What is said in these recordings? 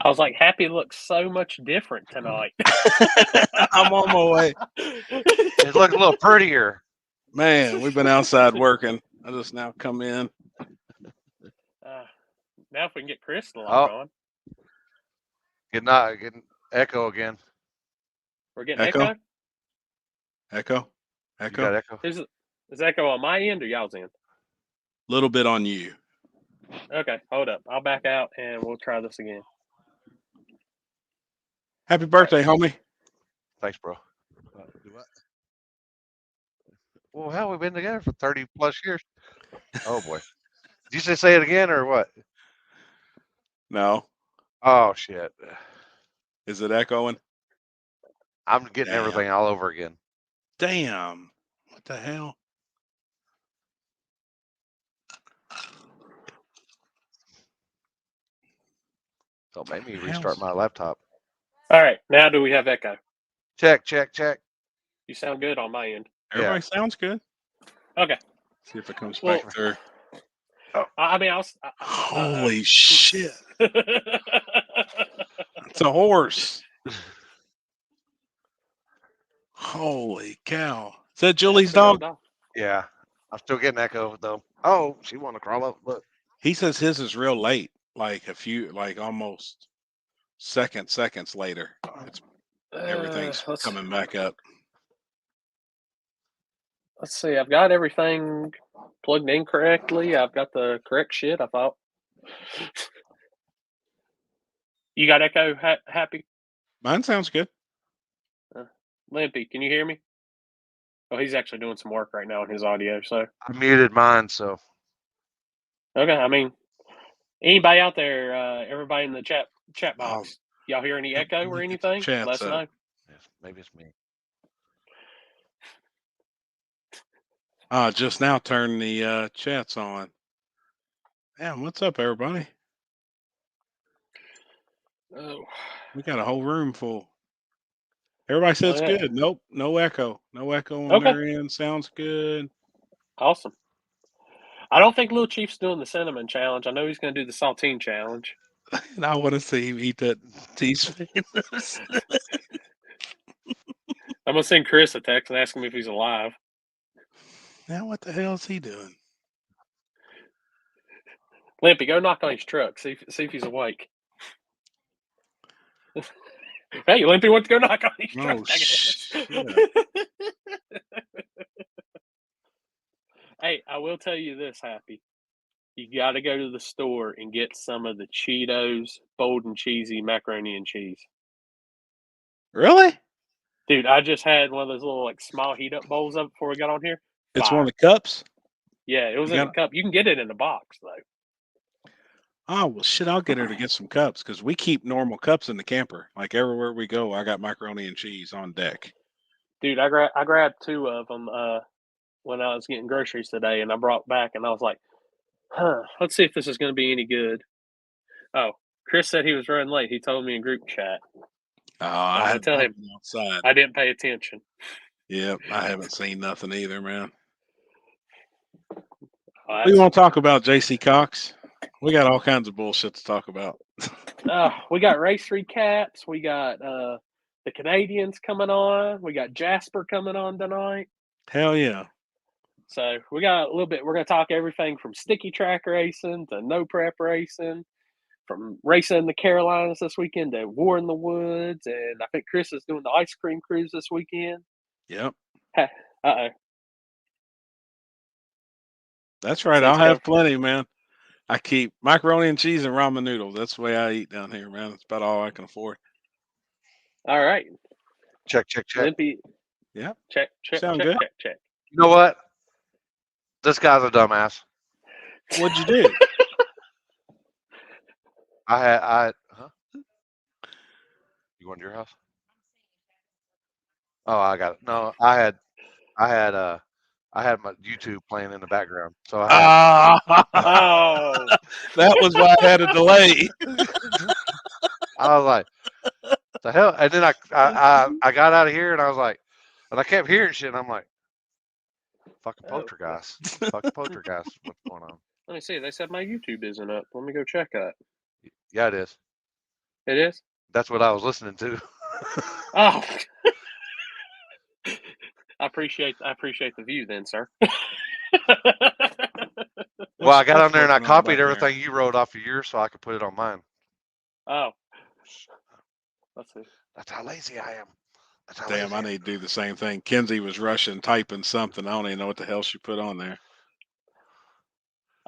I was like, Happy looks so much different tonight. I'm on my way. It looked a little prettier. Man, we've been outside working. I just now come in. Now if we can get Chris to log Oh. on. Getting echo again. We're getting echo? Echo? You got echo? Is echo on my end or y'all's end? A little bit on you. Okay, hold up. I'll back out and we'll try this again. Happy birthday, homie. Thanks, bro. Well, hell, we've been together for 30 plus years. Oh, boy. Did you say it again or what? No. Oh, shit. Is it echoing? I'm getting everything all over again. Damn. What the hell? Don't make me restart my laptop. All right, now do we have echo? Check, check, check. You sound good on my end. Everybody sounds good. Okay. See if it comes back through. Oh. I mean, holy shit. It's a horse. Holy cow. Is that Julie's dog? Yeah. I'm still getting echo, though. Oh, she want to crawl up. Look. He says his is real late, like almost seconds later. Everything's coming back up. Let's see. I've got everything plugged in correctly. I've got the correct shit, I thought. You got echo, Happy? Mine sounds good. Limpy, can you hear me? Oh, he's actually doing some work right now on his audio, so. I muted mine, so. Okay, I mean, anybody out there, everybody in the chat box, y'all hear any echo or anything? Let us know. Yes, maybe it's me. Just now turn the chats on. Damn, what's up, everybody? Oh. We got a whole room full. Everybody says good. Nope, no echo. No echo on their end. Sounds good. Awesome. I don't think Little Chief's doing the cinnamon challenge. I know he's going to do the saltine challenge. And I want to see him eat that teaspoon. I'm going to send Chris a text and ask him if he's alive. Now what the hell is he doing? Limpy, go knock on his truck. See if he's awake. Hey, Limpy wants to go knock on his truck. Shit. Hey, I will tell you this, Happy. You got to go to the store and get some of the Cheetos bold and cheesy macaroni and cheese. Really? Dude, I just had one of those little small heat up bowls up before we got on here. It's one of the cups? Yeah, it was in a cup. You can get it in a box though. Oh well, shit! I'll get her to get some cups because we keep normal cups in the camper. Like everywhere we go, I got macaroni and cheese on deck. Dude, I grabbed 2 of them when I was getting groceries today, and I brought back, and I was like, let's see if this is going to be any good. Oh, Chris said he was running late. He told me in group chat. I had to tell him outside. I didn't pay attention. Yep, I haven't seen nothing either, man. We want to talk about JC Cox. We got all kinds of bullshit to talk about. We got race recaps. We got the Canadians coming on. We got Jasper coming on tonight. Hell yeah. So we got a little bit. We're going to talk everything from sticky track racing to no prep racing, from racing in the Carolinas this weekend to War in the Woods. And I think Chris is doing the ice cream cruise this weekend. Yep. Uh-oh. That's right. I'll have plenty, man. I keep macaroni and cheese and ramen noodles. That's the way I eat down here, man. That's about all I can afford. All right. Check, check, check. Limpy. Yeah. Check. Sound good? Check. You know what? This guy's a dumbass. What'd you do? Huh? You going to your house? Oh, I got it. No, I had my YouTube playing in the background. So that was why I had a delay. I was like, the hell? And then I got out of here and I was like, and I kept hearing shit and I'm like, fucking poltergeist. Fucking poltergeist. What's going on? Let me see. They said my YouTube isn't up. Let me go check that. Yeah, it is. It is? That's what I was listening to. Oh. I appreciate the view then, sir. Well, I got on there and I working on copied back everything you wrote off of yours so I could put it on mine. Oh. Let's see. That's how lazy I am. Damn, I need to do the same thing. Kenzie was rushing, typing something. I don't even know what the hell she put on there.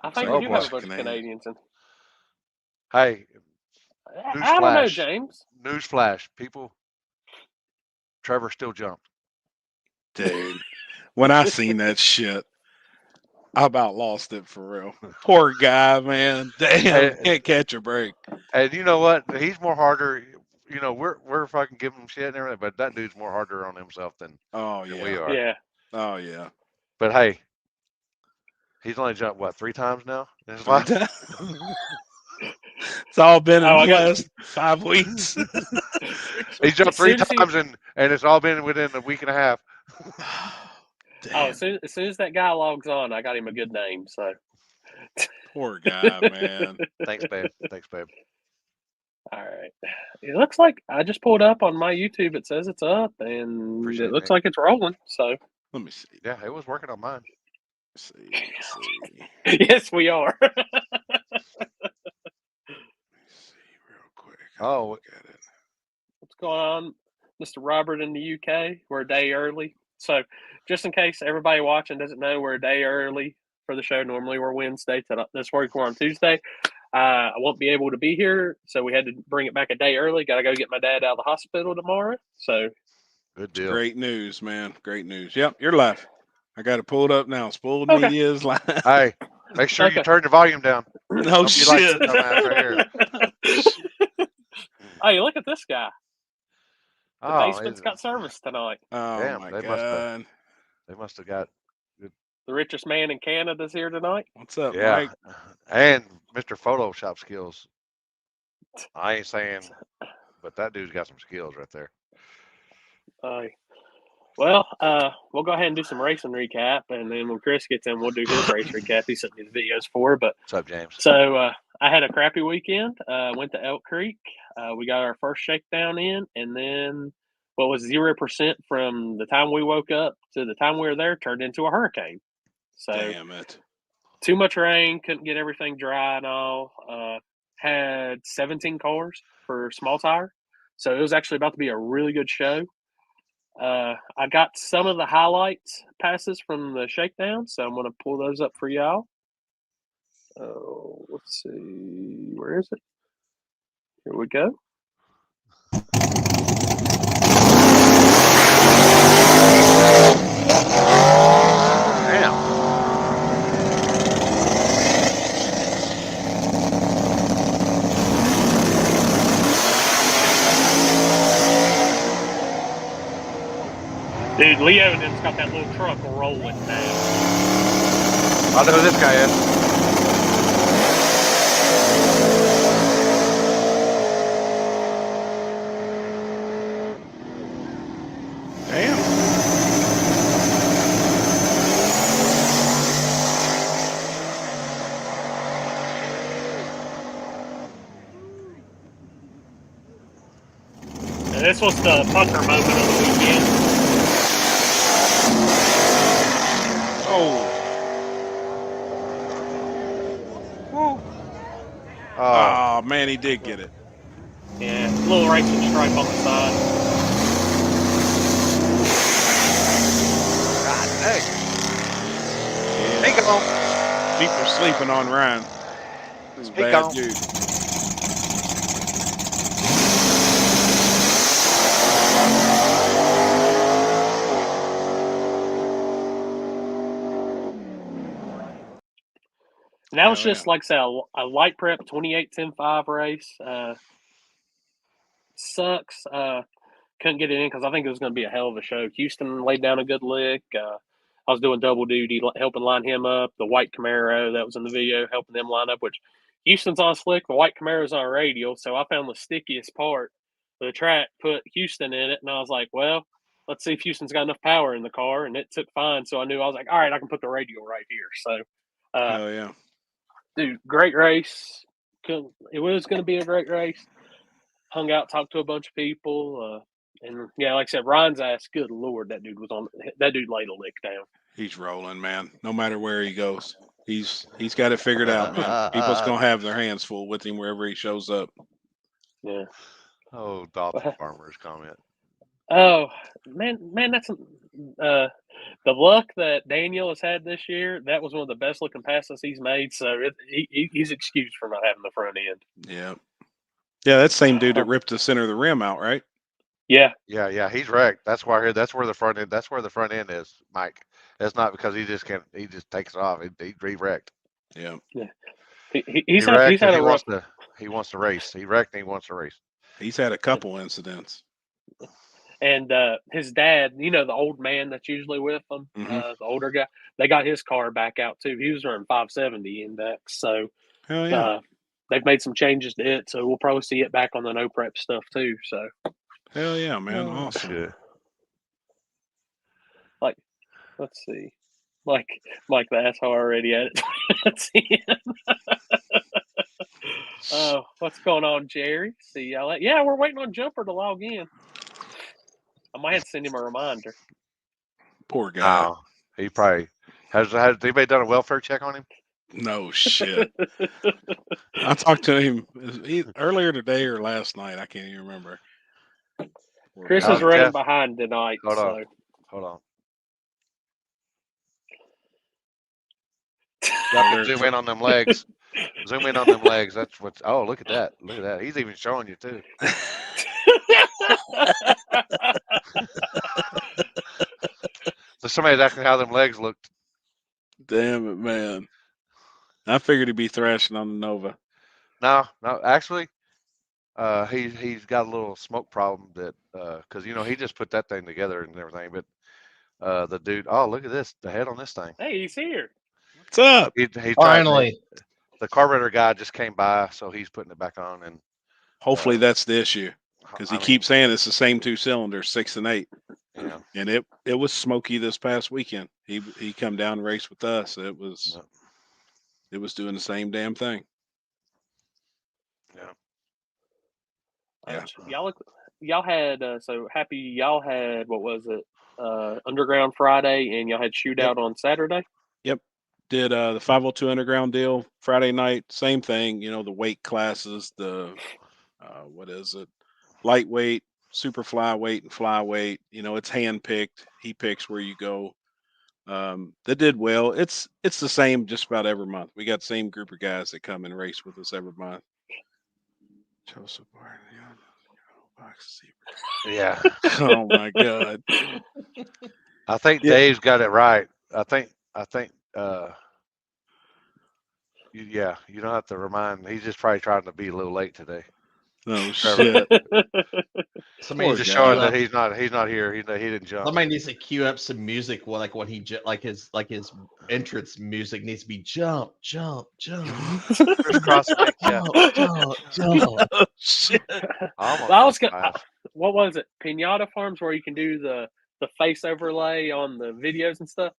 I think like we a do have a bunch bunch of Canadians. Hey, I don't know, James. Newsflash, people. Trevor still jumped. Dude, when I seen that shit, I about lost it for real. Poor guy, man. Damn, can't catch a break. And you know what? He's more harder. You know, we're fucking giving him shit and everything, but that dude's more harder on himself than we are. Yeah. Oh yeah. But hey, he's only jumped what 3 times now in his life. It's all been in the last 5 weeks. He jumped 3 times and it's all been within a week and a half. Oh, as soon as that guy logs on, I got him a good name. So poor guy, man. Thanks, babe. Thanks, babe. All right. It looks like I just pulled up on my YouTube. It says it's up, and Appreciate it looks it. like it's rolling. So let me see. Yeah, it was working on mine. Let's see. Yes, we are. Let me see real quick. Oh, look at it. What's going on, Mr. Robert in the UK? We're a day early. So, just in case everybody watching doesn't know, we're a day early for the show. Normally, we're Wednesday. This week, we're on Tuesday. I won't be able to be here, so we had to bring it back a day early. Got to go get my dad out of the hospital tomorrow. So, good deal. Great news, man. Great news. Yep, you're live. I got it pulled up now. Spoiled Media is live. Hey, make sure you turn the volume down. No shit. Hey, look at this guy. The Oh, basement's got service tonight. Oh, damn, my they God. must have got good. The richest man in Canada's here tonight. What's up, Yeah, Mike? and Mr. Photoshop skills. I ain't saying, but that dude's got some skills right there. Well, we'll go ahead and do some racing recap, and then when Chris gets in, we'll do his race recap. He sent me the videos for. But what's up, James? So I had a crappy weekend. Went to Elk Creek. We got our first shakedown in, and then what was 0% from the time we woke up to the time we were there turned into a hurricane. So damn it. Too much rain, couldn't get everything dry and all. Had 17 cars for small tire, so it was actually about to be a really good show. I got some of the highlights passes from the shakedown, so I'm going to pull those up for y'all. Oh, let's see. Where is it? Here we go. Damn. Dude, Leo and them's got that little truck rolling now. I know who this guy is. Damn. And this was the pucker moment of the weekend. Oh. Woo. Oh, man, he did get it. Yeah, a little racing stripe on the side. God dang. Yeah. He gone. People sleeping on Ryan. This He bad gone. dude. And that was just, like I said, a light prep 28-10-5 race. Sucks. Couldn't get it in because I think it was going to be a hell of a show. Houston laid down a good lick. I was doing double duty, helping line him up. The white Camaro that was in the video, helping them line up, which Houston's on slick. The white Camaro's on radial. So I found the stickiest part of the track, put Houston in it. And I was like, well, let's see if Houston's got enough power in the car. And it took fine. So I knew, I was like, all right, I can put the radial right here. So, hell yeah. Dude, great race. It was going to be a great race. hung out, talked to a bunch of people. And yeah, like I said, Ryan's ass, good Lord, that dude laid a lick down. He's rolling, man. No matter where he goes, he's got it figured out, man. People's gonna have their hands full with him wherever he shows up. Yeah. Oh, Dalton Farmer's comment. Oh man, that's the luck that Daniel has had this year. That was one of the best looking passes he's made. So he's excused for not having the front end. Yeah, yeah, that same dude that ripped the center of the rim out, right? Yeah, yeah. He's wrecked. That's why that's where the front end. That's where the front end is, Mike. That's not because he just can't. He just takes it off. He wrecked. Yeah. He's had a rough. He wants to race. He wrecked and he wants to race. He's had a couple incidents. And his dad, the old man that's usually with him, the older guy, they got his car back out too. He was running 570 index, so hell yeah. They've made some changes to it, so we'll probably see it back on the no prep stuff too. So hell yeah, man, awesome. Shit. Like, let's see, Mike the asshole already at it. What's going on, Jerry? See y'all. Yeah, we're waiting on Jumper to log in. I might have to send him a reminder. Poor guy. Oh, he probably has anybody done a welfare check on him? No shit. I talked to him earlier today or last night. I can't even remember. Chris is running behind tonight. Hold on. Zoom in on them legs. Zoom in on them legs. That's what's. Oh, look at that. Look at that. He's even showing you too. So somebody's asking how them legs looked. Damn it, man. I figured he'd be thrashing on the Nova. No, actually, he's got a little smoke problem that because he just put that thing together and everything. But the dude, oh look at this, the head on this thing. Hey, he's here. What's up? He Finally, the carburetor guy just came by, so he's putting it back on, and hopefully that's the issue because he keeps saying it's the same two cylinders, 6 and 8. Yeah. And it was smoky this past weekend. He come down and raced with us. It was doing the same damn thing. Yeah. Y'all had so happy. Y'all had what was it? Underground Friday, and y'all had shootout on Saturday. Yep. Did the 502 Underground deal Friday night. Same thing. The weight classes. The what is it? Lightweight, super flyweight, and flyweight. It's hand picked. He picks where you go. That did well. It's the same just about every month. We got the same group of guys that come and race with us every month. Joseph Barton, Yeah. Oh my God. I think Dave's got it right. I think you don't have to remind. He's just probably trying to be a little late today. No shit. somebody Just showing that he's not here. He didn't jump. Somebody needs to cue up some music. Like when he like his entrance music needs to be jump. Crisscross, jump. Oh, shit. What was it? Pinata Farms, where you can do the face overlay on the videos and stuff.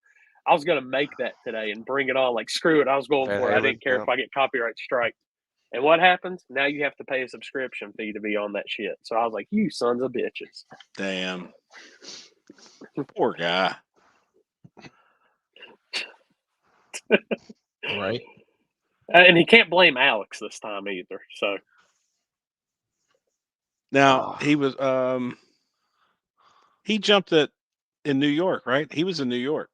I was gonna make that today and bring it on. Like screw it, I was going for it. I didn't care if I get copyright strike. And what happens? Now you have to pay a subscription fee to be on that shit. So I was like, you sons of bitches. Damn. Poor guy. Right. And he can't blame Alex this time either. So now he was he jumped it in New York, right? He was in New York.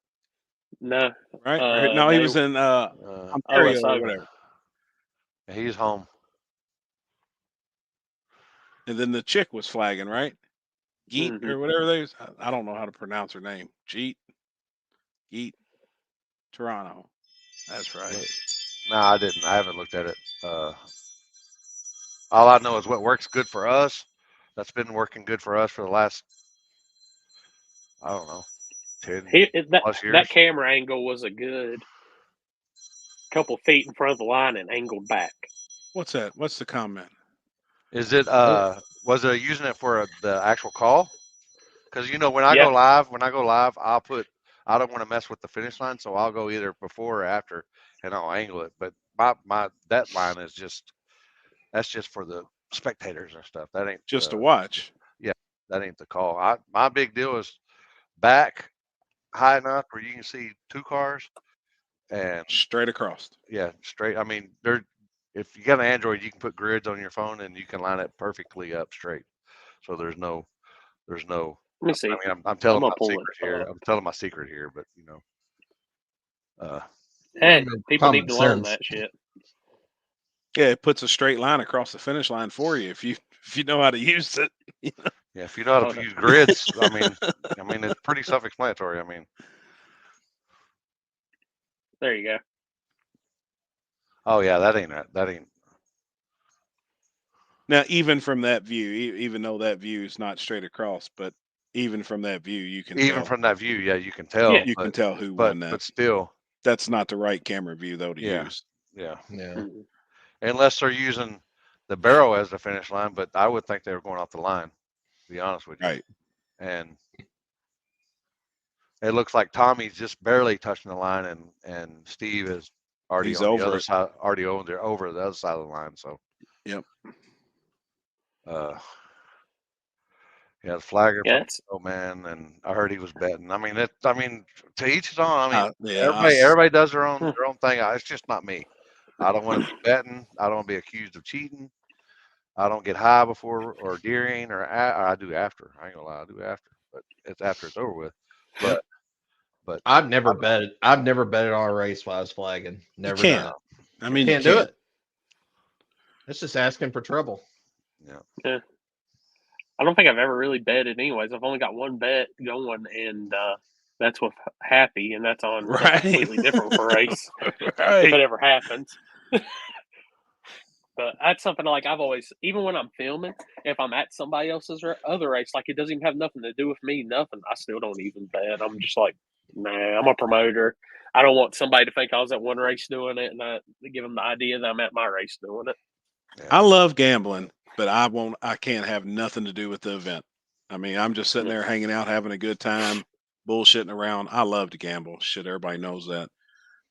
No. Right? No, he was in Ontario or whatever. He's home. And then the chick was flagging, right? Geet or whatever they was. I don't know how to pronounce her name. Geet. Toronto. That's right. No, I didn't. I haven't looked at it. All I know is what works good for us. That's been working good for us for the last, I don't know, 10 plus years. That camera angle was a good couple feet in front of the line and angled back. What's that? What's the comment? Is it was it using it for the actual call? Because when I go live, I don't want to mess with the finish line, so I'll go either before or after, and I'll angle it. But that line is that's just for the spectators and stuff. That ain't just to watch. that ain't the call. My big deal is back high enough where you can see 2 cars and Straight across. yeah, straight. I mean, if you got an Android, you can put grids on your phone and you can line it perfectly up straight. So there's no. Let me see. I mean, I'm telling gonna my pull it secret here. up. I'm telling my secret here, but Hey, no people common need to learn sense. that shit. Yeah, it puts a straight line across the finish line for you if you know how to use it. yeah, if you know how Oh, to no. use grids, I mean, it's pretty self-explanatory. I mean, There you go. oh yeah, that ain't. Now, even from that view, even though that view is not straight across, but even from that view, you can Even tell. from that view, yeah, you can tell. Yeah. You can tell who but won that. but still, That's not the right camera view though to Yeah. use. yeah, Yeah. Mhm. unless they're using the barrel as the finish line, but I would think they were going off the line. To be honest with you, Right. and it looks like Tommy's just barely touching the line, and Steve is already He's on the over other it. side, already over the other side of the line. So, Yep. Yeah, the flagger. Yeah, it's Oh man, and I heard he was betting. I mean, to each his own. I mean, Yeah. everybody does their own Hmm. thing. It's just not me. I don't want to be betting. I don't want to be accused of cheating. I don't get high before or during or I do after. I ain't gonna lie, I do after, but it's after it's over with. But I've never betted. I've never betted on a race while I was flagging. Never can't. done it. I mean, you Can't do can't. it. It's just asking for trouble. yeah, I don't think I've ever really betted anyways. I've only got one bet going, and that's with Happy, and that's on something Right. completely different for race, if Right. it ever happens. But that's something like I've always, even when I'm filming, if I'm at somebody else's other race, like it doesn't even have nothing to do with me, nothing, I still don't even bet. I'm just like, nah, I'm a promoter. I don't want somebody to think I was at one race doing it and give them the idea that I'm at my race doing it. I love gambling, but I can't have nothing to do with the event. I mean, I'm just sitting there hanging out, having a good time, bullshitting around. I love to gamble. Shit, everybody knows that.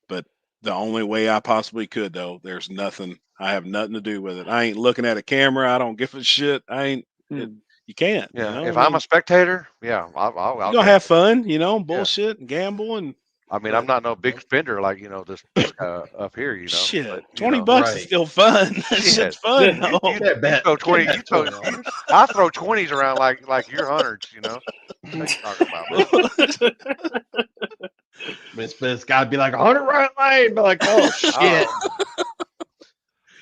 But the only way I possibly could, though, there's nothing. I have nothing to do with it. I ain't looking at a camera. I don't give a shit. You can't. yeah. You know? If I I'm mean, a spectator, yeah, I'll you gonna have fun, bullshit and gamble and I mean, but, I'm not no big spender like this guy up here, shit. But, $20 Right. is still fun. That Shit. shit's fun. You- though. you bet. throw 20. Bet $20. I throw 20s around like you're hundreds. What you talking about, man? But it's got to be like 100 right lane. Be like, oh shit.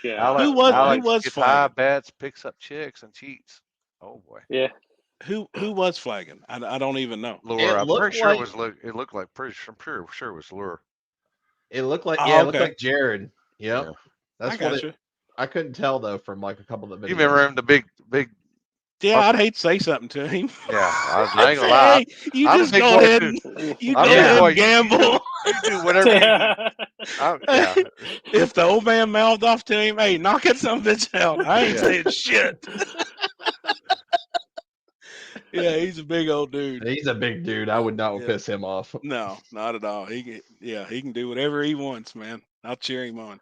yeah. Who was Alex gets high flagging? bets, picks up chicks, and cheats. Oh boy, Yeah. Who was flagging? I don't even know. Lure. It I'm looked pretty sure like- it was. It looked like pretty. I'm sure it was Lure. It looked like Oh, it looked okay. like Jared. Yep. Yeah. That's I what got you. I couldn't tell though from like a couple of the videos. You remember him, the big. Yeah, I'd hate to say something to him. Yeah, I ain't I'd gonna say, lie. hey, you I'm a just big go boy, ahead too. and you I'm go a big ahead boy. and gamble. You do whatever you do. Yeah. If the old man mouthed off to him, hey, knock it some bitch out. I ain't Yeah. saying shit. Yeah, he's a big old dude. He's a big dude. I would not Yeah. piss him off. No, not at all. He can do whatever he wants, man. I'll cheer him on.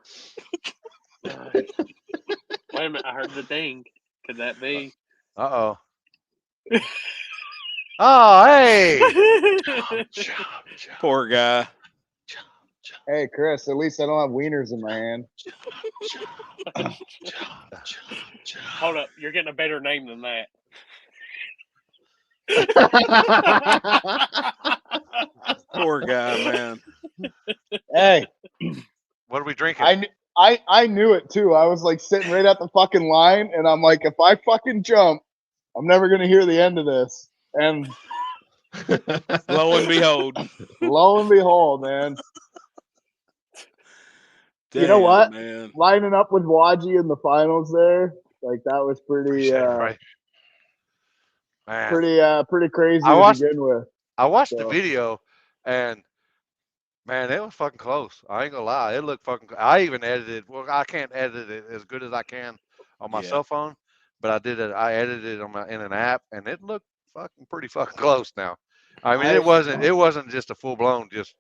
Wait a minute, I heard the ding. Could that be? Oh. Oh, hey. Poor guy. Hey, Chris, at least I don't have wieners in my hand. Hold up, you're getting a better name than that. Poor guy, man. Hey, What are we drinking? I knew it too. I was like sitting right at the fucking line, and I'm like, if I fucking jump, I'm never gonna hear the end of this. And Lo and behold. lo and behold, man, Damn, you know what? man. Lining up with Wadji in the finals there, like that was pretty, Appreciate it, right? Man, pretty crazy I to watched- begin with. I watched the So. video, and man, it was fucking close. I ain't gonna lie, it looked fucking. I even edited. Well, I can't edit it as good as I can on my Yeah. cell phone, but I did it. I edited it in an app, and it looked pretty fucking close now. I mean, it wasn't just a full blown just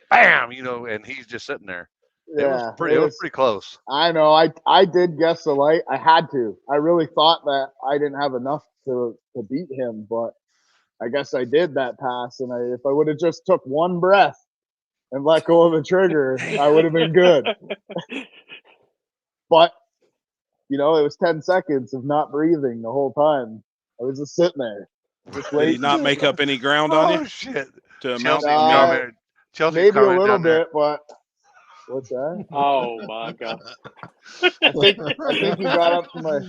bam, and he's just sitting there. Yeah, It was pretty close. I know. I did guess the light. I had to. I really thought that I didn't have enough to beat him, but I guess I did that pass. And if I would have just took one breath and let go of the trigger, I would have been good. But it was 10 seconds of not breathing the whole time. I was just sitting there, just Did he waiting. not make up any ground on Oh you? shit! To Chelsea amount- commented. Chelsea Maybe a commented little down there. bit, but what's that? Oh my god! I think he got up to my.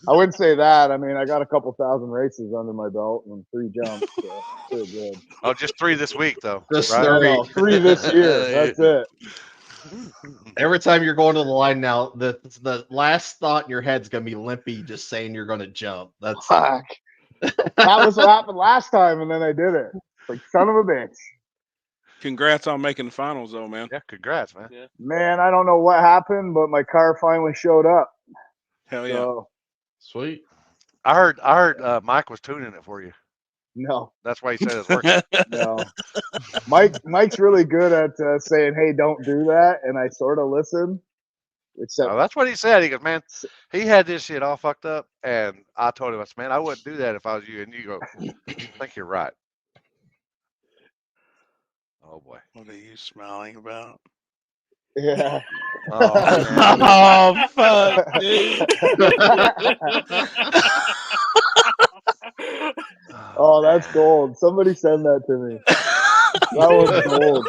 I wouldn't say that. I mean, I got a couple thousand races under my belt and 3 jumps, so pretty good. Oh, just 3 this week though. Just right? I know, 3 this year. That's it. Every time you're going to the line now, the last thought in your head's gonna be Limpy just saying you're gonna jump. That's Fuck. That was what happened last time, and then I did it. Like, son of a bitch. Congrats on making the finals, though, man. Yeah, congrats, man. Yeah. Man, I don't know what happened, but my car finally showed up. Hell yeah. So, sweet. I heard Mike was tuning it for you. no, That's why he said it's working. no. Mike's really good at saying, "Hey, don't do that," and I sort of listen. Except, Oh, that's what he said. He goes, man, he had this shit all fucked up, and I told him, I said, man, I wouldn't do that if I was you. And you go, I think you're right. Oh boy. What are you smiling about? yeah. Oh, man. Oh, fuck, dude. Oh, that's gold. Somebody send that to me. That was gold.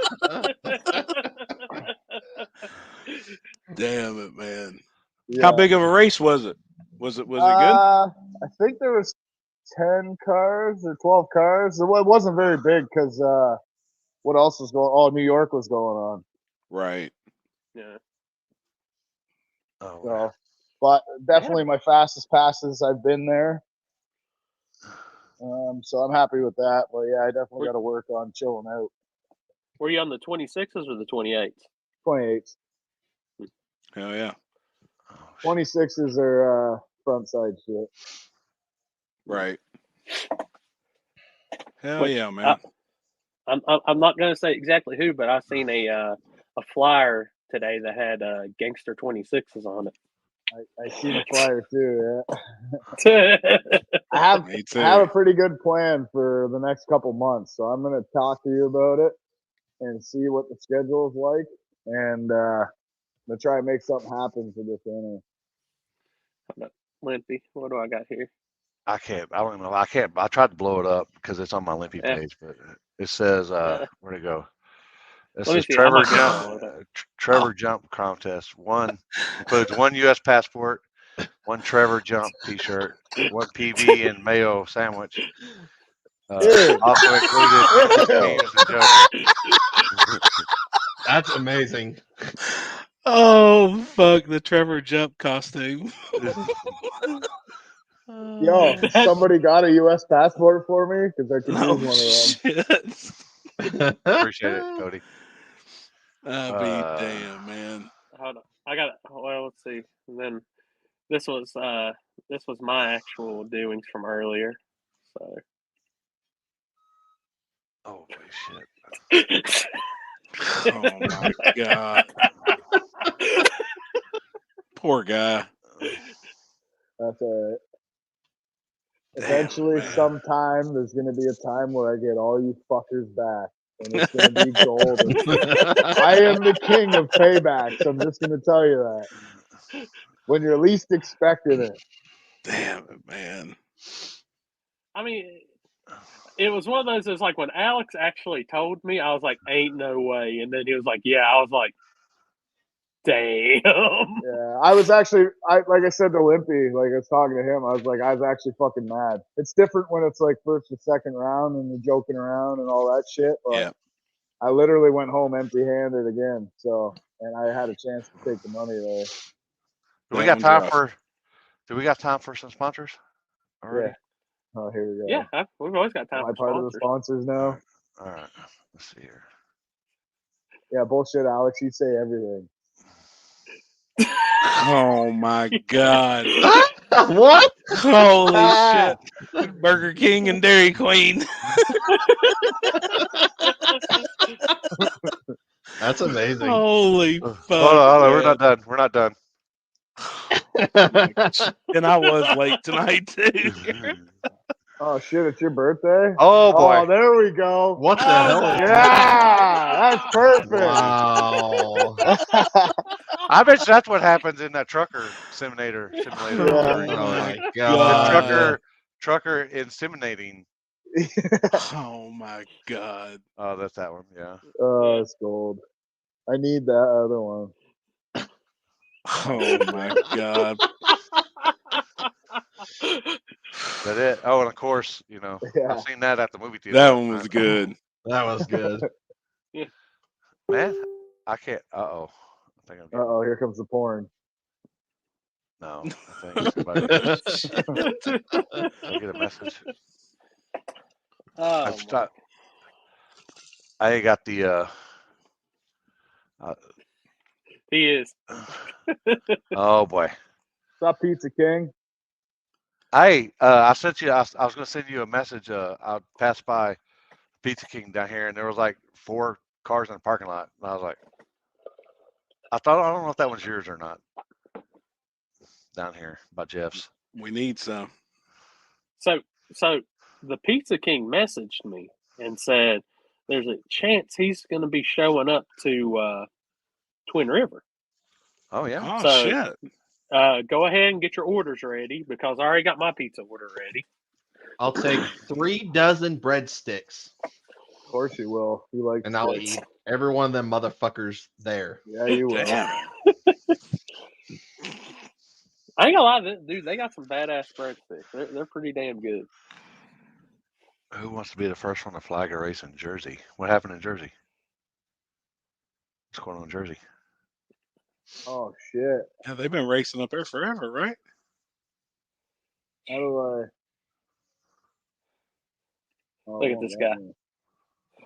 Damn it, man. Yeah. How big of a race was it? Was it good? I think there was 10 cars or 12 cars. It wasn't very big because what else was going on? Oh, New York was going on. Right. Yeah. Oh, So, but definitely my fastest passes I've been there. So I'm happy with that. But yeah, I definitely got to work on chilling out. Were you on the 26s or the 28s? 28s. Hell yeah. 26s are front side shit. Right. Hell Which, yeah, man. I'm not gonna say exactly who, but I seen a flyer today that had Gangster 26s on it. I seen a flyer too. Yeah. I Me too. have a pretty good plan for the next couple months, so I'm gonna talk to you about it and see what the schedule is like, and I'm gonna try and make something happen for this winter. Limpy, what do I got here? I can't. I don't even know. I can't. I tried to blow it up because it's on my Limpy Yeah. page, but it says, Yeah. where'd it go? It Let me says see, I Trevor might be able to jump. blow it up. Trevor jump contest. Includes 1 U.S. passport, 1 Trevor jump T-shirt, 1 PB and mayo sandwich. Also included memes and jokes. That's amazing. Oh, fuck. The Trevor jump costume. Yo, somebody got a U.S. passport for me because I could Oh, use one of them. shit. Appreciate it, Cody. I'll be damn, man. Hold on, I got. Well, let's see. And then this was my actual doings from earlier. So. Oh boy, shit. Oh my god. Poor guy. That's all right. Damn, Eventually, man. sometime, there's going to be a time where I get all you fuckers back, and it's going to be golden. I am the king of paybacks. I'm just going to tell you that. When you're least expecting it. Damn it, man. I mean, it was one of those. It's like when Alex actually told me, I was like, "Ain't no way," and then he was like, "Yeah." I was like, "Damn." Yeah, I was actually, like I said to Limpy, like I was talking to him, I was actually fucking mad. It's different when it's like first or second round and you're joking around and all that shit. But Yeah. I literally went home empty-handed again. So, and I had a chance to take the money there. Do we That got one's time rough. Do we got time for some sponsors already? Yeah. Oh, here we go. Yeah, we've always got time Am I for part of the sponsors. sponsors now? All right. Let's see here. Yeah, bullshit, Alex. You say everything. Oh my god. What? Holy shit. Burger King and Dairy Queen. That's amazing. Holy fuck! Hold on, we're man. not done. We're not done. And I was late tonight too. Oh shit! It's your birthday. Oh boy. Oh, there we go. What the Oh hell? my Yeah, that's perfect. Wow. I bet you that's what happens in that trucker simulator. Yeah. Whatever, you Oh know, my the god. trucker inseminating. Oh my god. Oh, that's that one. Yeah. Oh, it's gold. I need that other one. Oh my god. Is that it? Oh, and of course, you know, Yeah. I've seen that at the movie theater. That last one was night. good. That was good. Man, I can't. I think I'm Uh getting. oh, here comes the porn. No, I think somebody. Did I get a message? Oh, I've stopped. I ain't got the. he is. Oh boy. What's up, Pizza King? I sent you. I was going to send you a message. I passed by Pizza King down here, and there was like 4 cars in the parking lot, and I was like, I don't know if that one's yours or not. Down here by Jeff's. We need some. So the Pizza King messaged me and said there's a chance he's going to be showing up to Twin River. Oh yeah. Oh So- shit. Go ahead and get your orders ready because I already got my pizza order ready. I'll take 3 dozen breadsticks, Of course you will. You like and I'll sticks. eat every one of them motherfuckers there. Yeah, you will. Damn. I ain't gonna lie, dude. They got some badass breadsticks. They're pretty damn good. Who wants to be the first one to flag a race in Jersey? What happened in Jersey? What's going on in Jersey? Oh shit! Yeah, they've been racing up there forever, right? How do I? Oh, Look at won't this let guy. me.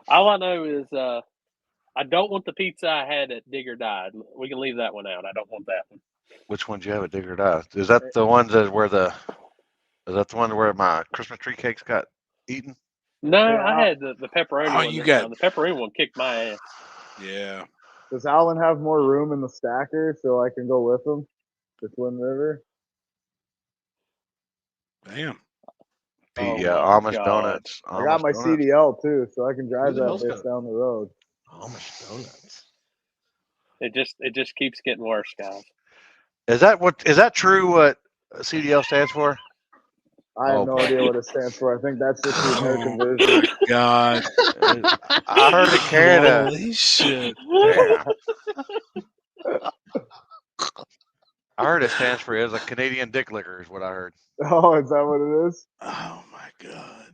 All I know is I don't want the pizza I had at Dig or Die. We can leave that one out. I don't want that one. Which one do you have at Digger Die? Is that the one that is that the one where my Christmas tree cakes got eaten? No, Yeah, I had the pepperoni Oh, one. you this got- time. The pepperoni one kicked my ass. Yeah. Does Alan have more room in the stacker so I can go with him to Twin River? Damn. Oh Yeah, my Amish God. donuts. I got Amish my donuts. CDL too, so I can drive Who the that hell's bitch got- down the road. Amish donuts. It just keeps getting worse, guys. Is that true? What CDL stands for? I have Oh, no boy. idea what it stands for. I think that's just the American Oh version. my god. I heard in Canada. Holy shit. Yeah. I heard it stands for as a Canadian dick licker is what I heard. Oh, is that what it is? Oh my god.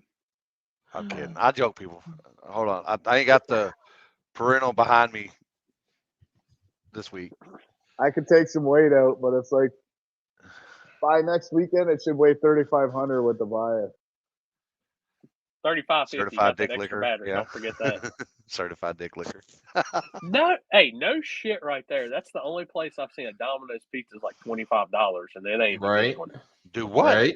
I'm kidding. I joke, people. Hold on. I ain't got the parental behind me this week. I could take some weight out, but it's like by next weekend it should weigh 3,500 with the bias. 35.50. Certified Got that dick extra licker. battery. Yeah. Don't forget that. Certified dick licker. No, hey, no shit right there. That's the only place I've seen a Domino's pizza is like $25, and it ain't a Right. good one. Do what? Right?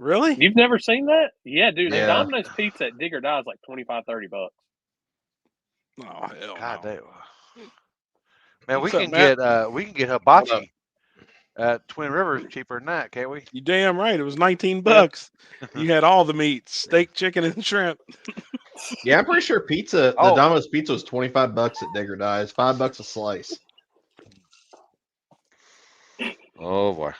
Really? You've never seen that? Yeah, dude. Yeah. The Domino's pizza at Dig or Die is like $25-$30. Oh hell God no. damn. Man, What's we up, can Matt? get Hold up. hibachi at Twin Rivers cheaper than that, can't we? You damn right. It was 19 bucks. You had all the meats, steak, chicken, and shrimp. Yeah, I'm pretty sure the Oh. Domino's pizza was $25 at Digger Die. It's $5 a slice. Oh boy.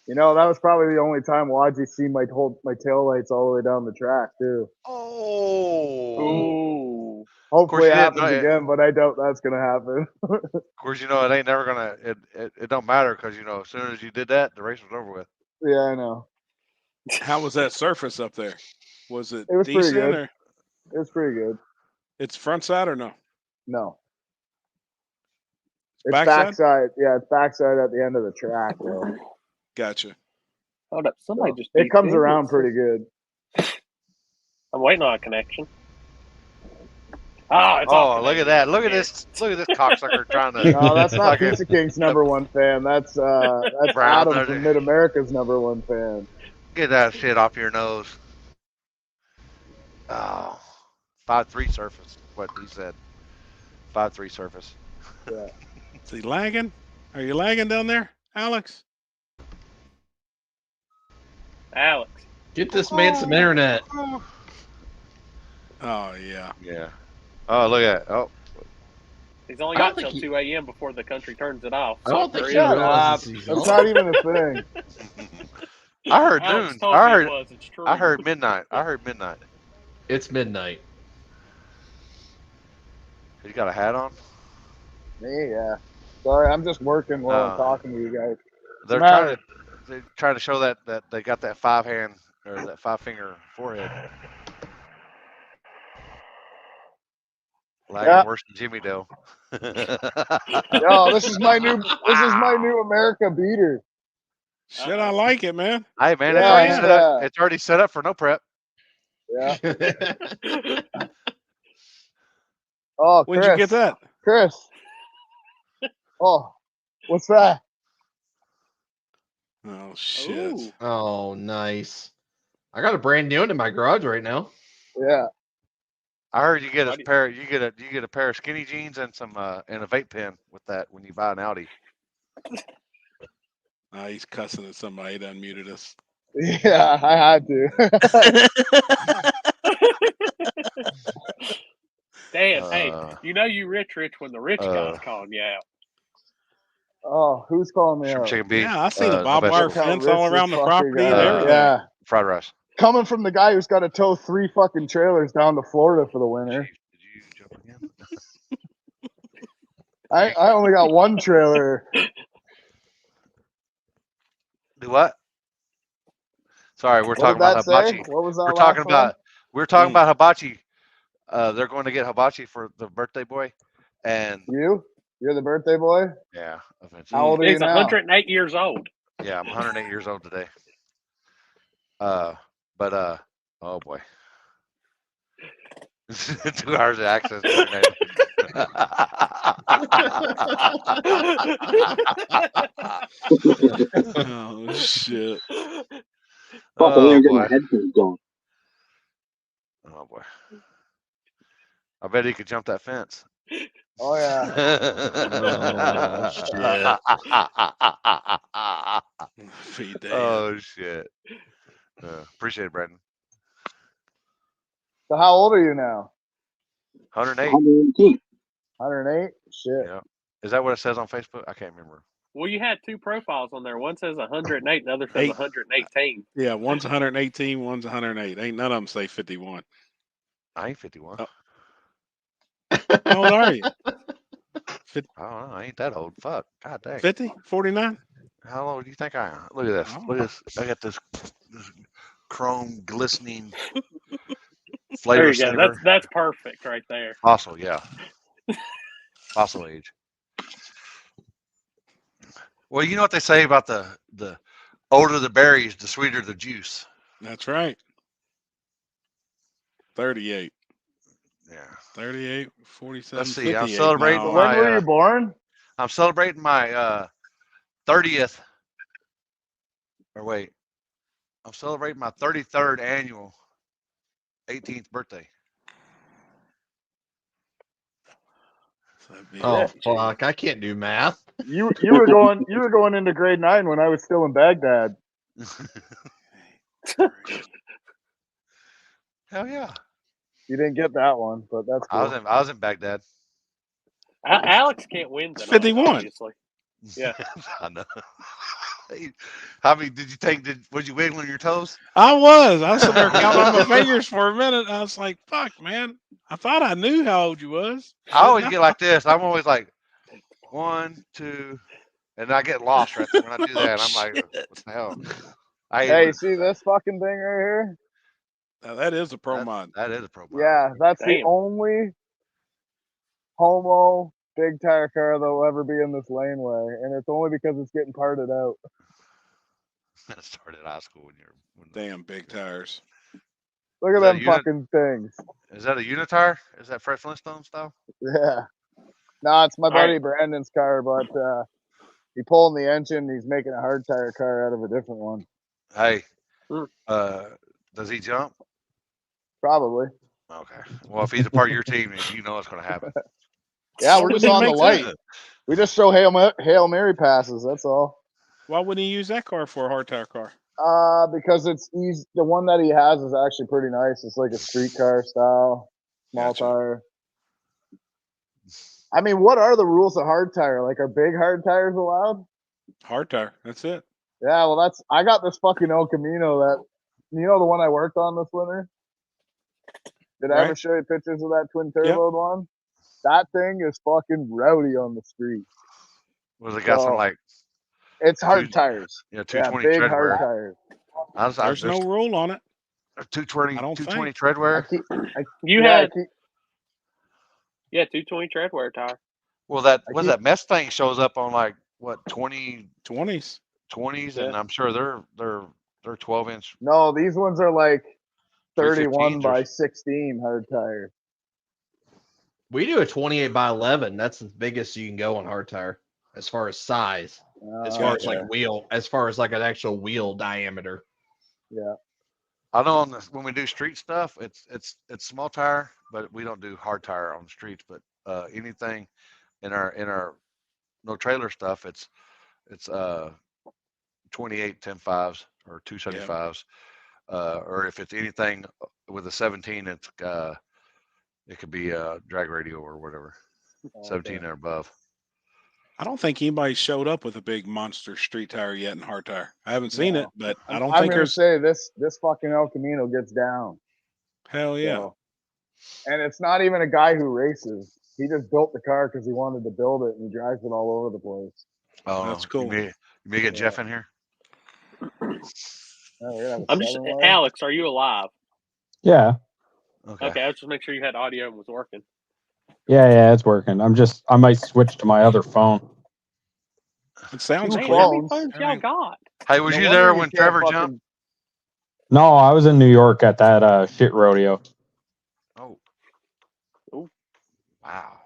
You know, that was probably the only time Wadji seen my tail lights all the way down the track too. Oh. Ooh. Hopefully it you didn't happens know it. again, but I doubt that's gonna happen. Of course, you know it ain't never gonna. It don't matter because you know as soon as you did that, the race was over with. Yeah, I know. How was that surface up there? Was it, It was pretty decent good. or It was pretty good. it's front side or no? No. It's Backside? backside. Yeah, it's backside at the end of the track, though. Gotcha. Hold up. Somebody So just it beat comes me. around pretty good. I'm waiting on a connection. Oh, it's Oh, off look at connection. that! Look at Yeah. this! Look at this cocksucker trying to. No, that's not fucking- Pizza King's number one fan. That's Brown Adam Nugget. from Mid America's number one fan. Get that shit off your nose. Oh, 5.3 surface. What he said. 5.3 surface. Yeah. Is he lagging? Are you lagging down there, Alex? Alex. Get this man some internet. Oh yeah. Yeah. Oh, look at it. Oh, He's only I don't got think till he- 2 a.m. before the country turns it off. I don't think hurry he up. Shut realizes up. he's That's on. not even a thing. I heard Alex noon. told me it was. It's true. I heard midnight. I heard midnight. It's midnight. You got a hat on? Me, yeah. Sorry, I'm just working while I'm talking to you guys. They're Matter. trying to show that they got that 5-hand or that 5-finger forehead. Lagging Yeah. worse than Jimmy Dale. Yo, this is my new America beater. Shit, I like it, man. Hey man, Yeah, it's already set up for no prep. Yeah. Oh, When'd Chris. you get that? Chris. Oh, what's that? Oh shit. Ooh. Oh, nice. I got a brand new one in my garage right now. Yeah. I heard you get Buddy. you get a pair of skinny jeans and some and a vape pen with that when you buy an Audi. He's cussing at somebody that unmuted us. Yeah, I had to. Dan, hey, you know you rich when the rich guy's calling you out. Oh, who's calling me Shrimp out? chicken beef. Yeah, I seen a no barbed wire vegetables. fence all around the property and everything. Yeah. Fried rice. Coming from the guy who's got to tow 3 fucking trailers down to Florida for the winter. Did you jump again? I only got 1 trailer. Do what? Sorry, we're What talking did about that say? hibachi. What was that We're last talking one? about hibachi. They're going to get hibachi for the birthday boy, and You're the birthday boy? yeah, eventually. How old are you He's now? 108 years old. Yeah, I'm 108 years old today. Oh boy, 2 hours of access to internet. Oh shit. Fuck, I ain't getting boy. my headphones going. Oh boy. I bet he could jump that fence. Oh, yeah. Feed that. Oh shit. Appreciate it, Brandon. So how old are you now? 108. 118. 108? Shit. Yeah. Is that what it says on Facebook? I can't remember. Well, you had 2 profiles on there. One says 108, the other says 118. Yeah, one's 118, one's 108. Ain't none of them say 51. I ain't 51. Oh. How old are you? I don't know. I ain't that old. Fuck. God dang. 50? 49? How old do you think I am? Look at this. Oh. Look at this. I got this chrome glistening There flavor you go. saver. That's perfect right there. Fossil, yeah. Fossil age. Well, you know what they say about the older the berries, the sweeter the juice. That's right. 38. Yeah. 38, 47, Let's see. 58. I'm celebrating No. When were you born? I'm celebrating my 30th. Or wait. I'm celebrating my 33rd annual 18th birthday. Oh fuck! I can't do math. You were going into grade 9 when I was still in Baghdad. Hell yeah! You didn't get that one, but that's cool. I was in Baghdad. Alex can't win tonight, 51. obviously. Yeah. I know. How many did you take? Was you wiggling your toes? I was sitting there counting on my fingers for a minute. I was like, fuck, man. I thought I knew how old you was. I always get like this. I'm always like 1, 2, and I get lost right there when I do that. I'm like, what the hell? Hey, see this fucking thing right here? Now, that is a pro mod. That is a pro mod. Yeah, that's the Damn. only homo big tire car that will ever be in this laneway, and it's only because it's getting parted out. Started high school when you're Damn big tires. Look at that them fucking things. Is that a unitire? Is that Fred Flintstone style? Yeah. No, it's my All buddy right. Brandon's car, but he pulling the engine. He's making a hard tire car out of a different one. Hey, Hmm. does he jump? Probably. Okay. Well, if he's a part of your team, then you know what's going to happen. Yeah, Why we're just wouldn't he on the make light. that? We just show Hail Mary passes. That's all. Why wouldn't he use that car for a hard tire car? Because he's the one that he has is actually pretty nice. It's like a street car style, small Gotcha. tire. I mean, what are the rules of hard tire? Like, are big hard tires allowed? Hard tire. That's it. Yeah, well, I got this fucking El Camino that, you know, the one I worked on this winter. Did I ever Right. show you pictures of that twin turbo one? That thing is fucking rowdy on the street. Was it got some So, like it's hard tires. yeah, Yeah, 220 big tread hard wear? tires. There's no rule on it. 220 I don't 220 think. tread wear. You had 220 tread wear tire. Well, that Mustang shows up on like what 20 20s, and I'm sure they're 12-inch. No, these ones are like 31 315s by 16 hard tire. We do a 28 by 11. That's the biggest you can go on hard tire as far as size. As far as like wheel, as far as like an actual wheel diameter. Yeah. I know when we do street stuff, it's small tire, but we don't do hard tire on the streets. But anything in our no trailer stuff, it's 28 10.5s or 275s, or if it's anything with a 17, it could be a drag radio or whatever, 17 or above. I don't think anybody showed up with a big monster street tire yet in hard tire. I haven't seen it, but I don't think there's. I'm gonna say this fucking El Camino gets down. Hell yeah. So, and it's not even a guy who races. He just built the car because he wanted to build it, and he drives it all over the place. Oh, that's cool. You may get Jeff in here. I'm just Alex. Are you alive? Yeah. Okay. I was just make sure you had audio and was working. Yeah, it's working. I might switch to my other phone. It sounds Man, cool. how many phones y'all got? Hey, was you there when Trevor jumped? No, I was in New York at that shit rodeo. Oh. Wow.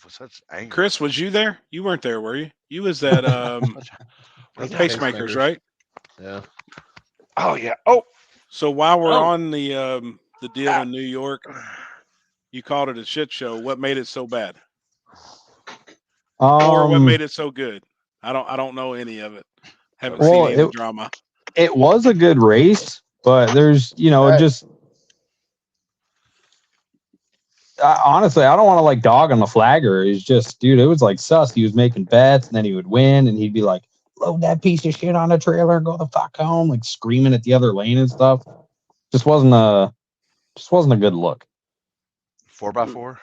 Such anger. Chris, was you there? You weren't there, were you? You was at Pacemakers, right? Yeah. Oh yeah. Oh. So while we're on the deal in New York, you called it a shit show. What made it so bad? Or what made it so good? I don't know any of it. Haven't seen any of the drama. It was a good race, but there's just honestly, I don't want to like dog on the flagger. He's just, dude, it was like sus. He was making bets and then he would win and he'd be like, load that piece of shit on a trailer and go the fuck home, like screaming at the other lane and stuff. Just wasn't a good look. 4x4.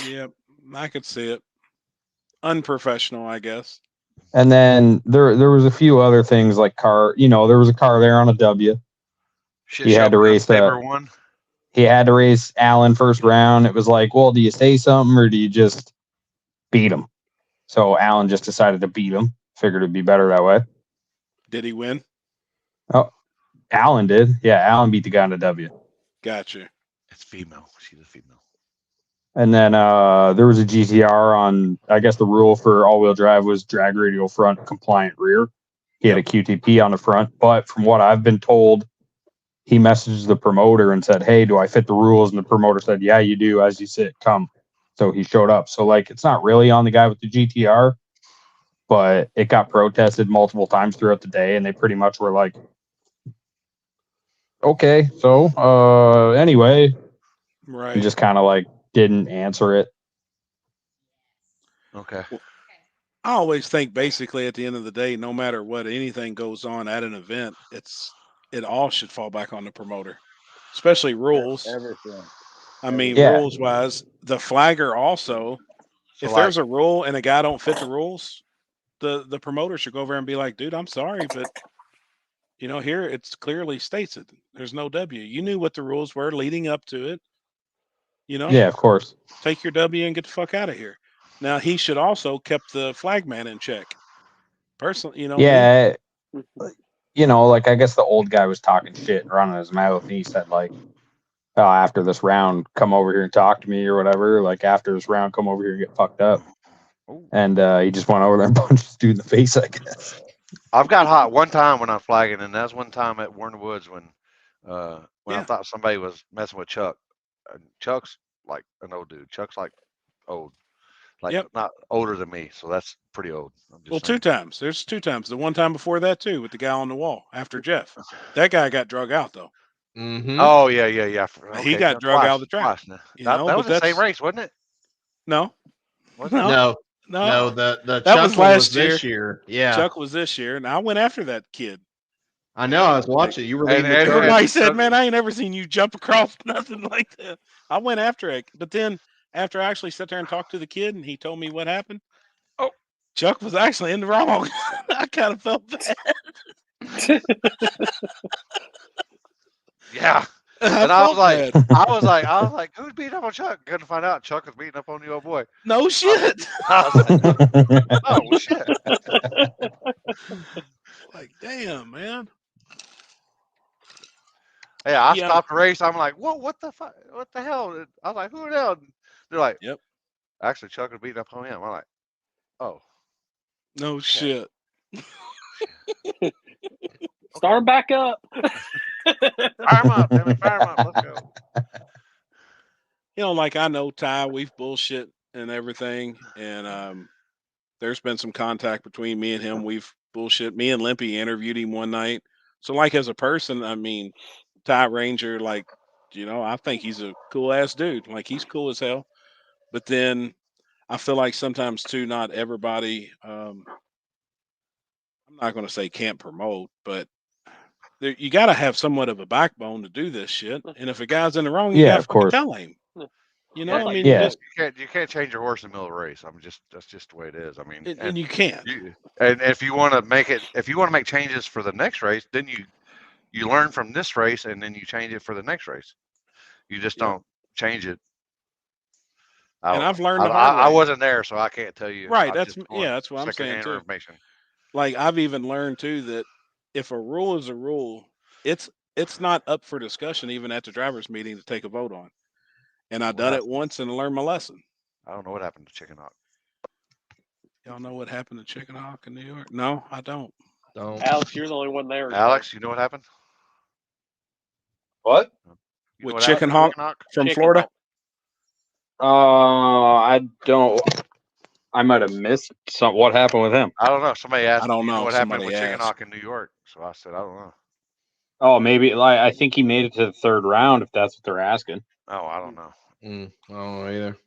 Yeah, I could see it. Unprofessional, I guess. And then there was a few other things like there was a car there on a W. He had to race one. He had to race Allen first round. It was like, well, do you say something or do you just beat him? So Allen just decided to beat him. Figured it'd be better that way. Did he win? Oh, Allen did. Yeah, Allen beat the guy on the W. Gotcha. It's female. She's a female. And then there was a GTR on, I guess the rule for all-wheel drive was drag radial front, compliant rear. He had a QTP on the front, but from what I've been told, he messaged the promoter and said, hey, do I fit the rules? And the promoter said, yeah, you do. As you sit, come. So he showed up. So, like, it's not really on the guy with the GTR, but it got protested multiple times throughout the day, and they pretty much were like, okay, so anyway. Right. And just kind of like didn't answer it. Okay. I always think basically at the end of the day, no matter what anything goes on at an event, it all should fall back on the promoter, especially rules. Everything. I mean, rules wise, the flagger also. So if there's a rule and a guy don't fit the rules, the promoter should go over and be like, dude, I'm sorry, but here it's clearly states it. There's no W. You knew what the rules were leading up to it. Yeah, of course. Take your W and get the fuck out of here. Now he should also kept the flagman in check. Personally, Yeah, like I guess the old guy was talking shit and running his mouth, and he said like, "Oh, after this round, come over here and talk to me or whatever. Like after this round, come over here and get fucked up." And he just went over there and punched this dude in the face, I guess. I've got hot one time when I'm flagging, and that's one time at Warner Woods when I thought somebody was messing with Chuck. And Chuck's like an old dude. Chuck's like old. Like Yep. not older than me, so that's pretty old. I'm just Well, saying. 2 times. There's 2 times. The one time before that too, with the guy on the wall after Jeff. That guy got drug out though. Mm-hmm. Oh yeah. Okay, He got so drug twice, out of the track. twice. You That know, was but the same that's race, wasn't it? no, Wasn't it? no, No, the That Chuck was one last was this year. Yeah, Chuck was this year, and I went after that kid. I know. I was watching. You were leading the and- charge. Everybody said, Chuck- "Man, I ain't never seen you jump across nothing like that." I went after it, but then after I actually sat there and talked to the kid, and he told me what happened. Oh. Chuck was actually in the wrong. I kind of felt bad. Yeah. I And I was felt like, bad. who's beating up on Chuck? Couldn't find out Chuck was beating up on the old boy. No shit. I was like, oh shit. Like, damn, man. Yeah, I Yeah. stopped the race. I'm like, what the fuck? What the hell? I was like, who the hell? They're like, Yep. Actually, Chuck was beating up on him. I'm like, oh. No shit. Start 'em back up. Fire him up, damn it, fire him up. Let's go. You know, like I know Ty, we've bullshit and everything, and there's been some contact between me and him. We've bullshit. Me and Limpy interviewed him one night. So, like as a person, I mean, Ty Ranger, like, you know, I think he's a cool ass dude. Like he's cool as hell. But then I feel like sometimes too, not everybody. I'm not going to say can't promote, but you got to have somewhat of a backbone to do this shit. And if a guy's in the wrong, you Yeah, got to of course. tell him. You know, Yeah, I mean, Yeah. you can't change your horse in the middle of a race. That's just the way it is. I mean, and you can't. and if you want to make changes for the next race, then you learn from this race and then you change it for the next race. You just Yep. don't change it. And I've learned the I hard way. wasn't there, so I can't tell you. Right, I'm that's just going that's what I'm saying secondhand too. information. Like I've even learned too that if a rule is a rule, it's not up for discussion even at the drivers' meeting to take a vote on. And I done it once and learned my lesson. I don't know what happened to Chicken Hawk. Y'all know what happened to Chicken Hawk in New York? No, I don't. Alex, you're the only one there. Alex, you know what happened? What? You know With what Chicken happened to Hawk from Chicken Florida? Hawk. I don't. I might have missed some. What happened with him? I don't know. Somebody asked. I don't me, know. what happened Somebody with Chicken asked. Hawk in New York. So I said, I don't know. Oh, maybe. Like I think he made it to the third round. If that's what they're asking. Oh, I don't know. I don't know either.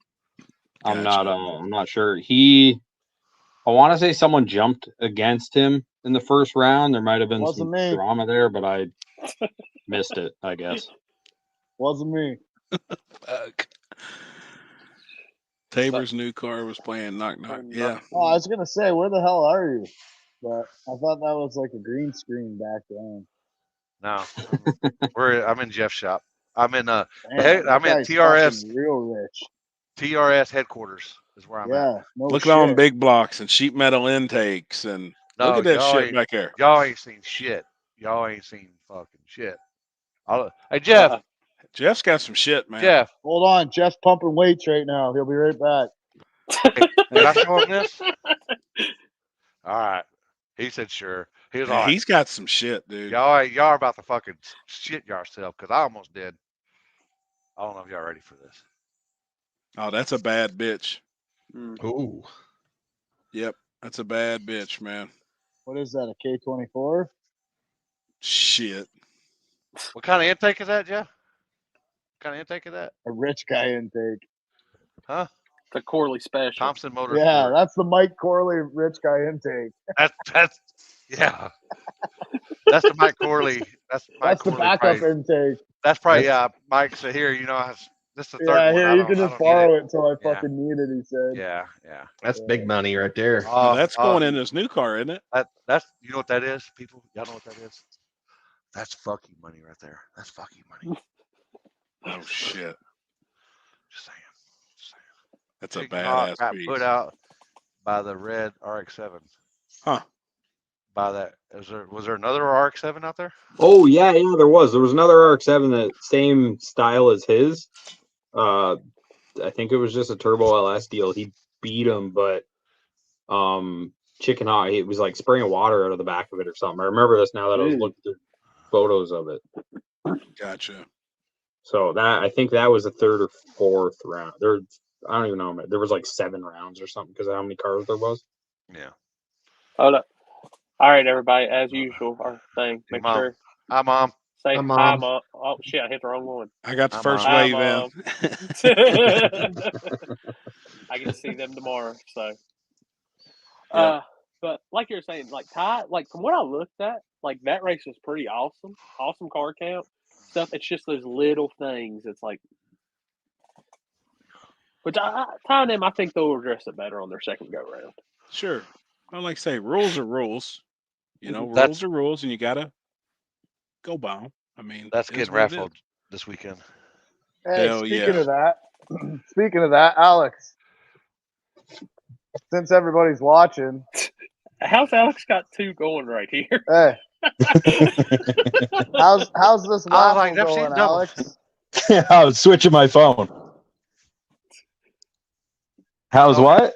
I'm Gotcha. not. I'm not sure. I want to say someone jumped against him in the first round. There might have been Wasn't some me. drama there, but I missed it. I guess. Wasn't me. Fuck. Tabor's new car was playing knock knock. Yeah. Oh, I was gonna say, where the hell are you? But I thought that was like a green screen back then. No, I'm in Jeff's shop. I'm in Damn, I'm that in guy's TRS fucking real rich. TRS headquarters is where I'm at. Yeah, no Look shit. at all them big blocks and sheet metal intakes and No, look at that y'all shit ain't- back there. Y'all ain't seen shit. Y'all ain't seen fucking shit. Hey Jeff, Jeff's got some shit, man. Jeff, Hold on, Jeff's pumping weights right now. He'll be right back. can I show him this? All right. He said sure. He was Yeah, all right. he's got some shit, dude. Y'all are about to fucking shit yourself because I almost did. I don't know if y'all ready for this. Oh, that's a bad bitch. Ooh. Yep, that's a bad bitch, man. What is that? A K24? Shit. What kind of intake is that, Jeff? What kind of intake is that? A rich guy intake. Huh? The Corley special. Thompson Motorsport. Yeah, that's the Mike Corley rich guy intake. That's yeah. That's the Mike Corley. That's Mike That's the Corley backup probably, intake. That's probably Mike said here. You know, this is the third Yeah, one. here, you can just borrow it until I Yeah. fucking need it, he said. Yeah. That's big money right there. Now, that's going in his new car, isn't it? That's you know what that is, people. Y'all know what that is? That's fucking money right there. That's fucking money. Oh shit. Just saying. That's a Chicken Hawk badass got piece. put out by the red RX-7. Huh. By that, was there another RX-7 out there? Oh yeah, there was. There was another RX-7 that same style as his. I think it was just a turbo LS deal. He beat him, but Chicken Hawk, it was like spraying water out of the back of it or something. I remember this now that I was looking through photos of it. Gotcha. So I think that was the third or fourth round. I don't even know. There was like 7 rounds or something because of how many cars there was. Yeah. Hold up. All right, everybody. As usual, our thing. Make Mom. sure Hi, Mom. say Hi, hi, Mom. Mom. Oh shit! I hit the wrong one. I got the Hi, first Mom. Hi, wave Mom. in. I get to see them tomorrow. So, Yep. but like you're saying, like Ty, like from what I looked at, like that race was pretty awesome. Awesome car count stuff. It's just those little things. It's like, which Ty and them, I think they'll address it better on their second go round. Sure. I like to say rules are rules. You know, That's- rules are rules, and you gotta go by them. I mean, That's it is getting what it is. raffled this weekend. Hey, Hell speaking yeah. of that, Alex, since everybody's watching, How's Alex got 2 going right here? hey, how's this I was waffle like, never seen going, doubles. Alex? I was switching my phone. How's Okay. what?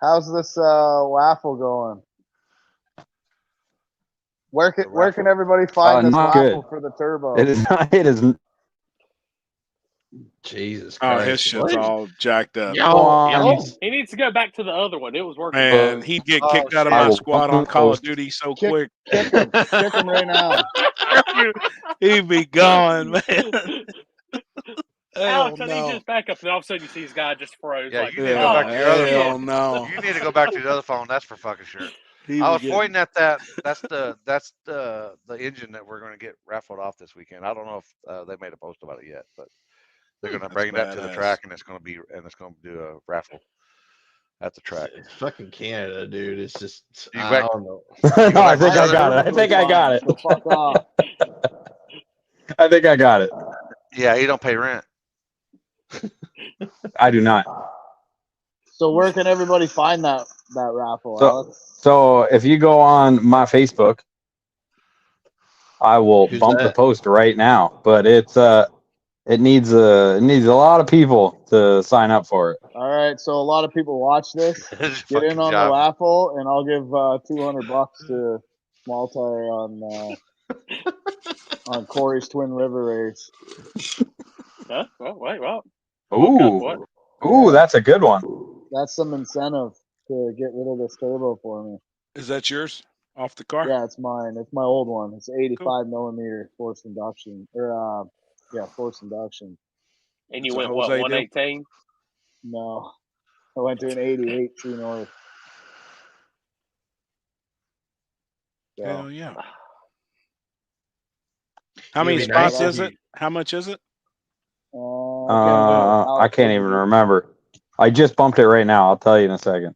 How's this waffle going? Where can everybody find this Not waffle good. for the turbo? It is not. It is. Jesus Oh, Christ. his shit's What? all jacked up. He needs to go back to the other one. It was working. Man, he'd get kicked out of shit. my I will squad on Call of Duty so quick. Kick him right now. He'd be gone, man. Alex, Hell I need no. just back up, and all of a sudden you see his guy just froze. Yeah, like, you need to go back to your other hell phone. no. You need to go back to the other phone. That's for fucking sure. He I be was getting- pointing at that. That's the engine that we're going to get raffled off this weekend. I don't know if they made a post about it yet, but they're going to That's bring that to the badass. track, and it's going to do a raffle at the track. It's fucking Canada, dude. It's just You I back- don't know. No, I think I got it. I think I got it. So fuck off. I think I got it. Yeah, you don't pay rent. I do not. So where can everybody find that raffle, So- Alex? So if you go on my Facebook, I will Who's bump the that? post right now. But it needs a lot of people to sign up for it. All right, so a lot of people watch this. Get in on the raffle, and I'll give $200 to Small Tire on Corey's Twin River race. huh? Well, wait, well. Ooh, What? that's a good one. That's some incentive to get rid of this turbo for me. Is that yours? Off the car? Yeah, it's mine. It's my old one. It's 85 millimeter forced induction, forced induction. And you That's a went, what, Jose deal? 118? No, I went to an 88 True North. So, Hell yeah. How many It'd be spots nice is if it? How much is it? I can't even remember. I just bumped it right now. I'll tell you in a second.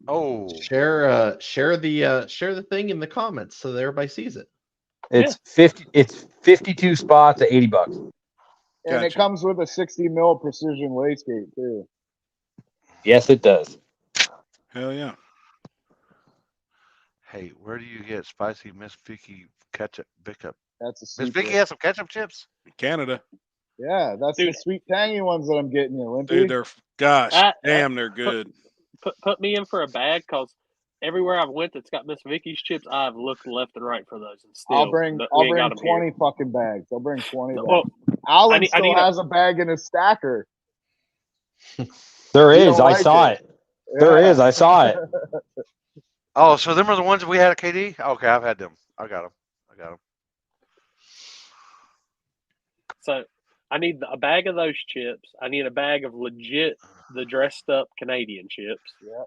Oh, share the thing in the comments so that everybody sees it. It's 50. It's 52 spots at $80. And Gotcha. it comes with a 60 mil precision wastegate too. Yes, it does. Hell yeah. hey, where do you get spicy Miss Vicky ketchup pickup? That's a Miss secret. Vicky has some ketchup chips. Canada. Yeah, that's the Dude. sweet tangy ones that I'm getting you, Wimpy. Dude, gosh, Ah, damn, they're good. Put me in for a bag, because everywhere I've went that's got Miss Vicky's chips, I've looked left and right for those, and still I'll bring we ain't got 'em 20 here. fucking bags. I'll bring 20 bags. Well, Alan I still need has a bag in his stacker. There You is. don't I like saw it. it. There Yeah. is. I saw it. Oh, so them are the ones that we had at KD? Okay, I've had them. I got them. So I need a bag of those chips. I need a bag of legit the dressed up Canadian chips. Yep.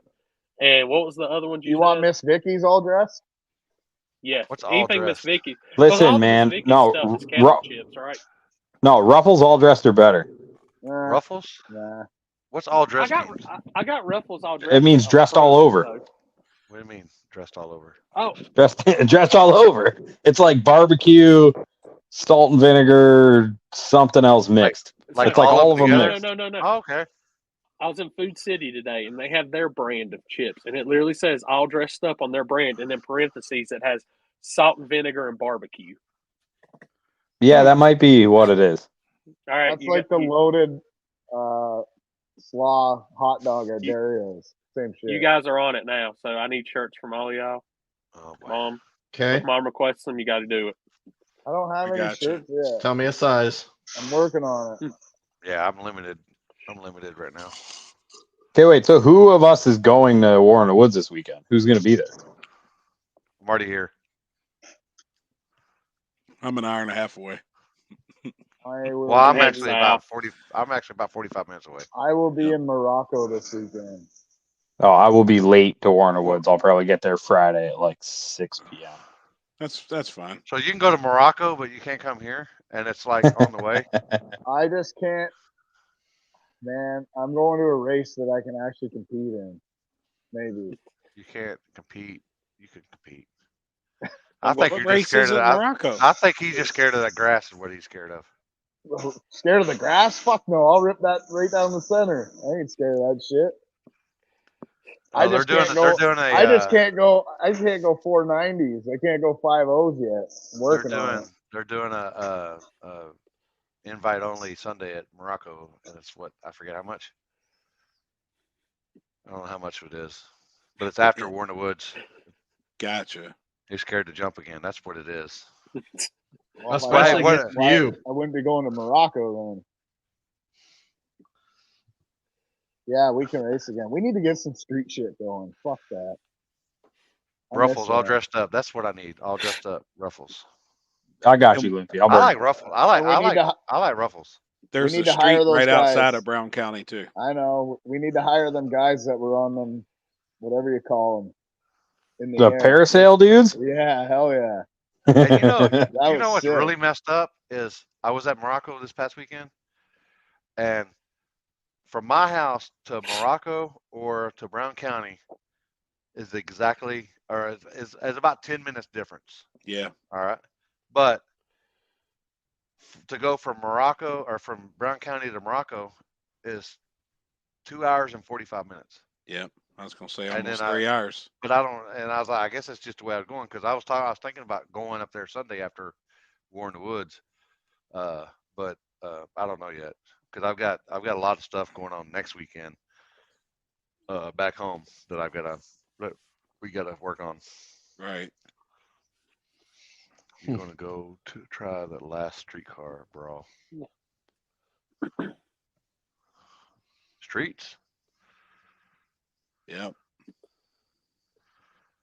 And what was the other one You said? want Miss Vicky's all dressed? Yes. What's all Anything Miss dressed? Vicky. 'Cause all Listen, the man. Miss Vicky No, stuff is kettle chips, right? no. Ruffles all dressed are better. Ruffles? Nah. What's all dressed? I got Ruffles all dressed. It means up dressed all frozen, over. so- What do you mean dressed all over? Oh, Dressed all over. It's like barbecue, salt and vinegar, something else mixed. Like It's like all all of of them them mixed. no. Oh, okay. I was in Food City today, and they have their brand of chips, and it literally says all dressed up on their brand, and in parentheses it has salt and vinegar and barbecue. Yeah, that might be what it is. All right, That's like the loaded slaw hot dog at Dario's. Same shit. you guys are on it now, so I need shirts from all y'all. Oh, boy. Mom, Okay. if Mom requests them, you got to do it. I don't have I any gotcha. shirts yet. Tell me a size. I'm working on it. Yeah, I'm limited. I'm limited right now. Okay, wait. So who of us is going to War in the Woods this weekend? Who's going to be there? I'm already here. I'm an hour and a half away. Well, I'm head actually south. about 40. I'm actually about 45 minutes away. I will be Yep. in Morocco this weekend. Oh, I will be late to War in the Woods. I'll probably get there Friday at like 6 p.m. That's fine. So you can go to Morocco, but you can't come here, and it's like on the way. I just can't. Man, I'm going to a race that I can actually compete in. Maybe. You can't compete. You can compete. I'm I think What you're just scared races of in that. Morocco? I think he's just scared of that grass. Is what he's scared of. Scared of the grass? Fuck no! I'll rip that right down the center. I ain't scared of that shit. I just can't go. They're doing a. I just can't go. I can't go 490s. I can't go 50s yet. I'm working on it. They're doing a invite only Sunday at Morocco, and it's what I forget how much. I don't know how much it is, but it's after War in the Woods. Gotcha. He's scared to jump again. That's what it is. Well, if I Especially had- against why- you. I wouldn't be going to Morocco then. Yeah, we can race again. We need to get some street shit going. Fuck that. I miss Ruffles all that. dressed up. That's what I need. All dressed up. Ruffles. I got you, Limpy. I'll I bring like it. Ruffles. And we need to. I like Ruffles. There's need a to hire street those right outside guys. of Brown County too. I know. We need to hire them guys that were on them, whatever you call them, in the The air. parasail dudes? Yeah, hell yeah. And you know, That you was know what's sick. really messed up is I was at Morocco this past weekend, and from my house to Morocco or to Brown County is exactly or is about 10 minutes difference. Yeah. All right, but to go from Morocco or from Brown County to Morocco is 2 hours and 45 minutes. Yep. I was gonna say And almost then 3 hours. But I don't, and I was like, I guess that's just the way I was going because I was thinking about going up there Sunday after War in the Woods, but I don't know yet because I've got a lot of stuff going on next weekend back home that we gotta work on. Right. You're gonna go to try the last streetcar brawl. Streets. Yep.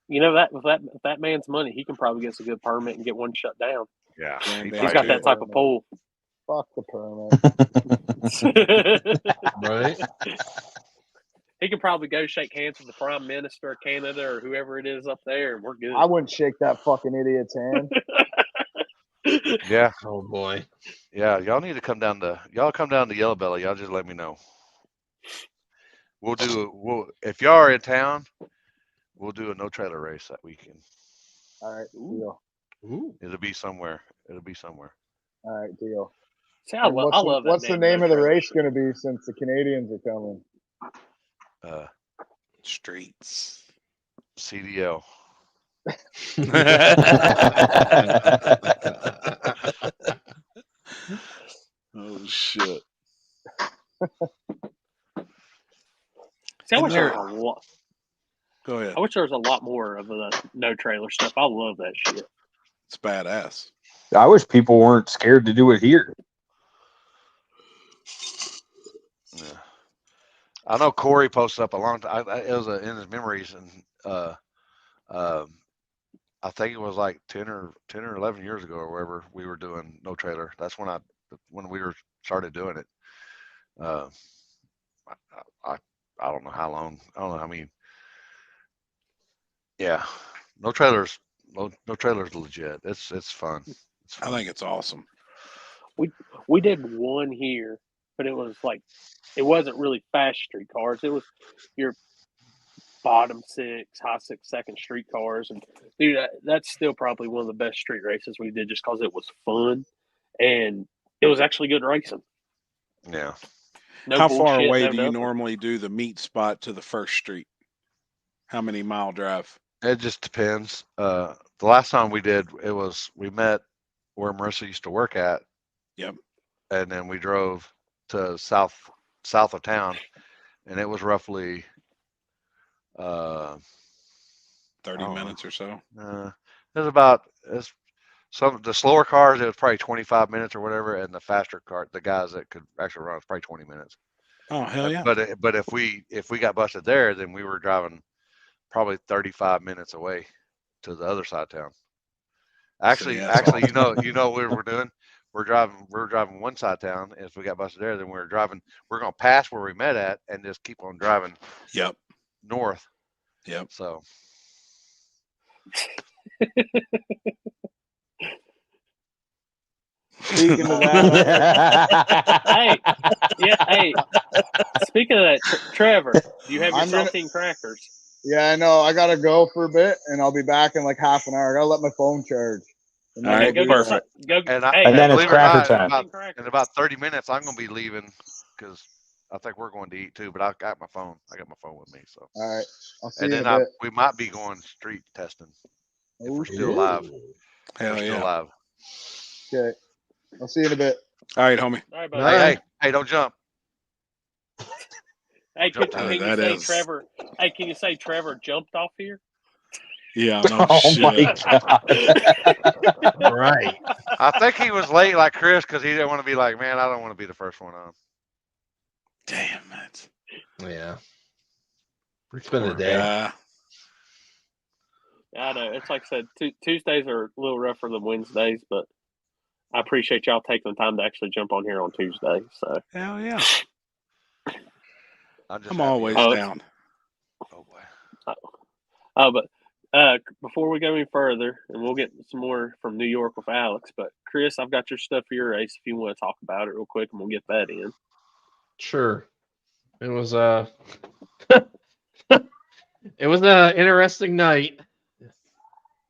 You know that with that man's money, he can probably get us a good permit and get one shut down. Yeah, Damn, He's got that type of pull. Fuck the permit. Right? He could probably go shake hands with the Prime Minister of Canada or whoever it is up there, and we're good. I wouldn't shake that fucking idiot's hand. Yeah, Oh boy. yeah. Y'all need to come down to Yellow Belly. Y'all just let me know. If y'all are in town, we'll do a no trailer race that weekend. All right, deal. Ooh. It'll be somewhere. All right, deal. See, I And love that. what's the damn name of the no-trailer race shit. going to be since the Canadians are coming? Streets. CDL. Oh shit. See, I And wish there there- was a lot. Go ahead. I wish there was a lot more of the no trailer stuff. I love that shit. It's badass. I wish people weren't scared to do it here. Yeah. I know Corey posted up a long time. It was in his memories, and I think it was like 10 or 11 years ago or wherever we were doing no trailer. That's when we started doing it. I don't know how long. I don't know. I mean, yeah, no trailers legit. It's fun. It's I fun. think it's awesome. We did one here, but it was like it wasn't really fast street cars. It was your bottom six, high 6 street cars, and dude, that's still probably one of the best street races we did, just because it was fun and it was actually good racing. Yeah. No How far bullshit, away no do you nothing. normally do the meet spot to the first street? How many mile drive? It just depends. The last time we did, we met where Marissa used to work at. Yep. And then we drove to south of town, and it was roughly 30 Oh. minutes or so. some of the slower cars. It was probably 25 minutes or whatever, and the faster car, the guys that could actually run, was probably 20 minutes. Oh hell yeah! But if we got busted there, then we were driving probably 35 minutes away to the other side of town. Actually, yeah, that's you know what we're doing? We're driving one side of town. If we got busted there, then we're going to pass where we met at and just keep on driving. Yep. North. Yep. So. Speaking of that, hey. Speaking of that, Trevor, do you have your I'm gonna- saltine crackers? yeah, I know. I gotta go for a bit, and I'll be back in like half an hour. I gotta let my phone charge. And All then right, I'll Go do get perfect. go. And then it's believe it or cracker not, time. in about 30 minutes, I'm going to be leaving because I think we're going to eat too. But I got my phone. I got my phone with me. So. All right. I'll see And you in then a bit. we might be going street testing if we're still Ooh. alive. Hell We're yeah! still alive. Okay. I'll see you in a bit. All right, homie. All right, All buddy. right. Hey, don't jump. Hey, Jump can to you that say is- Trevor? Hey, can you say Trevor jumped off here? Yeah. No Oh shit. my god! Right. I think he was late like Chris because he didn't want to be like, man, I don't want to be the first one on. Damn it. Yeah. It's been a Poor day. guy. I know. It's like I said, Tuesdays are a little rougher than Wednesdays, but I appreciate y'all taking the time to actually jump on here on Tuesday. So Hell yeah! I'm just I'm happy. always Oh, down. Oh boy. but before we go any further, and we'll get some more from New York with Alex, but Chris, I've got your stuff for your race if you want to talk about it real quick, and we'll get that in. Sure. It was it was an interesting night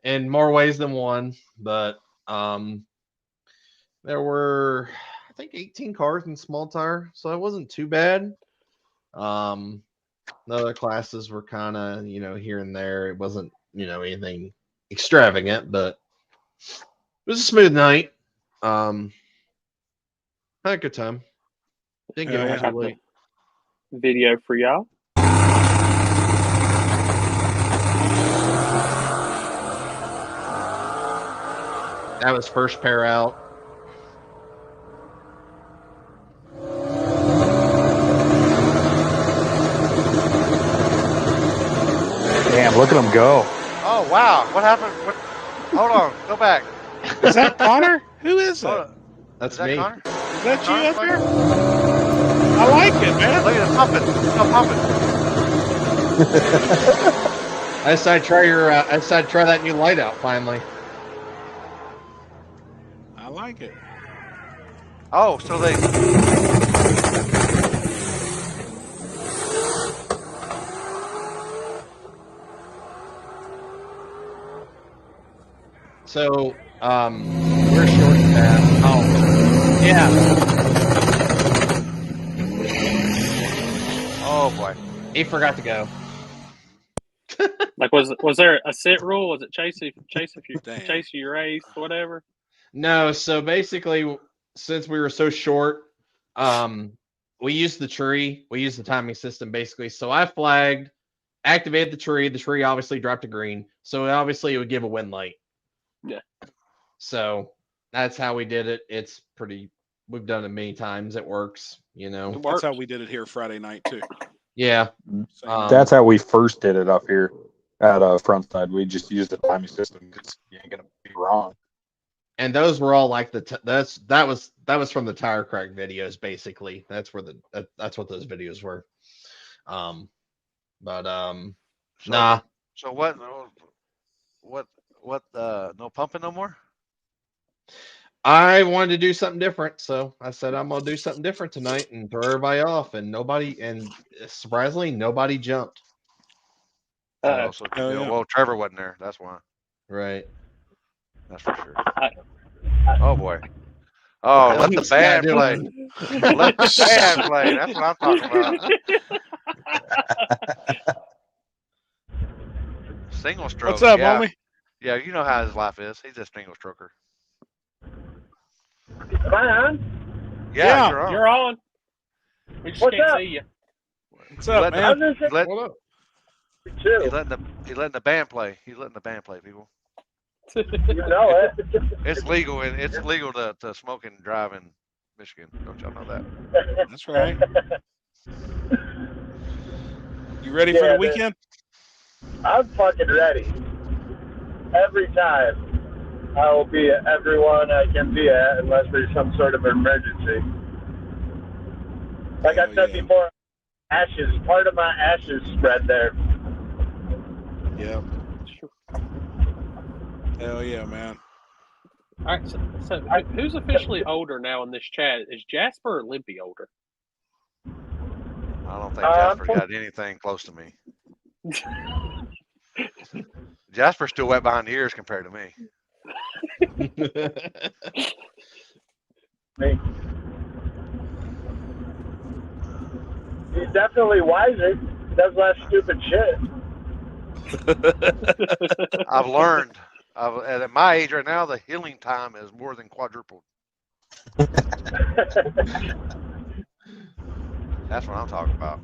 in more ways than one, but there were I think 18 cars in small tire, so it wasn't too bad. The other classes were kind of, here and there. It wasn't, anything extravagant, but it was a smooth night. Had a good time. Didn't get Yeah, home I got too late. the video for y'all. That was first pair out. Damn, look at him go. Oh wow! What happened? Hold on. Go back. Is that Connor? Who is Hold that? on. That's Is that me. Connor? Is that you Connor? up there? I like it, man. Look at it pumping. It's still pumping. I decided to try I decided to try that new light out finally. I like it. Oh, so they. So, we're short staffed. Oh, yeah. Oh boy. He forgot to go. Like, was there a sit rule? Was it chase if you Damn. chase your race, whatever? No, so basically, since we were so short, we used the tree. We used the timing system basically. So I flagged, activated the tree. The tree obviously dropped a green. So obviously it would give a win light. Yeah. So that's how we did it. It's pretty. We've done it many times. It works. That's how we did it here Friday night too. Yeah. Same. That's how we first did it up here at front side. We just used the timing system because you ain't gonna be wrong. And those were all like that was from the tire crack videos basically. That's where that's what those videos were. Nah. So what? No pumping no more? I wanted to do something different, so I said I'm gonna do something different tonight and throw everybody off, and surprisingly nobody jumped. Oh, so yeah. well, Trevor wasn't there. That's why. Right. That's for sure. Oh boy. Oh, let the band play. Let the band play. That's what I'm talking about. Single stroke. What's up, yeah. homie? Yeah, you know how his life is. He's a single stroker. Am I on? Yeah, you're on. You're on. We just What's can't up? see you. What's up, Let- man? He's letting, Hold up. Chill. he's letting the band play. He's letting the band play, people. You know it. It's legal and it's legal to smoke and drive in Michigan. Don't y'all know that? That's right. You ready for Yeah, the weekend? I'm fucking ready. Every time. I will be at everyone I can be at unless there's some sort of emergency. Like I Hell said yeah. before, ashes, part of my ashes spread there. Yep. Hell yeah, man. All right, so who's officially older now in this chat? Is Jasper or Limpy older? I don't think Jasper got anything close to me. Jasper's still wet behind the ears compared to me. He's definitely wiser. He does less stupid shit. I've learned. At my age right now, the healing time is more than quadrupled. That's what I'm talking about.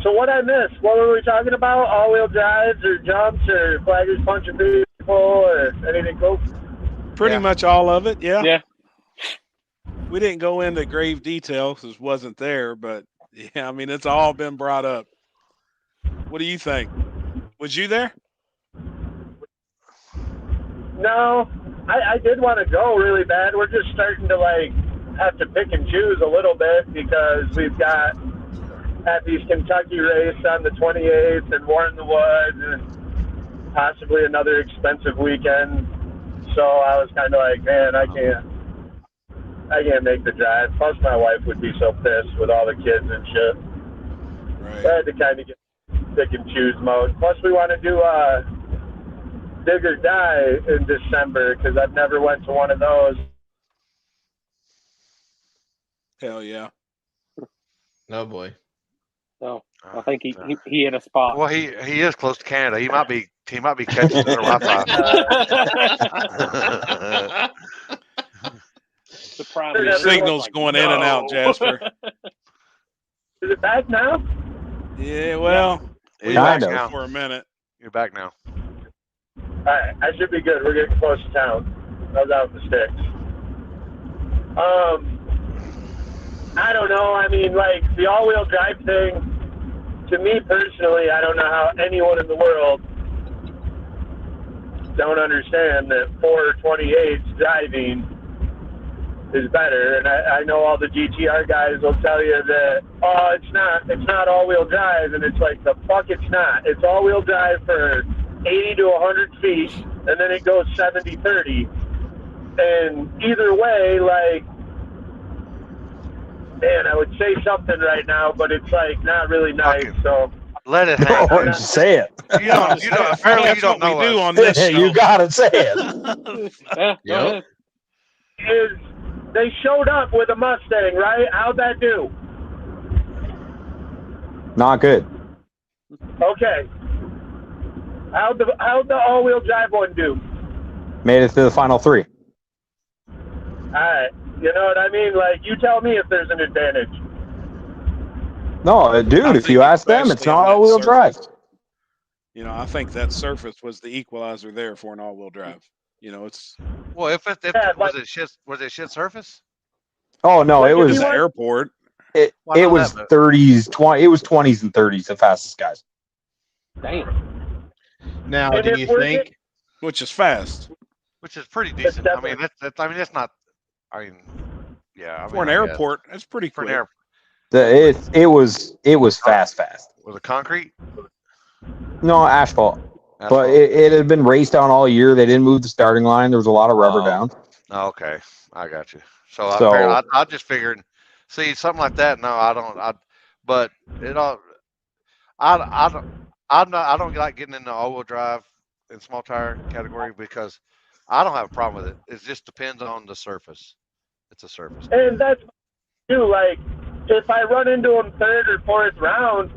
So what I missed? What were we talking about? All-wheel drives or jumps or flaggers punching people or anything cool? Pretty much all of it, yeah. Yeah. We didn't go into grave detail because it wasn't there, but yeah, I mean, it's all been brought up. What do you think? Was you there? No, I did want to go really bad. We're just starting to have to pick and choose a little bit because we've got Happy's Kentucky race on the 28th and War in the Woods and possibly another expensive weekend. So I was kind of like, man, I can't make the drive. Plus my wife would be so pissed with all the kids and shit. Right. So I had to kind of get pick and choose mode. Plus we want to do Dig or Die in December because I've never went to one of those. Hell yeah. Oh boy. Oh, I think he hit a spot. Well, he is close to Canada. He might be catching their Wi-Fi. The prime Your signal's going in and out, Jasper. Is it back now? Yeah, well, You're back back now. for a minute. You're back now. All right, I should be good. We're getting close to town. I was out in the sticks. I don't know. I mean, the all-wheel drive thing, to me personally, I don't know how anyone in the world don't understand that 428's driving is better. And I know all the GTR guys will tell you that, oh, it's not all-wheel drive. And it's like, the fuck it's not. It's all-wheel drive for 80 to 100 feet, and then it goes 70-30. And either way, man, I would say something right now, but it's not really nice. So let it hang. Oh, just say it. You don't apparently you don't know we do us. on this show. You gotta say it. Yeah, go ahead. They showed up with a Mustang, right? How'd that do? Not good. Okay. How'd the all-wheel drive one do? Made it to the final three. All right. You know what I mean? You tell me if there's an advantage. No, dude, if you ask them, it's especially not on that all-wheel drive. You know, I think that surface was the equalizer there for an all-wheel drive. You know, it's Well, if was it shit surface? Oh no, it it was was the airport. it was 30s, 20. It was 20s and 30s, the fastest guys. Damn. Now, And do if you we're think? Which is fast. Which is pretty decent. I mean, that's not. I mean, yeah. I mean, For an airport, that's pretty for quick. an It was fast. Was it concrete? No, asphalt. But it had been raced down all year. They didn't move the starting line. There was a lot of rubber down. Oh, okay, I got you. So, I just figured. See, something like that. No, I don't. But it all. I don't like getting in the all-wheel drive and small tire category because I don't have a problem with it. It just depends on the surface. It's a surface. And that's too. If I run into them third or fourth round,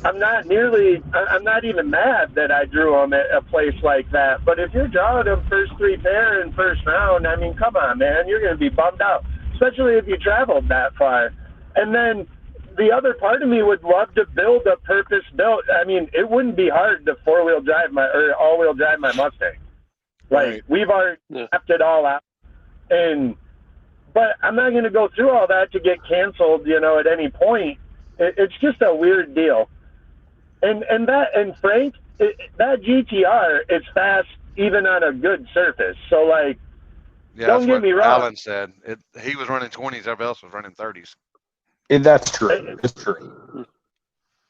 I'm not even mad that I drew them at a place like that. But if you're drawing them first three pair in first round, I mean, come on, man, you're going to be bummed out, especially if you traveled that far. And then the other part of me would love to build a purpose-built. I mean, it wouldn't be hard to all-wheel drive my Mustang. Right. We've already mapped it all out. And But I'm not going to go through all that to get canceled, at any point. It's just a weird deal. And Frank, that GTR is fast even on a good surface. So, like, Yeah, don't that's get what me wrong. Alan said. He was running 20s. Everybody else was running 30s. That's true. It's true.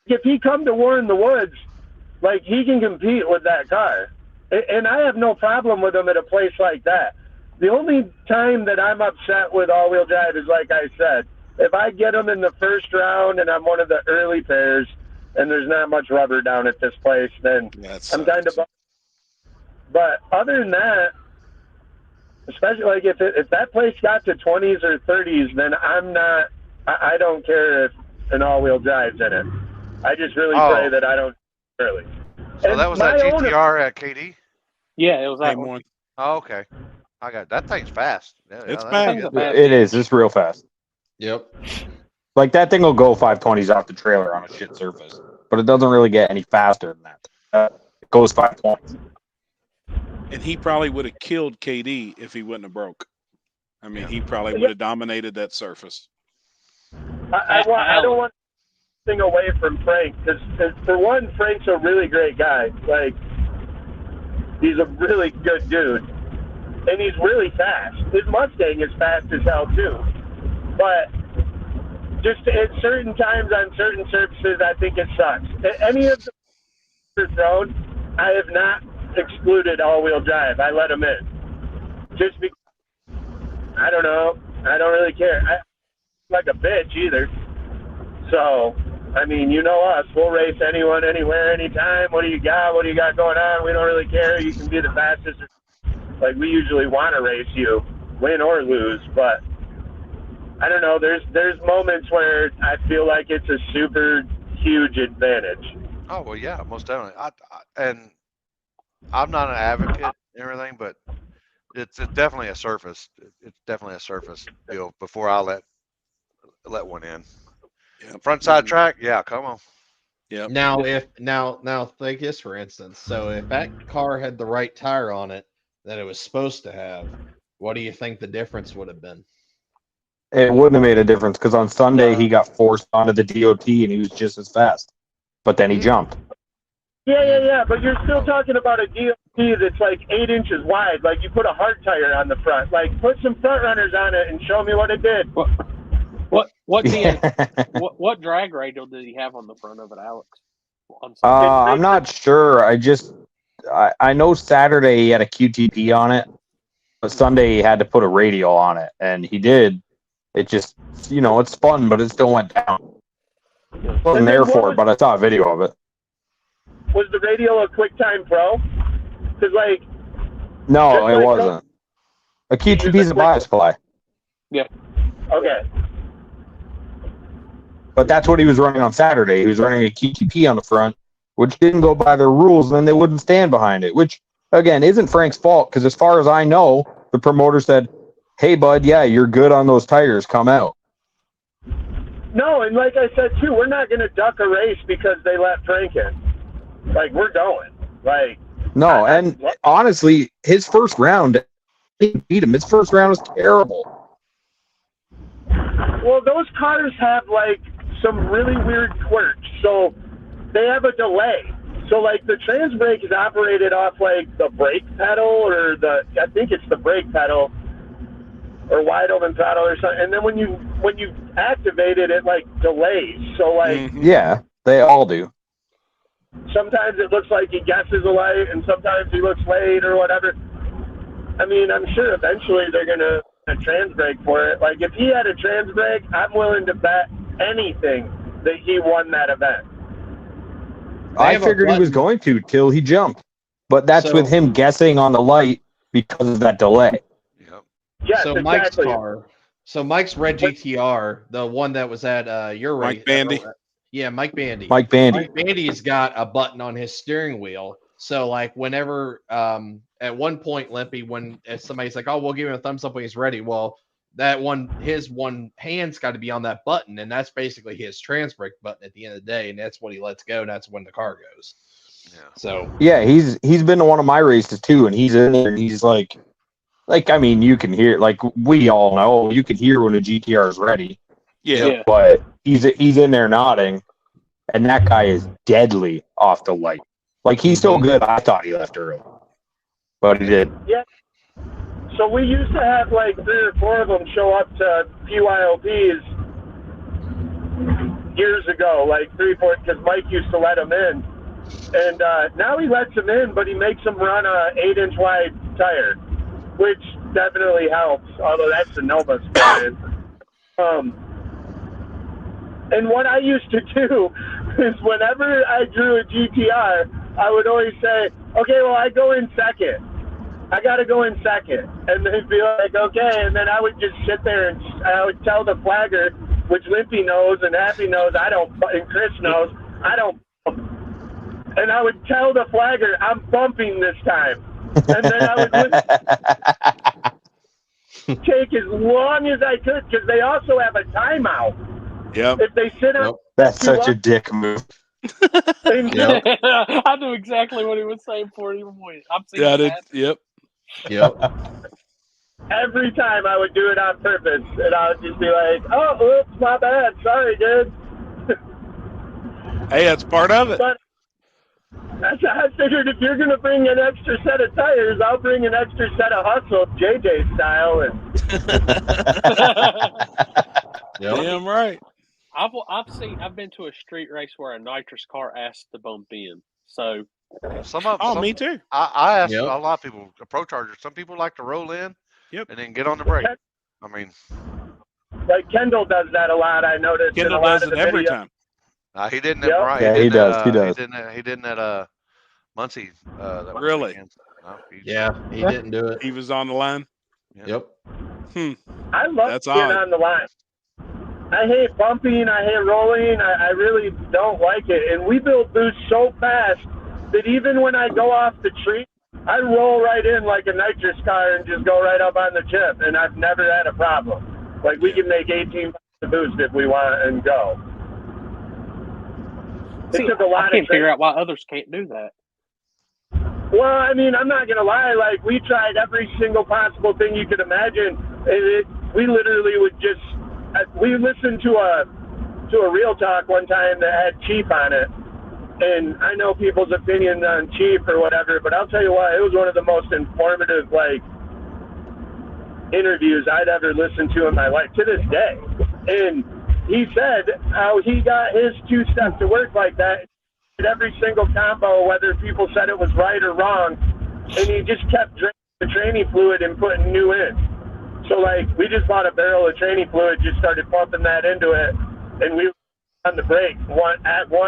If he come to War in the Woods, like, he can compete with that car. And I have no problem with him at a place like that. The only time that I'm upset with all-wheel drive is, like I said, if I get him in the first round and I'm one of the early pairs and there's not much rubber down at this place, then I'm kind of. But other than that, especially like if that place got to 20s or 30s, then I'm not. I don't care if an all-wheel drive's in it. I just really pray that I don't early. So And that was that GTR at KD? Yeah, it was that Same one. one. Oh, okay. I got that thing's fast. Yeah, It's that's fast. good. It is. It's real fast. Yep. Like that thing will go 520s off the trailer on a shit surface, but it doesn't really get any faster than that. It goes 520s. And he probably would have killed KD if he wouldn't have broke. I mean, he probably would have dominated that surface. I don't want anything away from Frank because for one, Frank's a really great guy. Like, he's a really good dude, and he's really fast. His Mustang is fast as hell too, but just at certain times on certain surfaces, I think it sucks. Any of the thrown, I have not excluded all-wheel drive. I let them in, just because. I don't know. I don't really care. I like a bitch either. So, I mean, you know us. We'll race anyone, anywhere, anytime. What do you got? What do you got going on? We don't really care. You can be the fastest. Like, we usually want to race you, win or lose. But I don't know. There's moments where I feel like it's a super huge advantage. Oh, well, yeah, most definitely. And I'm not an advocate and everything, but it's definitely a surface. It's definitely a surface deal before I let one in. Yep. Front side track, yeah, come on. Yep. Now think this for instance. So if that car had the right tire on it that it was supposed to have, what do you think the difference would have been? It wouldn't have made a difference because on Sunday he got forced onto the DOT and he was just as fast, but then he jumped. Yeah. But you're still talking about a DOT that's like 8 inches wide. Like, you put a hard tire on the front. Like, put some front runners on it and show me what it did. What drag radial did he have on the front of it, Alex? I'm not sure. I know Saturday he had a QTP on it, but Sunday he had to put a radial on it, and he did. It just, it's fun, but it still went down. Wasn't there for it, but I saw a video of it. Was the radial a QuickTime Pro? Because, like... No, it wasn't. A QTP is a bias ply. Yeah. Okay. But that's what he was running on Saturday. He was running a QTP on the front, which didn't go by their rules, and they wouldn't stand behind it, which, again, isn't Frank's fault, because as far as I know, the promoter said, hey, bud, yeah, you're good on those tires. Come out. No, and like I said, too, we're not going to duck a race because they let Frank in. Like, we're going. Like, no, and honestly, his first round, he beat him. His first round was terrible. Well, those cars have, like, some really weird quirks. So they have a delay. So, like, the trans brake is operated off, like, the brake pedal or I think it's the brake pedal or wide open throttle or something. And then when you activate it, it, like, delays. So, like... Yeah, they all do. Sometimes it looks like he guesses a light, and sometimes he looks late or whatever. I mean, I'm sure eventually they're going to trans brake for it. Like, if he had a trans brake, I'm willing to bet anything that he won that event. I figured he was going to till he jumped. But that's with him guessing on the light because of that delay. Yep. Yes, so exactly. Mike's red GTR, the one that was at your race. Mike Bandy. Yeah, Mike Bandy. Mike Bandy. Mike Bandy's got a button on his steering wheel. So, like, whenever, at one point, Limpy, when somebody's like, oh, we'll give him a thumbs up when he's ready. Well, his one hand's got to be on that button, and that's basically his trans brake button at the end of the day, and that's what he lets go, and that's when the car goes. Yeah. So. Yeah, he's been to one of my races too, and he's in there, and he's like, Like, I mean, you can hear, like, we all know, you can hear when a GTR is ready. Yeah. But he's in there nodding, and that guy is deadly off the light. Like, he's so good, I thought he left early. But he did. Yeah. So we used to have like 3 or 4 of them show up to PYOPs years ago, like 3 or 4, because Mike used to let them in. And now he lets them in, but he makes them run a 8-inch wide tire, which definitely helps, although that's the Nova experience. And what I used to do is whenever I drew a GTR, I would always say, okay, well, I go in second. I got to go in second. And they'd be like, okay. And then I would just sit there and I would tell the flagger, which Limpy knows and Happy knows, and Chris knows, I don't bump. And I would tell the flagger, I'm bumping this time. And then I would take as long as I could, because they also have a timeout. Yep. If they sit out, That's such a dick move. I knew exactly what he was saying before he even went. I'm seeing that. Yep. Every time I would do it on purpose, and I would just be like, "Oh, oops, my bad. Sorry, dude." Hey, that's part of it. But I figured if you're gonna bring an extra set of tires, I'll bring an extra set of hustle, JJ style, and. Damn right. I've been to a street race where a nitrous car asked to bump in. So me too. I asked a lot of people, a Pro Charger. Some people like to roll in, and then get on the brake. I mean, like Kendall does that a lot. I noticed. Kendall does it every time. He didn't. Yep. Yeah, he does. He does. He didn't at Muncie. That really? No, he didn't do it. He was on the line. Yep. I love That's being odd. on the line. I hate bumping. I hate rolling. I really don't like it. And we build boosts so fast that even when I go off the tree, I roll right in like a nitrous car and just go right up on the chip. And I've never had a problem. Like, we can make 18 to boost if we want and go. See, I can't figure out why others can't do that. Well, I mean, I'm not going to lie. Like, we tried every single possible thing you could imagine. We literally would just... We listened to a Real Talk one time that had Chief on it, and I know people's opinion on Chief or whatever, but I'll tell you what, it was one of the most informative interviews I'd ever listened to in my life to this day. And he said how he got his 2-step to work like that. Every single combo, whether people said it was right or wrong, and he just kept drinking the training fluid and putting new in. So, we just bought a barrel of training fluid, just started pumping that into it, and we were on the brake, one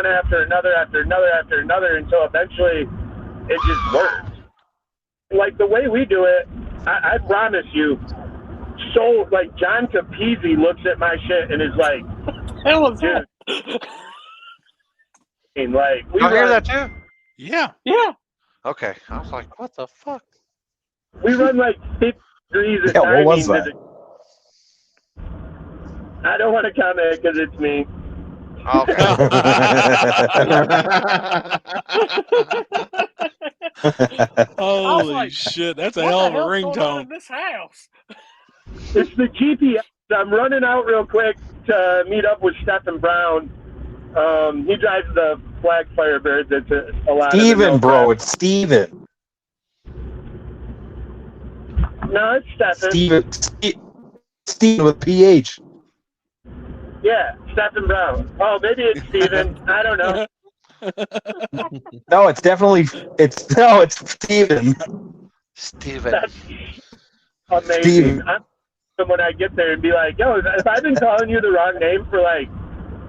after another, until eventually it just worked. The way we do it, I promise you, John Capizzi looks at my shit and is like, hell was that? We hear that too? Yeah. Okay. I was like, what the fuck? We run 50 degrees of what was that? I don't want to comment because it's me. Okay. Holy shit, that's a hell of a ringtone. In this house? It's the GPS. I'm running out real quick to meet up with Stephen Brown. He drives the Black Firebird. That's a lot Steven, of bro. It's Steven. No, it's Stephen. Steven with PH. Yeah, Stephen Brown. Oh, maybe it's Steven. I don't know. No, it's definitely it's Steven. Steven. That's amazing. I'm when I get there and be like, yo, have I been calling you the wrong name for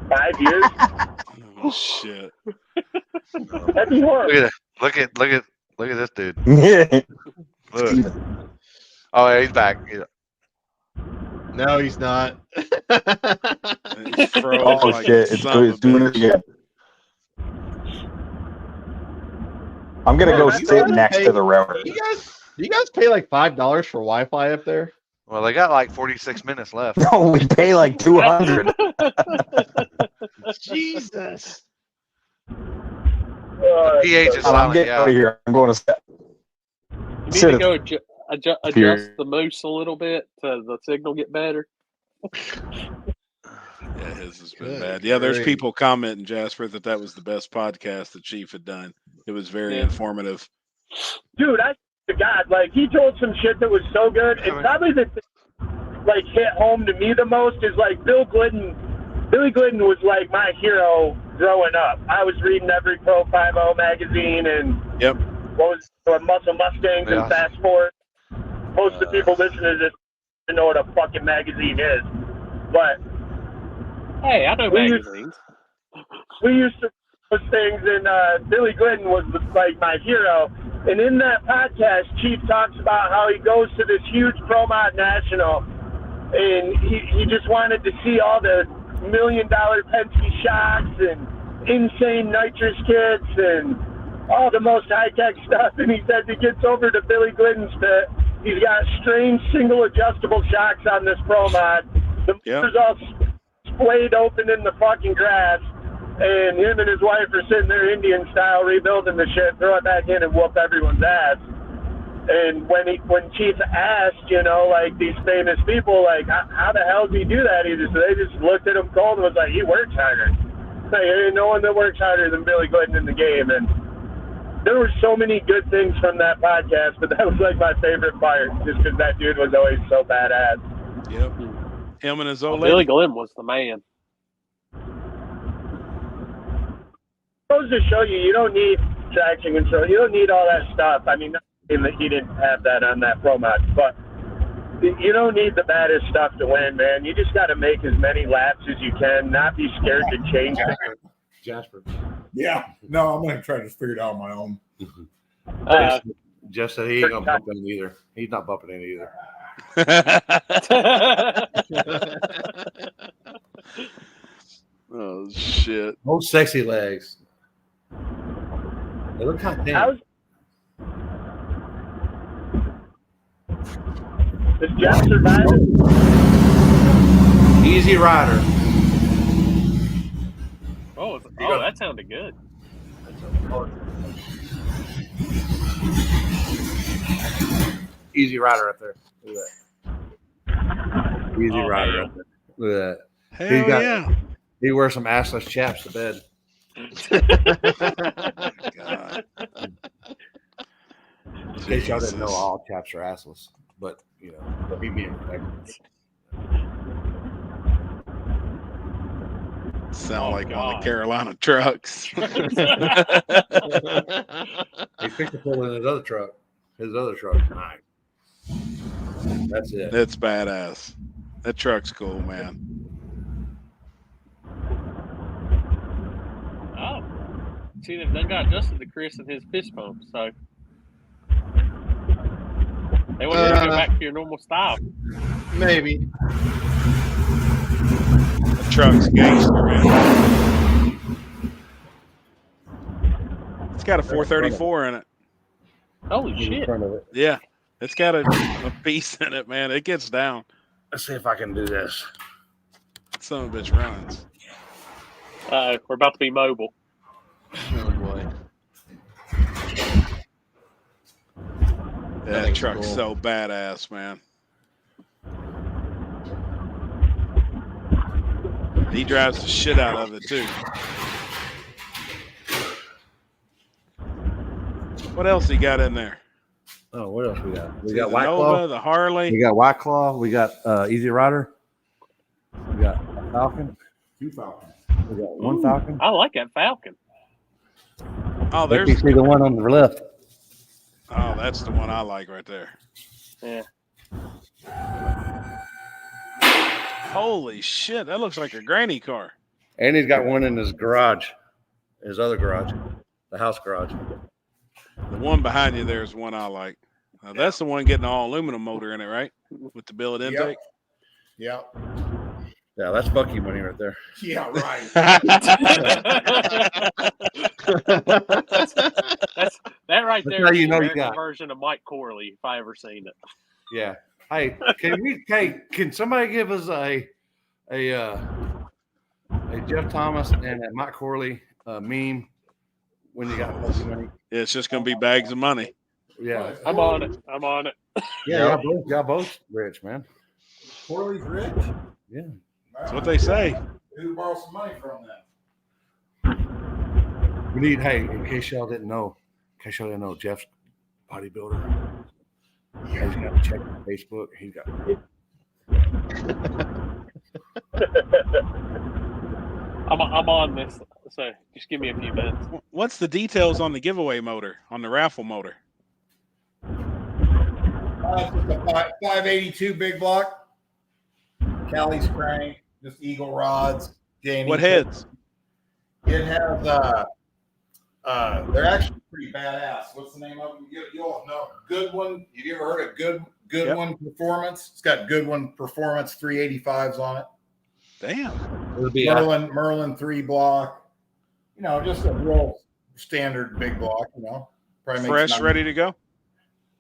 5 years? Oh shit. That'd be horrible. Look at this dude. Yeah. Look. Oh, yeah, he's back. No, he's not. Oh shit! It's doing it again. I'm gonna go sit next to the router. Do you guys pay $5 for Wi-Fi up there? Well, they got 46 minutes left. No, we pay $200. Jesus. The PH is I'm silent. getting out of here. I'm going to sit. You need to go adjust the moose a little bit to the signal get better. Yeah, his has been Good bad. Yeah, there's grief. people commenting, Jasper, that was the best podcast the Chief had done. It was very informative. Dude, I God, like he told some shit that was so good. And probably the thing like hit home to me the most is like Billy Glidden was like my hero growing up. I was reading every Pro 5.0 magazine and what was it, Muscle Mustangs and Fast Forward. Most of the people listening to this don't know what a fucking magazine is. But hey, I know magazines. We used to those things, and Billy Glidden was like my hero. And in that podcast, Chief talks about how he goes to this huge Pro Mod National, and he just wanted to see all the $1 million Penske shocks and insane nitrous kits and all the most high-tech stuff. And he says he gets over to Billy Glidden's pit. He's got strange single adjustable shocks on this Pro Mod. The motor's all splayed open in the fucking grass. And him and his wife are sitting there Indian style rebuilding the shit, throw it back in and whoop everyone's ass. And when Chief asked, you know, like these famous people, like, how the hell does he do that? They just looked at him cold and was like, he works harder. Like, there ain't no one that works harder than Billy Glidden in the game. And there were so many good things from that podcast, but that was like my favorite part, just because that dude was always so badass. Yep. Him and his old Billy lady. Glidden was the man. Goes to show you don't need traction control. You don't need all that stuff. I mean, not that he didn't have that on that Pro Mod, but you don't need the baddest stuff to win, man. You just got to make as many laps as you can, not be scared to change things. Jasper. Yeah. No, I'm going to try to figure it out on my own. Jeff said he ain't going to bump in either. He's not bumping in either. Oh, shit. Most sexy legs. They look kind of thin. Does Jeff survive it? Easy Rider. Oh, that sounded good. Easy Rider right there. Look at that. Easy Rider right there. Look at that. Hell yeah. He wears some assless chaps to bed. God. In case y'all didn't know, all chaps are assless. But, you know, be being protected. Sound like one of the Carolina trucks. He picked the pull in his other truck. His other truck tonight. That's it. That's badass. That truck's cool, man. Oh, see, they've done got adjusted to Chris and his fist pump, so they want you to go back to your normal style. Maybe. The truck's gangster, man. It's got a 434 in it. Holy shit! Yeah, it's got a piece in it, man. It gets down. Let's see if I can do this. Some of bitch runs. We're about to be mobile. Oh boy. That truck's so badass, man. He drives the shit out of it too. What else he got in there? Oh, what else we got? We got the White Nova, Claw. the Harley. We got White Claw. We got Easy Rider. We got Falcon. 2 Falcons. We got one Falcon. I like that Falcon. Oh, Let me there's see the one on the left. Oh, that's the one I like right there. Yeah. Holy shit, that looks like a granny car. And he's got one in his garage, his other garage, the house garage. The one behind you there is one I like. That's the one getting the all aluminum motor in it, right? With the billet intake. Yep. Yeah, that's Bucky money right there. Yeah, right. That right That's there how is you the know you American got it. version of Mike Corley, if I ever seen it. Yeah. Hey, can somebody give us a Jeff Thomas and a Mike Corley meme when you got Bucky money? Yeah, it's just gonna be bags of money. Yeah, I'm on it. I'm on it. yeah, y'all both rich, man. Corley's rich. Yeah, That's what they say. Who borrow some money from them? we need. Hey, in case y'all didn't know, Jeff's bodybuilder. You guys got to check on Facebook. He's got. I'm on this. So just give me a few minutes. What's the details on the giveaway motor, on the raffle motor? It's just a 582 big block. Callie's crank, just eagle rods. Jamie. What heads? It has they're actually pretty badass. What's the name of them? You'll know. Good One. Have you ever heard of Good Yep. One Performance? It's got Good One Performance 385s on it. Damn. It'll be Merlin 3 block. You know, just a real standard big block. You know, probably makes Fresh, 9, ready to go?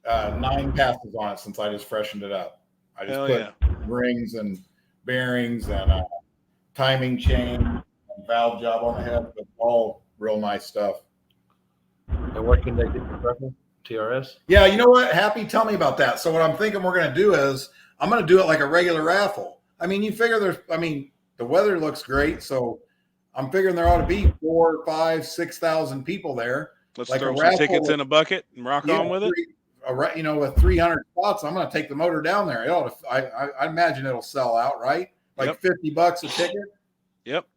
9 passes on it since I just freshened it up. I just Hell put yeah. rings and bearings and timing chain and valve job on the head, but all real nice stuff. And what can they get for Trevor? TRS? Yeah, you know what? Happy, tell me about that. So what I'm thinking we're going to do is I'm going to do it like a regular raffle. I mean, you figure the weather looks great, so I'm figuring there ought to be 4,000, 5,000, 6,000 people there. Let's Like throw a some raffle tickets in a bucket and rock on with it. With 300 spots, I'm going to take the motor down there. It ought to, I imagine it'll sell out, right? Like Yep. $50 a ticket. Yep.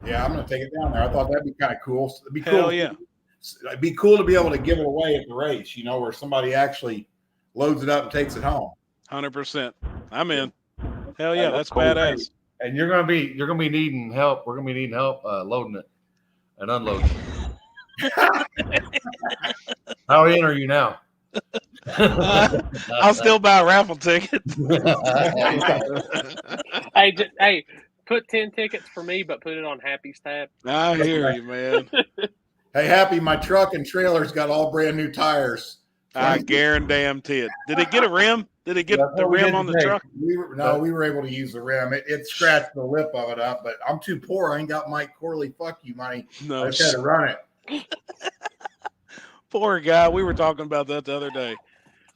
Yeah, I'm going to take it down there. I thought that'd be kind of cool. It'd be Hell cool. yeah. It'd be cool to be able to give it away at the race, you know, where somebody actually loads it up and takes it home. 100%. I'm in. Hell yeah, that's badass. And you're gonna be needing help. We're gonna be needing help loading it and unloading it. How in are you now? I'll still buy a raffle ticket. Hey, put 10 tickets for me, but put it on Happy's tab. I hear you, man. Hey, Happy, my truck and trailer's got all brand new tires. I guarantee it. Did it get a rim? Did it get the rim on the truck? We were able to use the rim. It scratched the lip of it up, but I'm too poor. I ain't got Mike Corley. Fuck you money. No. I just had to run it. Poor guy. We were talking about that the other day.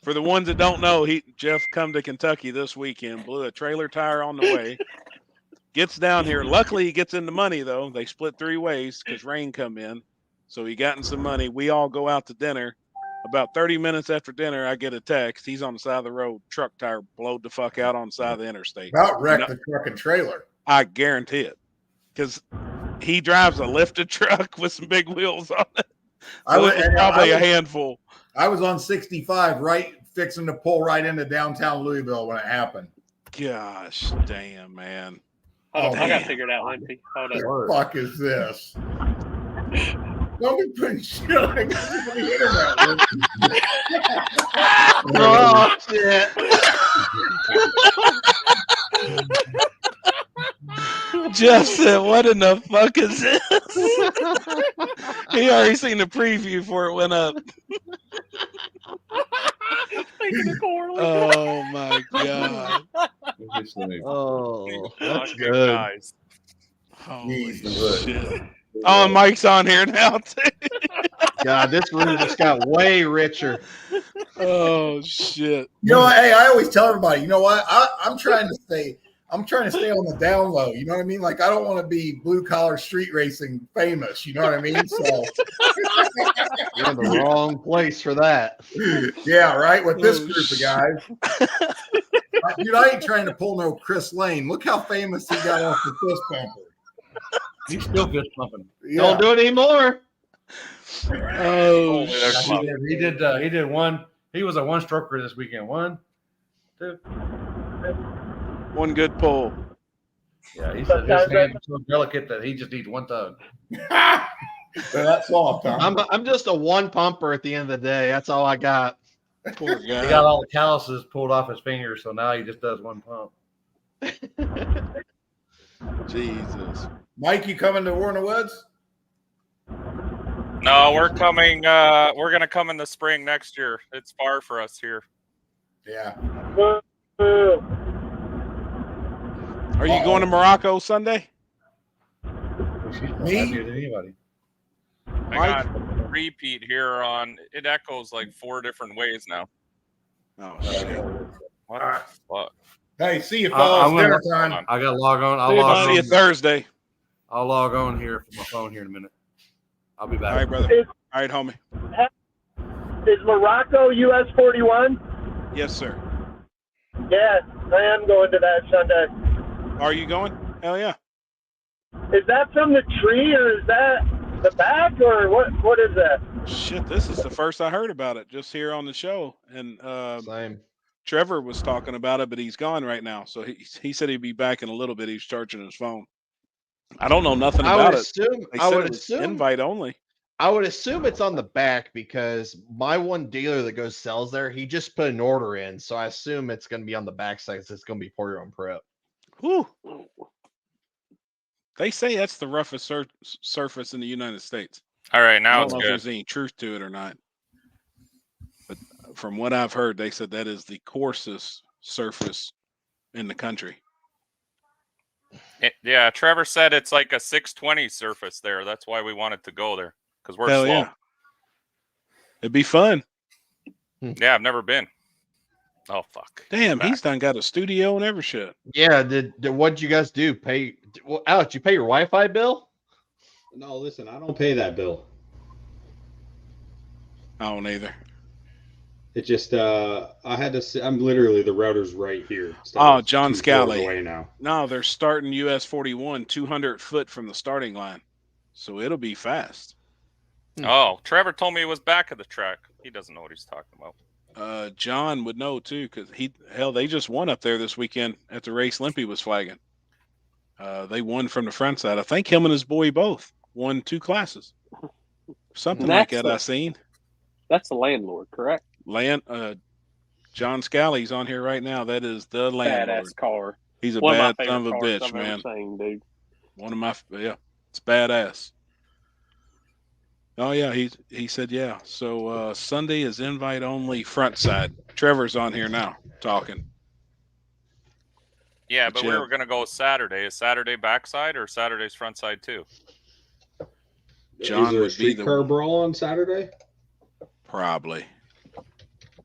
For the ones that don't know, Jeff come to Kentucky this weekend, blew a trailer tire on the way, gets down here. Luckily, he gets into money, though. They split 3 ways because rain come in. So he got in some money. We all go out to dinner. About 30 minutes after dinner, I get a text. He's on the side of the road. Truck tire blowed the fuck out on the side of the interstate. About wrecked the truck and trailer. I guarantee it. Because he drives a lifted truck with some big wheels on it. So it was probably a handful. I was on 65, right, fixing to pull right into downtown Louisville when it happened. Gosh, damn, man. Hold on, I got to figure it out, Limpy. Hold on. What the fuck is this? Don't be putting shit on the internet. Oh, shit. Jeff said, what in the fuck is this? He already seen the preview before it went up. Oh, my God. Oh, that's good. Nice. Holy shit. Oh, and Mike's on here now, too. God, this room just got way richer. Oh, shit. You know what? Hey, I always tell everybody, you know what? I'm trying to stay on the down low. You know what I mean? Like, I don't want to be blue collar street racing famous. You know what I mean? So you're in the wrong place for that. Yeah, right. With this group of guys, dude, I ain't trying to pull no Chris Lane. Look how famous he got off the fist bumper. He's still fist pumping. Yeah. Don't do it anymore. Oh, he did one. He was a one stroker this weekend. 1, 2. One good pull. Yeah, he said his hand is so delicate that he just needs one tug. That's all, Tom. I'm just a one pumper at the end of the day. That's all I got. Poor guy. He got all the calluses pulled off his fingers, so now he just does one pump. Jesus. Mike, you coming to War in the Woods? No, we're coming. We're gonna come in the spring next year. It's far for us here. Yeah. Are you going to Morocco Sunday? Me? Anybody? Hang on. repeat here on it echoes like 4 different ways now. Oh shit. What the fuck? Hey, see you, fellas. Dinner time. I got to log on. I'll See you, log buddy. on. See you Thursday. I'll log on here from my phone here in a minute. I'll be back. All right, brother. All right, homie. Is Morocco US 41? Yes, sir. Yeah, I am going to that Sunday. Are you going? Hell yeah. Is that from the tree or is that the back or what is that? Shit, this is the first I heard about it just here on the show. And Same. Trevor was talking about it, but he's gone right now. So he said he'd be back in a little bit. He's charging his phone. I don't know nothing about it. I would assume invite only. I would assume it's on the back because my one dealer that goes sells there, he just put an order in. So I assume it's going to be on the back side. It's going to be pour your own prep. Whew. They say that's the roughest surface in the United States. All right, now I it's don't know good. if there's any truth to it or not. But from what I've heard, they said that is the coarsest surface in the country. Yeah, Trevor said it's like a 620 surface there. That's why we wanted to go there because we're Hell slow. yeah. It'd be fun. Yeah, I've never been. Oh fuck! Damn, he's done got a studio and every shit. Yeah. What'd you guys do? Alex, you pay your Wi-Fi bill? No, listen, I don't pay that bill. I don't either. It just I had to. I'm literally the router's right here. Oh, John 2 floors Scally. away now. No, they're starting US 41 200 foot from the starting line, so it'll be fast. Oh, Trevor told me it was back of the track. He doesn't know what he's talking about. John would know too, because they just won up there this weekend at the race Limpy was flagging. They won from the front side. I think him and his boy both won 2 classes. Something like that I seen. That's the landlord, correct? John Scally's on here right now. That is the landlord. Badass car. He's a One bad of my son of a favorite cars bitch, I've ever man. seen, dude. One of my it's badass. Oh yeah, he said yeah. So Sunday is invite only front side. Trevor's on here now talking. Yeah, but we were gonna go Saturday. Is Saturday backside or Saturday's front side too? John Is there a would be streetcar brawl on Saturday? Probably.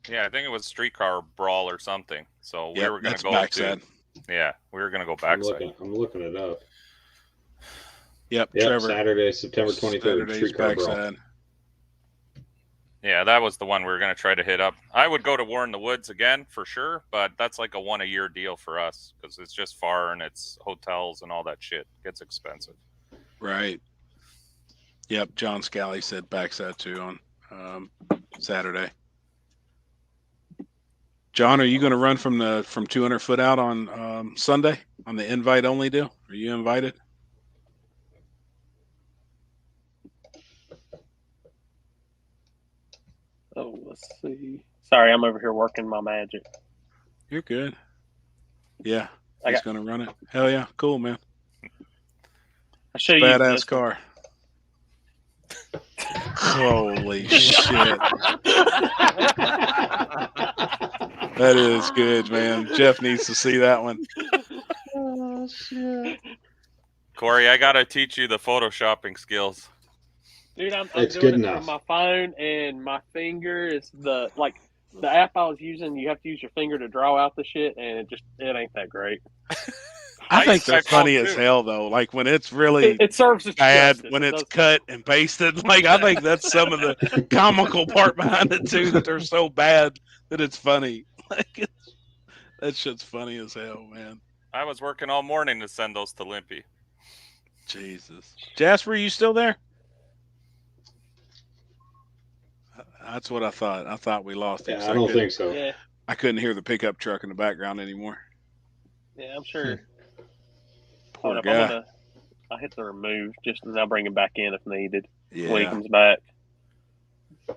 Yeah, I think it was streetcar brawl or something. So we Yep, were gonna that's go backside. Yeah, we were gonna go I'm backside. looking it up. Yep, Yep, Trevor. Saturday, September 23rd, Saturday's streetcar brawl. backside. Yeah, that was the one we were gonna try to hit up. I would go to War in the Woods again for sure, but that's like a 1-a-year deal for us because it's just far and it's hotels and all that shit. It gets expensive. Right. Yep, John Scally said backside too on Saturday. John, are you going to run from 200 foot out on Sunday on the invite only deal? Are you invited? Oh, let's see. Sorry, I'm over here working my magic. You're good. Yeah, I he's got- going to run it. Hell yeah, cool, man. I'll show you Badass this one. car. Holy shit. That is good, man. Jeff needs to see that one. Oh shit. Corey, I gotta teach you the photoshopping skills. Dude, I'm It's doing good it enough. from my phone, and my finger is the app I was using. You have to use your finger to draw out the shit, and it ain't that great. I think use they're my phone, funny as too. hell though. Like when it's really It serves its bad, justice. when It it's does- cut and pasted. Like I think that's some of the comical part behind it too. That they're so bad that it's funny. Like that shit's funny as hell, man. I was working all morning to send those to Limpy. Jesus, Jasper, you still there? That's what I thought. I thought we lost him. Yeah, I don't think so. Yeah, I couldn't hear the pickup truck in the background anymore. yeah, I'm sure. Poor Hold up, guy. I'll hit the remove just and I'll bring him back in if needed when he Yeah. comes back. I'll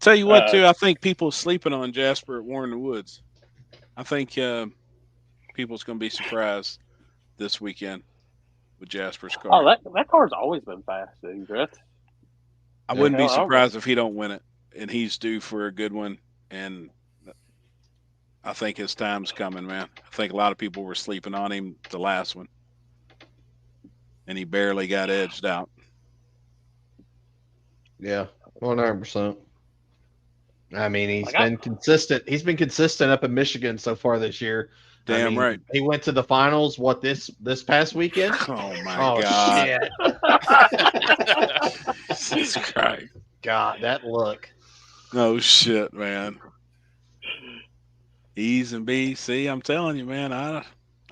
tell you what, too. I think people sleeping on Jasper at War in the Woods. I think people's going to be surprised this weekend with Jasper's car. Oh, that car's always been fast, dude. Right? I wouldn't be Hell, surprised if he don't win it, and he's due for a good one. And I think his time's coming, man. I think a lot of people were sleeping on him the last one, and he barely got edged out. Yeah, 100%. I mean, he's Like, been consistent. He's been consistent up in Michigan so far this year. Damn I mean, right. He went to the finals. What this past weekend? Oh my Oh God. shit! Jesus Christ. God, that look. No shit, man. E's and B's. See, I'm telling you, man. I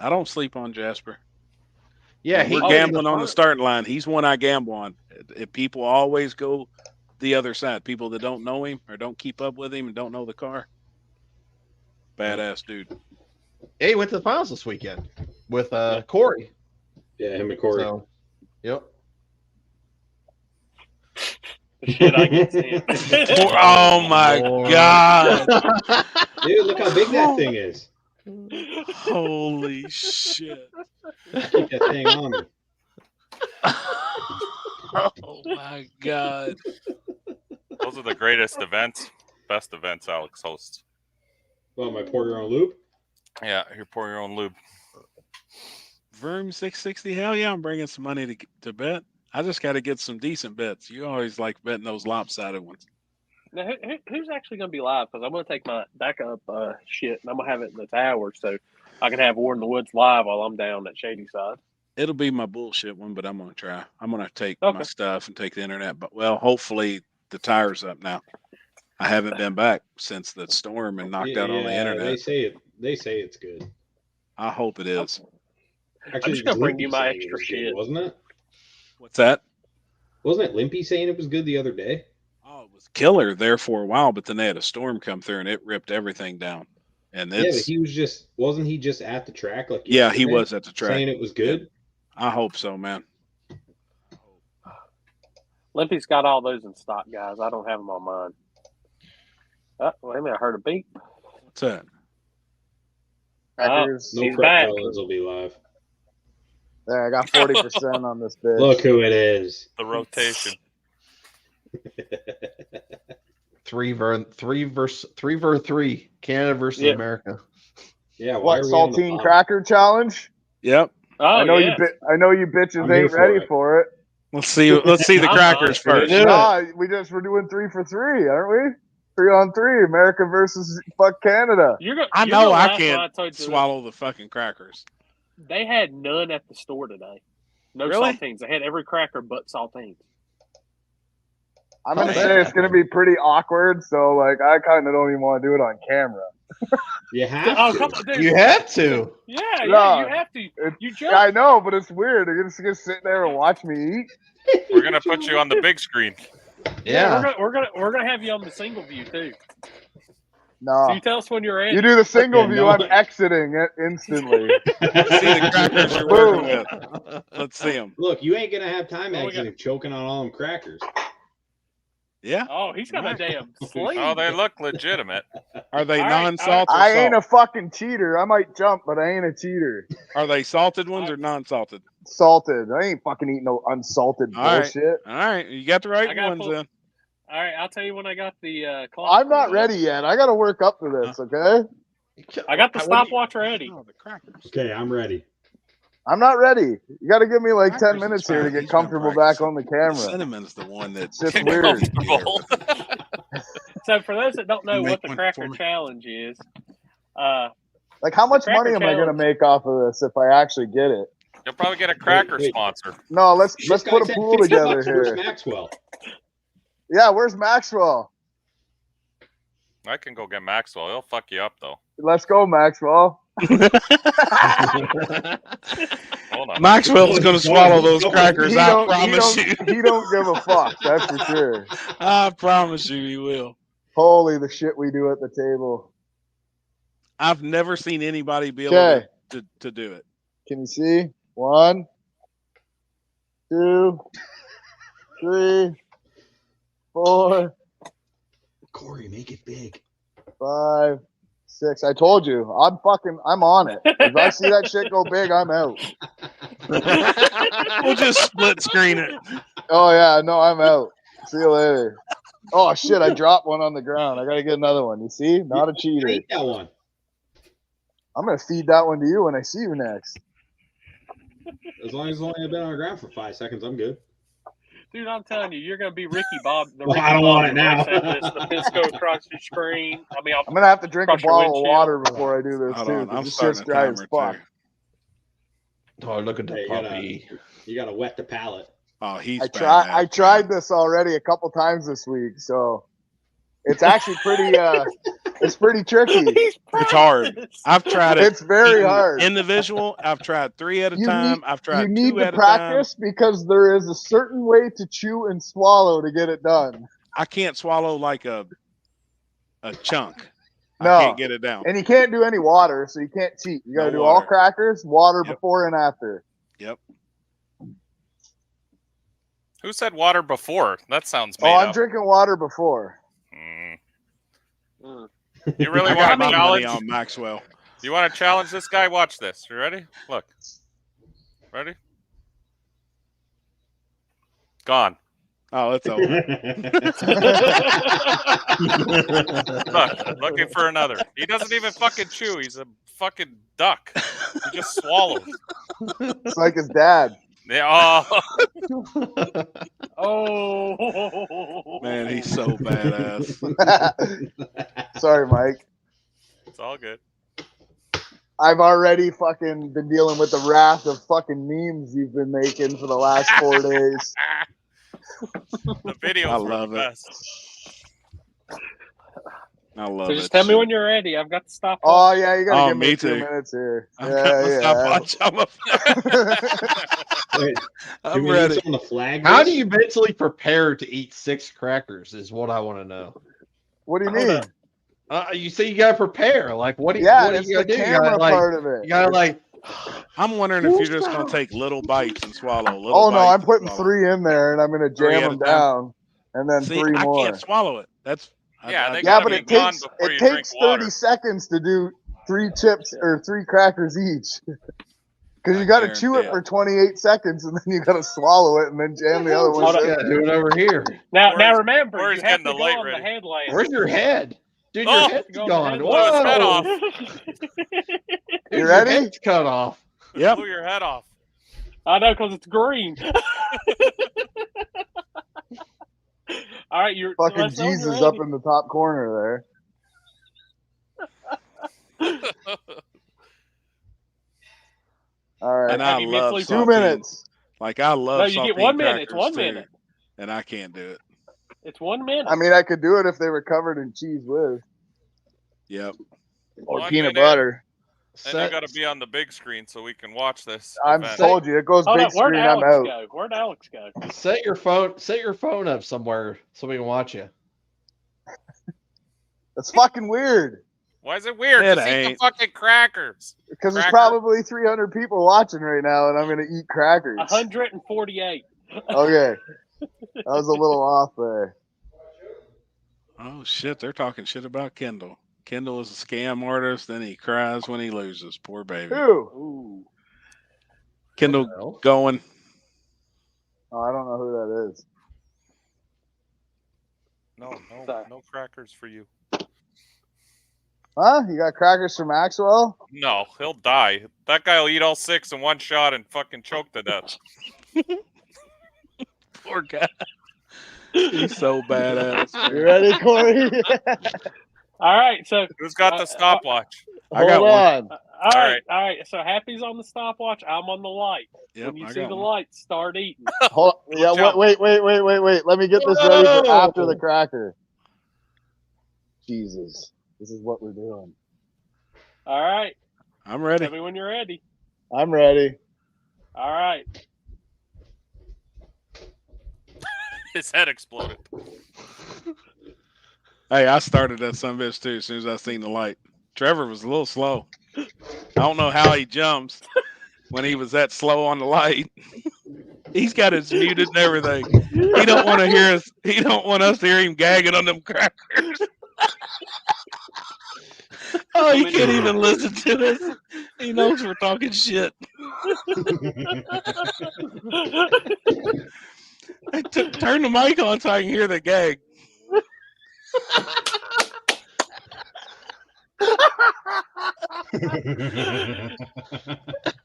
don't sleep on Jasper. Yeah, When we're went to gambling on the front. starting line. He's one I gamble on. If people always go the other side, people that don't know him or don't keep up with him and don't know the car. Badass dude. Yeah, he went to the finals this weekend with Corey. Yeah, him and Corey. So, yep. shit, I can see it. Oh my God. Dude, look how big that thing is. Holy shit. Keep that thing on me. Oh my God. Those are the greatest events, best events Alex hosts. Well, my pour your own lube? Yeah, you pour your own lube. Verm 660. Hell yeah, I'm bringing some money to bet. I just got to get some decent bets. You always like betting those lopsided ones. Now, who's actually going to be live? Because I'm going to take my backup shit and I'm going to have it in the tower so I can have War in the Woods live while I'm down at Shady Side. It'll be my bullshit one, but I'm going to try. I'm going to take Okay. my stuff and take the internet. But, well, hopefully the tire's up now. I haven't been back since the storm and knocked out all the internet. They say it's good. I hope it is. Actually, I'm just going to bring Limpy you my saying it extra was good, shit. wasn't it? What's that? Wasn't it Limpy saying it was good the other day? Oh, it was killer there for a while, but then they had a storm come through and it ripped everything down. And Yeah, but it's he was wasn't he just at the track? Like yeah, he yesterday, was at the track saying it was good. Yeah. I hope so, man. Limpy's got all those in stock, guys. I don't have them on mine. Oh, wait a minute. I heard a beep. What's that? Crackers. No He's prep back. fellas will be live. There, I got 40% on this bitch. Look who it is. The rotation. 3v3. Canada versus Yeah. America. Yeah, why What are we on the saltine pod? cracker challenge? Yep. Oh, I know yeah. I know you bitches I'm here ain't for ready it. for it. Let's see the I'm crackers not. first. Do it. Nah, we're doing 3 for 3, aren't we? 3 on 3. America versus fuck Canada. I you're know gonna I laugh when can't told you that swallow the fucking crackers. They had none at the store today. No Really? saltines. They had every cracker but saltines. I'm gonna Oh, say man. it's gonna be pretty awkward, so like I kind of don't even want to do it on camera. You have Oh, to. come on, dude. You have to. Yeah, No, you have to. You jump. I know, but it's weird. They're just gonna sit there and watch me eat. We're gonna put you on the big screen. Yeah. we're gonna have you on the single view too. No, So you tell us when you're ready. you do the single Yeah, view. no. I'm exiting it instantly. See the crackers you're Boom. working with. Let's see them. Look, you ain't gonna have time Oh, we exiting choking on all them crackers. Yeah. Oh, he's got a damn sleeve. Oh, they look legitimate. Are they All right, non-salt or I salt? ain't a fucking cheater. I might jump, but I ain't a cheater. Are they salted ones or non-salted? Salted. I ain't fucking eating no unsalted All right. bullshit. All right, you got the I right gotta ones pull- then. All right, I'll tell you when I got the clock. I'm not ready yet. I gotta work up to this, okay? I got the What do you- stopwatch ready. Oh, the crackers. Okay, I'm ready. I'm not ready. You gotta give me like 10 Crackers is minutes here to fine. get He's been comfortable back practicing. on the The camera. cinnamon's the one that It's just weird. Comfortable. So for those that don't know You what make the one cracker for me? challenge is, Like, how much Cracker money am I gonna challenge. make off of this if I actually get it? You'll probably get a cracker Wait. sponsor. No, let's This guy put a said pool $50. together Where's here. Maxwell? Yeah, where's Maxwell? I can go get Maxwell. He'll fuck you up though. Let's go, Maxwell. Hold on. Maxwell's going to swallow those crackers. I promise you. He don't give a fuck. That's for sure. I promise you, he will. Holy the shit we do at the table. I've never seen anybody be able Okay. to do it. Can you see? 1, 2, 3, 4, Corey, make it big. 5, 6. I told you. I'm on it. If I see that shit go big, I'm out. We'll just split screen it. Oh yeah, no, I'm out. See you later. Oh shit, I dropped one on the ground. I gotta get another one. You see? Not a cheater. Eat that one. I'm gonna feed that one to you when I see you next. As long as it's only been on the ground for 5 seconds, I'm good. Dude, I'm telling you, you're gonna be Ricky Bob. The Well, Ricky I don't want Bobby it now. when I said this, the Pisco across your screen. I mean, I'm gonna have to drink a across your bottle of windshield. water before I do this Hold too, on, because I'm this starting shit's a dry as timer fuck. too. Oh, look at the Hey, puppy. you gotta wet the palate. Oh, he's I badass. tried this already a couple times this week, so it's actually pretty it's pretty tricky. It's hard. I've tried it. It's very eating hard. Individual. I've tried 3 at a You time. need I've you tried need 2 to at a time. practice because there is a certain way to chew and swallow to get it done. I can't swallow like a chunk. No. I can't get it down. And you can't do any water, so you can't cheat. You gotta No do all water. crackers, water Yep. before and after. Yep. Who said water before? That sounds made Oh, I'm up. drinking water before. You really I want got to my money challenge? on Maxwell. You want to challenge this guy? Watch this. You ready? Look. Ready? Gone. Oh, it's over. Look, looking for another. He doesn't even fucking chew. He's a fucking duck. He just swallows. It's like his dad. Yeah. Oh. Oh. Man, he's so badass. Sorry, Mike. It's all good. I've already fucking been dealing with the wrath of fucking memes you've been making for the last 4 days. The videos I were love the it. best. I love So it. just tell me when you're ready. I've got the stopwatch. Oh yeah, you gotta Oh, give me me a few too. minutes here. I've got my stopwatch. Wait, I'm do we ready. need someone to flag How this? do you mentally prepare to eat 6 crackers? Is what I want to know. What do you Hold mean? up. You say you gotta prepare. Like, what do you? Yeah, what it's do you the gotta do? You camera gotta, part of it. You gotta like. I'm wondering if you're just gonna take little bites and swallow. Little Oh no, bites I'm and putting swallow. 3 in there, and I'm gonna 3 jam at a them time? down, and then See, 3 I more. can't swallow it. That's Yeah, they Yeah, gotta but be it gone takes before you it drink takes water. 30 seconds to do 3 chips or 3 crackers each. Because I you got to chew it guarantee for 28 seconds, and then you got to swallow it, and then jam the other ones Just in gotta there. do it over here. Now Corey's- remember, Corey's you have getting to the go light on ready. the headlamp. Where's your head? Dude, Oh! your head's Go on the gone. headlamp. Blew his head Whoa! off. Dude, You your ready? head's cut off. Yep. Blew your head off. I know, because it's green. All right, you're Fucking let's know when you're Jesus up ready. in the top corner there. All right, And Have I you love mentally- 2 saltine. minutes. Like I love No, you get saltine 1 minute. It's crackers, 1 too, minute. and I can't do it. It's 1 minute. I mean, I could do it if they were covered in cheese whiz Yep. or 1 peanut minute. butter. And you got to be on the big screen so we can watch this. I'm event. told you, it goes Hold big up, where'd screen. I'm Alex out. go? Where'd Alex go? Set your phone up somewhere so we can watch you. That's fucking weird. Why is it weird? It Just eat the ain't. fucking crackers. Because there's Cracker? probably 300 people watching right now, and I'm gonna eat crackers. 148. Okay, that was a little off there. Oh shit, they're talking shit about Kendall. Kendall is a scam artist, then he cries when he loses. Poor baby. Who? Ooh. Kendall going. Oh, I don't know who that is. No crackers for you. Huh? You got crackers for Maxwell? No, he'll die. That guy will eat all 6 in one shot and fucking choke to death. Poor guy. He's so badass. You ready, Corey? All right, so Who's got the stopwatch? I got Hold on. all right. So Happy's on the stopwatch. I'm on the light. Yep, When you I see got the one. light, start eating. Hold. Yeah. jump. Wait. Let me get this ready for after the cracker. Jesus, this is what we're doing. All right. I'm ready. Tell me when you're ready. I'm ready. All right. His head exploded. Hey, I started that son of a bitch too as soon as I seen the light. Trevor was a little slow. I don't know how he jumps when he was that slow on the light. He's got his muted and everything. He don't want to hear us. He don't want us to hear him gagging on them crackers. Oh, he can't even listen to us. He knows we're talking shit. Turn the mic on so I can hear the gag.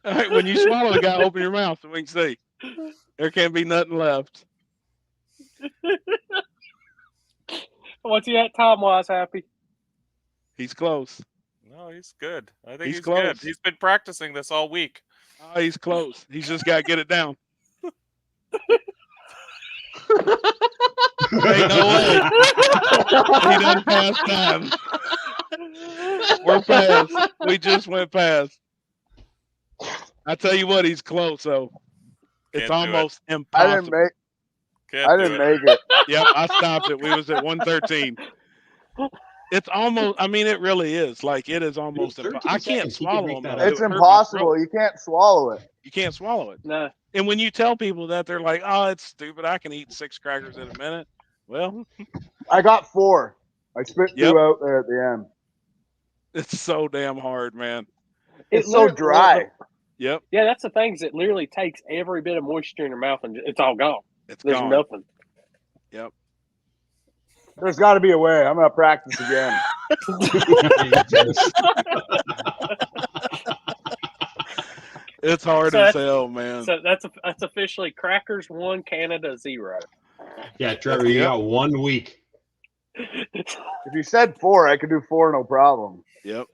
All right, when you swallow the guy, open your mouth so we can see. There can't be nothing left. What's he at time-wise, Happy? He's close. No, he's good. I think He's he's close. good. He's been practicing this all week. Oh, he's close. He's just got to get it down. Ain't no way. He done passed time. We're past. We just went past. I tell you what, he's close, though. It's almost impossible. I didn't make it. Yep, I stopped it. We was at 113. It's almost, I mean, it really is. Like, it is almost impossible. I can't swallow them. It's impossible. You can't swallow it. You can't swallow it. No. And when you tell people that, they're like, oh, it's stupid. I can eat 6 crackers in a minute. Well, I got 4. I spit 2 out there at the end. It's so damn hard, man. It's so dry. Yep. Yeah, that's the thing. Is it literally takes every bit of moisture in your mouth and it's all gone. There's gone. nothing. Yep. There's got to be a way. I'm going to practice again. It's hard as hell, man. So that's officially Crackers 1, Canada 0. Yeah, Trevor, you got 1 week. If you said 4, I could do 4 no problem. Yep.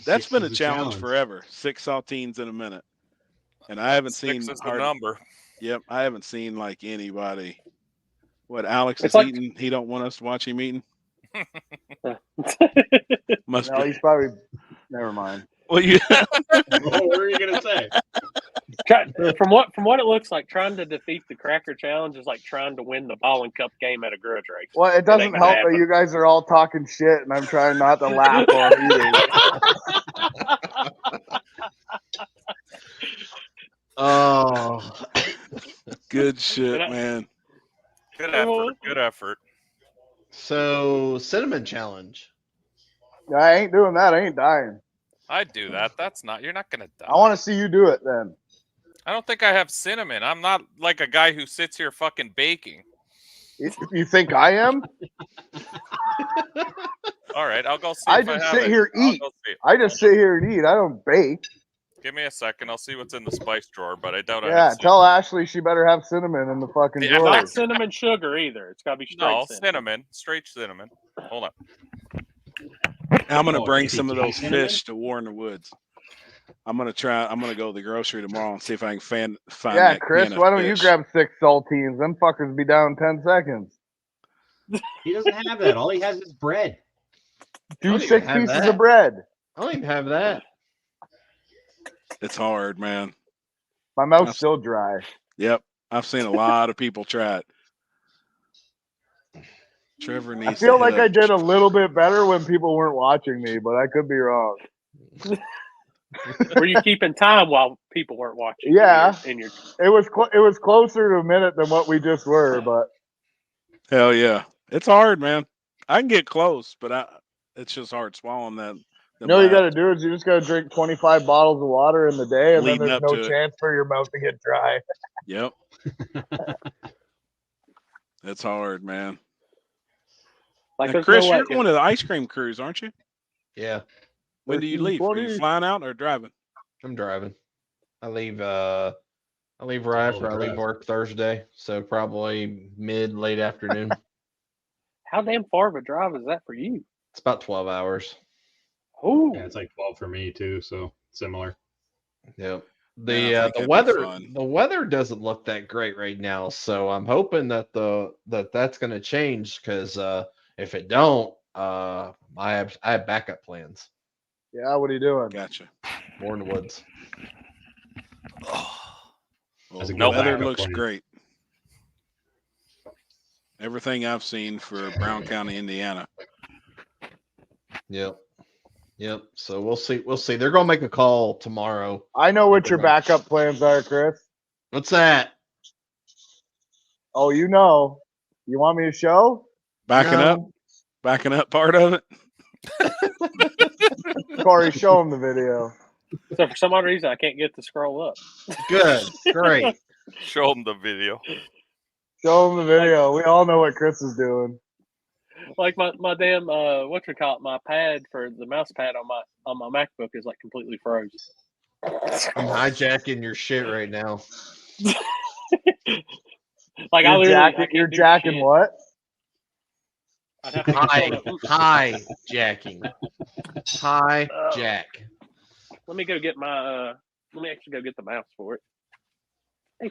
That's been a is a challenge challenge. forever. 6 saltines in a minute. And I haven't 6 seen is the number. Yep. I haven't seen like anybody. What Alex It's is like- eating. He don't want us to watch him eating. Must No, be. he's probably. Never mind. Well, you. What were you gonna say? From what it looks like, trying to defeat the Cracker Challenge is like trying to win the bowling cup game at a grudge race. Well, it doesn't ain't help gonna that you guys are all talking shit, and I'm trying not to laugh while I'm eating. Oh, Good shit, man. Good effort. Good effort. so cinnamon challenge. I ain't doing that. I ain't dying. I'd do that. That's not. You're not gonna die. I want to see you do it then. I don't think I have cinnamon. I'm not like a guy who sits here fucking baking. You think I am? All right, I'll go see. I if just have sit it. here I'll eat. go see. I just sit here and eat. I don't bake. Give me a second. I'll see what's in the spice drawer, but I doubt I Yeah, have tell Ashley she better have cinnamon in the fucking Yeah, drawer. Not cinnamon sugar either. It's got to be straight No, cinnamon. cinnamon. Straight cinnamon. Hold on. I'm gonna Oh, bring is it some of dry those cinnamon? fish to War in the Woods. I'm gonna go to the grocery tomorrow and see if I can find Yeah, that Chris, can of why don't you fish. grab 6 saltines? Them fuckers be down in 10 seconds. He doesn't have that. All he has is bread. Do don't 6 even have pieces that. of bread. I don't even have that. It's hard, man. My mouth's still dry. Yep, I've seen a lot of people try it. Trevor needs. I feel to like hit I up- did a little bit better when people weren't watching me, but I could be wrong. Were you keeping time while people weren't watching? Yeah. In your It was closer to a minute than what we just were, but Hell yeah, it's hard, man. I can get close, but it's just hard swallowing that. you know what you got to do is you just got to drink 25 bottles of water in the day, and Leading then there's up no to it. chance for your mouth to get dry. Yep. It's hard, man. like Now, there's Chris, no way. you're going to the ice cream cruise, aren't you? Yeah, When do you leave? Are you 13:20. flying out or driving? I'm driving. I leave right after I leave work Thursday, so probably late afternoon. How damn far of a drive is that for you? It's about 12 hours. Oh, Yeah, it's like 12 for me too, so similar. Yep. Yeah, I The think the that'd be weather fun. the weather doesn't look that great right now, so I'm hoping that that's going to change because if it don't, I have backup plans. Yeah, what are you doing? Gotcha. More in the woods. Well, a the good weather backup looks plan. great. Everything I've seen for Brown County, Indiana. Yep. Yep. So we'll see. We'll see. They're going to make a call tomorrow. I know what your backup plans are, Chris. What's that? Oh, you know. You want me to show? Backing up part of it. Corey, show him the video. so for some odd reason I can't get to scroll up. Good. Great. Show them the video. Show him the video. We all know what Chris is doing. Like my damn my pad for the mouse pad on my MacBook is like completely froze. I'm hijacking your shit right now. Like I literally I can't You're do jacking shit. what? I'd have to Hijacking. Hijack. Let me go get my. Let me actually go get the mouse for it. Hey.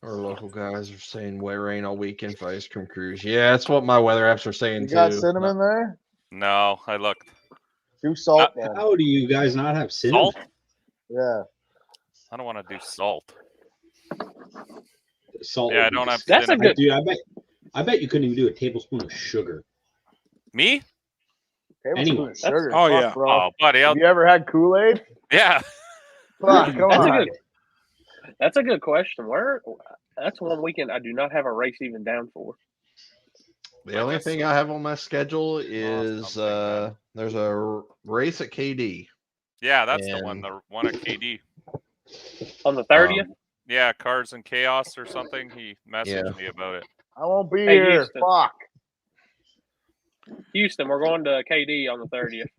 Our local guys are saying wet rain all weekend for ice cream cruise. Yeah, that's what my weather apps are saying You too. got cinnamon there? No, I looked. Do salt then. How do you guys not have cinnamon? Salt? Yeah. I don't want to do salt. Salt. Yeah, I would be don't have That's a cinnamon. good. Dude, I bet you couldn't even do a tablespoon of sugar. Me? Tablespoon of sugar. Oh, Fuck, yeah. bro. Oh, buddy. Have you ever had Kool-Aid? Yeah. Fuck, come That's a on. good. That's a good question. That's one weekend I do not have a race even down for. The only thing I have on my schedule is there's a race at KD. Yeah, that's the one. And- The one at KD. On the 30th? Yeah, Cars and Chaos or something. He messaged Yeah. me about it. I won't be Hey, here. Houston. Fuck. Houston, we're going to KD on the 30th.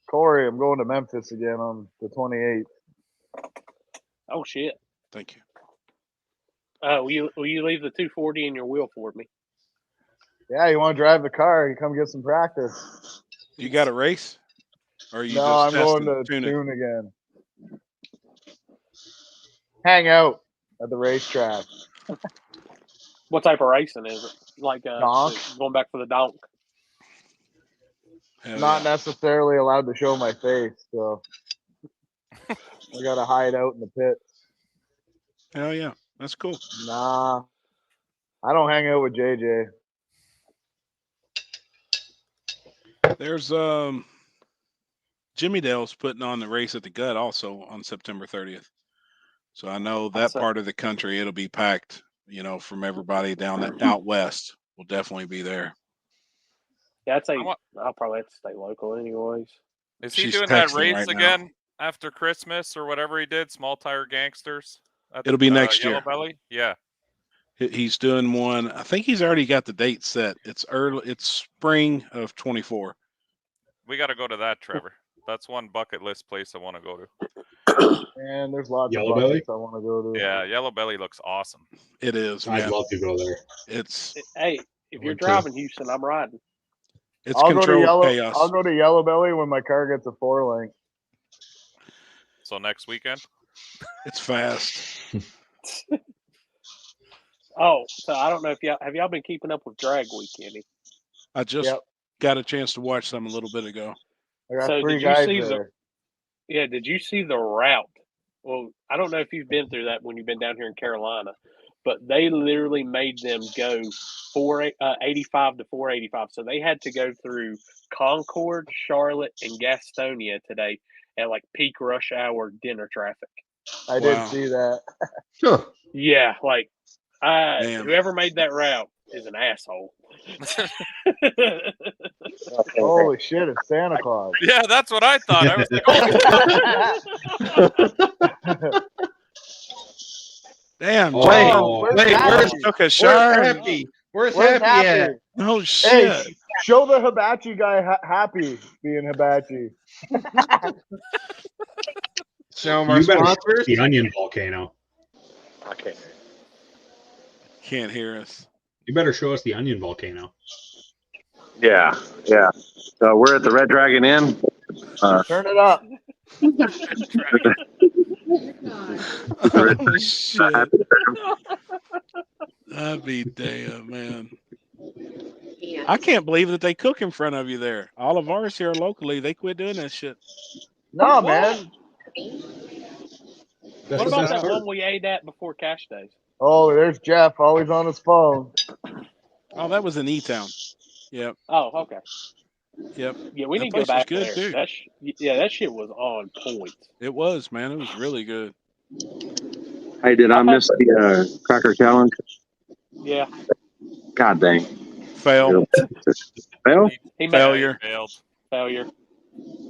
Corey, I'm going to Memphis again on the 28th. Oh shit. Thank you. Will you leave the 240 in your wheel for me? Yeah, you want to drive the car? You come get some practice. You got a race? Or are you No, just I'm going testing, to tuning? tune again. Hang out at the racetrack. What type of racing is it? Like Donk? going back for the donk. Hell Not yeah. necessarily allowed to show my face, so I gotta hide out in the pits. Hell yeah. That's cool. Nah, I don't hang out with JJ. There's Jimmy Dale's putting on the race at the Gut also on September 30th. So I know that part of the country it'll be packed, you know, from everybody down out west will definitely be there. Yeah, I'd say I'll probably have to stay local anyways. Is he She's doing that texting race right now. again after Christmas or whatever he did? Small Tire Gangsters? At It'll be next Yellow year. Belly? Yeah. He's doing one. I think he's already got the date set. It's spring of 24. We got to go to that, Trevor. That's one bucket list place I want to go to. And there's lots Yellow of Belly? buckets I want to go to. Yeah, Yellow Belly looks awesome. It is, man. I'd love to go there. It's Hey, if you're Would too. driving Houston, I'm riding. it's I'll go to controlled Yellow. chaos. I'll go to Yellow Belly when my car gets a 4-link. So next weekend? It's fast. Oh, so I don't know if y'all been keeping up with Drag Week any? I just Yep. got a chance to watch them a little bit ago. I got So 3 did you guys see there. did you see the route? Well, I don't know if you've been through that when you've been down here in Carolina, but they literally made them go 85 to 485. So they had to go through Concord, Charlotte, and Gastonia today at like peak rush hour dinner traffic. I Wow. did see that. Huh. Yeah, like Man. whoever made that route is an asshole. Holy shit, it's Santa Claus. Yeah, that's what I thought. I was like, oh, Damn. Oh, Jay. where's Took a Where's shower. Happy? Where's Where's Happy at? Happy? Oh Hey, shit. show the hibachi guy Happy being hibachi. Show 'em our You better sponsors. the onion volcano. Okay. Can't hear us. You better show us the onion volcano. Yeah. So we're at the Red Dragon Inn. Turn it up. Oh shit. I'd be damn, man. I can't believe that they cook in front of you there. All of ours here locally, they quit doing that shit. No, man. That's What the about best that part. one we ate at before Cash Days? Oh, there's Jeff, always on his phone. Oh, that was in E-Town. Yep. Oh, okay. Yep. Yeah, we That need to go place was back good, there. too. That shit was on point. It was, man. It was really good. Hey, did I miss the Cracker Challenge? Yeah. God dang. Fail. Well, He made Failure. Failure.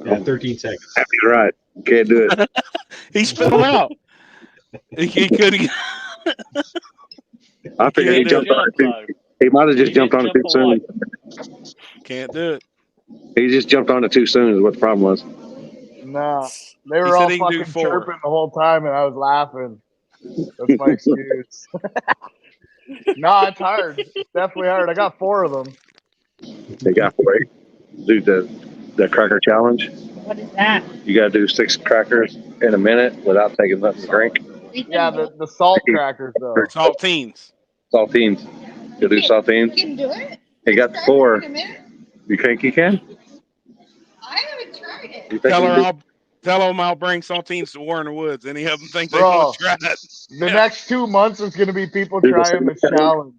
Yeah, 13 seconds. Happy's right. Can't do it. He spit them out. He couldn't get. I figured he Can't jumped do on it. it too. He might have just jumped on it too soon. Can't do it. He just jumped on it too soon is what the problem was. Nah, they He were said all he can do fucking 4. chirping the whole time, and I was laughing. That's my excuse. No, it's hard. It's definitely hard. I got 4 of them. They got for it. Do the cracker challenge. What is that? You got to do 6 crackers in a minute without taking nothing to drink. Yeah, the salt crackers though. Saltines. Saltines. You do saltines. You can do it? He got 4. In a minute? You think you can? I haven't tried it. You think Tell them I'll bring saltines to Warren Woods. Any of them think they Bro, want to try it? The next 2 months is going to be people trying this challenge.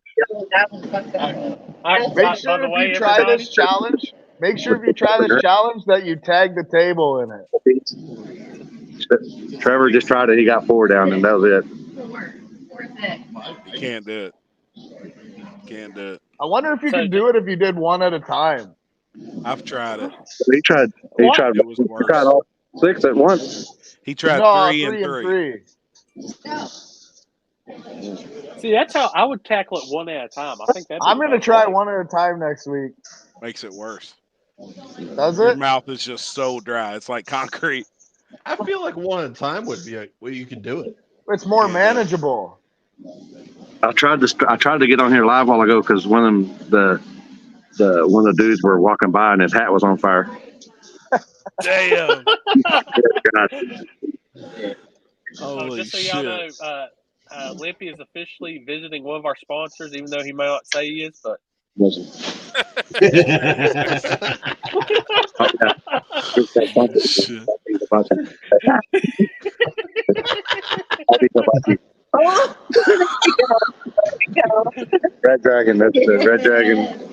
Make sure if you try this challenge, that you tag the table in it. Trevor just tried it. He got 4 down, and that was it. You can't do it. Can't do it. I wonder if you can do it if you did 1 at a time. I've tried it. He tried It was worse. He tried all 6 at once. He tried No, 3 and 3. See, that's how I would tackle it 1 at a time. I think that's. I'm going to try 1 at a time next week. Makes it worse. Does Your it? mouth is just so dry. It's like concrete. I feel like 1 at a time would be where you can do it. It's more manageable. I tried to get on here live a while ago because one of the dudes were walking by and his hat was on fire. Damn. So just so y'all know, Limpy is officially visiting one of our sponsors, even though he may not say he is, but. Red Dragon, that's the Red Dragon.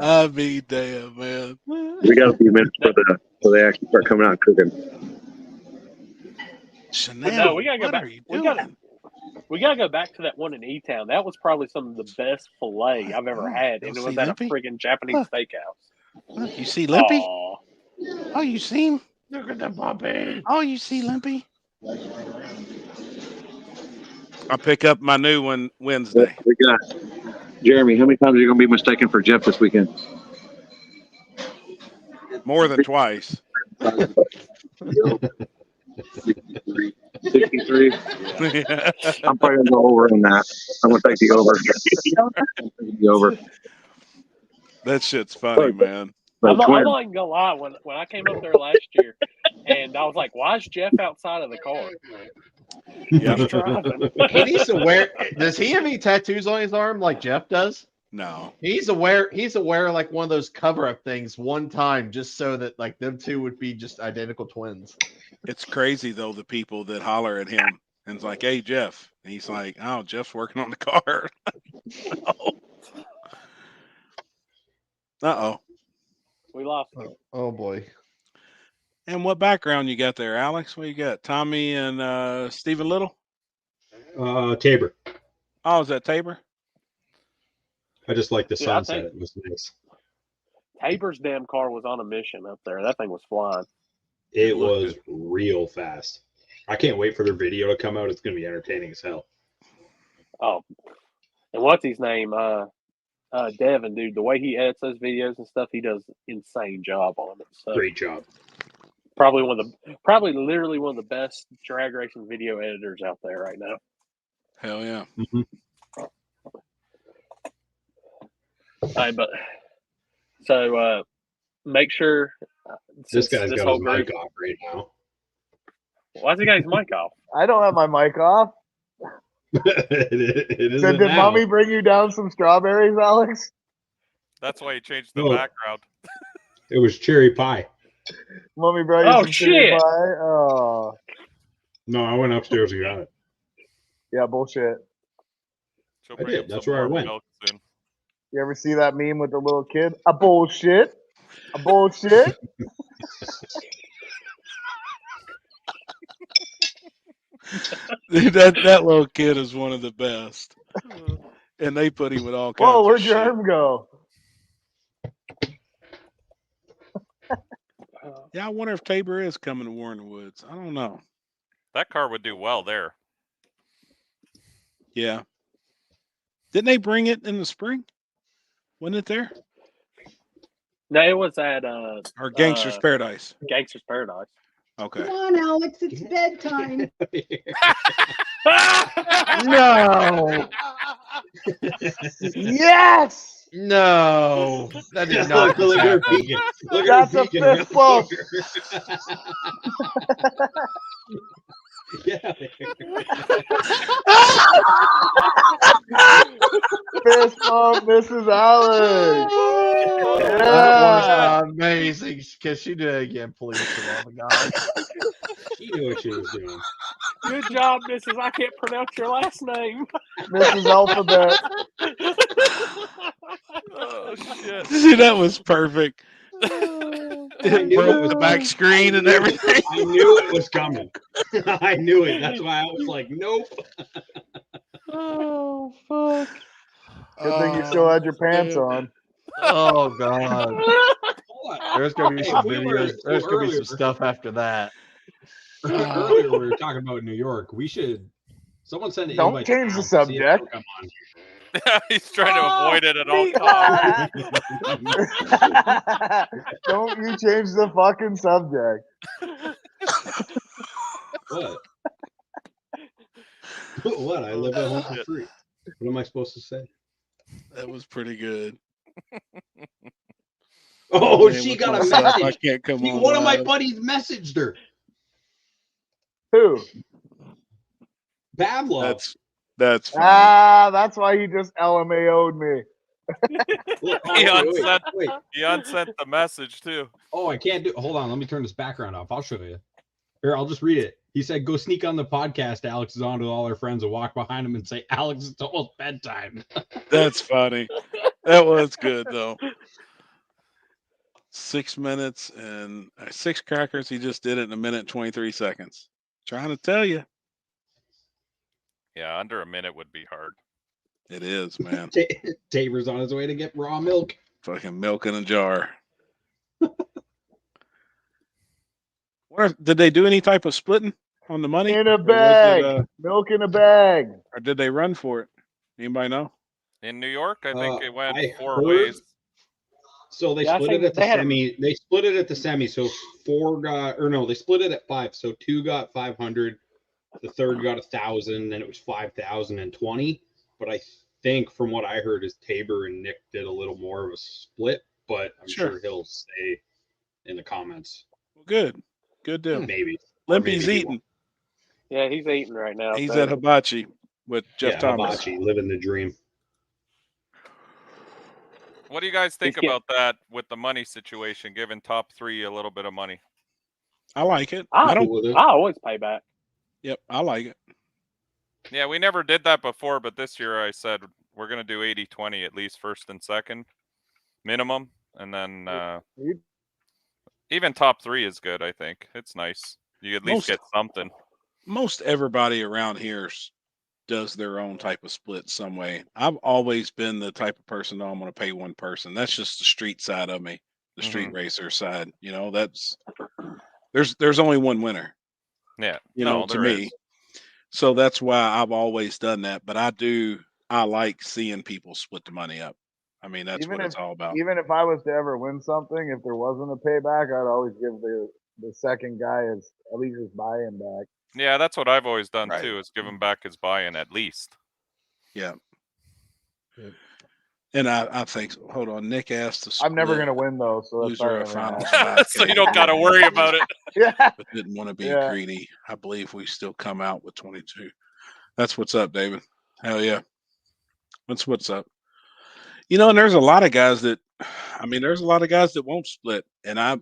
I mean, damn, man. We got a few minutes for they actually start coming out and cooking. Chanel, no, we gotta go back. We gotta go back to that one in E-Town. That was probably some of the best filet I've ever had, and it was at a friggin' Japanese steakhouse. Look, you see Limpy? Aww. Oh, you see him? Look at the puppy. Oh, you see Limpy? I'll pick up my new one Wednesday. We got Jeremy. How many times are you going to be mistaken for Jeff this weekend? More than twice. 63. I'm probably going to go over on that. I'm going to take the over. That shit's funny, man. I'm not even gonna lie. When I came up there last year, and I was like, "Why is Jeff outside of the car?" Yeah, He needs to wear. Does he have any tattoos on his arm like Jeff does? No. He's aware of like one of those cover-up things one time, just so that like them two would be just identical twins. It's crazy though, the people that holler at him and it's like, "Hey, Jeff," and he's like, "Oh, Jeff's working on the car." No. Uh-oh. We lost him. Oh boy. And what background you got there, Alex? What you got? Tommy and Stephen Little? Tabor. Oh, is that Tabor? I just like the Dude, I sunset. think- It was nice. Tabor's damn car was on a mission up there. That thing was flying. It was real fast. I can't wait for their video to come out. It's going to be entertaining as hell. Oh, and what's his name? Devin, dude. The way he edits those videos and stuff, he does an insane job on it. So Great job. probably literally one of the best drag racing video editors out there right now. Hell yeah. Mm-hmm. All right, but so make sure This guy's got whole his mic group- off right now. Why's he got his mic off? I don't have my mic off. it is Did mommy bring you down some strawberries, Alex? That's why he changed the Oh. background. It was cherry pie. Mommy brought you Oh, some cherry shit. pie? Oh, No, I went upstairs and got it. yeah, bullshit. She'll I bring did. up That's some where I more went. milk soon. You ever see that meme with the little kid? A bullshit. A bullshit. Dude, that little kid is one of the best. And they put him with all kinds Whoa, of where'd shit. your arm go? Yeah, I wonder if Tabor is coming to Warren Woods. I don't know. That car would do well there. Yeah. Didn't they bring it in the spring? Wasn't it there? No, it was at Or Gangster's Paradise? Gangster's Paradise. Okay. Come on, Alex, it's bedtime. No. Yes. No. That did not just Look at her happen. peeking. Look at That's her a peeking fist around bump. Yeah. Fist bump, Mrs. Alex. That was Yeah. amazing. Can she do it again, please, for the love of God? She knew what she was doing. Good job, Mrs. I can't pronounce your last name. Mrs. Alphabet. Oh shit! See, that was perfect. I knew Broke it was the back screen and everything. I knew it was coming. I knew it. That's why I was like, nope. Oh fuck! Good thing you still had your pants on. Oh God. There's gonna be Hey, some we were- videos. There's so gonna be some earlier- stuff after that. Earlier we were talking about New York. We should. Someone send an Don't invite to change the Alex to see if he'll subject. come on. He's trying to avoid it at all times. Don't you change the fucking subject. What? What? I live at home for free. What am I supposed to say? That was pretty good. Oh, Man, she with got a my stuff, I message. can't come See, on one of my live. buddies messaged her. Who? Pavlov. That's funny. Ah, that's why he just LMAO'd me. Look, oh, He wait, unsent, wait. he unsent the message too. Oh, I can't do. Hold on, let me turn this background off. I'll show you. Here, I'll just read it. He said, "Go sneak on the podcast. Alex is on with all our friends and walk behind him and say, Alex, it's almost bedtime." That's funny. That was good though. 6 minutes and 6 crackers. He just did it in 1 minute and 23 seconds. Trying to tell you. Yeah, under a minute would be hard. It is, man. Tabor's on his way to get raw milk. Fucking milk in a jar. Did they do any type of splitting on the money? In a Or was bag. it, Milk in a bag. or did they run for it? Anybody know? In New York, I think it went I 4 heard- ways. So they Yeah, I split think it at the they had semi. They split it at the semi. So 4 got, or no, they split it at 5. So 2 got 500. The third got 1,000. Then it was 5,020. But I think from what I heard is Tabor and Nick did a little more of a split. But I'm sure he'll say in the comments. Well, good. Good deal. Maybe. Limpy's maybe he eating. Yeah, he's eating right now. He's so. at Hibachi with Jeff Thomas. Hibachi, living the dream. What do you guys think He's getting- about that with the money situation, giving top 3 a little bit of money? I like it. I don't. always pay back. Yep, I like it. Yeah, we never did that before, but this year I said we're going to do 80-20 at least first and second minimum. And then even top 3 is good, I think. It's nice. You at least get something. Most everybody around here does their own type of split some way. I've always been the type of person, I'm going to pay one person. That's just the street side of me, the street racer side. You know, that's there's only one winner. Yeah, you know, to me. So that's why I've always done that. But I like seeing people split the money up. I mean, that's what it's all about. Even if I was to ever win something, if there wasn't a payback, I'd always give the second guy at least his buy-in back. Yeah, that's what I've always done too, is give him back his buy-in at least. Yeah. And I think, hold on, Nick asked to split. I'm never gonna win though, so that's loser fine. finals. So you don't got to worry about it. Yeah. But didn't want to be Yeah. greedy. I believe we still come out with 22. That's what's up, David. Hell yeah. That's what's up. You know, and there's a lot of guys that won't split. And I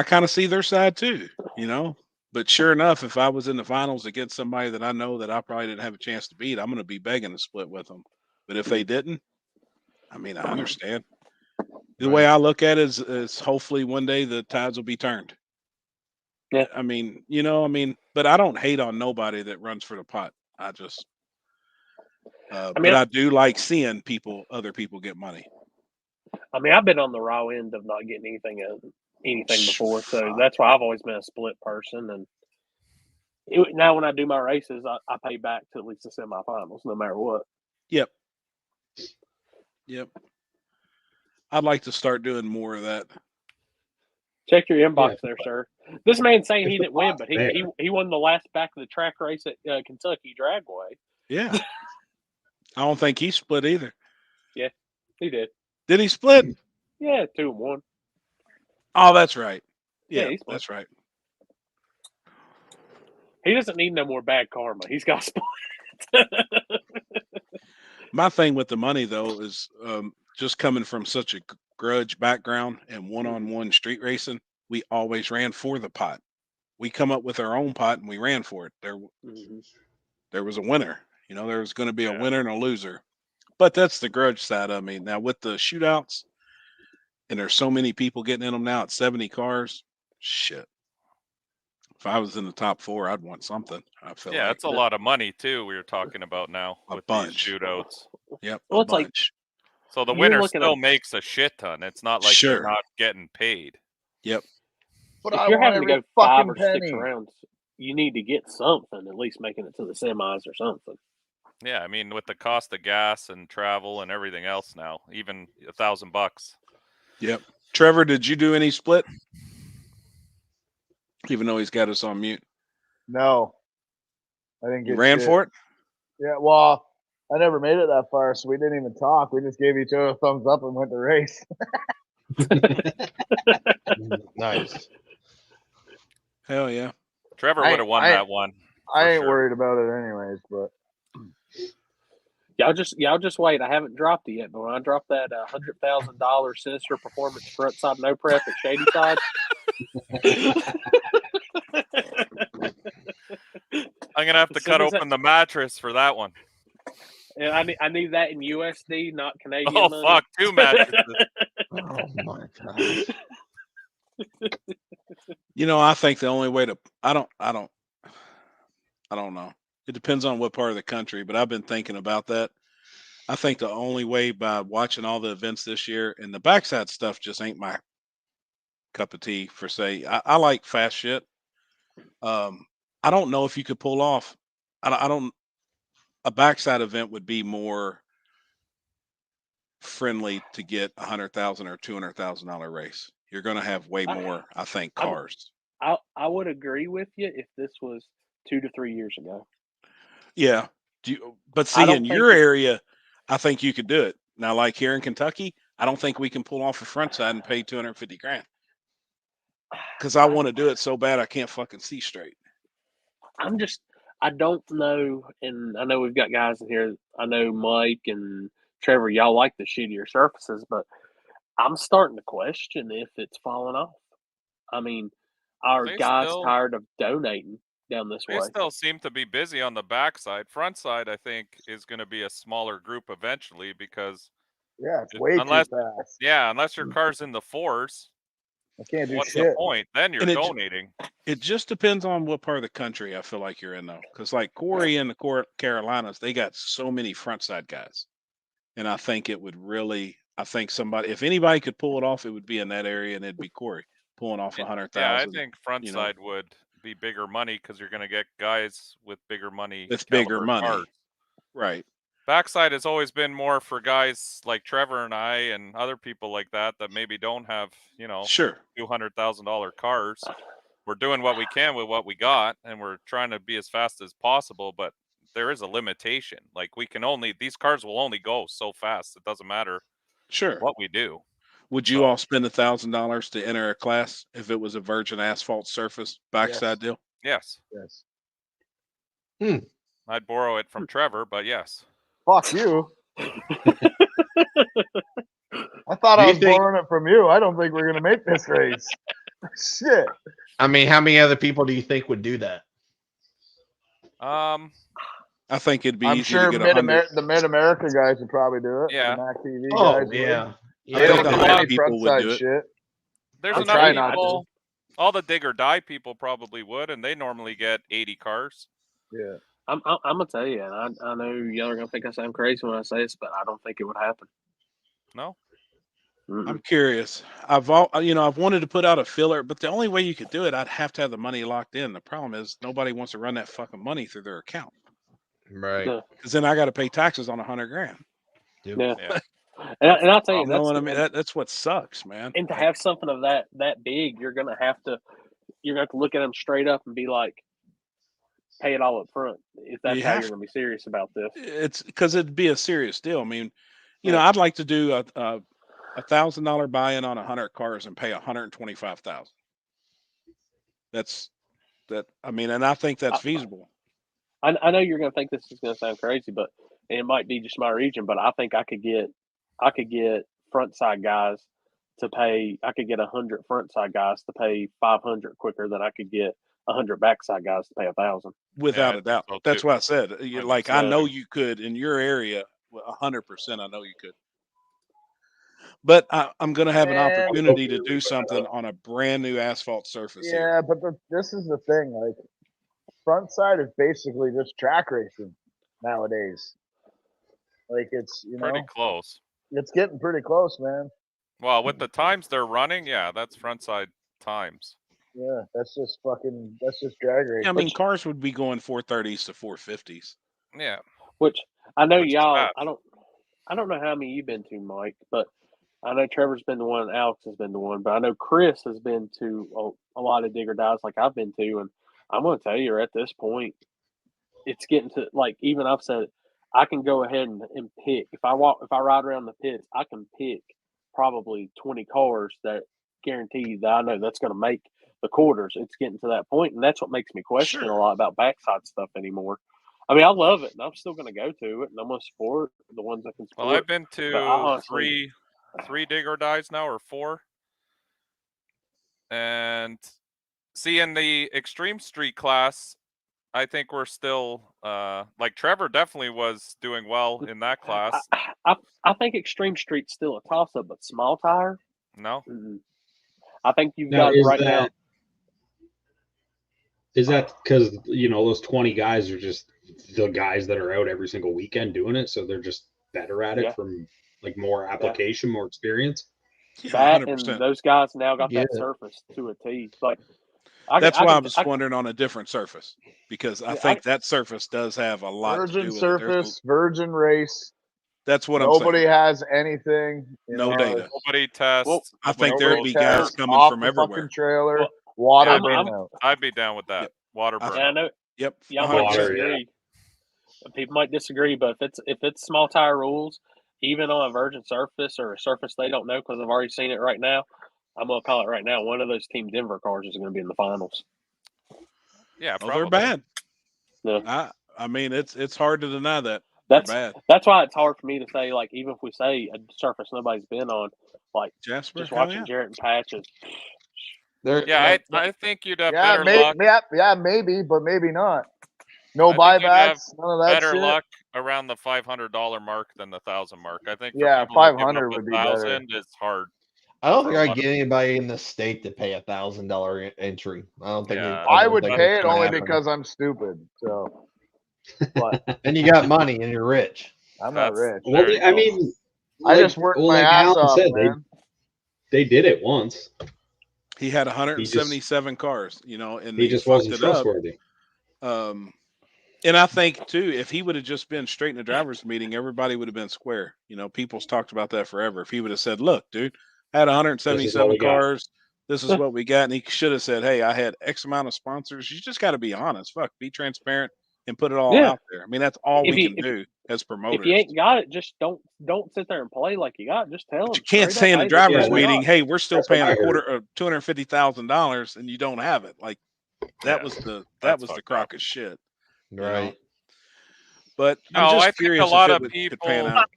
kind of see their side too, you know. But sure enough, if I was in the finals against somebody that I know that I probably didn't have a chance to beat, I'm going to be begging to split with them. But if they didn't, I mean, I understand. The way I look at it is hopefully one day the tides will be turned. Yeah. I mean, but I don't hate on nobody that runs for the pot. I just, but I do like seeing other people get money. I mean, I've been on the raw end of not getting anything before, so that's why I've always been a split person. And now when I do my races, I pay back to at least the semifinals, no matter what. Yep. I'd like to start doing more of that. Check your inbox there, sir. This man's saying he If the didn't win, pot's but there. he won the last back of the track race at Kentucky Dragway. Yeah. I don't think he split either. Yeah, he did. Did he split? Yeah, 2-1. Oh, that's right. Yeah, Yeah, he split. that's right. He doesn't need no more bad karma. He's got split. My thing with the money though is just coming from such a grudge background and one-on-one street racing, we always ran for the pot. We come up with our own pot and we ran for it. There was a winner. You know, there was going to be a winner and a loser. But that's the grudge side of me. Now with the shootouts, and there's so many people getting in them now at 70 cars. Shit. If I was in the top 4, I'd want something. I feel Yeah, like it's a lot of money too. We were talking about now with bunch. these shootouts. Yep, Well, a it's like bunch. So the you're winner looking still at- makes a shit ton. It's not like Sure. they're not getting paid. Yep. But if I you're want having to every go 5 fucking or 6 penny. rounds, you need to get something, at least making it to the semis or something. Yeah, I mean, with the cost of gas and travel and everything else now, even $1,000. Yep. Trevor, did you do any split? Even though he's got us on mute. No, I didn't get You ran shit. for it? Yeah, well, I never made it that far, so we didn't even talk. We just gave each other a thumbs up and went to race. Nice. Hell yeah. Trevor would have won that one. I ain't worried about it anyways, but Y'all just wait. I haven't dropped it yet, but when I drop that $100,000 Sinister Performance front side no prep at Shady Side, I'm gonna have to cut open the mattress for that one. and I need that in USD, not Canadian. Oh money. fuck, 2 mattresses. Oh my god. You know, I think the only way to I don't know. It depends on what part of the country, but I've been thinking about that. I think the only way by watching all the events this year, and the backside stuff just ain't my cup of tea for say. I like fast shit. I don't know if you could pull off. I don't. A backside event would be more friendly to get $100,000 or $200,000 race. You're going to have way more, I think, cars. I would agree with you if this was 2 to 3 years ago. Yeah. But see, in your area, I think you could do it. Now, like here in Kentucky, I don't think we can pull off a front side and pay $250,000. Because I want to do it so bad I can't fucking see straight. I don't know, and I know we've got guys in here. I know Mike and Trevor, y'all like the shittier surfaces, but I'm starting to question if it's falling off. I mean, are guys tired of donating down this way? They still seem to be busy on the backside. Front side, I think, is going to be a smaller group eventually because it's way too fast. Yeah, unless your car's in the 4s. I can't do What's shit. the point? Then you're And donating. It just depends on what part of the country I feel like you're in, though. Because like Corey and the Carolinas, they got so many front side guys. And I think it would really, if anybody could pull it off, it would be in that area, and it'd be Corey pulling off 100,000. Yeah, I think front side would be bigger money because you're going to get guys with bigger money. With bigger money. Cars. Right. Backside has always been more for guys like Trevor and I and other people like that maybe don't have, sure, $200,000 cars. We're doing what we can with what we got, and we're trying to be as fast as possible, but there is a limitation. Like these cars will only go so fast. It doesn't matter what we do. Would you all spend $1,000 to enter a class if it was a virgin asphalt surface backside deal? Yes. Yes. I'd borrow it from Trevor, but yes. Fuck you. I thought I was borrowing it from you. I don't think we're gonna make this race. Shit. I mean, how many other people do you think would do that? I think it'd be I'm easy sure to get the Mid-America guys would probably do it. Yeah. The Mac TV Oh, guys yeah. Would. They don't do any front side do it. shit. There's I'm enough trying not people. All the dig or die people probably would, and they normally get 80 cars. Yeah. I'm gonna tell you, and I know y'all are gonna think I sound crazy when I say this, but I don't think it would happen. No. I'm curious. I've wanted to put out a filler, but the only way you could do it, I'd have to have the money locked in. The problem is nobody wants to run that fucking money through their account. Right. Because then I got to pay taxes on $100,000. Yeah. And I'll tell you, You know that's what I mean? That's what sucks, man. and to Like, have something of that big, you're gonna have to look at them straight up and be like, pay it all up front if that's You how have you're gonna be serious about this. it's because it'd be a serious deal. I mean, you Yeah. know, I'd like to do a $1,000 buy-in on 100 cars and pay 125,000. That's that. I mean, and I think that's feasible. I know you're gonna think this is gonna sound crazy, but and it might be just my region, but I think I could get front side guys to pay. I could get 100 front side guys to pay 500 quicker than I could get 100 backside guys to pay 1,000. Without a doubt. That's what I said. Like I so. know you could in your area, 100%. I know you could. But I'm going to have an opportunity to do something on a brand new asphalt surface here. Yeah, but this is the thing. Like, front side is basically just track racing nowadays. Like, it's Pretty close. It's getting pretty close, man. Well, with the times they're running, yeah, that's front side times. Yeah, that's just drag racing. I mean, cars would be going 430s to 450s. Yeah. Which I know Which is y'all. bad. I don't know how many you've been to, Mike, but I know Trevor's been the one, and Alex has been the one, but I know Chris has been to a lot of digger dives like I've been to, and I'm going to tell you, at this point, it's getting to like even I've said I can go ahead and pick if I ride around the pits, I can pick probably 20 cars that guarantee that I know that's going to make the quarters. It's getting to that point, and that's what makes me question a lot about backside stuff anymore. I mean, I love it, and I'm still going to go to it, and I'm going to support the ones I can support. Well, I've been But I to honestly, three digger dives now, or 4. And see, in the extreme street class, I think we're still like Trevor definitely was doing well in that class. I think extreme street's still a toss up, but small tire. No, I think you've Now, got is right that- now. Is that because those 20 guys are just the guys that are out every single weekend doing it, so they're just better at it Yeah. from like more application, more experience? That and those guys now got Yeah. that surface to a T. Like That's why I was wondering on a different surface, because I Yeah, think that surface does have a lot to do Virgin with it. surface, virgin race. That's what I'm Nobody saying. has anything. No data. Nobody tests. I think nobody there'd be guys tests, coming off from the everywhere. fucking trailer. Well, Water yeah, burnout. I'd be down with that. Water I- burnout. Yeah, I know. Yep. Y'all might 100%. disagree. People might disagree, but if it's small tire rules, even on a virgin surface or a surface they don't know, because I've already seen it right now, I'm gonna call it right now. One of those Team Denver cars is gonna be in the finals. Yeah, Oh, they're bad. Yeah. I mean, it's hard to deny that. That's they're bad. that's why it's hard for me to say, like, even if we say a surface nobody's been on, like Jasper, just hell watching yeah. Jarrett and Patches. Yeah, I think you'd have Yeah, better luck. maybe, but maybe not. No I think you'd have buybacks, none of that better shit. luck around the $500 mark than the 1,000 mark. I think for Yeah, people to give 500 up would be better. 1,000 is hard. I don't for think a I lot get of- anybody in the state to pay $1,000 entry. I don't think. Yeah. I don't would think pay it's it gonna only happen. because I'm stupid. So, but And you got money and you're rich. I'm not That's- rich. Well, There you I go. mean, I just worked my ass Alan off, said, man. they did it once. He had 177 cars, and He just wasn't trustworthy. And I think too, if he would have just been straight in the driver's meeting, everybody would have been square. People's talked about that forever. If he would have said, "Look, dude, I had 177 we got." cars. This is what we got," and he should have said, "Hey, I had X amount of sponsors." You just got to be honest. Fuck, be transparent and put it all Yeah. out there. I mean, that's all If we you- can do as promoters. If you ain't got it, just don't sit there and play like you got it. Just tell them. You can't say in a "Hey, this is driver's what we meeting, got." "Hey, we're still That's what paying I a heard. quarter of $250,000," and you don't have it. Like that Yeah, was the that's was the fucked crock up. of shit. Right. But No, I'm just I think curious a lot if of it people. could pan out.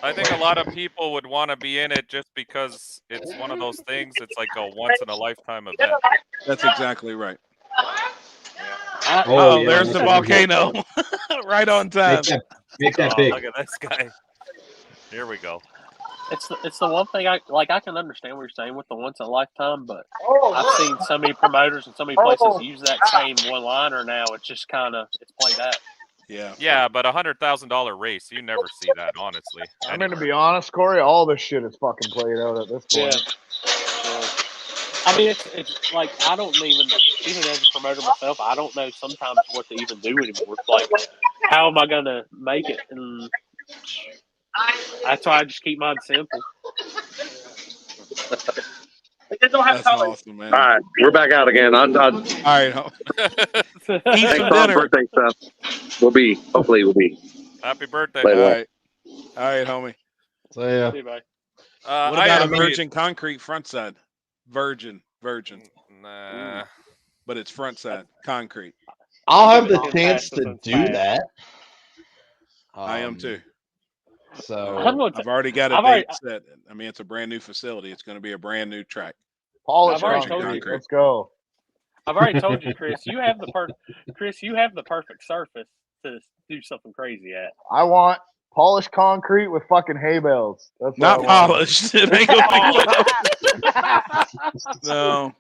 I think a lot of people would want to be in it just because it's one of those things. It's like a once in a lifetime event. That's exactly right. Oh, yeah, there's the that's volcano. Right on time. Make that Oh, big. look at this guy. Here we go. It's the one thing I can understand what you're saying with the once in a lifetime, but I've seen so many promoters and so many places use that same one liner now. It's just it's played out. Yeah. Yeah, but $100,000 race, you never see that, honestly. I'm going to anywhere. be honest, Corey. All this shit is fucking played out at this Yeah. point. I mean, it's like I don't even as a promoter myself, I don't know sometimes what to even do anymore. Like, how am I going to make it? And That's why I just keep mine simple. That's awesome, man. All right, we're back out again. All right. Eat Thanks some for all the dinner. birthday stuff. Hopefully we'll be. Happy birthday. Later. All right. All right, homie. So yeah. See you, bye. What about a virgin concrete front side? Virgin. Nah. But it's front side concrete. I'll have the chance to do that. I am too. So I've already got a date set. I mean, it's a brand new facility. It's going to be a brand new track. Polish I've already concrete. told you. Let's go. I've already told you, Chris. You have the perfect surface to do something crazy at. I want polished concrete with fucking hay bales. That's Not what I want. polished. It ain't gonna be no.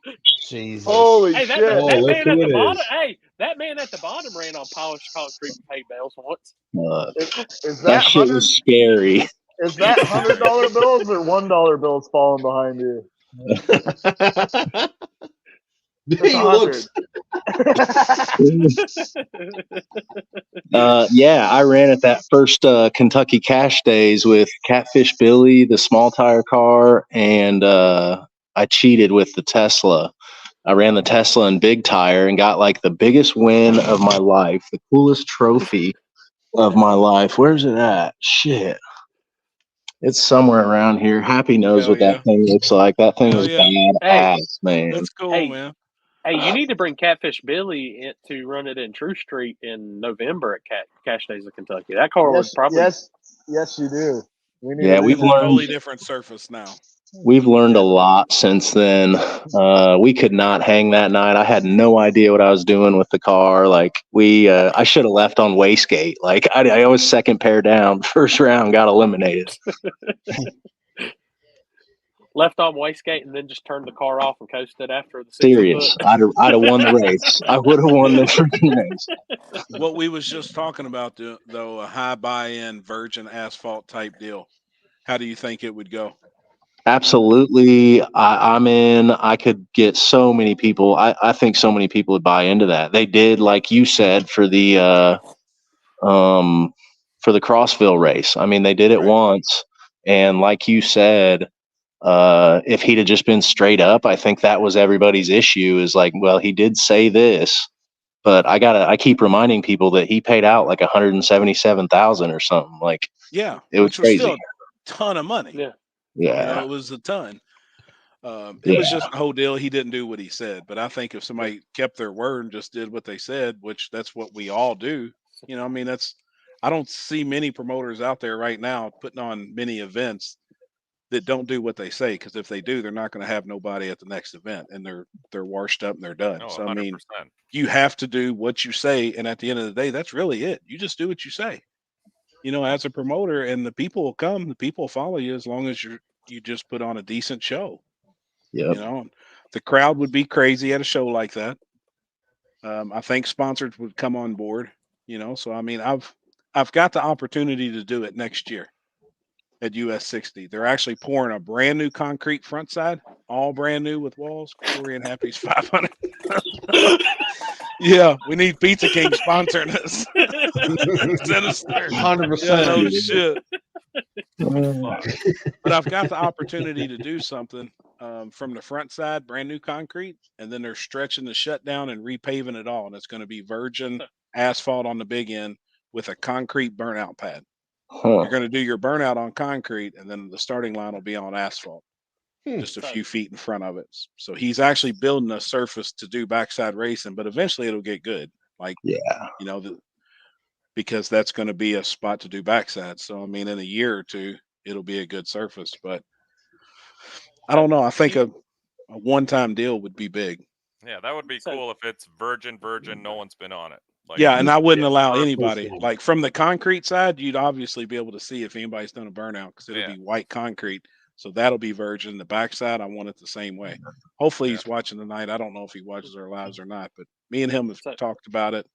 Jesus. Holy Hey, shit! that man at the bottom. Hey, that man at the bottom ran on polished concrete with hay bales once. Is that that shit was scary. Is that $100 bills or $1 bills falling behind you? He looks. Yeah, I ran at that first Kentucky Cash Days with Catfish Billy, the small tire car, and I cheated with the Tesla. I ran the Tesla in big tire and got like the biggest win of my life, the coolest trophy of my life. Where's it at? Shit. It's somewhere around here. Happy knows what that thing looks like. That thing was badass, man. That's cool, man. Hey, you need to bring Catfish Billy in to run it in True Street in November at Cash Days of Kentucky. That car would probably. Yes, you do. We've a learned totally different surface now. We've learned a lot since then. We could not hang that night. I had no idea what I was doing with the car. Like I should have left on wastegate. Like I was second pair down. First round got eliminated. Left on wastegate and then just turned the car off and coasted after the 60 Serious. foot. I'd have won the race. I would have won the freaking race. What we was just talking about, though, a high buy-in virgin asphalt type deal. How do you think it would go? Absolutely. I'm in. I could get so many people. I think so many people would buy into that. They did, like you said, for the Crossville race. I mean, they did it once. And like you said, if he'd have just been straight up, I think that was everybody's issue is like, well, he did say this, but I keep reminding people that he paid out like $177,000 or something. Like, yeah, it was which crazy. Still a ton of money. Yeah. Yeah. It was a ton. It was just a whole deal. He didn't do what he said, but I think if somebody kept their word and just did what they said, which that's what we all do, I mean, I don't see many promoters out there right now putting on many events that don't do what they say. Cause if they do, they're not going to have nobody at the next event and they're washed up and they're done. No, so, I mean, 100%. you have to do what you say. And at the end of the day, that's really it. You just do what you say, as a promoter, and the people will come, the people will follow you as long as you just put on a decent show. Yeah. The crowd would be crazy at a show like that. I think sponsors would come on board, so I mean, I've got the opportunity to do it next year at US 60. They're actually pouring a brand new concrete front side, all brand new with walls. Corey and Happy's 500. Yeah, we need Pizza King sponsoring us. 100%. Yeah, no shit. But I've got the opportunity to do something from the front side, brand new concrete, and then they're stretching the shutdown and repaving it all. And it's going to be virgin asphalt on the big end with a concrete burnout pad. You're going to do your burnout on concrete, and then the starting line will be on asphalt, just a few feet in front of it. So he's actually building a surface to do backside racing, but eventually it'll get good. Like, because that's going to be a spot to do backside. So, I mean, in a year or two, it'll be a good surface. But I don't know. I think a one-time deal would be big. Yeah, that would be cool if it's virgin, no one's been on it. Like, yeah, and I wouldn't allow anybody. Like from the concrete side, you'd obviously be able to see if anybody's done a burnout because it'll be white concrete. So that'll be virgin. The backside, I want it the same way. Hopefully he's watching tonight. I don't know if he watches our lives or not, but me and him have talked about it,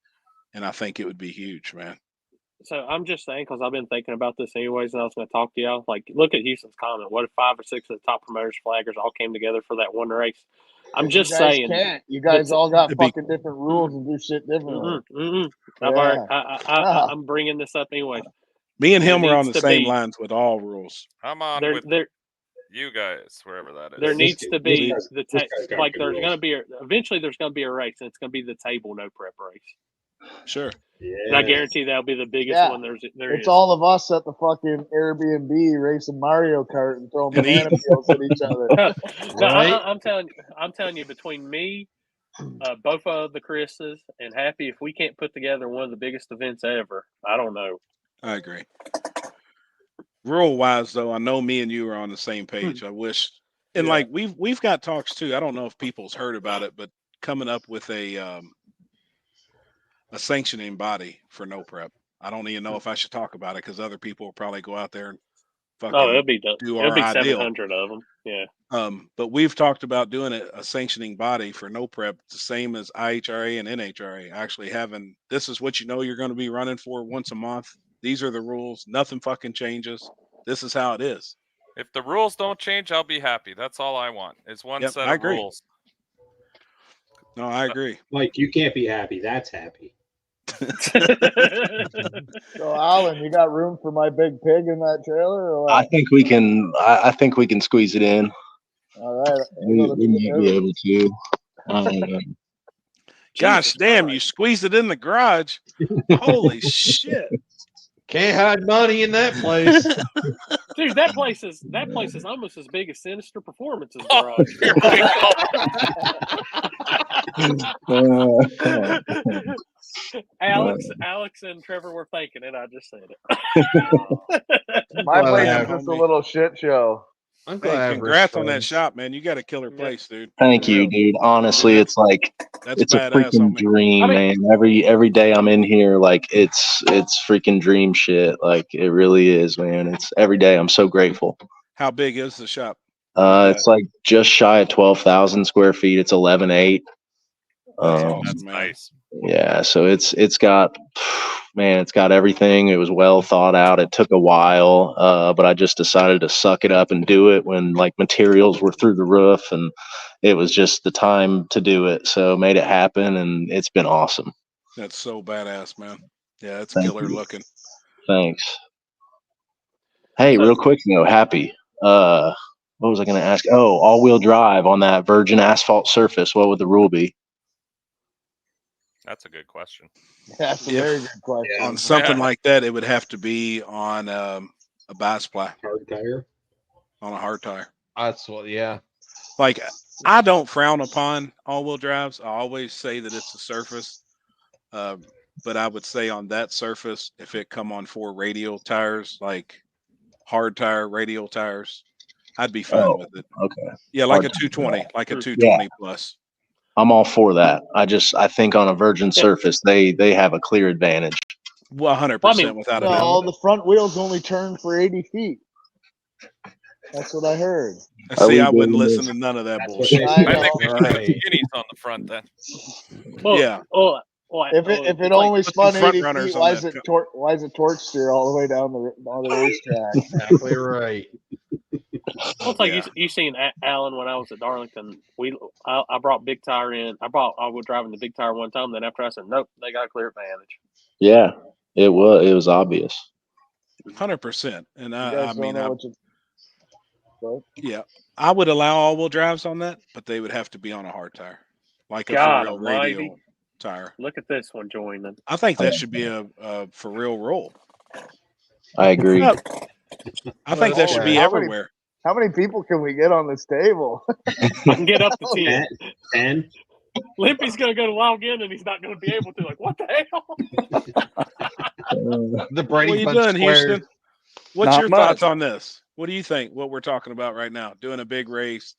and I think it would be huge, man. So I'm just saying, because I've been thinking about this anyways, and I was going to talk to y'all. Like, look at Houston's comment. What if 5 or 6 of the top promoters, flaggers all came together for that one race? I'm just saying. You guys all got fucking different rules and do shit differently. I'm bringing this up anyways. Me and There him were on needs the to same be lines with all rules. I'm on there with there you guys, wherever that is. there needs to be guy's the got like good there's rules. going to be eventually there's going to be a race, and it's going to be the table no prep race. Sure. And I guarantee that'll be the biggest Yeah. one there It's is. all of us at the fucking Airbnb racing Mario Kart and throwing And banana peels at each other. No, Right? I'm telling you, between me, both of the Chris's, and Happy, if we can't put together one of the biggest events ever, I don't know. I agree. Rule wise, though, I know me and you are on the same page. I wish, and Yeah. like we've got talks too. I don't know if people's heard about it, but coming up with a sanctioning body for no prep. I don't even know if I should talk about it because other people will probably go out there and Oh, it'll fucking be do our ideal. 700 of them. Yeah. But we've talked about doing a sanctioning body for no prep, the same as IHRA and NHRA. Actually having this is what you know you're going to be running for once a month. These are the rules. Nothing fucking changes. This is how it is. If the rules don't change, I'll be happy. That's all I want. Is one Yep, set I of agree. rules. No, I agree. Mike, you can't be happy. That's happy. So, Alan, you got room for my big pig in that trailer? Or what? I think we can. I think we can squeeze it in. All right. We might be able to. I don't know. Gosh damn, you squeezed it in the garage. Holy shit. Can't hide money in that place. Dude, that place is almost as big as Sinister Performance's garage. Alex and Trevor were faking it. I just said it. My Well, place yeah, is just a homie. little shit show. I'm Hey, glad I have congrats on that friends. shop, man. You got a killer place, dude. Thank For you, real. dude. Honestly, it's like That's it's a badass, freaking homie. dream, I mean- man. Every day I'm in here, like it's freaking dream shit. Like it really is, man. It's every day. I'm so grateful. How big is the shop? Like It's like just shy of 12,000 square feet. It's 11.8. That's Um, awesome, That's man. nice. yeah, so it's got, man, it's got everything. It was well thought out. It took a while, but I just decided to suck it up and do it when like materials were through the roof, and it was just the time to do it. So made it happen, and it's been awesome. That's so badass, man. Yeah, it's Thank killer you. looking. Thanks. Hey, real quick though, Happy. What was I going to ask? Oh, all-wheel drive on that virgin asphalt surface. What would the rule be? That's a good question. That's a very good question. On something Yeah. like that, it would have to be on a bisplat, Hard tire. on a hard tire. That's what, yeah. Like, I don't frown upon all-wheel drives. I always say that it's a surface. But I would say on that surface, if it come on 4 radial tires, like hard tire radial tires, I'd be fine with it. Okay. Yeah, like Hard a tire. 220, like a 220 plus. I'm all for that. I think on a virgin surface, they have a clear advantage. 100% without a doubt. No, the front wheels only turn for 80 feet. That's what I heard. See, I wouldn't listen to none of that bullshit. I I think we should put Right. skinnies on the front then. Well, Yeah. If it it's only put spun some front 80 runners feet, on why is that it torque steer all the way down the racetrack? Exactly right. Well, it's like you seen Alan when I was at Darlington. I brought big tire in. I was driving the big tire one time. Then after I said nope, they got a clear advantage. Yeah, it was obvious. 100%. And You I guys don't mean, know what you. What? yeah, I would allow all-wheel drives on that, but they would have to be on a hard tire, like a God for real almighty. radial tire. Look at this one joining. I think that should be a for real roll. I agree. I think that should be How everywhere. How many people can we get on this table? I can get up to 10. 10. Limpy's gonna go to log in and he's not gonna be able to. Like, what the hell? The Brady What are you Bunch doing, squared. Houston? What's Not your much. thoughts on this? What do you think? What we're talking about right now, doing a big race,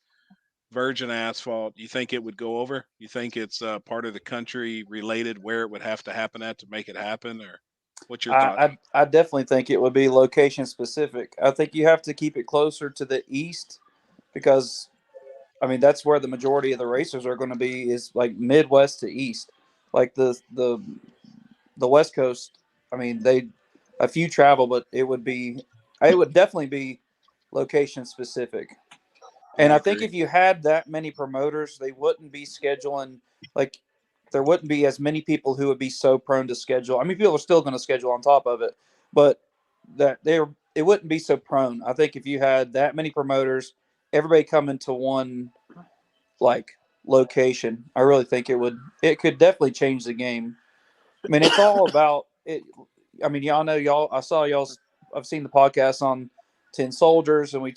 virgin asphalt. You think it would go over? You think it's part of the country related where it would have to happen at to make it happen, or what's your thought? I definitely think it would be location specific. I think you have to keep it closer to the east because, I mean, that's where the majority of the racers are going to be, is like Midwest to east. Like the West Coast, I mean, a few travel, but it would definitely be location specific. And I think if you had that many promoters, they wouldn't be scheduling, like, there wouldn't be as many people who would be so prone to schedule. I mean, people are still going to schedule on top of it, but it wouldn't be so prone. I think if you had that many promoters, everybody coming to one like location, I really think it could definitely change the game. I mean, it's all about it. I mean, y'all know I saw I've seen the podcast on 10 Soldiers, and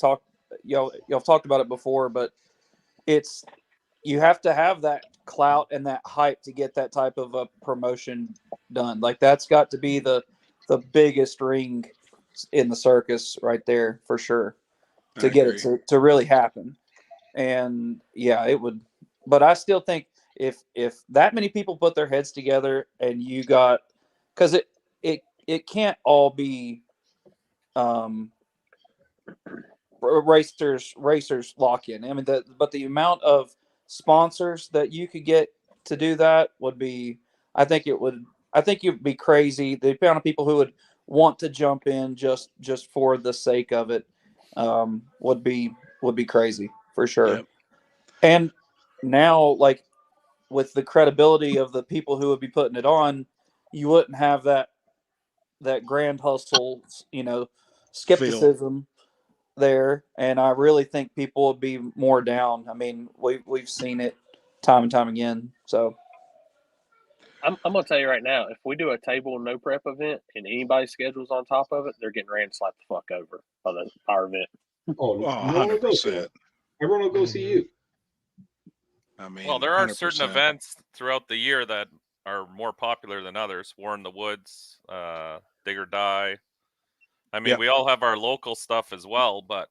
y'all talked about it before, but you have to have that clout and that hype to get that type of a promotion done. Like that's got to be the biggest ring in the circus right there for sure to get it to really happen. And yeah, it would, but I still think if that many people put their heads together and you got, because it can't all be racers lock in. I mean, but the amount of sponsors that you could get to do that would be, I think it would be crazy. The amount of people who would want to jump in just for the sake of it would be crazy for sure. Yep. And now, like with the credibility of the people who would be putting it on, you wouldn't have that grand hustle, skepticism there. And I really think people would be more down. I mean, we've seen it time and time again. So I'm gonna tell you right now, if we do a table no prep event and anybody schedules on top of it, they're getting ran slapped the fuck over by our event. Oh, 100%. Everyone will go see you. I mean, well, there are 100%. certain events throughout the year that are more popular than others. War in the Woods, Dig or Die. I mean, we all have our local stuff as well, but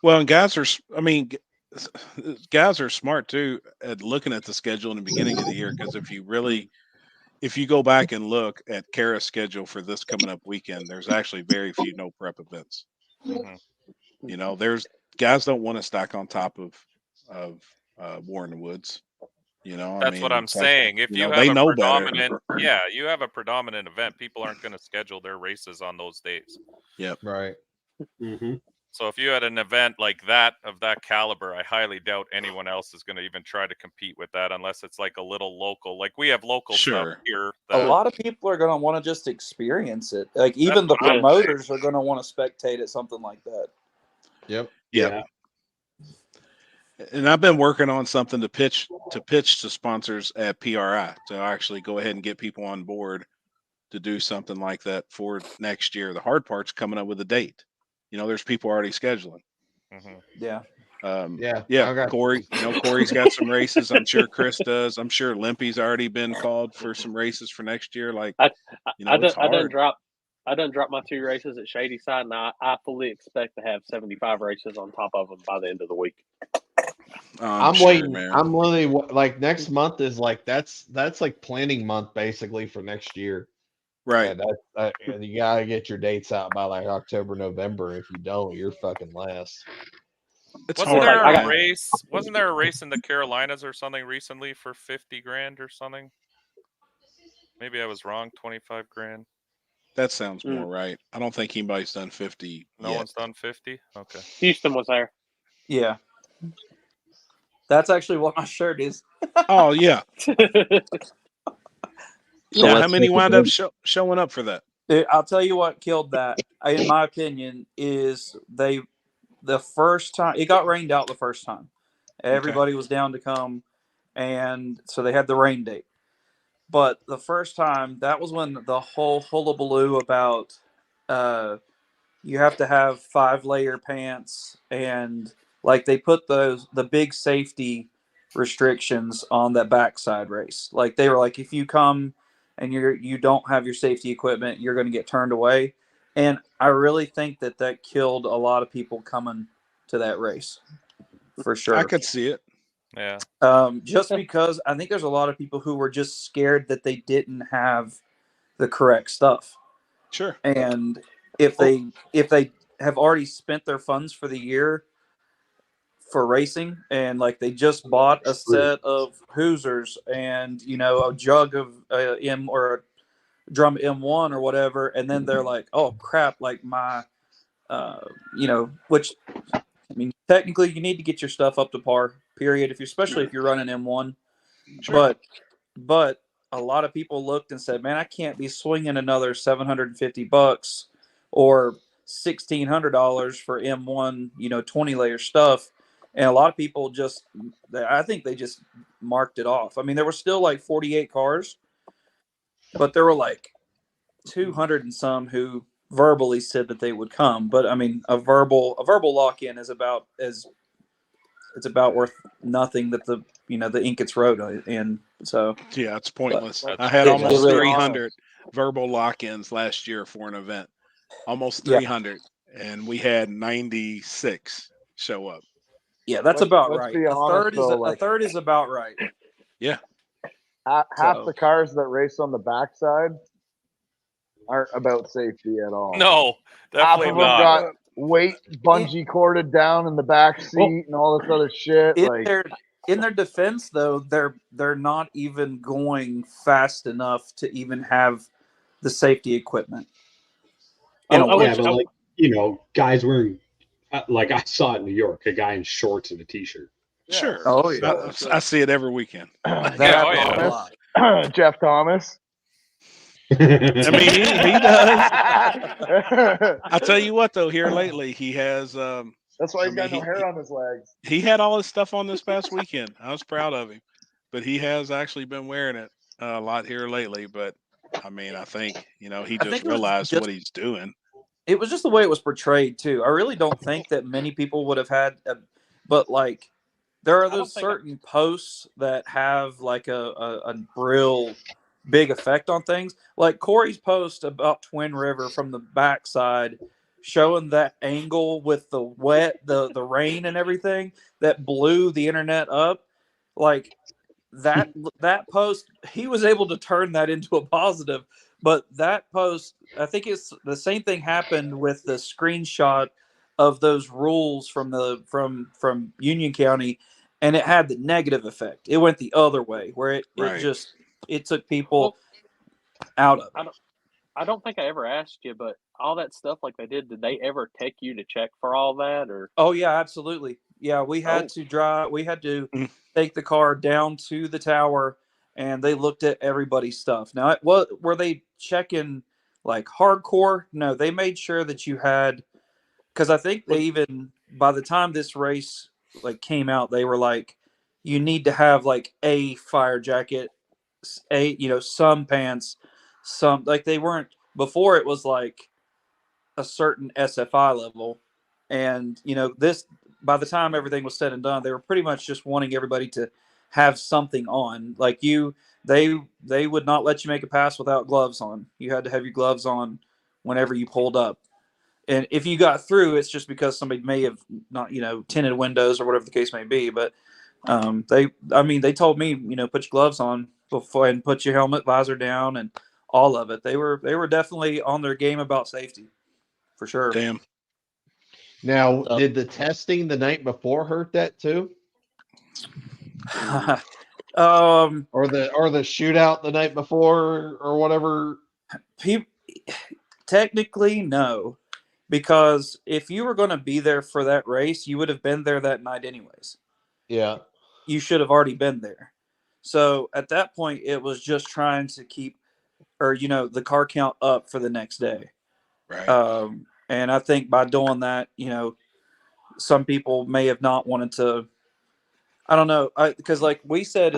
and guys are smart too at looking at the schedule in the beginning of the year, because if you go back and look at Kara's schedule for this coming up weekend, there's actually very few no prep events. Mm-hmm. There's guys don't want to stack on top of War in the Woods. That's what I'm saying. If you have they a know predominant, better. you have a predominant event, people aren't going to schedule their races on those days. Yep. Right. Mm-hmm. So if you had an event like that of that caliber, I highly doubt anyone else is going to even try to compete with that unless it's like a little local. Like we have local stuff here. A lot of people are going to want to just experience it. Like even the promoters are going to want to spectate at something like that. Yep. Yeah. And I've been working on something to pitch to sponsors at PRI to actually go ahead and get people on board to do something like that for next year. The hard part's coming up with a date. There's people already scheduling. Mm-hmm. Yeah. Corey, Corey's got some races. I'm sure Chris does. I'm sure Limpy's already been called for some races for next year. Like, I it's hard. done dropped my 2 races at Shady Side, and I fully expect to have 75 races on top of them by the end of the week. I'm waiting, man. I'm literally like next month is like that's like planning month basically for next year. Right. And you gotta get your dates out by like October, November. If you don't, you're fucking last. Wasn't there a race in the Carolinas or something recently for 50 grand or something? Maybe I was wrong. 25 grand. That sounds more right. I don't think anybody's done 50. No one's done 50. Okay. Houston was there. Yeah. That's actually what my shirt is. Oh yeah. How many wound up showing up for that? I'll tell you what killed that, in my opinion, is the first time it got rained out the first time. Everybody was down to come, and so they had the rain date. But the first time, that was when the whole hullabaloo about you have to have 5-layer pants, and like they put the big safety restrictions on that backside race. Like they were like, if you come and you don't have your safety equipment, you're going to get turned away. And I really think that killed a lot of people coming to that race, for sure. I could see it. Yeah. Just because I think there's a lot of people who were just scared that they didn't have the correct stuff. Sure. And if they have already spent their funds for the year for racing, and like they just bought a set of Hoosers and a jug of M or a drum M1 or whatever, and then they're like, oh crap, like my which I mean technically you need to get your stuff up to par, period, especially if you're running M1. Sure. But a lot of people looked and said, man, I can't be swinging another $750 or $1,600 for M1, 20 layer stuff. And a lot of people I think they just marked it off. I mean, there were still like 48 cars, but there were like 200 and some who verbally said that they would come. But I mean, a verbal lock-in is about worth nothing that the ink gets wrote in. So yeah, it's pointless. But I had almost really 300 verbal lock-ins last year for an event. Almost Yeah. 300, and we had 96 show up. Yeah, that's about let's right. be A honest, though, third is about right. Yeah. Half So- the cars that race on the backside aren't about safety at all. No, Half definitely of them not. got weight bungee corded down in the back seat and all this other shit. In their defense, though, they're not even going fast enough to even have the safety equipment. Yeah, but like, guys wearing, like I saw it in New York, a guy in shorts and a t-shirt. Sure. Oh, yeah. I see it every weekend. Jeff Thomas. I mean, he does. I'll tell you what, though, here lately, he has. That's why he's got no hair on his legs. He had all his stuff on this past weekend. I was proud of him. But he has actually been wearing it a lot here lately. But, I mean, I think, he just realized what he's doing. It was just the way it was portrayed, too. I really don't think that many people would have had but, like, there are those certain posts that have, like, a real big effect on things. Like Corey's post about Twin River from the backside, showing that angle with the wet, the rain and everything that blew the internet up. Like that post, he was able to turn that into a positive. But that post, I think it's the same thing happened with the screenshot of those rules from Union County, and it had the negative effect. It went the other way, where it took people out of it. I don't think I ever asked you, but all that stuff like they did they ever take you to check for all that? Or Oh yeah, absolutely. Yeah, we had to drive. We had to take the car down to the tower, and they looked at everybody's stuff. Now, were they checking like hardcore? No, they made sure that you had, because I think they even, by the time this race like came out, they were like, you need to have like a fire jacket, some pants, some, like they weren't, before it was like a certain SFI level. And, this, by the time everything was said and done, they were pretty much just wanting everybody to have something on. Like they would not let you make a pass without gloves on. You had to have your gloves on whenever you pulled up. And if you got through, it's just because somebody may have not, tinted windows or whatever the case may be. But they told me, put your gloves on before and put your helmet visor down and all of it. They were definitely on their game about safety, for sure. Damn. Now, did the testing the night before hurt that too? Or the shootout the night before or whatever? Technically, no. Because if you were going to be there for that race, you would have been there that night anyways. Yeah. You should have already been there. So at that point, it was just trying to keep, the car count up for the next day. Right. And I think by doing that, some people may have not wanted to, I don't know. Because like we said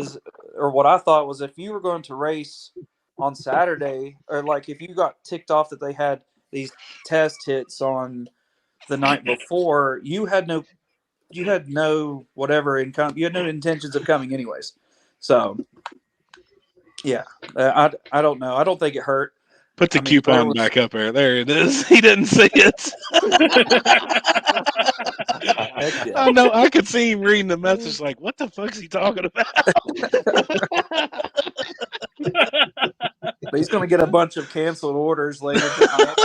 or what I thought was, if you were going to race on Saturday, or like if you got ticked off that they had these test hits on the night before, you had no whatever income, you had no intentions of coming anyways. So yeah, I don't know. I don't think it hurt. Put the coupon back up there. There it is. He didn't see it. I know. I could see him reading the message like, what the fuck's he talking about? But he's going to get a bunch of canceled orders later tonight.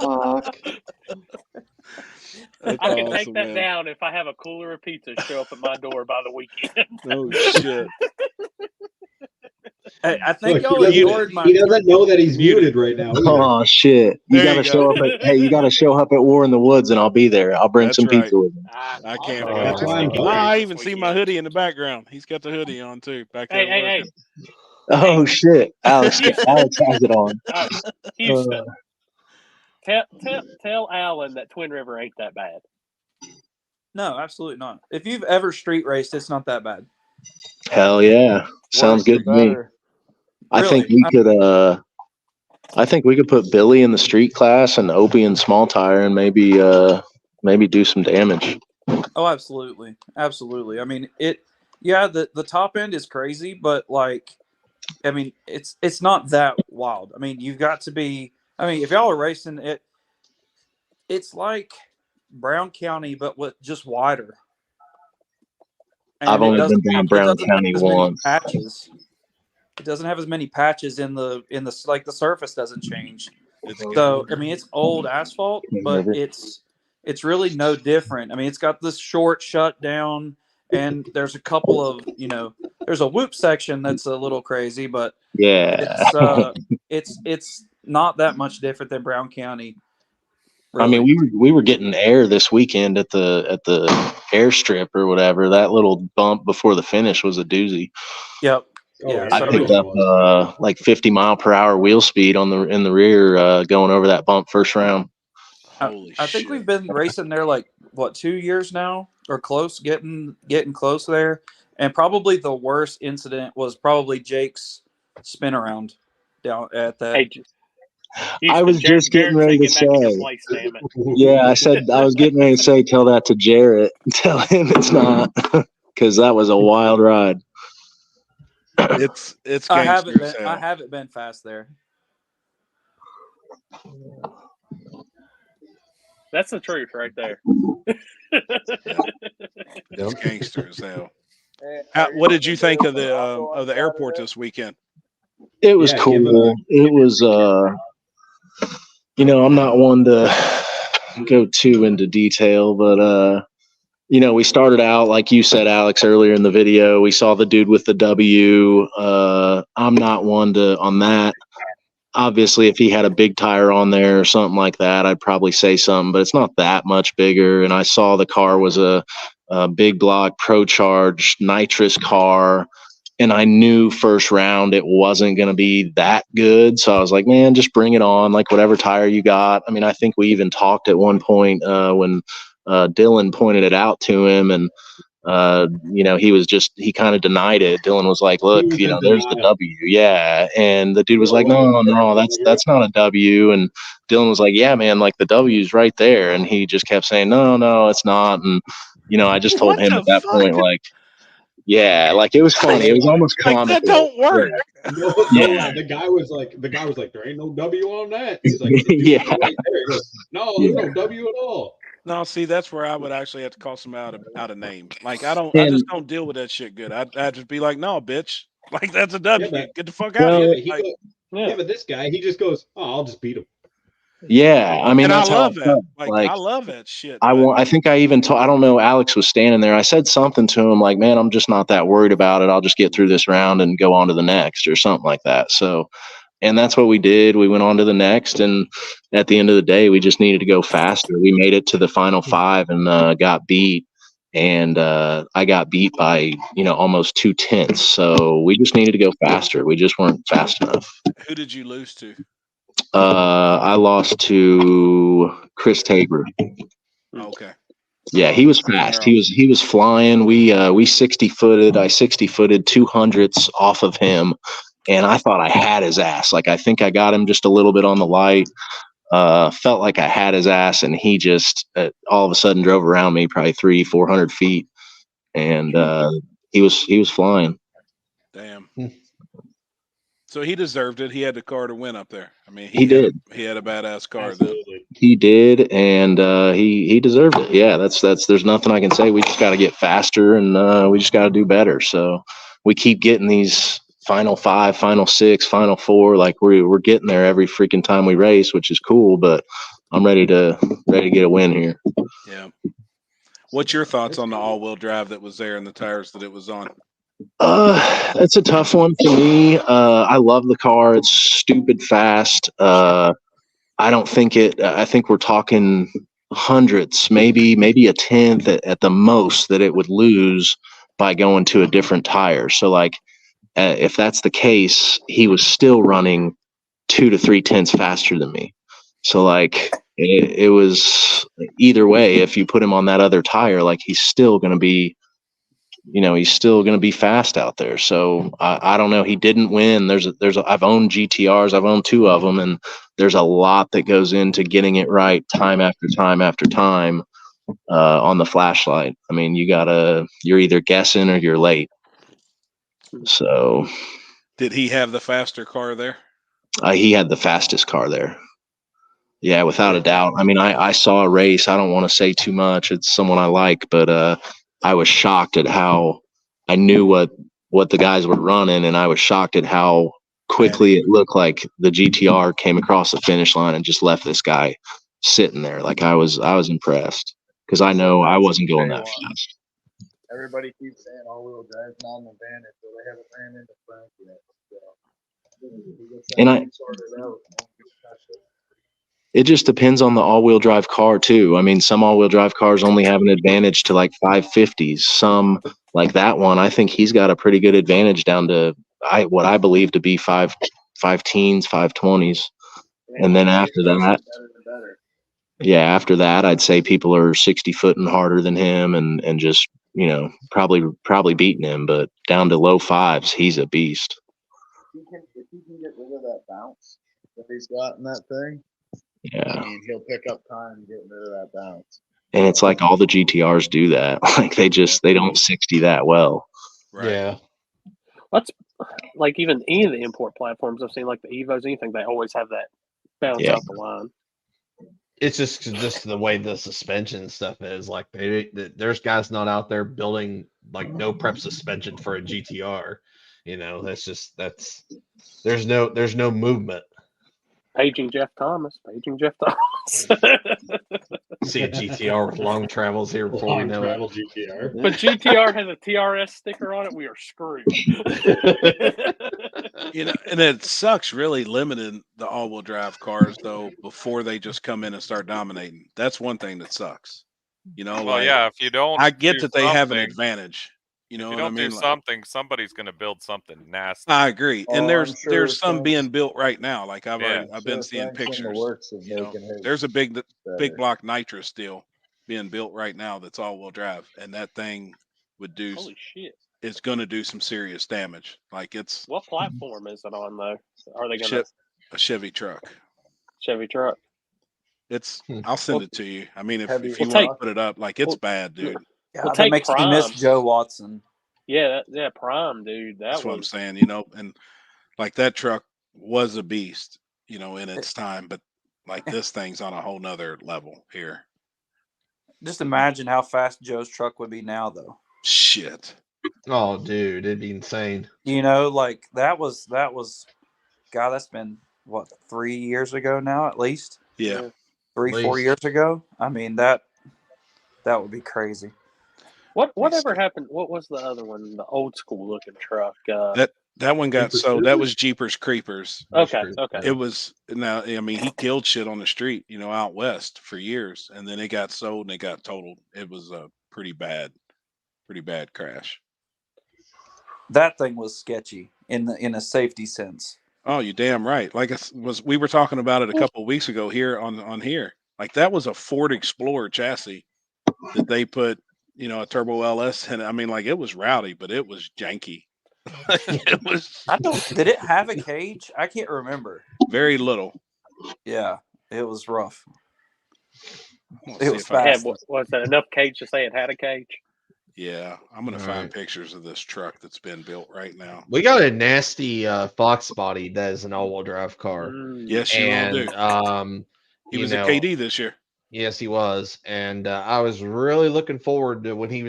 Oh, fuck. I can take that down if I have a cooler of pizza show up at my door by the weekend. Oh, shit. Hey, I think he doesn't know that he's muted right now. Oh shit! You gotta show up at you gotta show up at War in the Woods, and I'll be there. I'll bring some pizza with me. I can't. I even see my hoodie in the background. He's got the hoodie on too. Back there. Hey. Oh shit! Alex has it on. Houston, Tell Alan that Twin River ain't that bad. No, absolutely not. If you've ever street raced, it's not that bad. Hell yeah. Sounds good to me. I think we could put Billy in the street class and Opie in small tire and maybe do some damage. Oh, absolutely. Absolutely. I mean, the top end is crazy, but like, I mean, it's not that wild. I mean, you've got to be, I mean, if y'all are racing it, it's like Brown County, but with just wider. And I've only been down Brown County once. Patches. It doesn't have as many patches in the like the surface doesn't change. So I mean, it's old asphalt, but it's really no different. I mean, it's got this short shutdown, and there's a couple of there's a whoop section that's a little crazy, but yeah, it's not that much different than Brown County. Really. I mean, we were getting air this weekend at the airstrip or whatever. That little bump before the finish was a doozy. Yep. Yeah, I picked up like 50 mile per hour wheel speed in the rear going over that bump first round. I think we've been racing there like 2 years now or close, getting close there. And probably the worst incident was probably Jake's spin around down at that. Hey, I was just getting ready to say. Yeah, I said I was getting ready to say, tell that to Jarrett. Tell him it's not, because that was a wild ride. It's. I haven't been fast there. That's the truth right there. It's gangster as hell. What did you think of the airport this weekend? It was cool. It was I'm not one to go too into detail, but we started out like you said, Alex, earlier in the video. We saw the dude with the W. I'm not one to on that. Obviously, if he had a big tire on there or something like that, I'd probably say something, but it's not that much bigger. And I saw the car was a big block Pro Charge nitrous car. And I knew first round it wasn't going to be that good. So I was like, man, just bring it on, like whatever tire you got. I mean, I think we even talked at one point when Dylan pointed it out to him, and he kind of denied it. Dylan was like, look, there's the W. Yeah. And the dude was like, no, that's not a W. And Dylan was like, yeah, man, like the W's right there. And he just kept saying, no, it's not. And, I just told him at that point, like, yeah, like it was funny. It was almost comical. That don't work. Yeah. The guy was like, there ain't no W on that. He's like, yeah. Right there. He goes, no, there's no W at all. No, see, that's where I would actually have to call somebody out of name. Like I just don't deal with that shit good. I'd just be like, no, bitch. Like that's a W. Get the fuck out of here. But this guy, he just goes, oh, I'll just beat him. Yeah, I mean, and that's I love how that. Like I love that shit. I think I even I don't know. Alex was standing there. I said something to him like, "Man, I'm just not that worried about it. I'll just get through this round and go on to the next," or something like that. So, and that's what we did. We went on to the next, and at the end of the day, we just needed to go faster. We made it to the final 5 and got beat. And I got beat by almost 2/10. So we just needed to go faster. We just weren't fast enough. Who did you lose to? I lost to Chris Tabor. Okay. Yeah, he was fast. He was flying. We 60-footed. I 60-footed 200s off of him, and I thought I had his ass. Like I think I got him just a little bit on the light. Felt like I had his ass, and he just all of a sudden drove around me probably 300-400 feet, and he was flying. Damn. So he deserved it. He had the car to win up there. I mean, he did. He had a badass car. He did, and he deserved it. Yeah, that's. There's nothing I can say. We just got to get faster, and we just got to do better. So we keep getting these final 5, final 6, final 4. Like we're getting there every freaking time we race, which is cool. But I'm ready to get a win here. Yeah. What's your thoughts on the all-wheel drive that was there and the tires that it was on? It's a tough one for me. I love the car. It's stupid fast. I don't think I think we're talking hundredths, maybe a 10th at the most that it would lose by going to a different tire. So like, if that's the case, he was still running 2 to 3 tenths faster than me. So like it was either way. If you put him on that other tire, like he's still going to be, he's still going to be fast out there. So I don't know. He didn't win. I've owned GTRs. I've owned 2 of them, and there's a lot that goes into getting it right time after time after time on the flashlight. I mean, you're either guessing or you're late. So Did he have the faster car there? he had the fastest car there. Yeah, without a doubt. I mean, I saw a race. I don't want to say too much. It's someone I like, but I was shocked at how I knew what the guys were running, and I was shocked at how quickly it looked like the GTR came across the finish line and just left this guy sitting there. Like I was impressed because I know I wasn't going that fast. Everybody keeps saying all-wheel drive's not an advantage, but they haven't ran into Frank yet. So, And sorted out. it just depends on the all-wheel drive car too. I mean, some all-wheel drive cars only have an advantage to like 550s. Some, like that one, I think he's got a pretty good advantage down to what I believe to be 5 teens, 520s. And then after that, after that, I'd say people are 60 footing harder than him and just, probably beating him. But down to low 5s, he's a beast. If he can get rid of that bounce that he's got in that thing, yeah, I mean, he'll pick up time getting rid of that bounce. And it's like all the GTRs do that. Like they don't 60 that well. Right. Yeah. That's like even any of the import platforms I've seen, like the Evos, anything, they always have that bounce out the line. It's just the way the suspension stuff is. Like there's guys not out there building like no prep suspension for a GTR. There's no movement. Paging Jeff Thomas. See a GTR with long travels here before we know it. GTR. But GTR has a TRS sticker on it. We are screwed. And it sucks really limiting the all-wheel drive cars though before they just come in and start dominating. That's one thing that sucks. Well, yeah, if you don't, I get that they have an advantage. If you don't do something, somebody's going to build something nasty. I agree, and there's some being built right now. Like I've been seeing pictures. There's a big block nitrous deal being built right now that's all-wheel drive, and that thing would do. Holy shit! It's going to do some serious damage. Like it's. What platform is it on though? Are they going to a Chevy truck? Chevy truck. It's. I'll send it to you. I mean, if you want to put it up, like it's bad, dude. Yeah, that makes me miss Joe Watson. Yeah, Prime, dude. That's what I'm saying, and like that truck was a beast, in its time, but like this thing's on a whole nother level here. Just imagine how fast Joe's truck would be now, though. Shit. Oh, dude, it'd be insane. Like that was, God, that's been what 3 years ago now, at least. Yeah. 4 years ago. I mean that would be crazy. Whatever happened? What was the other one? The old school looking truck. That one got sold. That was Jeepers Creepers. Okay. It was now. I mean, he killed shit on the street, out west for years, and then it got sold and it got totaled. It was a pretty bad crash. That thing was sketchy in a safety sense. Oh, you damn right. Like we were talking about it a couple of weeks ago here on here. Like that was a Ford Explorer chassis that they put. A turbo LS, and I mean, like it was rowdy, but it was janky. It was. Did it have a cage? I can't remember. Very little. Yeah, it was rough. It was fast. Was that enough cage to say it had a cage? Yeah, I'm gonna find pictures of this truck that's been built right now. We got a nasty Fox body that is an all-wheel drive car. Yes, you do. He was a KD this year. Yes, he was, and I was really looking forward to when he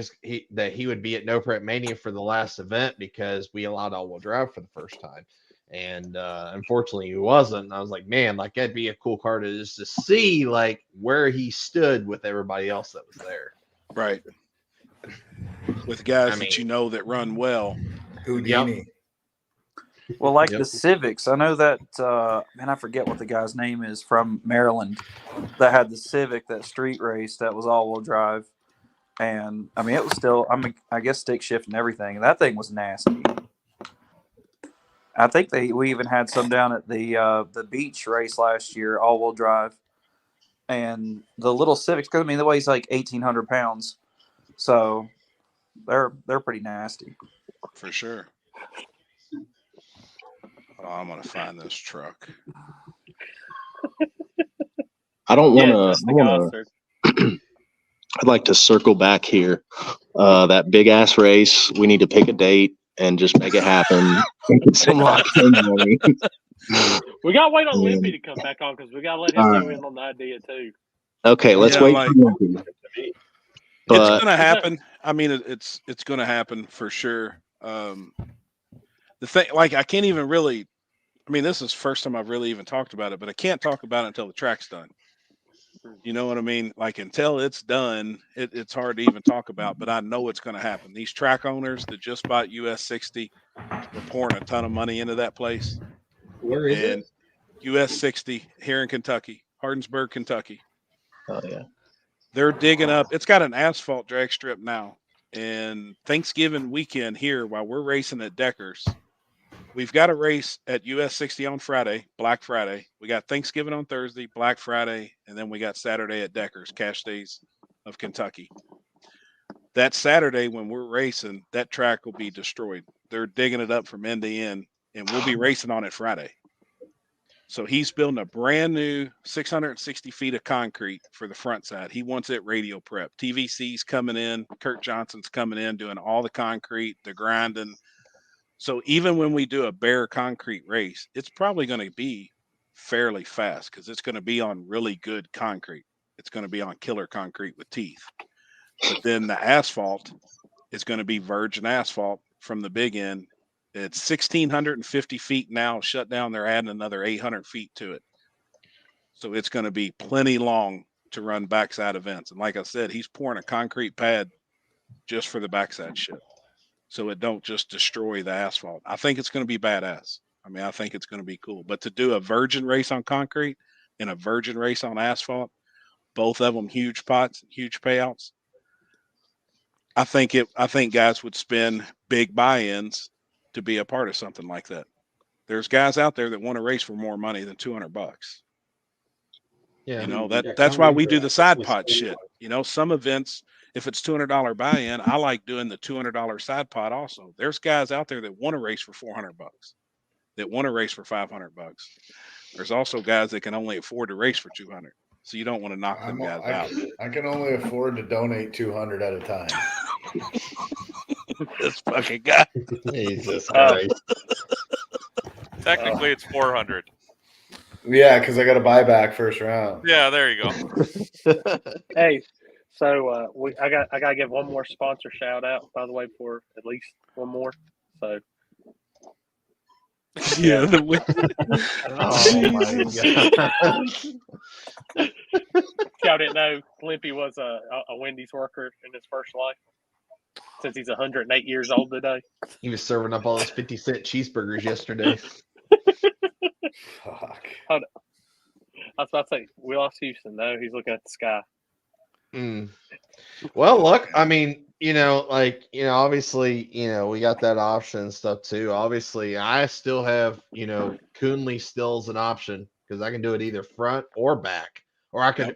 would be at No Prep Mania for the last event because we allowed all-wheel drive for the first time, and unfortunately he wasn't. And I was like, man, like that'd be a cool car to see like where he stood with everybody else that was there. Right, with guys that run well. Houdini. Well, like the Civics, I know that, I forget what the guy's name is from Maryland that had the Civic, that street race that was all-wheel drive. And, I mean, it was still, I guess stick shift and everything. And that thing was nasty. I think we even had some down at the beach race last year, all-wheel drive. and the little Civics. Because I mean, the weigh's like 1,800 pounds, so they're pretty nasty. For sure. Oh, I'm gonna find this truck. I don't Yeah, want just the to. Gossard. I'd like to circle back here. That big ass race. We need to pick a date and just make it happen. Get some lock-in money. We gotta wait on Yeah. Limpy to come back on because we gotta let him All go right. in on the idea too. Okay, let's Yeah, wait. like- for Limpy. But It's gonna happen. I mean, it's gonna happen for sure. The thing, like, I can't even really. I mean, this is the first time I've really even talked about it, but I can't talk about it until the track's done. You know what I mean? Like, until it's done, it's hard to even talk about. But I know it's going to happen. These track owners that just bought US 60 were pouring a ton of money into that place. Where is And it? US 60 here in Kentucky, Hardinsburg, Kentucky. oh yeah, They're digging up. It's got an asphalt drag strip now. And Thanksgiving weekend here, while we're racing at Deckers, we've got a race at US 60 on Friday, Black Friday. We got Thanksgiving on Thursday, Black Friday, and then we got Saturday at Deckers, Cash Days of Kentucky. That Saturday when we're racing, that track will be destroyed. They're digging it up from end to end, and we'll be racing on it Friday. So he's building a brand new 660 feet of concrete for the front side. He wants it radio prep. TVC's coming in. Kurt Johnson's coming in, doing all the concrete, the grinding. So even when we do a bare concrete race, it's probably going to be fairly fast because it's going to be on really good concrete. It's going to be on killer concrete with teeth. But then the asphalt is going to be virgin asphalt from the big end. It's 1,650 feet now shut down. They're adding another 800 feet to it. So it's going to be plenty long to run backside events. And like I said, he's pouring a concrete pad just for the backside shit, so it don't just destroy the asphalt. I think it's going to be badass. I mean, I think it's going to be cool. But to do a virgin race on concrete and a virgin race on asphalt, both of them huge pots, huge payouts. I think guys would spend big buy-ins to be a part of something like that. There's guys out there that want to race for more money than $200. Yeah, You know, that's why we do the side pot shit. You know, some events, if it's $200 buy-in, I like doing the $200 side pot also. There's guys out there that want to race for $400, that want to race for $500. There's also guys that can only afford to race for $200. So you don't want to knock them guys out. I can only afford to donate 200 at a time. This fucking guy. Jesus Christ. Technically, it's 400. Yeah, because I got to buy back first round. Yeah, there you go. Hey, so I gotta give one more sponsor shout out, by the way, for at least one more. So yeah, Oh my god. y'all didn't know Limpy was a Wendy's worker in his first life since he's 108 years old today. He was serving up all those 50-cent cheeseburgers yesterday. Fuck. Hold on. I was about to say we lost Houston. No, he's looking at the sky. Well, look, I mean, obviously, we got that option and stuff too. Obviously, I still have, Coonley still is an option because I can do it either front or back, or I can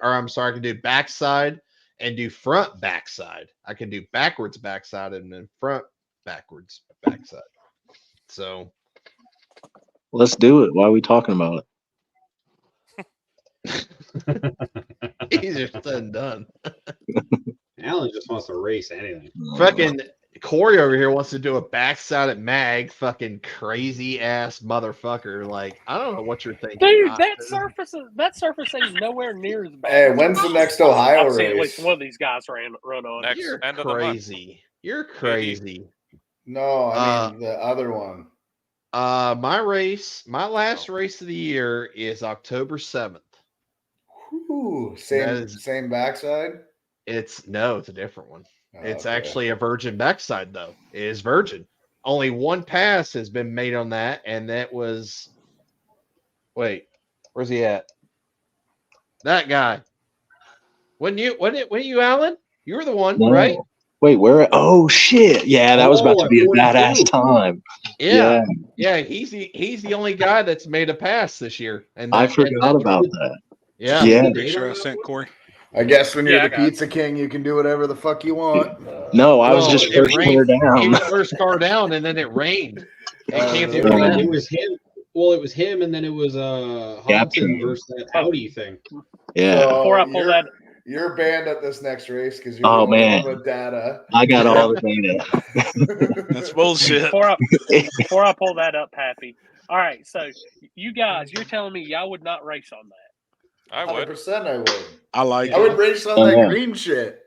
do backside and do front backside. I can do backwards backside and then front backwards backside. So let's do it. Why are we talking about it? easier said than done. Alan just wants to race anything. Fucking Corey over here wants to do a backside at mag. Fucking crazy ass motherfucker. Like, I don't know what you're thinking. Dude, that surface ain't nowhere near as bad. Hey, when's the next Ohio I've seen at race? least one of these guys run on. Next You're end of the month. crazy. You're crazy. No, I mean the other one. My last race of the year is October 7th. Ooh, That same backside. It's a different one. Oh, It's okay. actually a virgin backside though. It is virgin. Only one pass has been made on that, and that was where's he at? That guy. Wasn't you, Alan? You were the one, No. right? Wait, where? Oh shit! Yeah, that was about to be a badass time. Yeah. He's the only guy that's made a pass this year, and I forgot about that. Yeah. See Yeah. the picture I sent Corey. I guess when you're Yeah, I the got it. pizza king, you can do whatever the fuck you want. No, I was Well, just it first rained. car down. He was first car down, and then it rained. It canceled It the was, bet. it was him. Well, it was him, and then it was Hobson Gaptrain. versus that Audi thing. Yeah. Before I So pull that, you're banned at this next race because you're the Oh only man, one with data. I got all the data. That's bullshit. before I pull that up, Happy. All right, so you guys, you're telling me y'all would not race on that? I would. 100% I would. I like I it. would race on Oh, that yeah. green shit.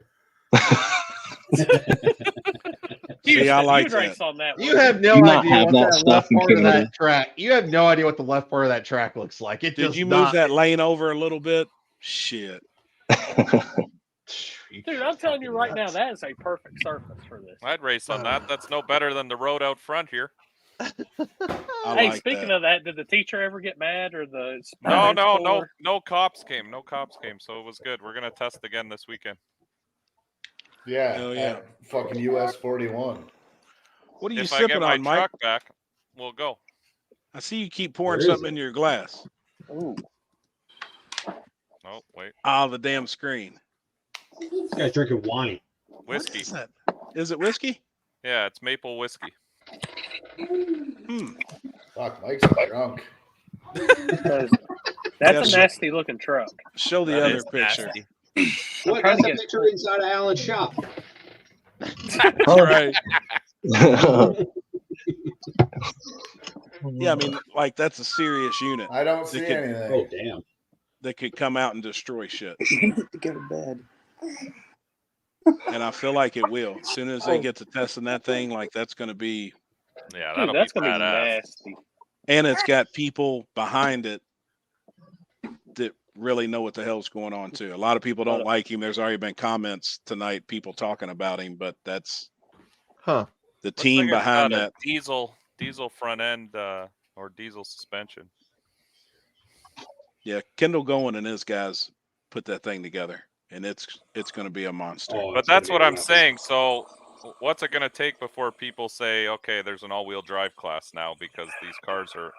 See, I like you'd that. race on that. You have no You not idea have what that that stuff left in part of Canada. that track. You have no idea what the left part of that track looks like. It Did does you move not. that lane over a little bit? Shit. Dude, I'm telling you right now, that is a perfect surface for this. I'd race on that. That's no better than the road out front here. Hey, speaking of that, did the teacher ever get mad or the No cops came. No cops came, so it was good. We're gonna test again this weekend. Yeah. Hell yeah. Fucking US 41. What are you If I sipping get my on, Mike? truck back, we'll go. I see you keep pouring Where is something it? in your glass. Ooh. Oh, wait. Ah, the damn screen. This guy's drinking wine. Whiskey. What is that? Is it whiskey? Yeah, it's maple whiskey. Fuck, Mike's drunk. That's a nasty looking truck. Show the That other is picture. nasty. What? That's a picture inside of Alan's shop. Right. Yeah, I mean, like that's a serious unit. I don't see that anything. Oh, damn. That could come out and destroy shit. to go to bed. And I feel like it will. As soon as they get to testing that thing, like that's going to be. Yeah, Dude, that'll that's be gonna be badass. nasty. And it's got people behind it that really know what the hell's going on too. A lot of people don't like him. There's already been comments tonight, people talking about him, but that's the Looks team like it's behind got a that. diesel front end or diesel suspension. Yeah, Kendall Goen and his guys put that thing together, and it's going to be a monster. But that's what I'm saying. So, what's it going to take before people say, okay, there's an all-wheel drive class now because these cars are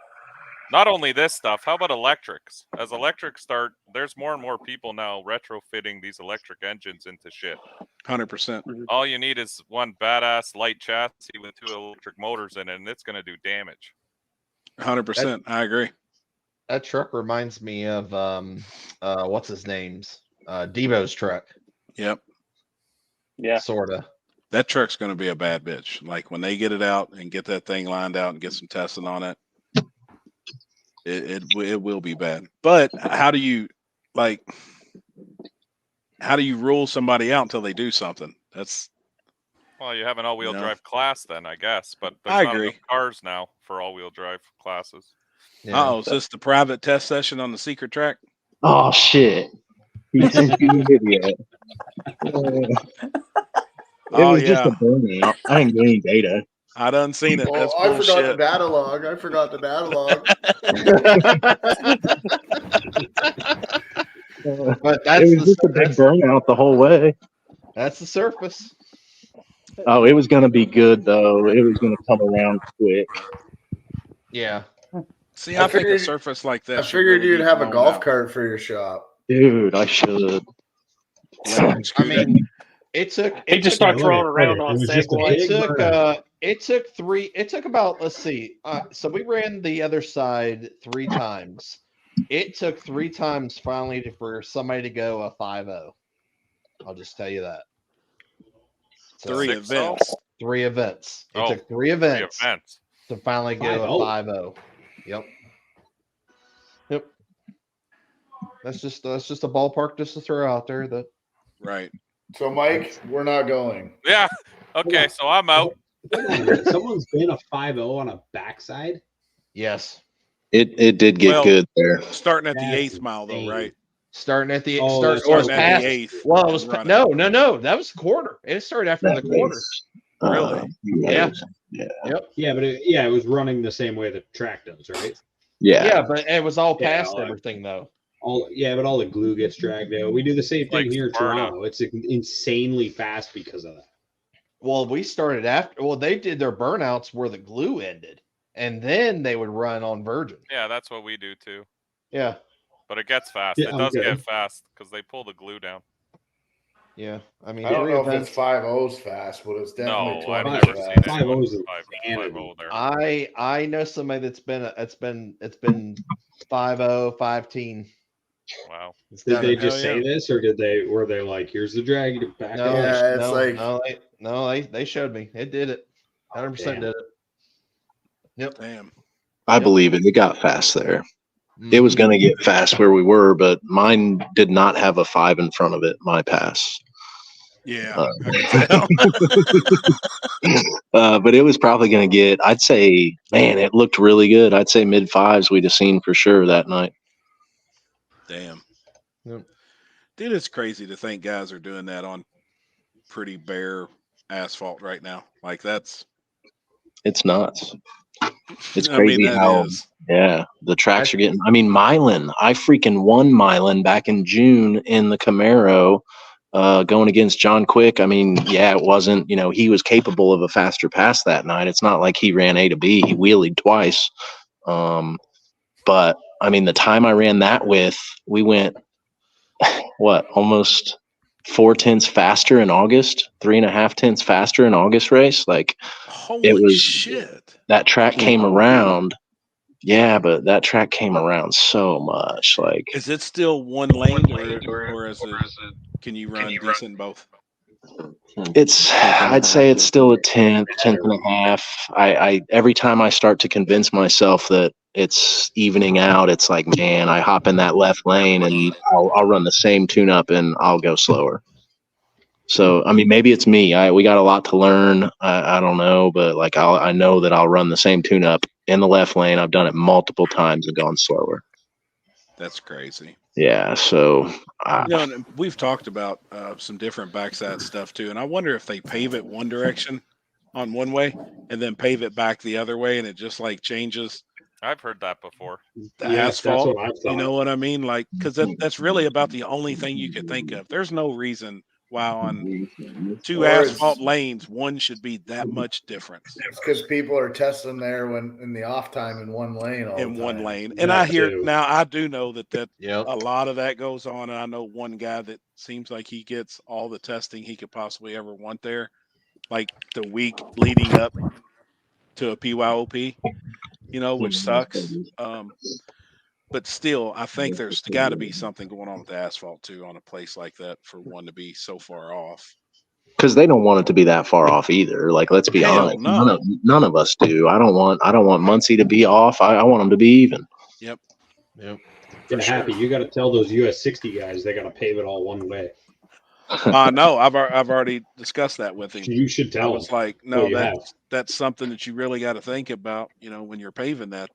not only this stuff. How about electrics? As electrics start, there's more and more people now retrofitting these electric engines into shit. 100%. All you need is one badass light chassis with 2 electric motors in it, and it's going to do damage. 100%. I agree. That truck reminds me of what's his name's Devo's truck. Yep. Yeah. Sorta. That truck's going to be a bad bitch. Like when they get it out and get that thing lined out and get some testing on it, it will be bad. But how do you rule somebody out until they do something? That's Well, you have an all-wheel No. drive class then, I guess. But there's I not agree. enough cars now for all-wheel drive classes. Oh, is this the private test session on the secret track? Oh shit! He sent you a video. It was just a burnout. I didn't get any data. I done seen it. Well, That's I forgot the bullshit. data log. I forgot the data log. But that's It was just a big burnout the whole way. That's the surface. Oh, it was going to be good though. It was going to come around quick. Yeah. See, I think a figured- surface like that. I should figured really you'd be have a blown golf out. cart for your shop. Dude, I should. I mean, it took. He just starts rolling around on Segway. It took about, let's see. So we ran the other side 3 times. It took 3 times finally for somebody to go a 5-0. I'll just tell you that. So, 3 events. 3 events. It Oh, took 3 events, 3 events. to finally go 5-0. a 5-0. Yep. Yep. That's just a ballpark just to throw out there. That Right. So, Mike, we're not going. Yeah. Okay, so I'm out. Someone's been a 5-0 on a backside. yes. It did get Well, good there. Starting at the That's 8th mile, though, insane. right? Starting at the Oh, start that's or it was starting at past. the 8th. Well, it was and running. no. That was the quarter. It started after the quarter. Really? Yeah. Yep. Yeah, but it was running the same way the track does, right? Yeah, but it was all Yeah, past like- everything though. But all the glue gets dragged out. We do the same thing Like here in Sparta. Toronto. It's insanely fast because of that. Well, we started after. Well, they did their burnouts where the glue ended, and then they would run on virgin. Yeah, that's what we do too. Yeah. But it gets fast. Yeah, It I'm does good. get fast because they pull the glue down. Yeah, I mean, I don't 3 know if events. it's 5.0's fast, but it's definitely No, I've 20 never seen fast. anyone 5.0 is 5.0 there. I know somebody that's been it's been 5.0, 5.10. Wow. Did they Hell just say this, or were they like, "Here's the drag, back No, off"? Yeah, it's they showed me. It did it. 100% Damn. did it. Yep. Damn. I believe it. It got fast there. It was going to get fast where we were, but mine did not have a 5 in front of it, my pass. Yeah, I can tell. But it was probably going to get, I'd say, man, it looked really good. I'd say mid 5s we'd have seen for sure that night. Damn. Yep. Dude, it's crazy to think guys are doing that on pretty bare asphalt right now. Like It's nuts. It's I mean, crazy that how, is. yeah, the tracks are getting, I mean, Milan, I freaking won Milan back in June in the Camaro going against John Quick. I mean, yeah, it wasn't, he was capable of a faster pass that night. It's not like he ran A to B. He wheelied twice. But, I mean, the time I ran that with, we went, almost 4 tenths faster in August, 3.5 tenths faster in August race. Like, Holy it was shit. that track came around. Yeah, but that track came around so much. Like, Is it still one lane or is it, can you run decent in both? I'd say it's still a tenth and a half. I every time I start to convince myself that it's evening out, it's like, man, I hop in that left lane and I'll run the same tune up and I'll go slower. So, I mean, maybe it's me. We got a lot to learn. I don't know, but like I know that I'll run the same tune up in the left lane. I've done it multiple times and gone slower. That's crazy. Yeah. So, and we've talked about some different backside stuff too, and I wonder if they pave it one direction on one way and then pave it back the other way, and it just like changes I've heard that before. the Yes, that's asphalt. what I've thought. You know what I mean? Like, because that's really about the only thing you could think of. There's no reason why on 2 Or asphalt lanes one should be that much difference. It's because people are testing there when in the off time in one lane all In the one time. lane, and I hear now. I do know that a lot of that goes on, and I know one guy that seems like he gets all the testing he could possibly ever want there, like the week leading up to a PYOP, which sucks. But still, I think there's got to be something going on with the asphalt too on a place like that for one to be so far off. because they don't want it to be that far off either. Like, let's be Hell honest, no. none of us do. I don't want Muncie to be off. I want them to be even. Yep. Yep. Yeah, Happy, you got to tell those US 60 guys they got to pave it all one way. No, I've already discussed that with him. You should tell I was him. like, Oh, no, you have. that's something that you really got to think about, when you're paving that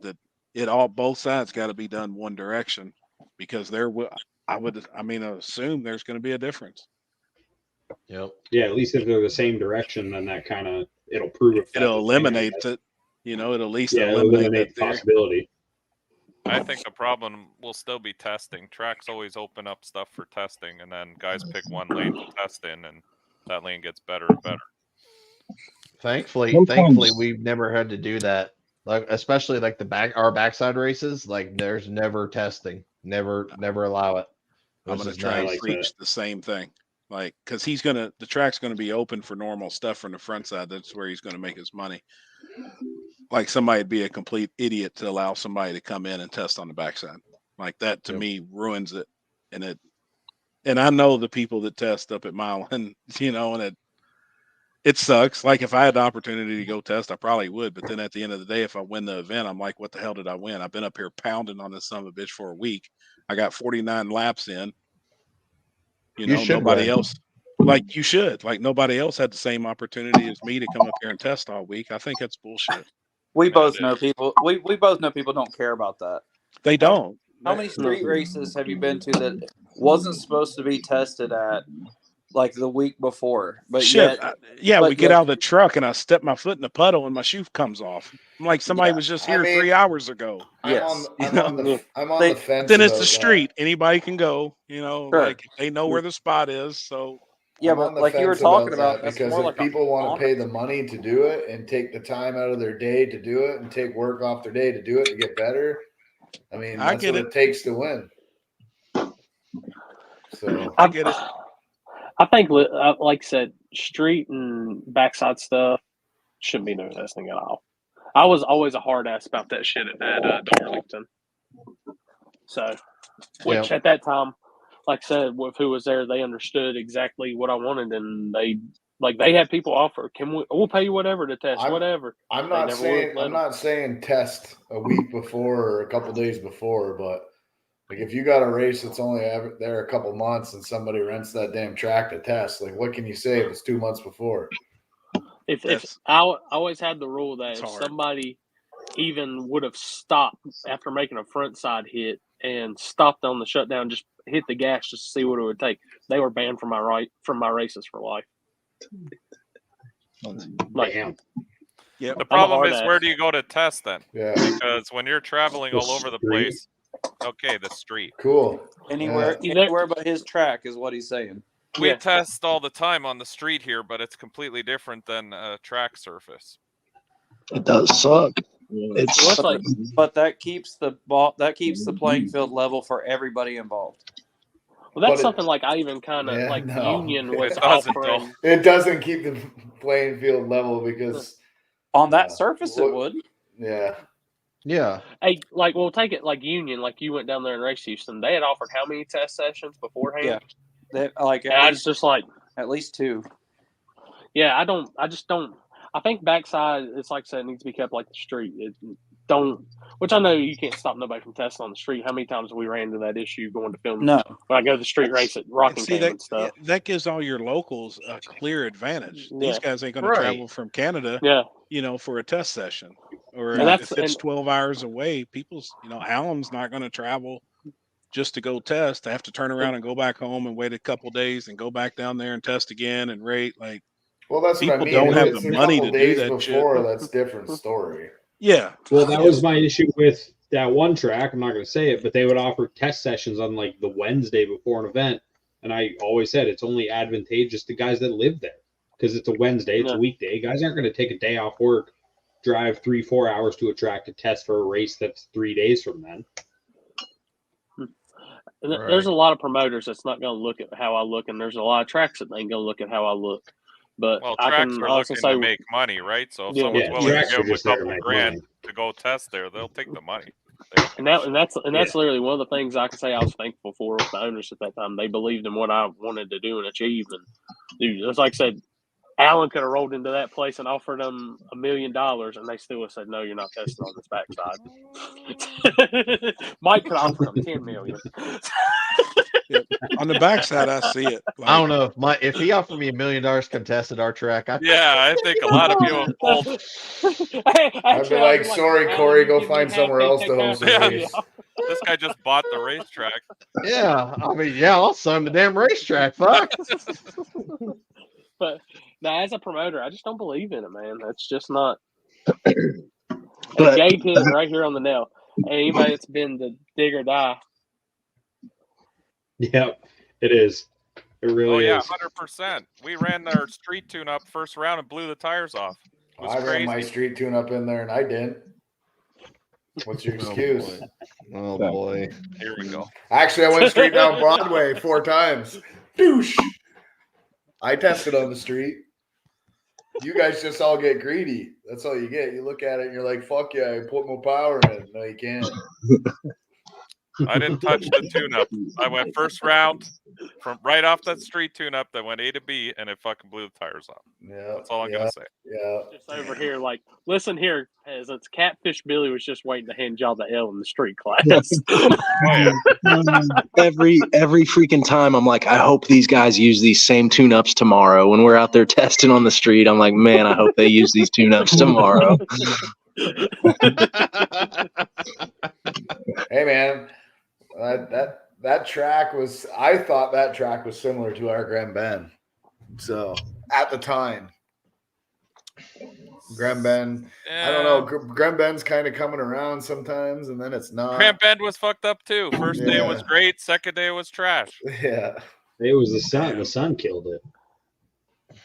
both sides got to be done one direction, because I assume there's going to be a difference. Yep. Yeah, at least if they're the same direction, then that kind of it'll prove it. It'll eliminate it. It'll at least eliminate that the possibility. I think the problem will still be testing. Tracks always open up stuff for testing, and then guys pick one lane to test in, and that lane gets better and better. Thankfully, we've never had to do that. Like, especially like our backside races, like there's never testing, never allow it. I'm going to try and preach the same thing. Like, because the track's going to be open for normal stuff from the front side. That's where he's going to make his money. Like, somebody'd be a complete idiot to allow somebody to come in and test on the backside. Like, that to me ruins it. And I know the people that test up at Milan, and it sucks. Like, if I had the opportunity to go test, I probably would. But then at the end of the day, if I win the event, I'm like, what the hell did I win? I've been up here pounding on this son of a bitch for a week. I got 49 laps in. Nobody else, like, you should. Like, nobody else had the same opportunity as me to come up here and test all week. I think that's bullshit. We both know people. We both know people don't care about that. They don't. How many street races have you been to that wasn't supposed to be tested at, like, the week before? But shit, we get yet, out of the truck and I step my foot in the puddle and my shoe comes off. I'm like, somebody was just here 3 hours ago. Yes, I'm on the fence. Then it's the about street. Anybody can go. Like, if they know where the spot is. So yeah, but like you were talking about, that because if people want to pay the money to do it and take the time out of their day to do it and take work off their day to do it to get better, I mean, that's what it takes to win. So I get it. I think, like I said, street and backside stuff shouldn't be no testing at all. I was always a hard ass about that shit at Darlington. So, which at that time, like I said, with who was there, they understood exactly what I wanted, and they had people offer, we'll pay you whatever to test, whatever. I'm not saying test a week before or a couple days before, but like if you got a race that's only there a couple months and somebody rents that damn track to test, like what can you say if it's 2 months before? If I always had the rule that if somebody even would have stopped after making a front side hit and stopped on the shutdown, just hit the gas just to see what it would take, they were banned from my races for life. Yep. The problem is, where do you go to test then? Yeah. Because when you're traveling all over the place, okay, the street. Cool. Anywhere but his track is what he's saying. We test all the time on the street here, but it's completely different than a track surface. It does suck. It's but that keeps the playing field level for everybody involved. Well, that's something like I even kind of Union was offering. It doesn't keep the playing field level because on that surface it would. Yeah. Yeah. Hey, we'll take it like Union, like you went down there and raced Houston. They had offered how many test sessions beforehand? Yeah. At least 2. Yeah, I just don't. I think backside, it's like I said, it needs to be kept like the street. Which I know you can't stop nobody from testing on the street. How many times have we ran into that issue going to film? No. When I go to the street race at Rockingham and stuff. That gives all your locals a clear advantage. Yeah. These guys ain't going to travel from Canada, for a test session. Or if it's 12 hours away, Allen's not going to travel just to go test. They have to turn around and go back home and wait a couple days and go back down there and test again and rate. Well, that's people what I mean. don't If have it's the a money couple to do days that before, shit. that's a different story. Yeah. Well, that was my issue with that one track. I'm not going to say it, but they would offer test sessions on the Wednesday before an event. And I always said it's only advantageous to guys that live there because it's a Wednesday, it's a weekday. Guys aren't going to take a day off work, drive 3-4 hours to a track to test for a race that's 3 days from then. There's a lot of promoters that's not going to look at how I look, and there's a lot of tracks that ain't going to look at how I look. But I tracks can are also looking say to make money, right? So if someone's willing to give them a couple grand to go test there, they'll take the money. And that's literally one of the things I can say I was thankful for with the owners at that time. They believed in what I wanted to do and achieve. And dude, it's like I said, Allen could have rolled into that place and offered them $1 million, and they still would have said, "No, you're not testing on this backside." Mike could offer them $10 million. On the backside, I see it. I don't know if he offered me $1 million contested our track. I think a lot of people pulled. I'd be like, "Sorry, Corey, go find somewhere else to host the race." This guy just bought the racetrack. Yeah, I'll sign the damn racetrack. Fuck. But now, as a promoter, I just don't believe in it, man. That's just not. But Gabe hit it right here on the nail. Anybody that's been the dig or die. Yep, it is. It really is. 100%. We ran our street tune-up first round and blew the tires off. It was I crazy. ran my street tune-up in there, and I didn't. What's your excuse? Oh, boy. Here we go. Actually, I went straight down Broadway 4 times. Douche. I tested on the street. You guys just all get greedy. That's all you get. You look at it and you're like, "Fuck yeah, I put more power in it." No, you can't. I didn't touch the tune-up. I went first round from right off that street tune-up that went A to B, and it fucking blew the tires off. Yeah, that's all I'm gonna say. Yeah, just over here, listen here, peasants. Catfish Billy was just waiting to hand y'all the L in the street class. every freaking time, I'm like, I hope these guys use these same tune-ups tomorrow. When we're out there testing on the street, I'm like, man, I hope they use these tune-ups tomorrow. Hey, man. That track was, I thought that track was similar to our Grand Bend. So at the time, Grand Bend, I don't know. Grand Bend's kind of coming around sometimes, and then it's not. Grand Bend was fucked up too. First day was great. Second day was trash. Yeah, it was the sun. The sun killed it.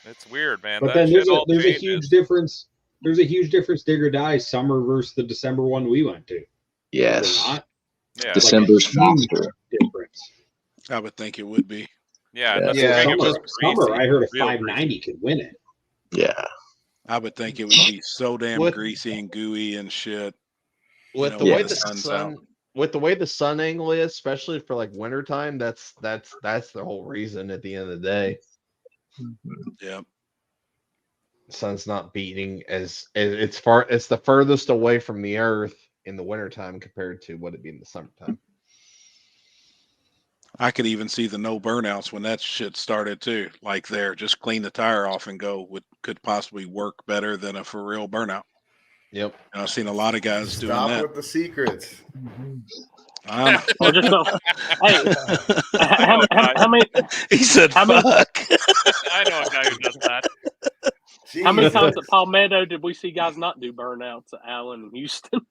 It's weird, man. But then there's a huge difference. There's a huge difference. Dig or die summer versus the December one we went to. Yes. Yeah, December's faster. Difference. I would think it would be. Yeah, Yeah. and the Yeah, spring it was Summer, I heard a real 590 could win it. Yeah. I would think it would be so damn With- greasy and gooey and shit. With know, the when way the the sun's sun, out. with the way the sun angle is, especially for like wintertime, that's the whole reason. At the end of the day, Yep. sun's not beating as it's far. It's the furthest away from the Earth in the wintertime compared to what it'd be in the summertime. I could even see the no burnouts when that shit started too. Like there, just clean the tire off and go could possibly work better than a for real burnout. Yep. And I've seen a lot of guys doing Stop that. with the secrets. Or just go, hey, how many? He said, how many- "Fuck." I know a guy who does that. How many Jesus. times at Palmetto did we see guys not do burnouts at Allen and Houston?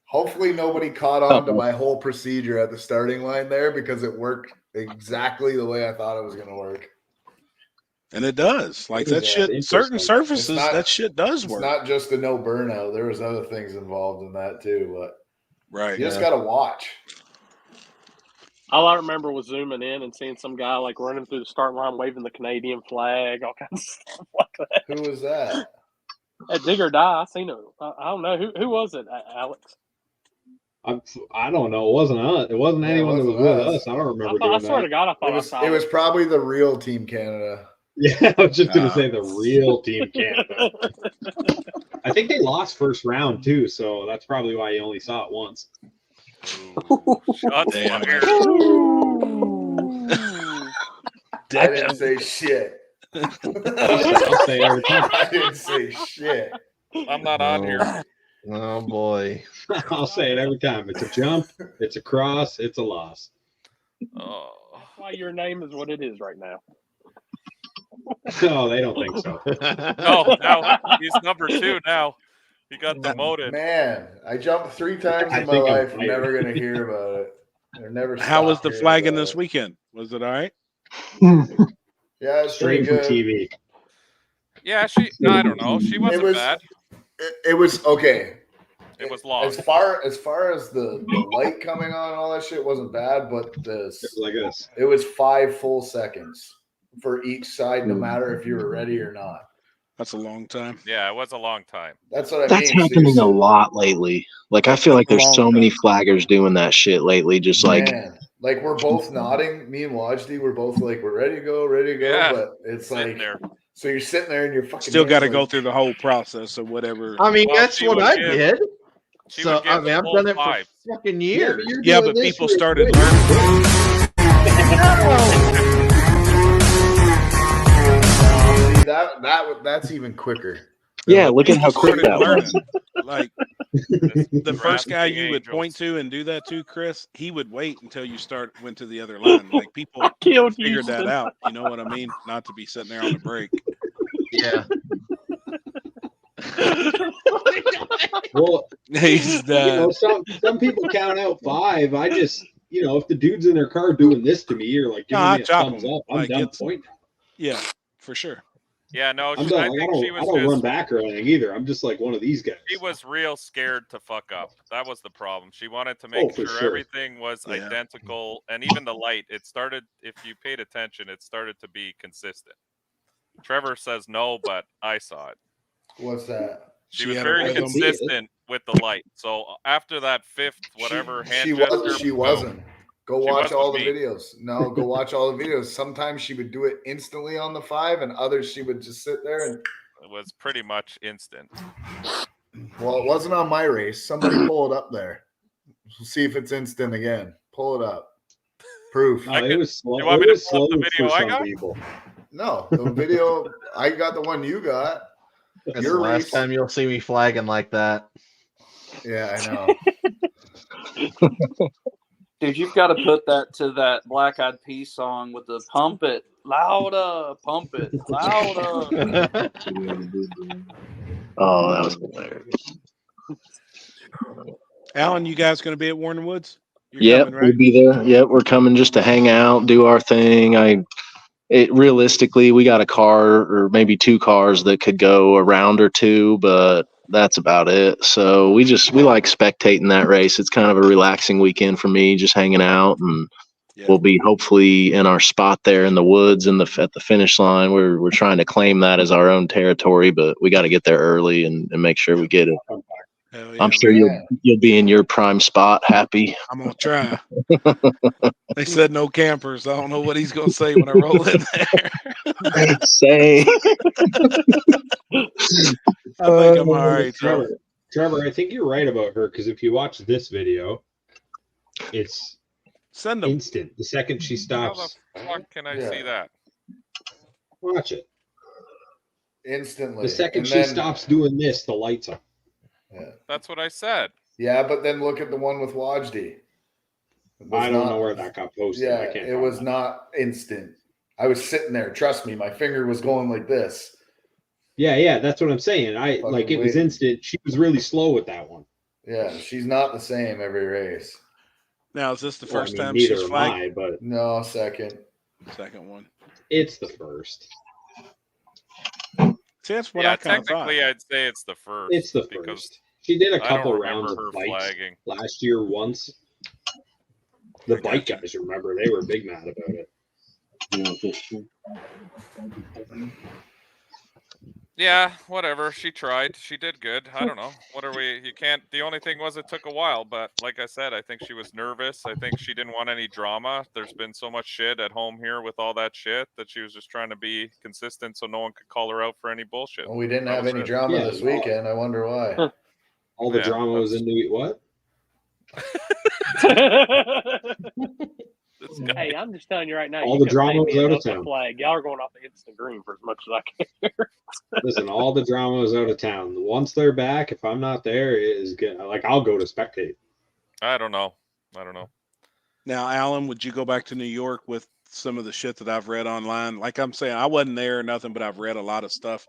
Hopefully nobody caught on to my whole procedure at the starting line there because it worked exactly the way I thought it was going to work. And it does. Like that Yeah, shit, certain it's surfaces, not- that shit does It's work. not just a no burnout. There was other things involved in that too, but Right. you just got to watch. All I remember was zooming in and seeing some guy like running through the start line, waving the Canadian flag, all kinds of stuff like that. Who was that? At Dig or Die, I seen it. I don't know who was it, Alex. I don't know. It wasn't us. It wasn't Yeah, it anyone that was wasn't with us. us. I don't remember I doing swear that. to God, I thought I saw It was probably the real Team Canada. Yeah, I was just gonna say the real Team Canada. I think they lost first round too, so that's probably why you only saw it once. Shots Damn. fired. I didn't say shit. I'll say it every time. I didn't say shit. I'm not on here. Oh boy. I'll say it every time. It's a jump, it's a cross, it's a loss. Oh. That's why your name is what it is right now. No, they don't think so. No, now he's number 2 now. He got demoted. Man, I jumped 3 times I in my think I'm life. I'm fired. never going to hear about it. I'll never How was stop the hearing flagging about this it. weekend? Was it all right? Yeah, it's pretty Straight from good. TV. Yeah, I don't know. She wasn't was- bad. It was okay. It was long. As far as the light coming on and all that shit wasn't bad, but It's like this. it was 5 full seconds for each side, no matter if you were ready or not. That's a long time. Yeah, it was a long time. That's what I That's mean. So happening a you're lot lately. Like I feel like there's Long so many time. flaggers doing that shit lately. Just like Man, like we're both nodding. Me and Wajdi, we're both like, we're ready to go, Yeah. but it's Sitting like, there. so you're sitting there and you're fucking Still got to hands go like- through the whole process of whatever. I mean, Well, that's she what would I give- did. She So would give I mean, the I've full done it 5. for fucking years. Yeah, but people started learning. See, that's even quicker. yeah, look at how People quick started that learning. was. Like the first guy you would point to and do that to, Chris, he would wait until you went to the other line. Like people Killed figured that Houston. out. You know what I mean? Not to be sitting there on the break. Yeah. Well, He's some people count out 5. I just, if the dude's in their car doing this to me, or like No, giving I me a chop thumbs him. up, I'm Like, done it's- pointing. Yeah, for sure. Yeah, no, I'm I done. I think she was don't run just back or anything either. I'm just like one of these guys. she was real scared to fuck up. That was the problem. She wanted to make for sure sure. everything was Yeah. identical, and even the light. It started. If you paid attention, it started to be consistent. Trevor says no, but I saw it. What's that? She She was had a very rhythm. consistent with the light. So after that 5th, whatever hand She gesture, wasn't. Go She watch wasn't all the me. videos. No, go watch all the videos. Sometimes she would do it instantly on the 5, and others she would just sit there and. it was pretty much instant. Well, it wasn't on my race. Somebody pull it up there. We'll see if it's instant again. Pull it up. Proof. No, it was slow. you want It me to was pull slow up the video for I some got? people. No, the video. I got the one you got. That's the Your last race. time you'll see me flagging like that. Yeah, I know. Dude, you've got to put that to that Black Eyed Peas song with the pump it louder, pump it louder. Oh, that was hilarious. Alan, you guys going to be at Warren Woods? You're Yep, coming, right? we'll be there. Yep, we're coming just to hang out, do our thing. Realistically, we got a car or maybe 2 cars that could go a round or 2, but that's about it. So we like spectating that race. It's kind of a relaxing weekend for me, just hanging out and we'll be hopefully in our spot there in the woods and at the finish line. We're trying to claim that as our own territory, but we got to get there early and make sure we get it. I'm sure you'll be in your prime spot, happy. I'm gonna try. They said no campers. I don't know what he's gonna say when I roll in there. Say. I think I'm all right, Trevor. Trevor, I think you're right about her because if you watch this video, it's instant. The second she stops. How the fuck can I see that? Watch it. Instantly. The second she stops doing this, the lights on. Yeah. That's what I said. Yeah, but then look at the one with Wajdi. I don't know where that got posted. Yeah, I can't it was not instant. I was sitting there. Trust me, my finger was going like this. Yeah, that's what I'm saying. It was instant. She was really slow with that one. Yeah, she's not the same every race. Now, is this the first time neither she's am flagged? I, but no, second one. It's the first. See, that's what Yeah, I kind of thought. technically, I'd say it's the first. It's the because first. She did a I don't couple remember rounds of her bikes flagging. last year once. The bike guys remember they were big mad about it. Yeah, whatever. She tried. She did good. I don't know. What are we? You can't. The only thing was it took a while, but like I said, I think she was nervous. I think she didn't want any drama. There's been so much shit at home here with all that shit that she was just trying to be consistent so no one could call her out for any bullshit. Well, we didn't That have was any it. drama this weekend. I wonder why. All the drama was in the what? Hey, I'm just telling you right now. All you the couldn't pay drama me was out of enough to town. flag. Y'all are going off the instant green for as much as I care. Listen, all the drama was out of town. Once they're back, if I'm not there, it is good. Like I'll go to spectate. I don't know. Now, Alan, would you go back to New York with some of the shit that I've read online? Like I'm saying, I wasn't there or nothing, but I've read a lot of stuff.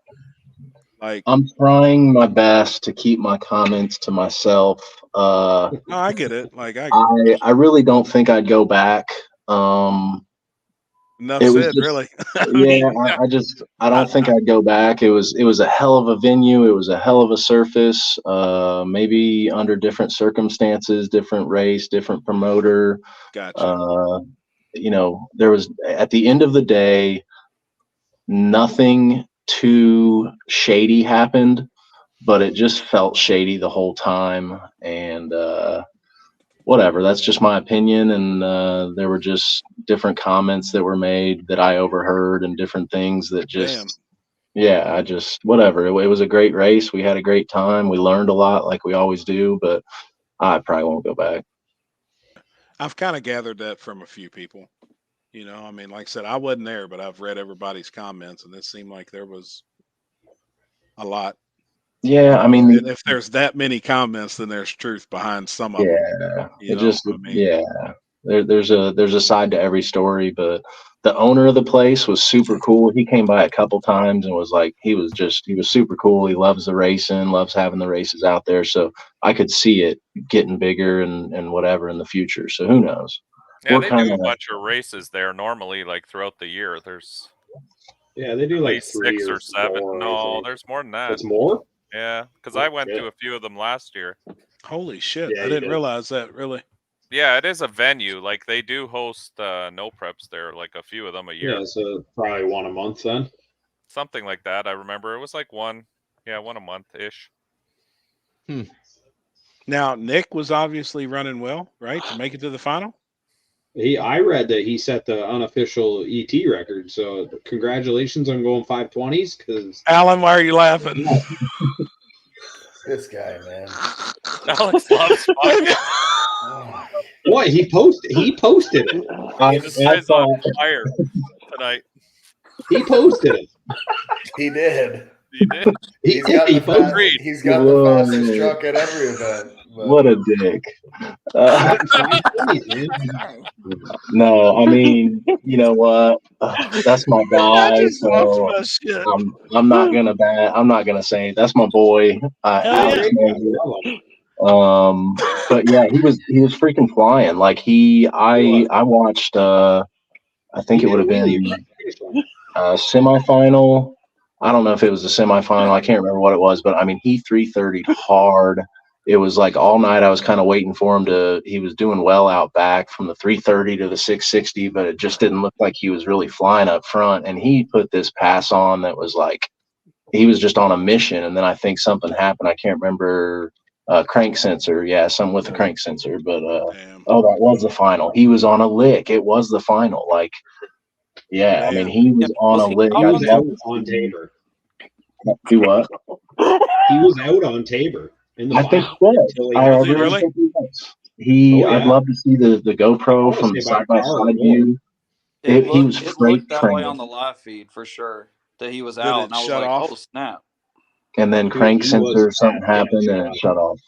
Like I'm trying my best to keep my comments to myself. no, I get it. Like I really don't think I'd go back. Enough It was said, just, really. I don't think I'd go back. It was a hell of a venue. It was a hell of a surface. Maybe under different circumstances, different race, different promoter. Gotcha. There was at the end of the day, nothing too shady happened, but it just felt shady the whole time. And whatever, that's just my opinion. And there were just different comments that were made that I overheard and different things that just, whatever. It was a great race. We had a great time. We learned a lot like we always do, but I probably won't go back. I've kind of gathered that from a few people. I mean, like I said, I wasn't there, but I've read everybody's comments, and it seemed like there was a lot. Yeah, I mean, if there's that many comments, then there's truth behind some of them. There's a side to every story, but the owner of the place was super cool. He came by a couple times and was like, he was super cool. He loves the racing, loves having the races out there. So I could see it getting bigger and whatever in the future. So who knows? Yeah, they do a bunch of races there normally, like throughout the year. There's they do at like least 3 6 or 7. four, I No, think. there's more than that. It's more? Yeah, because I went to a few of them last year. Holy shit! Yeah, I you didn't did. realize that. Really? Yeah, it is a venue. Like they do host no preps there, like a few of them a year. Yeah, so probably one a month then. Something like that. I remember it was like one a month ish. Now Nick was obviously running well, right, to make it to the final. I read that he set the unofficial ET record. So congratulations on going 520s. Because Alan, why are you laughing? This guy, man. Alex loves fucking. What he posted it. This guy's on fire tonight. He posted it. He did. He did. He's got the fastest truck at every event. But... What a dick. No, I mean, you know what? That's my guy. So I'm not gonna say it. That's my boy. Alex but yeah, he was freaking flying. Like I watched. I think it would have been a semifinal. I don't know if it was a semifinal. I can't remember what it was, but I mean, he 330'd hard. it was like all night I was kind of waiting for him to. He was doing well out back from the 330 to the 660, but it just didn't look like he was really flying up front. And he put this pass on that was like he was just on a mission. And then I think something happened. I can't remember. Crank sensor, yeah, something with the crank sensor. But oh, that was the final. He was on a lick. It was the final. Like, yeah, I mean, he was on a lick. He I'd was love out to on see- Tabor. Do what? He was out on Tabor in the I think final. so. until he I got really the- think he was. He, Oh, I'd yeah. love to see the GoPro from say side by by far side more. view. It He was looked freight that way trained. on the live feed for sure that he was Did out, it and I was shut like, off? "Oh snap!" And then Dude, crank he sensor, was something bad. Yeah, happened shut and it off. shut off.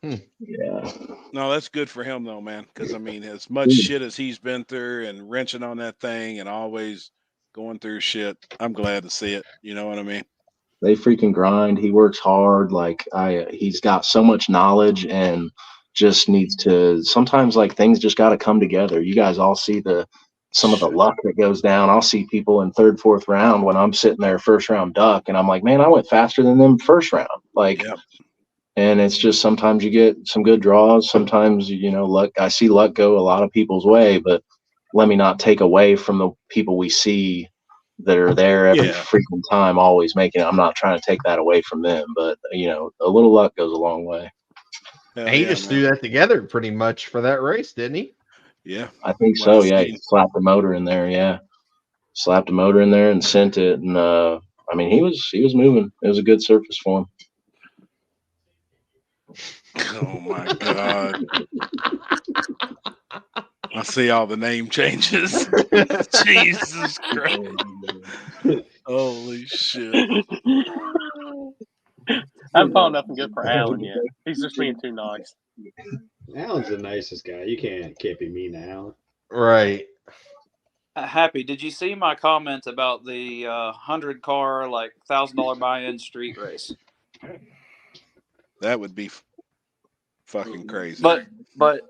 Hmm. Yeah. No, that's good for him though, man. Because I mean, as much Dude. shit as he's been through and wrenching on that thing and always going through shit, I'm glad to see it. You know what I mean? They freaking grind. He works hard. Like he's got so much knowledge and just needs to. Sometimes like things just got to come together. You guys all see some of the luck that goes down. I'll see people in third, fourth round when I'm sitting there first round duck, and I'm like, man, I went faster than them first round. Like, Yep. and it's just sometimes you get some good draws. Sometimes luck. I see luck go a lot of people's way, but let me not take away from the people we see that are there every Yeah. freaking time, always making it. I'm not trying to take that away from them, but a little luck goes a long way. Hell He yeah, just man. threw that together pretty much for that race, didn't he? Yeah. I think What I so. Yeah, he seen. slapped the motor in there. Yeah, slapped the motor in there and sent it. And I mean, he was moving. It was a good surface for him. Oh my god. I see all the name changes. Jesus Christ. Holy shit. I haven't found nothing good for Alan yet. He's just being too nice. Alan's the nicest guy. You can't be mean to Alan. Right. Happy, did you see my comment about the 100-car like $1,000 buy-in street race? That would be fucking crazy. But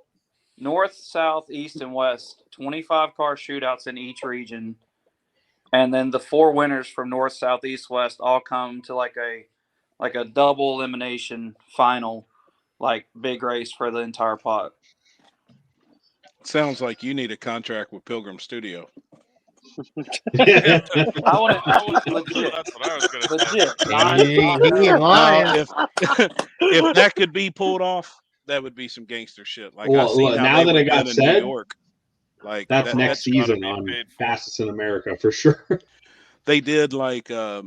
north, south, east, and west, 25-car shootouts in each region, and then the 4 winners from north, south, east, west all come to like a double elimination final, like big race for the entire pot. Sounds like you need a contract with Pilgrim Studio. I want to legit. That's what I was going to say. Legit. He ain't lying. Now, if that could be pulled off, that would be some gangster shit. Like Well, I seen how now they that were it got done in said, New York. Like That's next that's gotta season be on paid for. Fastest in America for sure. They did like I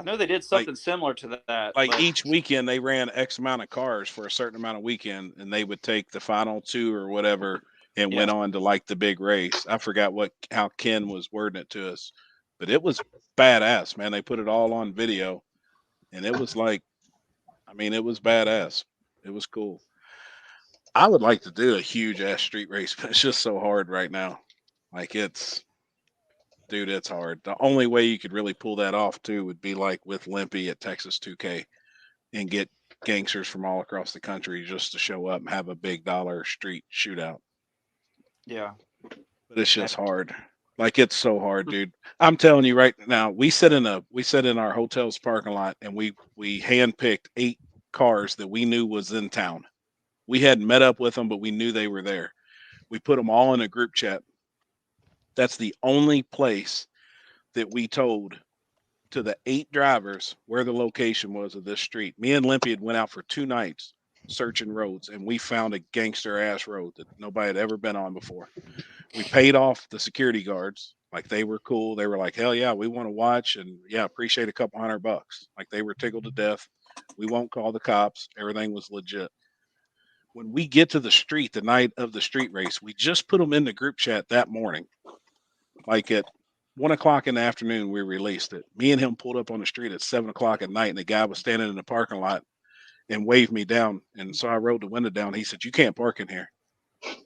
know they did something similar to that. like but each weekend they ran X amount of cars for a certain amount of weekend, and they would take the final 2 or whatever and went on to like the big race. I forgot how Ken was wording it to us, but it was badass, man. They put it all on video, and it was like, I mean, it was badass. It was cool. I would like to do a huge ass street race, but it's just so hard right now. Like dude, it's hard. The only way you could really pull that off too would be like with Limpy at Texas 2K and get gangsters from all across the country just to show up and have a big dollar street shootout. yeah. But it's just hard. Like it's so hard, dude. I'm telling you right now, we sit in our hotel's parking lot and we handpicked 8 cars that we knew was in town. We hadn't met up with them, but we knew they were there. We put them all in a group chat. That's the only place that we told to the 8 drivers where the location was of this street. Me and Limpy had went out for 2 nights searching roads, and we found a gangster ass road that nobody had ever been on before. We paid off the security guards. Like they were cool. They were like, hell yeah, we want to watch, and yeah, appreciate a couple $100. Like they were tickled to death. We won't call the cops. Everything was legit. When we get to the street the night of the street race, we just put them in the group chat that morning. Like at 1 o'clock in the afternoon, we released it. Me and him pulled up on the street at 7 o'clock at night, and the guy was standing in the parking lot and waved me down. And so I rolled the window down. He said, "You can't park in here."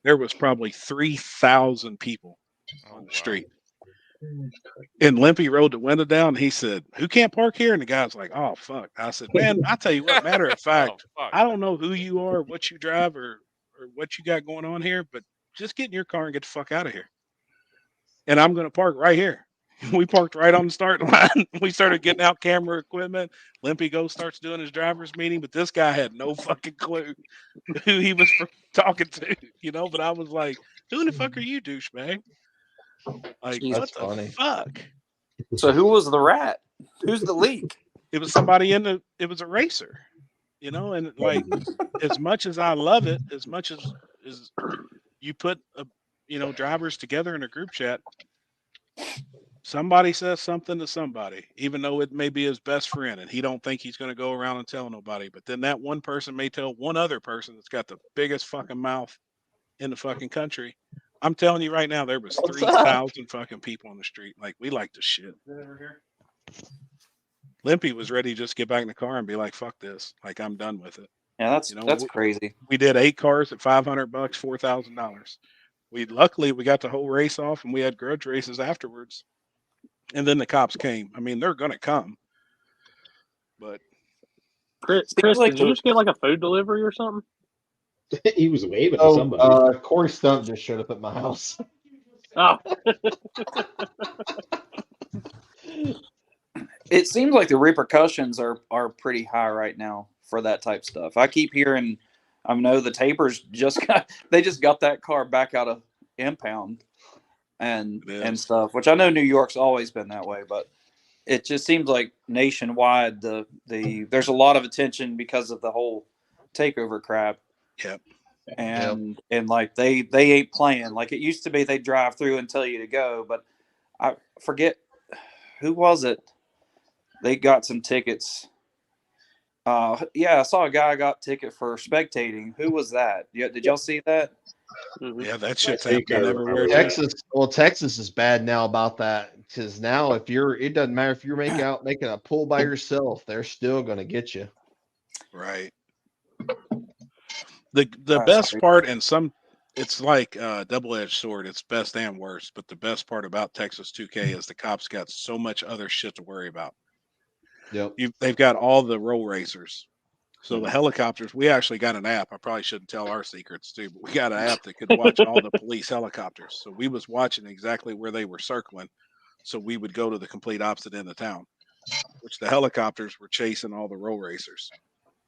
There was probably 3,000 people on the street. And Limpy rolled the window down. And he said, "Who can't park here?" And the guy's like, "Oh, fuck." I said, "Man, I tell you what, matter of fact, I don't know who you are, what you drive, or what you got going on here, but just get in your car and get the fuck out of here. And I'm going to park right here." We parked right on the starting line. We started getting out camera equipment. Limpy starts doing his driver's meeting, but this guy had no fucking clue who he was talking to, But I was like, "Who in the fuck are you, douchebag?" Like, Jesus. what the fuck? So who was the rat? Who's the leak? It was somebody it was a racer, and like, as much as I love it, as much as you put drivers together in a group chat, somebody says something to somebody, even though it may be his best friend, and he don't think he's going to go around and tell nobody. But then that one person may tell one other person that's got the biggest fucking mouth in the fucking country. I'm telling you right now, there was 3,000 fucking people on the street. Like, we like to shit. Limpy was ready to just get back in the car and be like, "Fuck this! Like, I'm done with it." Yeah, that's crazy. We did 8 cars at $500, $4,000. Luckily we got the whole race off, and we had grudge races afterwards. And then the cops came. I mean, they're gonna come. But Chris, did you just get like a food delivery or something? He was waving to somebody. Corey Stump just showed up at my house. Oh. It seems like the repercussions are pretty high right now for that type stuff. I keep hearing, I know the Tapers just got that car back out of impound and stuff, which I know New York's always been that way, but it just seems like nationwide there's a lot of attention because of the whole takeover crap. Yep. And like they ain't playing. Like it used to be, they drive through and tell you to go, but I forget who was it. They got some tickets. Yeah, I saw a guy got a ticket for spectating. Who was that? Did y'all see that? Yeah, that shit's happening everywhere. Texas is bad now about that, because now it doesn't matter if you're making a pull by yourself, they're still gonna get you. Right. The best part, and it's like a double-edged sword. It's best and worst. But the best part about Texas 2K is the cops got so much other shit to worry about. Yep. They've got all the roll racers. So the helicopters, we actually got an app. I probably shouldn't tell our secrets too, but we got an app that could watch all the police helicopters. So we was watching exactly where they were circling. So we would go to the complete opposite end of town, which the helicopters were chasing all the roll racers.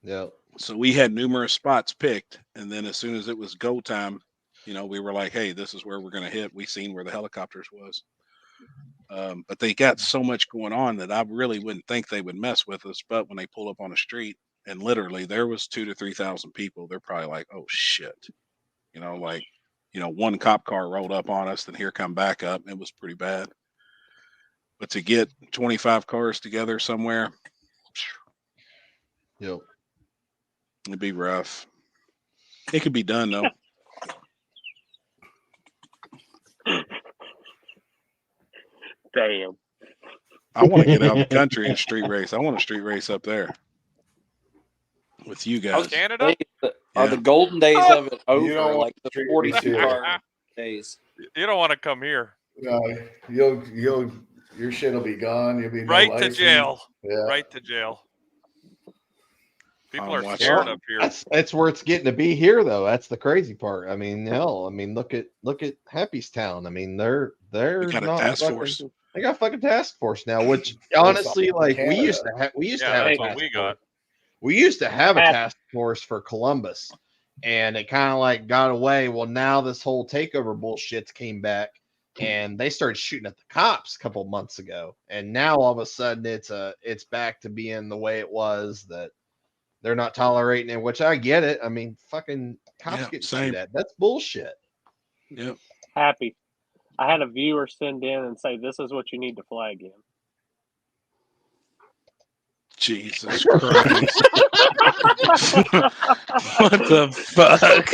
Yeah. So we had numerous spots picked. And then as soon as it was go time, we were like, hey, this is where we're going to hit. We seen where the helicopters was. But they got so much going on that I really wouldn't think they would mess with us. But when they pull up on the street and literally there was 2,000 to 3,000 people, they're probably like, oh shit. One cop car rolled up on us, then here come back up. It was pretty bad. But to get 25 cars together somewhere, yep, it'd be rough. It could be done though. Damn. I want to get out of the country and street race. I want a street race up there with you guys. Canada? Are the golden days of it over? don't Like the 42 car days. You don't want to come here. No, your shit will be gone. You'll be Right to jail. Yeah. Right to jail. People are watching. scared up here. That's where it's getting to be here, though. That's the crazy part. I mean, hell, look at Happystown. I mean, they're got a not task fucking- force. They got a fucking task force now, which honestly, like we used to have a That's what task we force. got. We used to have a task force for Columbus, and it kind of like got away. Well, now this whole takeover bullshit came back, and they started shooting at the cops a couple months ago, and now all of a sudden it's back to being the way it was, that they're not tolerating it. Which I get it. I mean, fucking cops get same. shot at. That's bullshit. Yep. Happy. I had a viewer send in and say, this is what you need to flag in. Jesus Christ. What the fuck?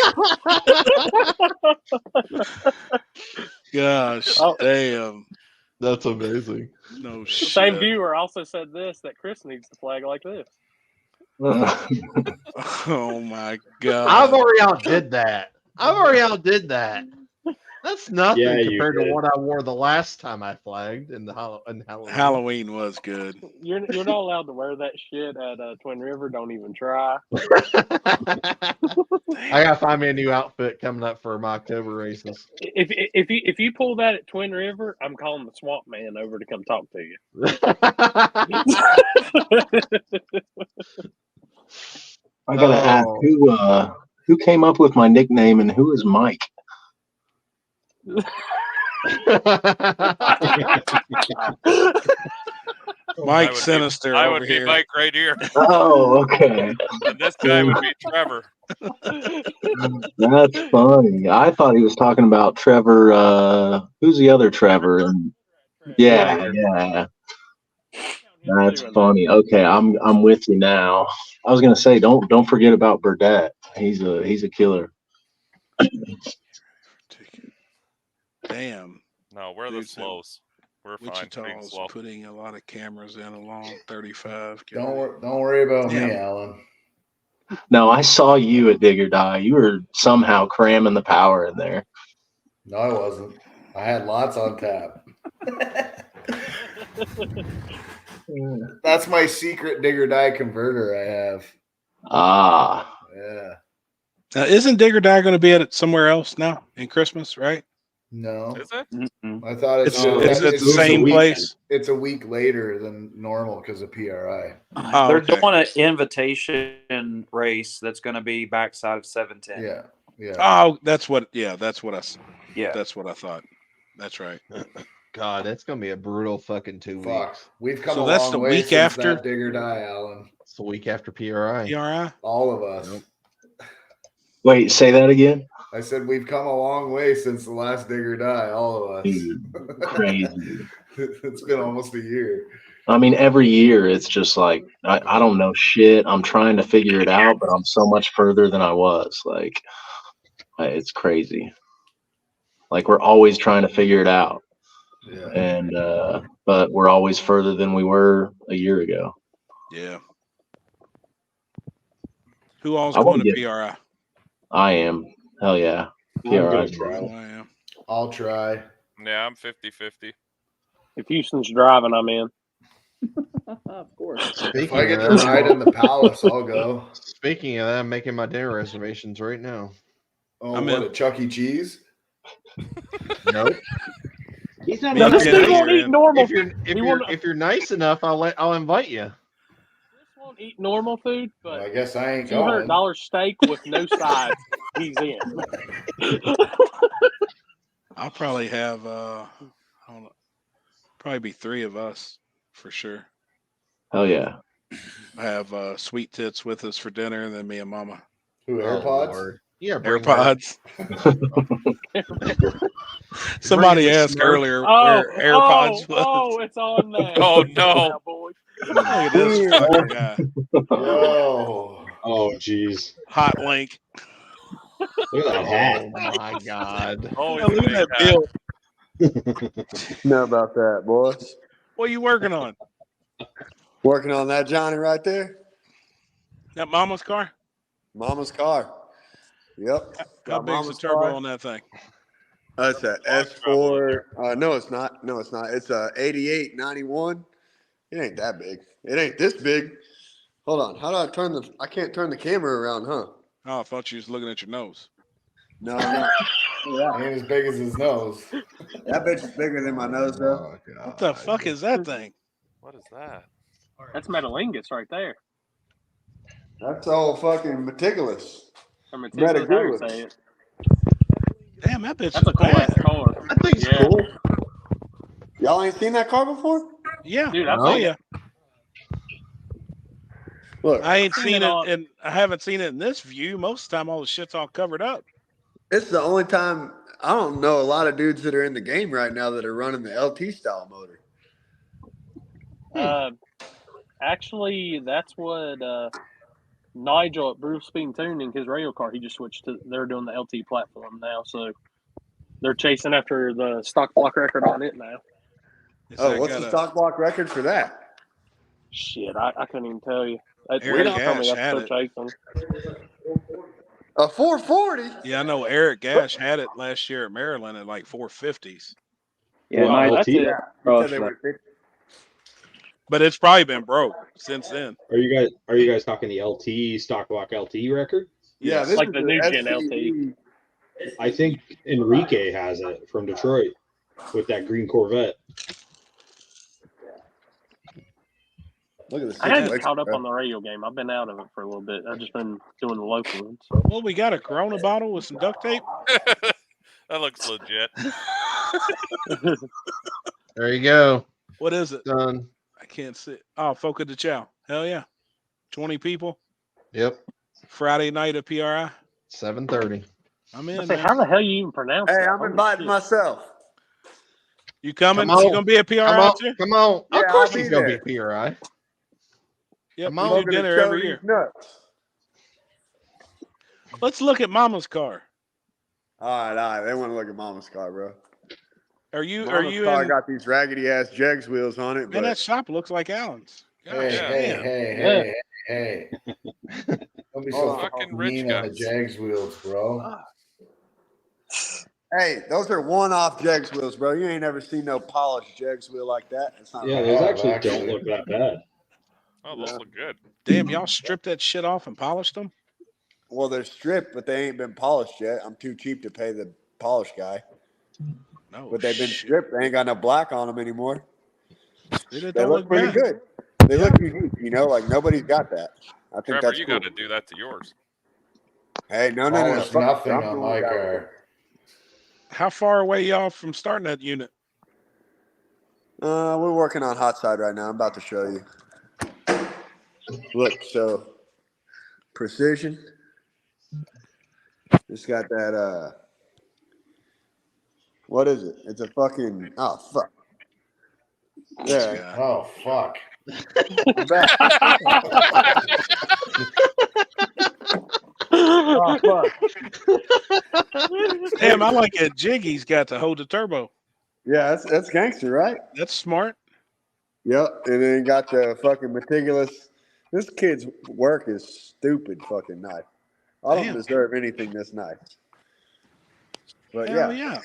Gosh, damn. That's amazing. No The shit. same viewer also said this, that Chris needs to flag like this. Oh my God. I've already outdid that. That's nothing Yeah, you compared to did. what I wore the last time I flagged in the Halloween. Halloween was good. You're not allowed to wear that shit at Twin River. Don't even try. I gotta find me a new outfit coming up for my October races. If you pull that at Twin River, I'm calling the swamp man over to come talk to you. I gotta ask who came up with my nickname and who is Mike? Mike Sinister I over would be here. Mike right here. Oh, okay. And this guy would be Trevor. That's funny. I thought he was talking about Trevor. Who's the other Trevor? And yeah. That's funny. Okay, I'm with you now. I was gonna say don't forget about Burdette. He's a killer. Damn. No, we're the slows. We're fine. Being Wichita's slow. putting a lot of cameras in along 35. Don't worry about me, Damn. Alan. No, I saw you at Dig or Die. You were somehow cramming the power in there. No, I wasn't. I had lots on tap. That's my secret dig or die converter I have. Ah. Yeah. Now, isn't Dig or Die going to be at somewhere else now in Christmas, right? No. Is it? I thought It's at the same place. It's a week later than normal because of PRI. Oh, They're okay. doing an invitation race that's going to be backside of 710. Yeah. Yeah. Oh, that's what I thought. That's right. God, that's gonna be a brutal fucking 2 Fuck. weeks. We've come So a that's long the way week since after? that dig or die, Alan. It's the week after PRI. PRI? All of us. Wait, say that again. I said we've come a long way since the last dig or die. All of us. Dude, crazy. It's been almost a year. I mean, every year it's just like I don't know shit. I'm trying to figure it out, but I'm so much further than I was. Like, it's crazy. Like we're always trying to figure it out, and but we're always further than we were a year ago. Yeah. Who all's I going wanna to get- PRI? I am. Hell yeah. PRI. I'll try. Yeah, I'm 50-50. If Houston's driving, I'm in. Of course. If I get to ride in the palace, I'll go. Speaking of that, I'm making my dinner reservations right now. Oh, I'm what in. at Chuck E. Cheese? Nope. He's not No, This Yeah, dude yeah, won't yeah. eat normal. If you're nice enough, I'll invite you. Won't eat normal food, but Well, I guess I ain't $200 going. steak with no sides. He's in. I'll probably have hold on. Probably be 3 of us for sure. Hell yeah. I have Sweet Tits with us for dinner, and then me and Mama. Who, AirPods? Yeah, AirPods. Somebody asked earlier where AirPods was. Oh, it's on there. Oh, no. Look at this fucking guy. Yo. Oh, jeez. Hot link. Look at that hat. Oh my god. Always Look a at big that hat. bill. Know about that, boys. What are you working on? Working on that Johnny right there. That Mama's car? Mama's car. Yep. How Got big's the Mama's turbo car. on that thing? That's a S4. No, it's not. No, it's not. It's a 8891. It ain't that big. It ain't this big. Hold on. How do I turn the? I can't turn the camera around, huh? Oh, I thought you was looking at your nose. No. Ain't as big as his nose. That bitch is bigger than my nose, though. What the fuck is that thing? What is that? That's Metalingus right there. That's all fucking meticulous. Or meticulous, how you say it. Damn, that bitch That's a cool is bad. ass car. That thing's Yeah. cool. Y'all ain't seen that car before? Yeah, Dude, I I've know seen ya. Look, I ain't I've seen seen it, it all- and I haven't seen it in this view. Most of the time, all the shit's all covered up. it's the only time I don't know a lot of dudes that are in the game right now that are running the LT style motor. Actually, that's what Nigel at Bruce Speed Tuning, his rail car, he just switched to. They're doing the LT platform now, so they're chasing after the stock block record on it now. Oh, what's the stock block record for that? Shit, I couldn't even tell you. Eric They told me Ash that's had what they're chasing. A 440? Yeah, I know Eric Gash had it last year at Maryland at like 450s. Yeah, Wow, my LT. yeah, He oh, said they were 50. But it's probably been broke since then. Are you guys talking the LT stock block LT record? Yeah, Yes. this Like is the the new gen SCE. I think Enrique has it from Detroit with that green Corvette. Look at the I hadn't situation, caught up bro. on the radio game. I've been out of it for a little bit. I've just been doing the local ones. Well, we got a Corona bottle with some duct tape. That looks legit. There you go. What is it? Done. I can't see it. Oh, Foca de Chao. Hell yeah. 20 people. Yep. Friday night at PRI. 7:30. I'm I in, say, man. how the hell you even pronounce Hey, that? I'm Holy inviting shit. myself. You coming? Come on. You gonna be at PRI Come on. too? Come on. Yeah, Of course I'll he's be gonna there. be PRI. Yep, Come we on. do Smoking a dinner every Chode year. nuts. Let's look at Mama's car. All right. They want to look at Mama's car, bro. Are you Mama's in? car got these raggedy ass Jegs wheels on it, Man, that but shop looks like Allen's. Gosh, Hey, damn. Don't be Hold so on. Fucking rich mean on the guys. Jags wheels, bro. hey, those are one-off Jegs wheels, bro. You ain't ever seen no polished Jegs wheel like that. It's not Yeah, right. those have, actually don't actually. look that bad. Oh, those look good. Damn, y'all stripped that shit off and polished them? Well, they're stripped, but they ain't been polished yet. I'm too cheap to pay the polish guy. No, But they've been shit. stripped. They ain't got no black on them anymore. They They don't look look pretty bad. good. They Yeah. look unique, you know, like nobody's got that. I think Trevor, that's you cool. got to do that to yours. Hey, no. Polish Fuck nothing I'm on doing my that. car. How far away y'all from starting that unit? We're working on hot side right now. I'm about to show you. Look, so precision. It's got that. What is it? It's a fucking. Oh fuck. Yeah. Oh fuck. Oh fuck. Damn, I like that Jiggy's got to hold the turbo. Yeah, that's gangster, right? That's smart. Yep. And then got the fucking meticulous. This kid's work is stupid fucking nice. I don't Damn. deserve anything this nice. But Hell yeah. yeah.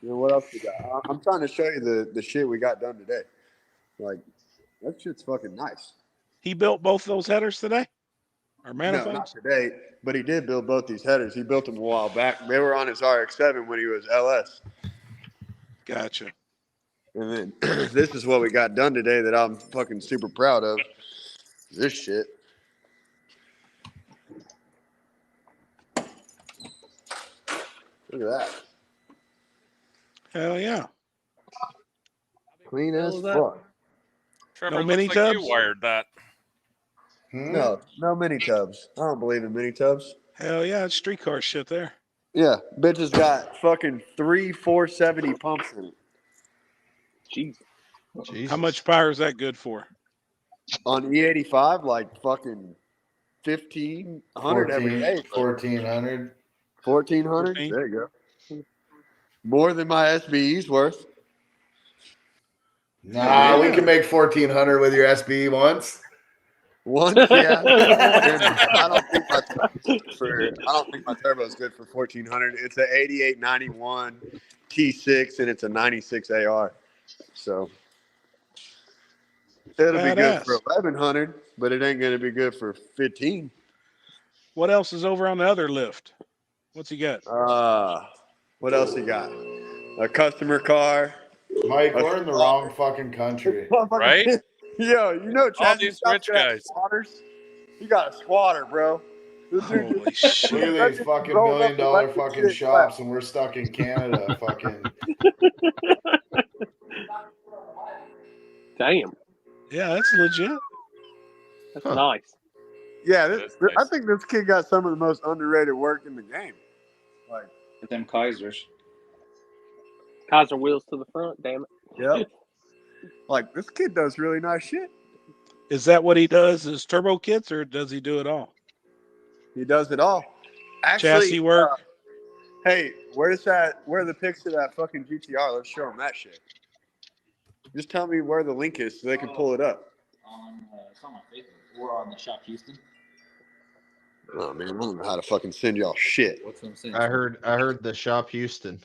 You know what else we got? I'm trying to show you the shit we got done today. Like that shit's fucking nice. He built both those headers today? Or No, not manifolds? today, but he did build both these headers. He built them a while back. They were on his RX-7 when he was LS. Gotcha. And then this is what we got done today that I'm fucking super proud of. This shit. Look at that. Hell yeah. Clean as was that? fuck. Trevor, No looks mini like tubs? you wired that. No mini tubs. I don't believe in mini tubs. Hell yeah, it's streetcar shit there. Yeah, bitch has got fucking 3 470 pumps in it. Jesus. How much power is that good for? On E85, like fucking 1,500 every day. 1,400. 1,400? 14? There you go. More than my SBE's worth. Nah, we can make 1,400 with your SB once. Once, yeah. I don't think my turbo is good for 1,400. It's an 8891 T6 and it's a 96 AR. So it'll be good for 1,100, but it ain't gonna be good for 15. What else is over on the other lift? What's he got? What else he got? A customer car. Mike, we're in the wrong fucking country. Right? Yo, you know All Chassis these Shop's rich got guys. squatters? He got a squatter, bro. Holy Look at shit. these fucking $1 million fucking shops, and we're stuck in Canada. Fucking. Damn. Yeah, that's legit. That's nice. Yeah, I think this kid got some of the most underrated work in the game. Like them Kaisers. Kaiser wheels to the front, damn it. Yep. Like this kid does really nice shit. Is that what he does? Is turbo kits, or does he do it all? He does it all. Actually, Chassis work. Hey, where's that? Where are the pics of that fucking GTR? Let's show them that shit. Just tell me where the link is so they can pull it up. It's on my Facebook or on the Shop Houston. Oh man, I don't know how to fucking send y'all shit. I heard the shop Houston.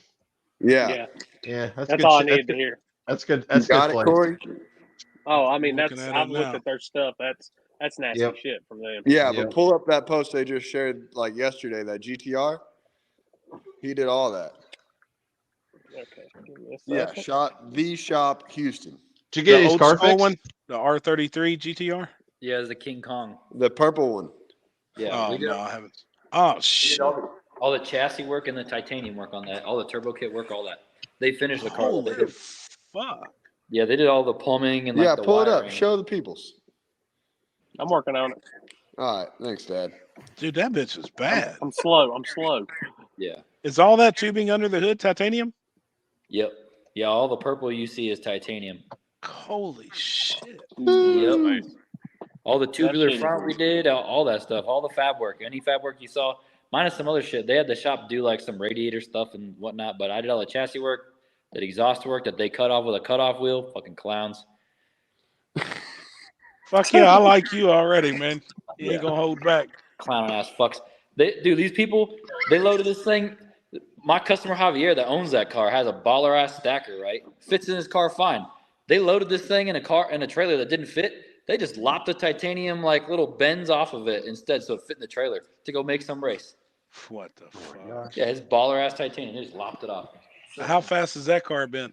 Yeah. Yeah, That's good all I shit. needed to hear. That's good. You That's good got it, place. Corey? Oh, I mean, Looking that's at I've it looked now. at their stuff. That's nasty Yep. shit from them. Yeah, Yep. but pull up that post they just shared like yesterday, that GTR. He did all that. Okay. Give me a Yeah, second. shop Houston. Did you get The his old car school fixed? one, the R33 GTR. Yeah, it's the King Kong. The purple one. Yeah, Oh we did, no, I haven't. Oh we shit! did all the chassis work and the titanium work on that, all the turbo kit work, all that. They finished the car. Holy fuck! Yeah, they did all the plumbing and like Yeah, the pull it wiring. up. Show the peoples. I'm working on it. All right, thanks, Dad. Dude, that bitch is bad. I'm slow. I'm slow. Yeah. Is all that tubing under the hood titanium? Yep. Yeah, all the purple you see is titanium. Holy shit! Yep. Nice. All the tubular shit front we did, all that stuff, all the fab work, any fab work you saw, minus some other shit. They had the shop do like some radiator stuff and whatnot, but I did all the chassis work, that exhaust work that they cut off with a cutoff wheel. Fucking clowns. Fuck yeah, I like you already, man. You ain't gonna hold back. Clown ass fucks. Dude, these people, they loaded this thing. My customer Javier that owns that car has a baller ass stacker, right? Fits in his car fine. They loaded this thing in a trailer that didn't fit. They just lopped the titanium like little bends off of it instead, so it fit in the trailer to go make some race. What the fuck? Yeah, his baller ass titanium. They just lopped it off. How fast has that car been?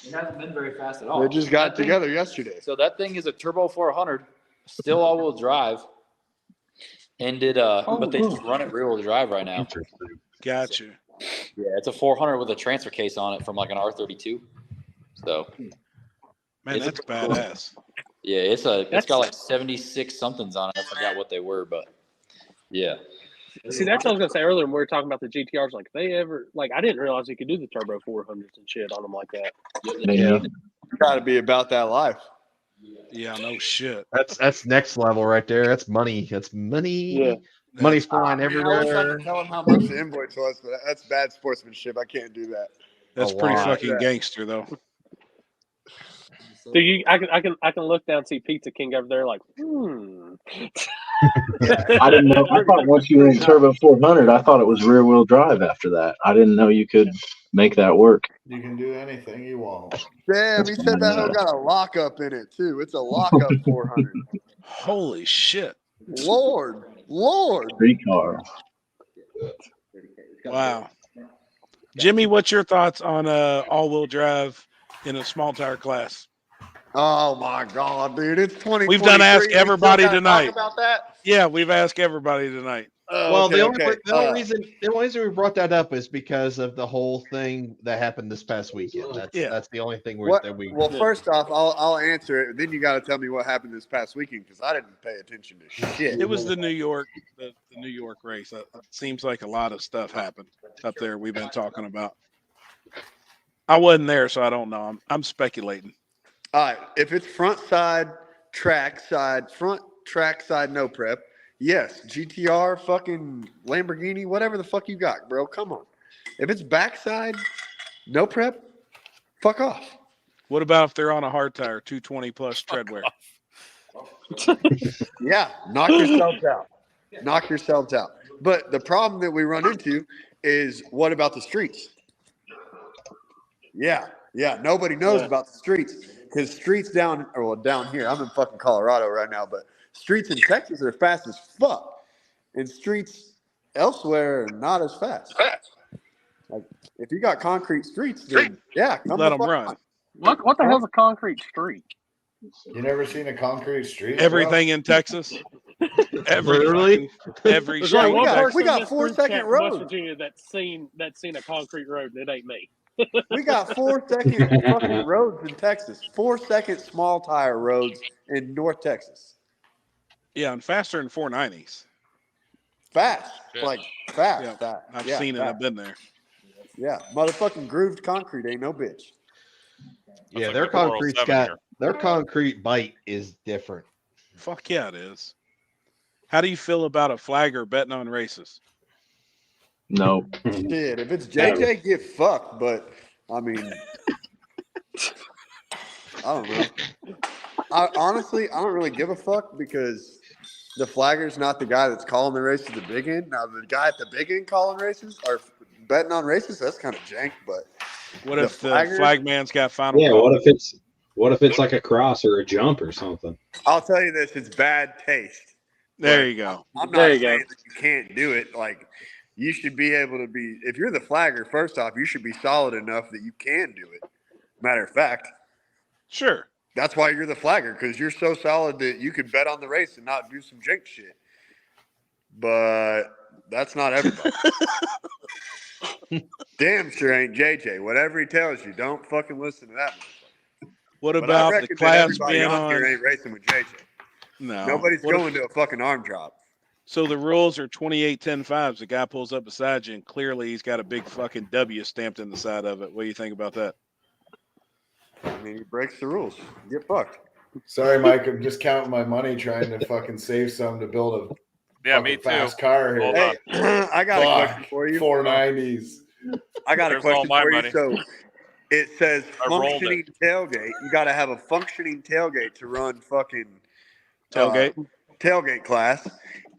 It hasn't been very fast at all. They just got That thing- together yesterday. So that thing is a turbo 400, still all-wheel drive, and but they just run it rear-wheel drive right now. Got you. Yeah, it's a 400 with a transfer case on it from like an R32. So, Man, that's badass. Yeah, it's got like 76 somethings on it. I forgot what they were, but yeah. See, that's what I was gonna say earlier when we were talking about the GTRs. Like, I didn't realize you could do the turbo 400s and shit on them like that. Yeah. Got to be about that life. Yeah, no shit. That's next level right there. That's money. That's money. Yeah. Money's flying I wish I everywhere. could tell him how much the invoice was, but that's bad sportsmanship. I can't do that. That's A pretty lot. fucking gangster, though. So I can look down and see Pizza King over there like, I didn't know. I thought once you were in Turbo 400, I thought it was rear wheel drive after that. I didn't know you could make that work. You can do anything you want. Damn, he said that hoe got a lockup in it too. It's a lockup 400. Holy shit. Lord. Street car. Wow. Jimmy, what's your thoughts on all-wheel drive in a small tire class? Oh my God, dude! It's 2023. We've done ask We still everybody gotta tonight. Talk about that. Yeah, we've asked everybody tonight. Well, Okay, the only okay. reason we brought that up is because of the whole thing that happened this past weekend. That's the only thing that we. Well, first off, I'll answer it. Then you got to tell me what happened this past weekend because I didn't pay attention to shit. It was the New York race. It seems like a lot of stuff happened up there. We've been talking about. I wasn't there, so I don't know. I'm speculating. All right, if it's front track side, no prep. Yes, GTR, fucking Lamborghini, whatever the fuck you got, bro. Come on. If it's backside, no prep, fuck off. What about if they're on a hard tire, 220 plus tread wear? Yeah, knock yourselves out. Knock yourselves out. But the problem that we run into is what about the streets? Yeah, nobody knows about the streets because streets down here. I'm in fucking Colorado right now, but streets in Texas are fast as fuck, and streets elsewhere are not as fast. Like if you got concrete streets, then come let the them fuck run. on. What the hell's a concrete street? You never seen a concrete street? bro? Everything in Texas. Literally? Every There's street. only one we person got in this 4 group second chat from West roads. Virginia that's seen a concrete road, and it ain't me. We got 4 second fucking roads in Texas. 4 second small tire roads in North Texas. Yeah, and faster than 490s. Fast. Yeah. Like fast. Yeah, fast. I've Yeah, seen it. fast. I've been there. Yeah. Motherfucking grooved concrete ain't no bitch. Yeah, like their a 407 concrete's got here. their concrete bite is different. Fuck yeah, it is. How do you feel about a flagger betting on races? No. Shit, if it's JJ, get fucked. But I mean, I don't know. I don't really give a fuck because the flagger's not the guy that's calling the race at the big end. Now, the guy at the big end calling races or betting on races, that's kind of jank. But what if the flagman's got final Yeah, call? what if it's like a cross or a jump or something? I'll tell you this: it's bad taste. There But you go. I'm There not you go. saying that you can't do it. Like, you should be able to be. If you're the flagger, first off, you should be solid enough that you can do it. Matter of fact, sure. That's why you're the flagger, because you're so solid that you could bet on the race and not do some jank shit. But that's not everybody. Damn sure ain't JJ. Whatever he tells you, don't fucking listen to that. What But I about the reckon that class everybody being on here on? ain't racing with JJ. No. Nobody's What if- going to a fucking arm drop. So the rules are 28-10-5s. The guy pulls up beside you, and clearly he's got a big fucking W stamped in the side of it. What do you think about that? I mean, he breaks the rules. Get fucked. Sorry, Mike. I'm just counting my money trying to fucking save some to build a Yeah, me too. fast car here. Hold Hey, I got a Fuck, question for you. 490s. I got There's a question all my for money. you. So it says I rolled functioning tailgate. You got to have a functioning tailgate to run fucking Tailgate? Tailgate class.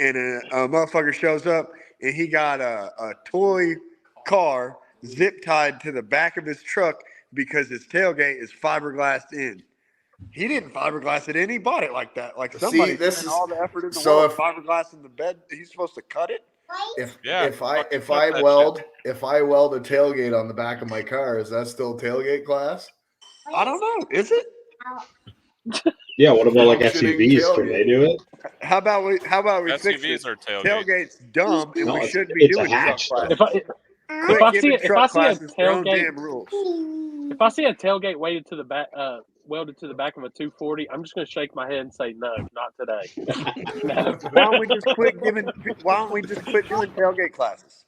And a motherfucker shows up and he got a toy car zip tied to the back of his truck because his tailgate is fiberglassed in. He didn't fiberglass it in. He bought it like that. Like somebody spent all the effort in the so world if- fiberglass in the bed. He's supposed to cut it. If I weld a tailgate on the back of my car, is that still tailgate class? I don't know. Is it? Yeah, what about like Functioning SUVs? Can tailgate. they do it? How about we fix SUVs it? are tailgates. Tailgate's dumb, and No, we it's- shouldn't be it's a doing truck hatch, though. classes. If I see a classes their own tailgate, damn rules. if I see a tailgate weighted to the back, welded to the back of a 240, I'm just going to shake my head and say no, not today. No. Why don't we just quit doing tailgate classes?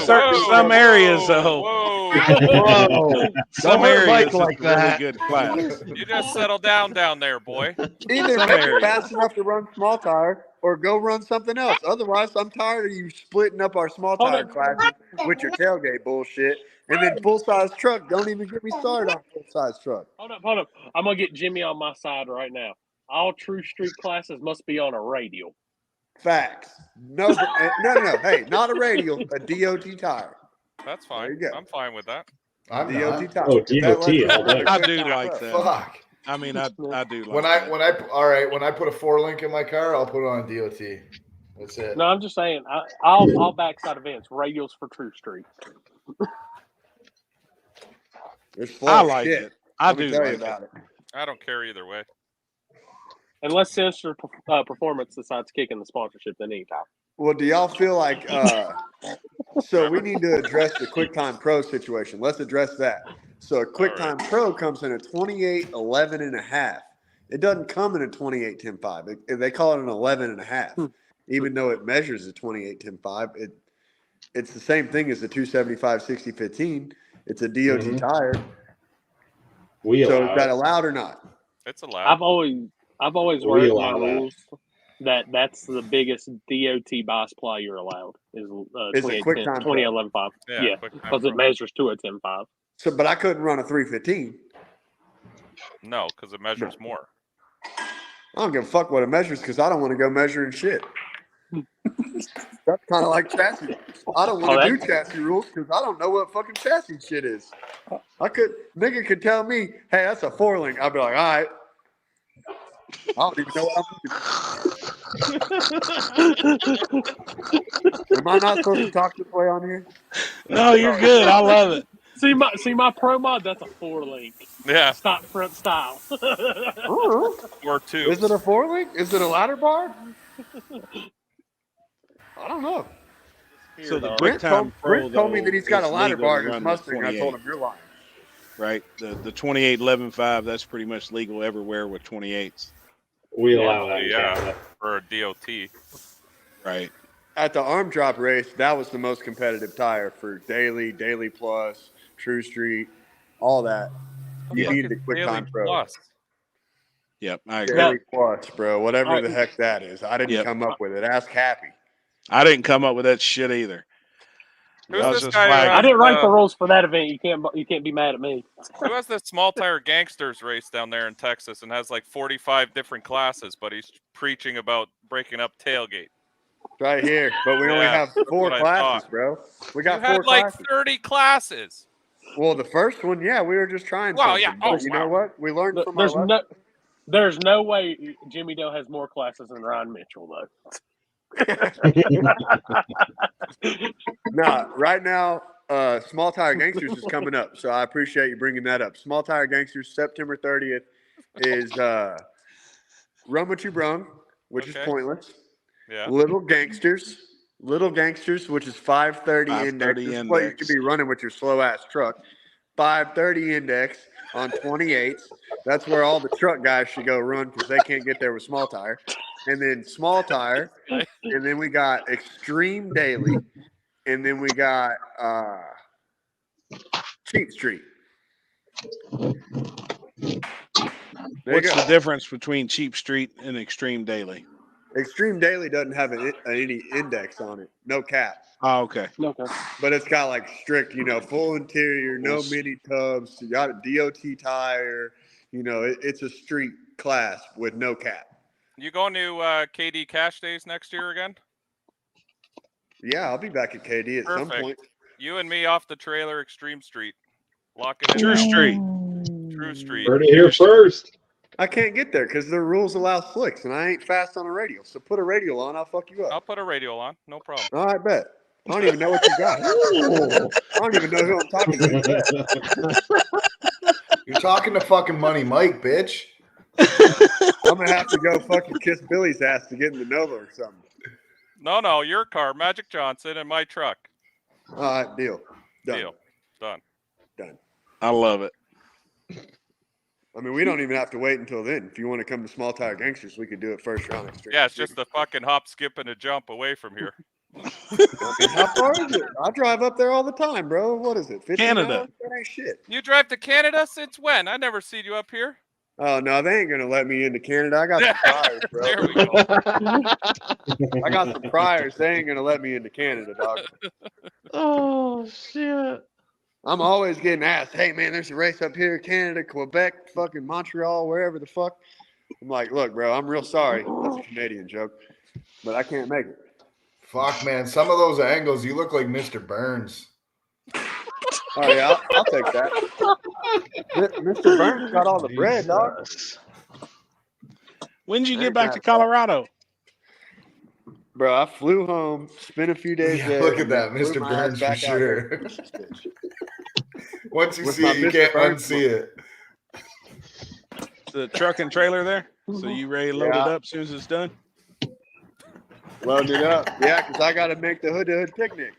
Some areas, though. Whoa. Some Don't hurt areas Mike it's like a really that. good class. You just settle down there, boy. Either Some make it areas. fast enough to run small tire or go run something else. Otherwise, I'm tired of you splitting up our small tire classes with your tailgate bullshit. And then full-size truck. Don't even get me started on full-size truck. Hold up. I'm going to get Jimmy on my side right now. All true street classes must be on a radial. Facts. No. Hey, not a radial, a DOT tire. That's fine. There you go. I'm fine with that. I'm DOT not. tire. Oh, If that lets DOT, all us day. I run do good like time, that. Fuck. I mean, I do like When that. when I put a 4-link in my car, I'll put it on DOT. That's it. No, I'm just saying, I'll backside events, radials for true street. It's I like it. I Let me do tell you like about it. I don't care either way. Unless Sinister Performance decides kicking the sponsorship at any time. Well, do y'all feel like so we need to address the QuickTime Pro situation. Let's address that. So a QuickTime Pro comes in a 28.11 and a half. It doesn't come in a 28.10.5. They call it an 11 and a half. Even though it measures a 28.10.5, it's the same thing as the 275/60/15. It's a DOT tire. We So allow is that it. allowed or not? It's allowed. I've always We worded my allow that. rules that's the biggest DOT bias you're allowed is Is a QuickTime Pro. 2011.5. Yeah, Yeah, QuickTime because it Pro. measures to a 10.5. So, but I couldn't run a 315. No, because it measures more. I don't give a fuck what it measures because I don't want to go measuring shit. That's kind of like chassis. I don't want to do chassis rules because I don't know what fucking chassis shit is. Nigga could tell me, hey, that's a 4-link. I'd be like, all right. I don't even know what I'm looking. Am I not supposed to talk this way on here? No, you're good. I love it. See my pro mod. That's a 4-link. Yeah. Stock front style. Or two. Is it a 4-link? Is it a ladder bar? I don't know. So the Brent QuickTime Pro told me that he's got a is ladder legal bar to in his run the Mustang. I told 28. him you're lying. Right. The 28.11.5, that's pretty much legal everywhere with 28s. We allow that. in Yeah, Canada. for a DOT. Right. At the arm drop race, that was the most competitive tire for Daily Plus, True Street, all that. You Fuck needed a is QuickTime Daily Pro. Plus? Yep, I agree. Daily Plus, bro. Whatever Alright. the heck that is. I didn't Yep. come up with it. Ask Happy. I didn't come up with that shit either. Who's I was this just guy who flagging. I didn't write the has, rules for that event. You can't be mad at me. who has the small tire gangsters race down there in Texas and has like 45 different classes, but he's preaching about breaking up tailgate. Right here, but we only Yeah, have that's 4 what I classes, thought. bro. We You got had 4 like classes. 30 classes. Well, the first one, yeah, we were just trying Well, something. yeah. But Oh, you know wow. what? We learned from our There's no way Jimmy Dale has more classes than Ryan Mitchell though. Nah, right now, Small Tire Gangsters is coming up, so I appreciate you bringing that up. Small Tire Gangsters, September 30th, is Run What You Brung, which is pointless. Yeah. Little Gangsters, which is 530 index. This is what you should be running with your slow ass truck. 530 index on 28s. That's where all the truck guys should go run because they can't get there with small tire. And then small tire, and then we got Extreme Daily, and then we got Cheap Street. What's the difference between Cheap Street and Extreme Daily? Extreme Daily doesn't have any index on it, no cap. Oh, okay. Okay. But it's got like strict, full interior, no mini tubs. You got a DOT tire. It's a street class with no cap. You going to KD Cash Days next year again? Yeah, I'll be back at KD at some point. You and me off the trailer, Extreme Street. Lock it in. True now. Street. True Street. Heard it here first. I can't get there because the rules allow slicks, and I ain't fast on a radial. So put a radial on, I'll fuck you up. I'll put a radial on. No problem. All right, bet. I don't even know what you got. I don't even know who I'm talking to. You're talking to fucking Money Mike, bitch. I'm gonna have to go fucking kiss Billy's ass to get in the Nova or something. No, your car, Magic Johnson, and my truck. All right, deal. Done. Deal. Done. Done. I love it. I mean, we don't even have to wait until then. If you want to come to Small Tire Gangsters, we could do it first round. Yeah, it's just a fucking hop, skip, and a jump away from here. I mean, how far is it? I drive up there all the time, bro. What is it? 15 Canada. hours? That ain't shit. You drive to Canada since when? I never seen you up here. Oh no, they ain't gonna let me into Canada. I got some priors, bro. There we go. I got some priors. They ain't gonna let me into Canada, dog. Oh shit. I'm always getting asked, hey man, there's a race up here, Canada, Quebec, fucking Montreal, wherever the fuck. I'm like, look, bro, I'm real sorry. That's a Canadian joke, but I can't make it. Fuck, man. Some of those angles, you look like Mr. Burns. Oh yeah, I'll take that. Mr. Burns got all the bread, dog. When did you get back to Colorado? Bro, I flew home, spent a few days there. Look at that, flew Mr. my ass Burns for back out sure. there. Once you With see my it, you Mr. can't Burns unsee it. The truck and trailer there? So you ready to load it up as soon as it's done? Load it up. Yeah, because I got to make the hood-to-hood picnic.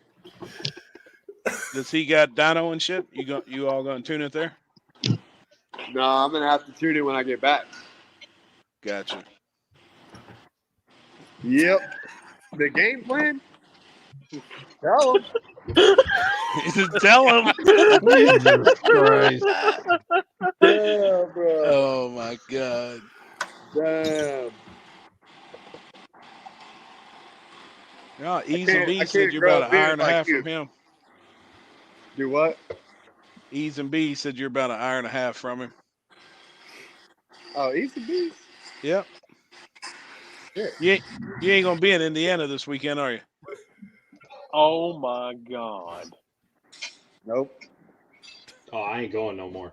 Does he got dyno and shit? You all gonna tune it there? No, I'm going to have to tune it when I get back. Gotcha. Yep. The game plan? Tell him. Tell him. Jesus Christ. Yeah, bro. Oh my god. Damn. No, Ease and B said you're about an hour and a half from him. Do what? Ease and B said you're about an hour and a half from him. Oh, Ease and B? Yep. You ain't gonna be in Indiana this weekend, are you? Oh my god. Nope. Oh, I ain't going no more.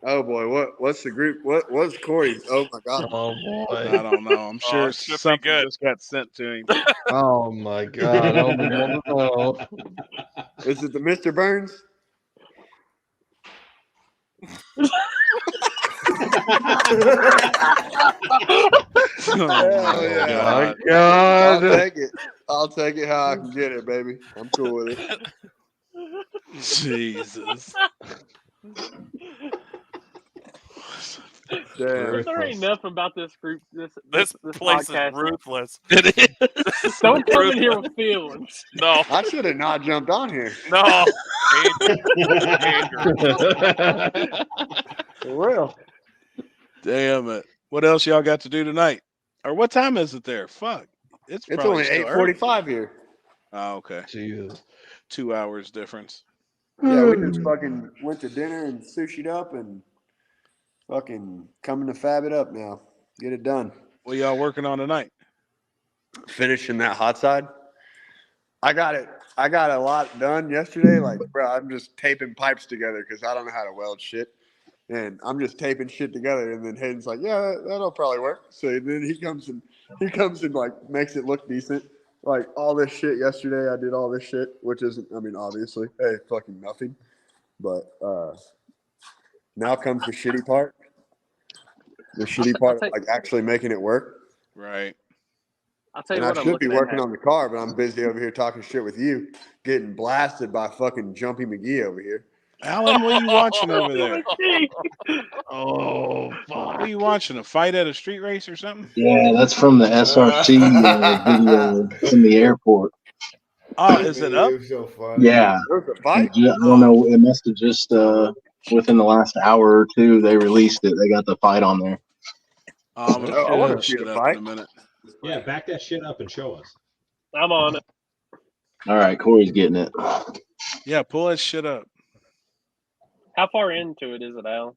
Oh boy, what's the group? What's Corey's? Oh my god. Oh boy. I don't know. I'm sure it should be something good. just got sent to him. Oh my god. Oh, Is it the Mr. Burns? Oh, yeah. God. I'll take it how I can get it, baby. I'm cool with it. Jesus. Damn. There ain't nothing about this group. This place podcast. is ruthless. It is. Don't come in here with feelings. No, I should have not jumped on here. no. For real. Damn it. What else y'all got to do tonight? Or what time is it there? Fuck. It's Only still early. 8:45 here. Oh, okay. Jesus. 2 hours difference. Yeah, we just fucking went to dinner and sushi'd up and fucking coming to fab it up now. Get it done. What y'all working on tonight? Finishing that hot side. I got it. I got a lot done yesterday. Like, bro, I'm just taping pipes together because I don't know how to weld shit. And I'm just taping shit together. And then Hayden's like, yeah, that'll probably work. So then he comes and like makes it look decent. Like all this shit yesterday, I did all this shit, which isn't, I mean, obviously, hey, fucking nothing. But now comes the shitty part. The shitty part of like actually making it work. Right. I'll tell you And what I I'm should be looking at working now. on the car, but I'm busy over here talking shit with you, getting blasted by fucking Jumpy McGee over here. Alan, what are you watching over there? Oh, What are you watching? A fight at a street race or something? Yeah, that's from the SRC video in the airport. Oh, is it up? It was so funny. Yeah. There's a fight? I don't know. It must have just within the last hour or two they released it. They got the fight on there. I'm gonna I pull want that to see shit a up fight. in a minute. Yeah, back that shit up and show us. I'm on it. All right, Corey's getting it. Yeah, pull that shit up. How far into it is it, Al?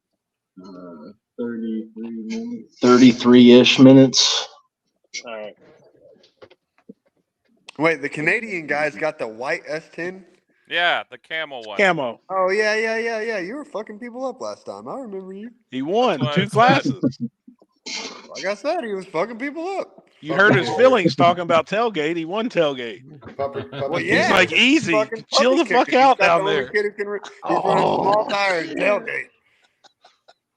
33-ish minutes. All right. Wait, the Canadian guy's got the white S10? Yeah, the camel one. Camo. Oh, yeah. You were fucking people up last time. I remember you. He won That's what 2 I said. classes. Like I said, he was fucking people up. You heard his feelings talking about tailgate. He won tailgate. Well, He's yeah. like, easy. Fucking Chill the puppy fuck kicker. out He's got down the only there. kid who can he's running small tire and tailgate.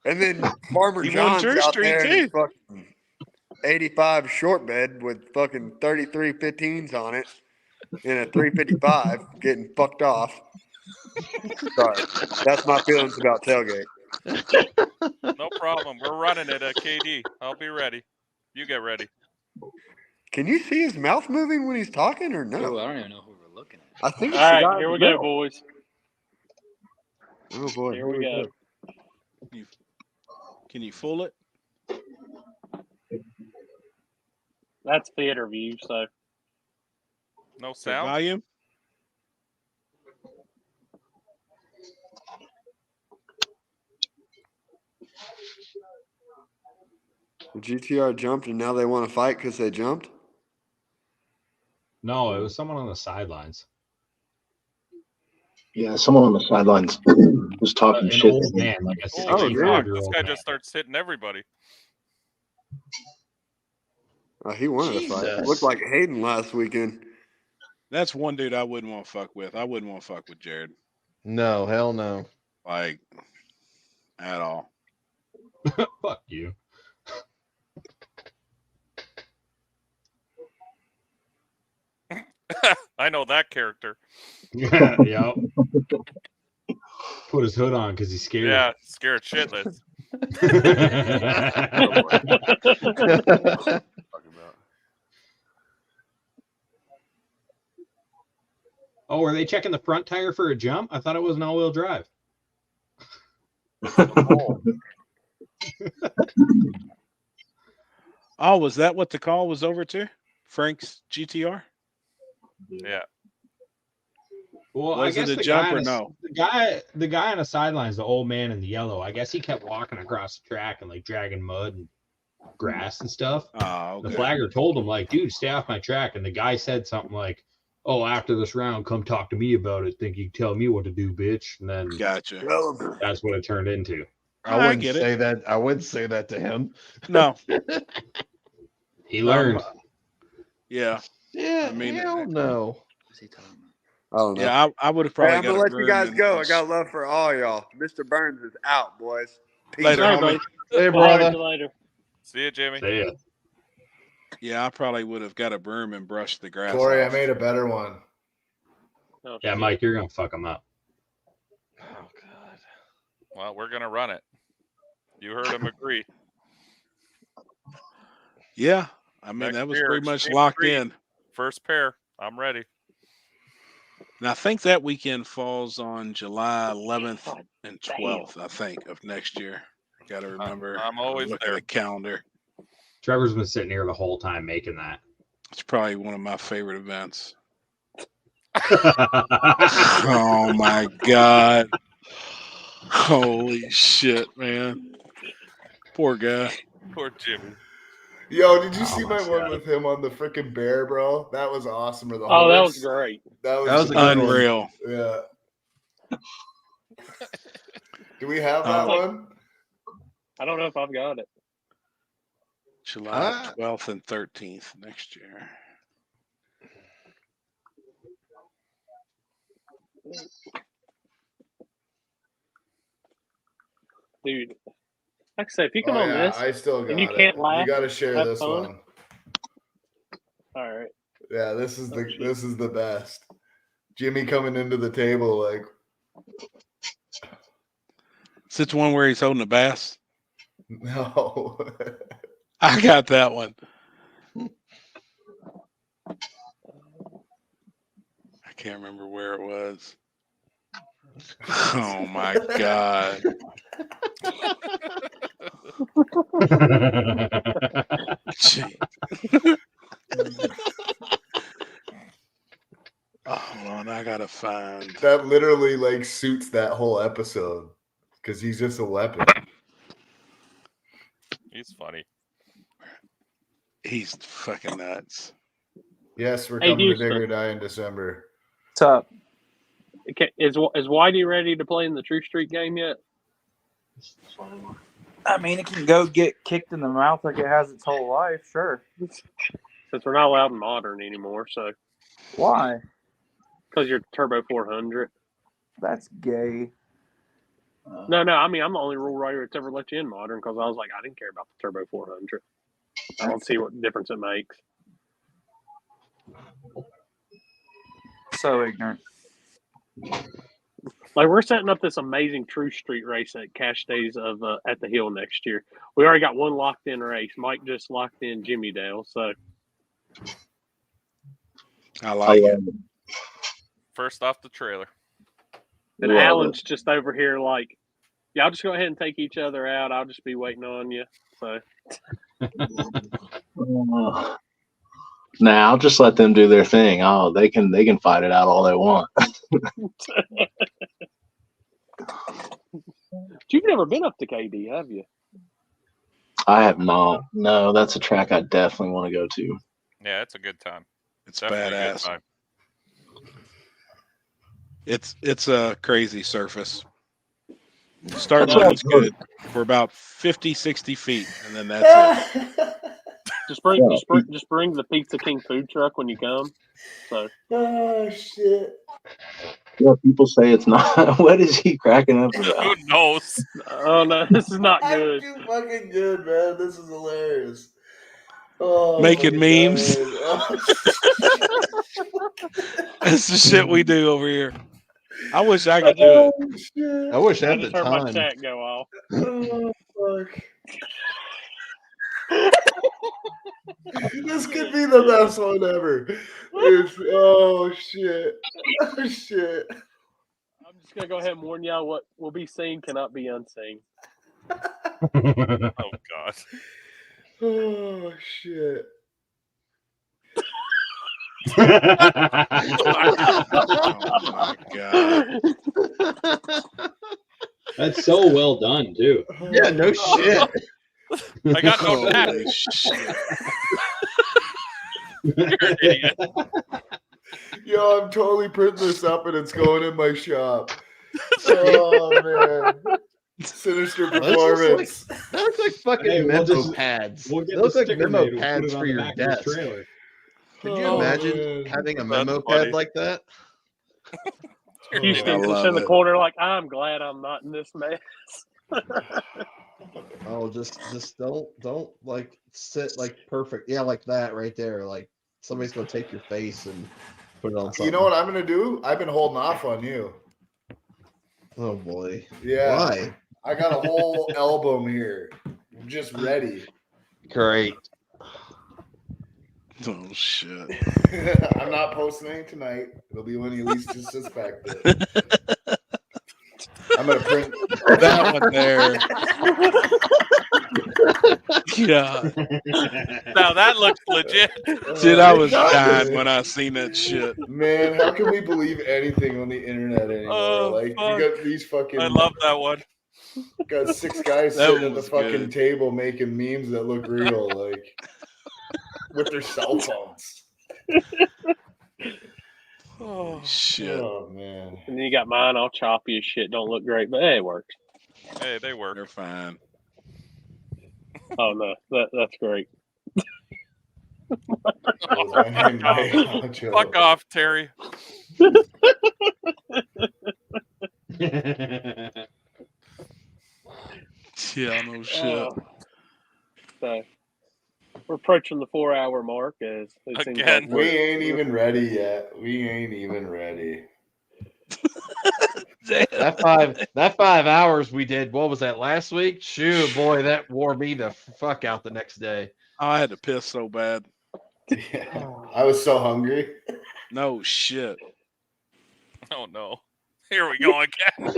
And then Farmer He won John's Church out Street, there in his too. fucking 85 short bed with fucking 33 15s on it in a 355 getting fucked off. Sorry. That's my feelings about tailgate. No problem. We're running it at KD. I'll be ready. You get ready. Can you see his mouth moving when he's talking or no? Ooh, I don't even know who we're looking at. I think All it's the right, guy here in we the go, middle. boys. Oh boy. Here we go. Can you fool it? That's theater view, so No So sound? volume? The GTR jumped and now they want to fight because they jumped? No, it was someone on the sidelines. Yeah, someone on the sidelines was talking An shit. old man, like a Holy fuck, 65-year-old this guy man. just starts hitting everybody. He wanted to fight. Jesus. Looked like Hayden last weekend. That's one dude I wouldn't want to fuck with. I wouldn't want to fuck with Jared. No, hell no. Like, at all. Fuck you. I know that character. Yeah. Put his hood on because he's scared. Yeah, scared shitless. Oh, are they checking the front tire for a jump? I thought it was an all-wheel drive. Oh, was that what the call was over to? Frank's GTR? Yeah. Well, Was I guess it a the jump guy or on no? the guy on the sidelines, the old man in the yellow. I guess he kept walking across the track and like dragging mud and grass and stuff. Oh, okay. The flagger told him like, "Dude, stay off my track." And the guy said something like, "Oh, after this round, come talk to me about it. Think you can tell me what to do, bitch?" And then Gotcha. that's what it turned into. I wouldn't say that. I wouldn't say that to him. No. He learned. Yeah. Yeah, I mean, hell no. I don't know. Yeah, I would have probably Hey, I'm got gonna a let you broom guys and- go. I got love for all y'all. Mr. Burns is out, boys. Peace. Later, Hey, homie. buddy. Hey, I'll brother. talk to you later. See you, Jimmy. See ya. Yeah, I probably would have got a broom and brushed the grass Corey, I off. made a better one. Oh, Yeah, shit. Mike, you're gonna fuck him up. Oh God. Well, we're gonna run it. You heard him agree. Yeah. I mean, Next that was year, pretty much Extreme locked Street. in. First pair. I'm ready. And I think that weekend falls on July 11th and 12th, I think, of next year. Got to remember. I'm always look there. at the calendar. Trevor's been sitting here the whole time making that. It's probably one of my favorite events. Oh my god! Holy shit, man! Poor guy. Poor Jimmy. Yo, did you see my my one with him on the freaking bear, bro? That was awesome. Or the Oh, that was horse. great. That That was was a good one. Unreal. Yeah. Do we have that one? I don't know if I've got it. July 12th and 13th next year. Dude, like I say, if you come Oh, on yeah, this I still got and you it. can't laugh, You got to share have this fun. one. All right. Yeah, this is the best. Jimmy coming into the table like. Is it the one where he's holding a bass? No. I got that one. I can't remember where it was. Oh my god. Oh, hold on, I gotta find. That literally like suits that whole episode because he's just a weapon. He's funny. He's fucking nuts. Yes, we're Hey, coming to Houston. Dig or Die in December. What's up? Okay, is Whitey ready to play in the True Street game yet? I mean, it can go get kicked in the mouth like it has its whole life, sure. Since we're not allowed in modern anymore, so Why? because you're Turbo 400. That's gay. No, I mean I'm the only rule writer that's ever let you in modern because I was like I didn't care about the Turbo 400. I don't see what difference it makes. So ignorant. Like we're setting up this amazing True Street race at Cash Days of at the Hill next year. We already got one locked in race. Mike just locked in Jimmy Dale, so I like it. First off the trailer. and Alan's just over here like, y'all just go ahead and take each other out. I'll just be waiting on you. So Nah, I'll just let them do their thing. Oh, they can fight it out all they want. you've never been up to KD, have you? I have not. No, that's a track I definitely want to go to. Yeah, it's a good time. It's Definitely a good badass. time. It's a crazy surface. Start line's good for about 50, 60 feet, and then that's it. Just bring the Pizza King food truck when you come. So Oh shit! Yeah, people say it's not. What is he cracking up about? Who knows? Oh no, this is not good. I'm too fucking good, man. This is hilarious. Oh, Making my memes. God. Oh, That's the shit we do over here. I wish I could do it. shit. I wish I I had the just heard my time. chat go off. Oh, fuck. This could be the best one ever. Oh shit. Oh shit. I'm just gonna go ahead and warn y'all what will be seen cannot be unseen. Oh god. Oh shit. Oh my god. That's so well done, too. Yeah, no shit. I got no Holy dad. shit. You're an idiot. Yo, I'm totally printing this up and it's going in my shop. Oh man. Sinister performance. That looks like fucking Hey, memo pads. We'll get Those the look like sticker memo made. We'll put pads it on for the your back of this desk. trailer. Could you Oh, imagine man. having a That's memo funny. pad like that? Houston I just love in the it. corner like, I'm glad I'm not in this mess. Oh, just don't like sit like perfect. Yeah, like that right there. Like somebody's gonna take your face and put it on something. You know what I'm gonna do? I've been holding off on you. Oh boy. Yeah. Why? I got a whole album here. I'm just ready. Great. Oh shit. I'm not posting any tonight. It'll be when you least suspect it. I'm gonna print That one there. God. Now that looks legit. Dude, I was does. dying when I seen that shit. Man, how can we believe anything on the internet anymore? Oh, Like, fuck. you got these fucking. I love that one. Got 6 guys That sitting one at the was fucking good. table making memes that look real, like with their cell phones. Oh shit! Oh man! And then you got mine all choppy as shit. Don't look great, but hey, it works. Hey, they work. They're fine. Oh no, that's great. Fuck off, Terry. Yeah, no shit. So we're approaching the 4-hour mark as it seems Again. like We ain't even ready yet. We ain't even ready. That 5 hours we did, what was that, last week? Shoot, boy, that wore me the fuck out the next day. Oh, I had to piss so bad. Yeah. I was so hungry. No shit. Oh no. Here we go again.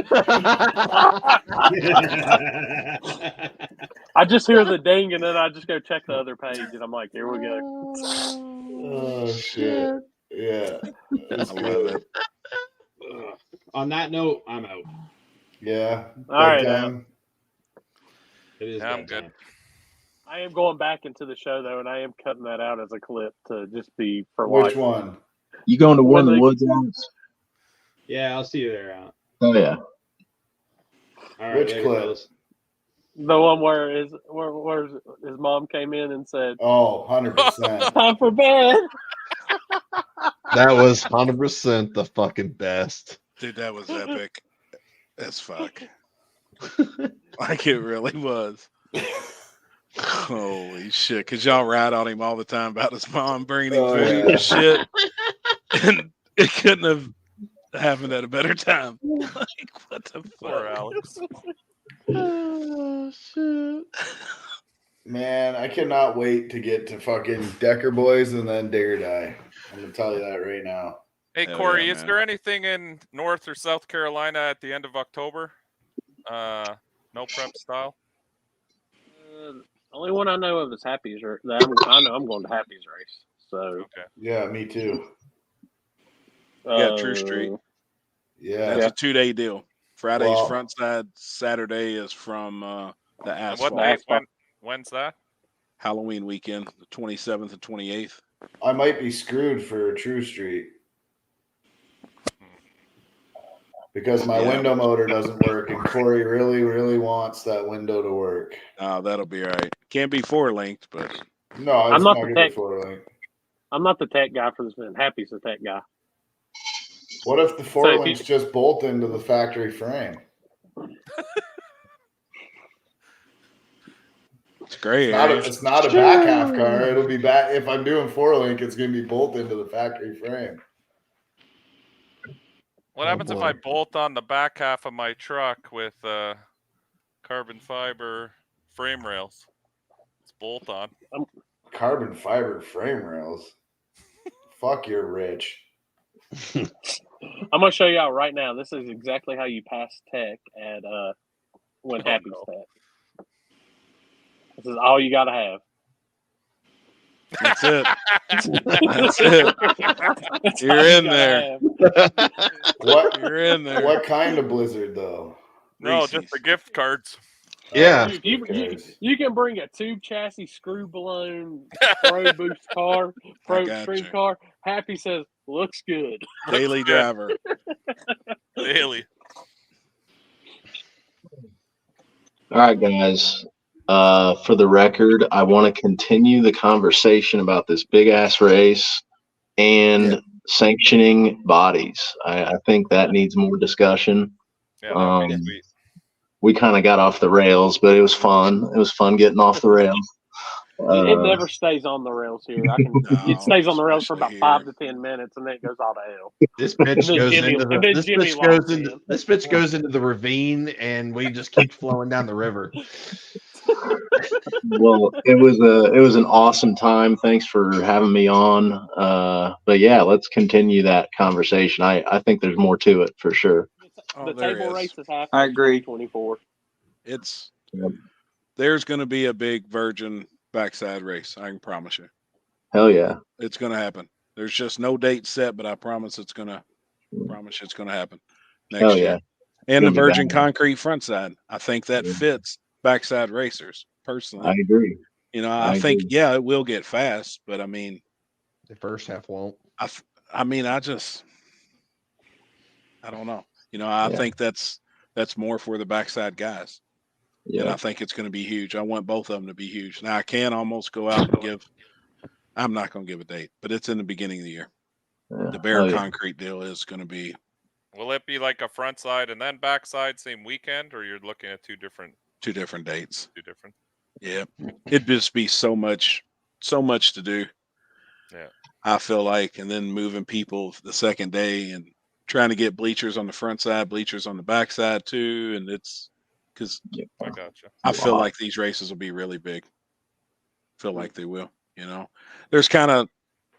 I just hear the ding and then I just go check the other page and I'm like, here we go. Oh shit! Yeah, that's I love good. it. On that note, I'm out. Yeah. All right, bedtime. It is Yeah, I'm bedtime. good. I am going back into the show though, and I am cutting that out as a clip to just be for Which life. one? You going to War in When the they- Woods, Alex? Yeah, I'll see you there, Al. Oh yeah. All right, Which later, clip? fellas. The one where his mom came in and said, Oh, 100%. "Time for bed." That was 100% the fucking best. Dude, that was epic as fuck. Like it really was. Holy shit. Cause y'all ride on him all the time about his mom bringing him Oh, food yeah. and shit. And it couldn't have happened at a better time. Like, what the Poor fuck? Alex. Oh shit. Man, I cannot wait to get to fucking Decker Boys and then Dare Die. I'm gonna tell you that right now. Hey Hell Corey, yeah, is man. there anything in North or South Carolina at the end of October? No prep style. Only one I know of is Happy's. I know I'm going to Happy's race. So Okay. Yeah, me too. Yeah, True Street. Yeah. That's a 2-day deal. Friday's Well- front side, Saturday is from the And asphalt. what day? When's that? Halloween weekend, the 27th and 28th. I might be screwed for True Street because my Yeah. window motor doesn't work, and Corey really, really wants that window to work. Oh, that'll be all right. Can't be 4-linked, but No, it's I'm not not the gonna be tech- 4-link. I'm not the tech guy for this man. Happy's the tech guy. What if the So 4-links just bolt into the factory frame? it's gray It's not, area. it's not a back half car. It'll be back. If I'm doing 4-link, it's going to be bolted into the factory frame. What Oh, happens if boy. I bolt on the back half of my truck with carbon fiber frame rails? It's bolt on. Carbon fiber frame rails. Fuck, you're rich. I'm gonna show y'all right now. This is exactly how you pass tech at when Happy's tech. This is all you gotta have. That's it. That's it. That's You're all you in there. gotta have. What? You're in there. What kind of blizzard, though? No, just the gift cards. Yeah. Dude, you can bring a tube chassis, screw blown, pro boost car, pro got extreme you. car. Happy says looks good. Daily driver. Daily. All right, guys. For the record, I want to continue the conversation about this big ass race and sanctioning bodies. I think that needs more discussion. Yeah, that would be sweet. We kind of got off the rails, but it was fun. It was fun getting off the rails. It never stays on the rails here. It stays on the rails for about especially 5 to 10 minutes, and then it goes all to hell. This bitch And then goes Jimmy- into and then this Jimmy bitch locks goes into in. this bitch goes into the ravine, and we just keep flowing down the river. Well, it was an awesome time. Thanks for having me on. But yeah, let's continue that conversation. I think there's more to it for sure. Oh, The there table is. race is happening. I agree. 2024. It's there's going to be a big virgin backside race. I can promise you. Hell yeah. It's going to happen. There's just no date set, but I promise it's going to happen next Hell year. yeah. And the Good to virgin go. concrete front side. I think that fits backside racers personally. I agree. You know, I I think, agree. yeah, it will get fast, but I mean, The first half won't. I mean, I don't know. You know, I Yeah. think that's more for the backside guys. And I Yeah. think it's going to be huge. I want both of them to be huge. Now I can almost go out and I'm not going to give a date, but it's in the beginning of the year. The bare Hell yeah. concrete deal is going to be. Will it be like a front side and then backside same weekend, or you're looking at two different dates? Two different. Yeah, it'd just be so much to do. Yeah, I feel like, and then moving people the second day and trying to get bleachers on the front side, bleachers on the back side too, and it's because I gotcha. I feel like these races will be really big. Feel like they will. You know, there's kind of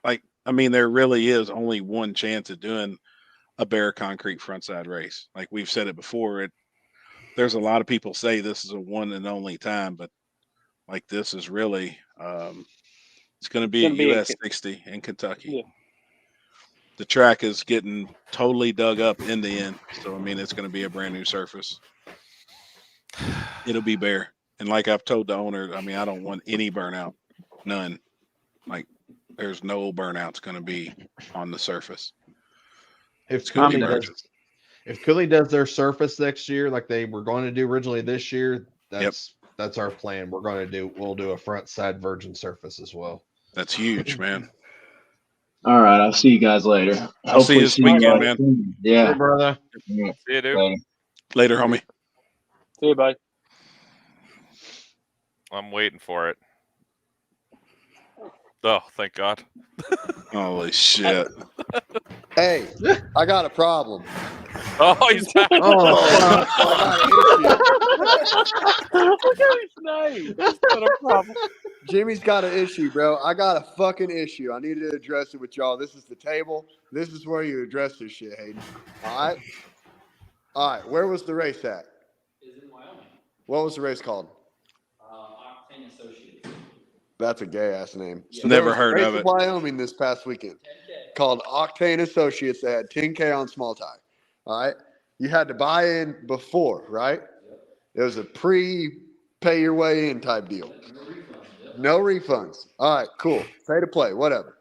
like, I mean, there really is only one chance of doing a bare concrete front side race. Like we've said it before, there's a lot of people say this is a one and only time, but like this is really it's going to be at US 60 in Kentucky. Yeah. The track is getting totally dug up in the end, so I mean it's going to be a brand new surface. It'll be bare, and like I've told the owner, I mean I don't want any burnout, none. Like there's no burnouts going to be on the surface. If Cooley does their surface next year, like they were going to do originally this year, that's our plan. We'll do a front side virgin surface as well. That's huge, man. All right. I'll see you guys later. I'll see you this weekend, man. Yeah. Hey, brother. See you, dude. Later, homie. See you, bye. I'm waiting for it. Oh, thank God. Holy shit. Hey, I got a problem. Oh, he's back. Look at his name. That's not a problem. Jimmy's got an issue, bro. I got a fucking issue. I need to address it with y'all. This is the table. This is where you address this shit, Hayden. All right? All right. Where was the race at? Is in Wyoming. What was the race called? Octane Associates. That's a gay ass name. Yeah. Never there was a heard race of it. Wyoming this past weekend 10K. called Octane Associates. They had 10K on small tire. All right. You had to buy in before, right? It was a pay your way in type deal. No refunds. All right, cool. Pay to play, whatever.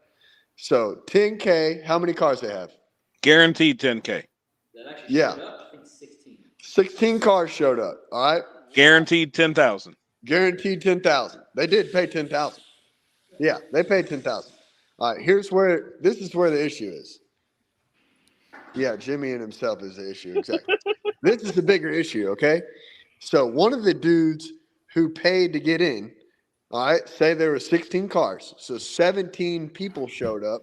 So 10K, how many cars they have? Guaranteed 10K. That actually Yeah. showed up, I think 16. 16 cars showed up. All right. Guaranteed 10,000. Guaranteed 10,000. They did pay 10,000. Yeah, they paid 10,000. All right, this is where the issue is. Yeah, Jimmy and himself is the issue. Exactly. This is the bigger issue, okay? So one of the dudes who paid to get in, all right, say there were 16 cars. So 17 people showed up,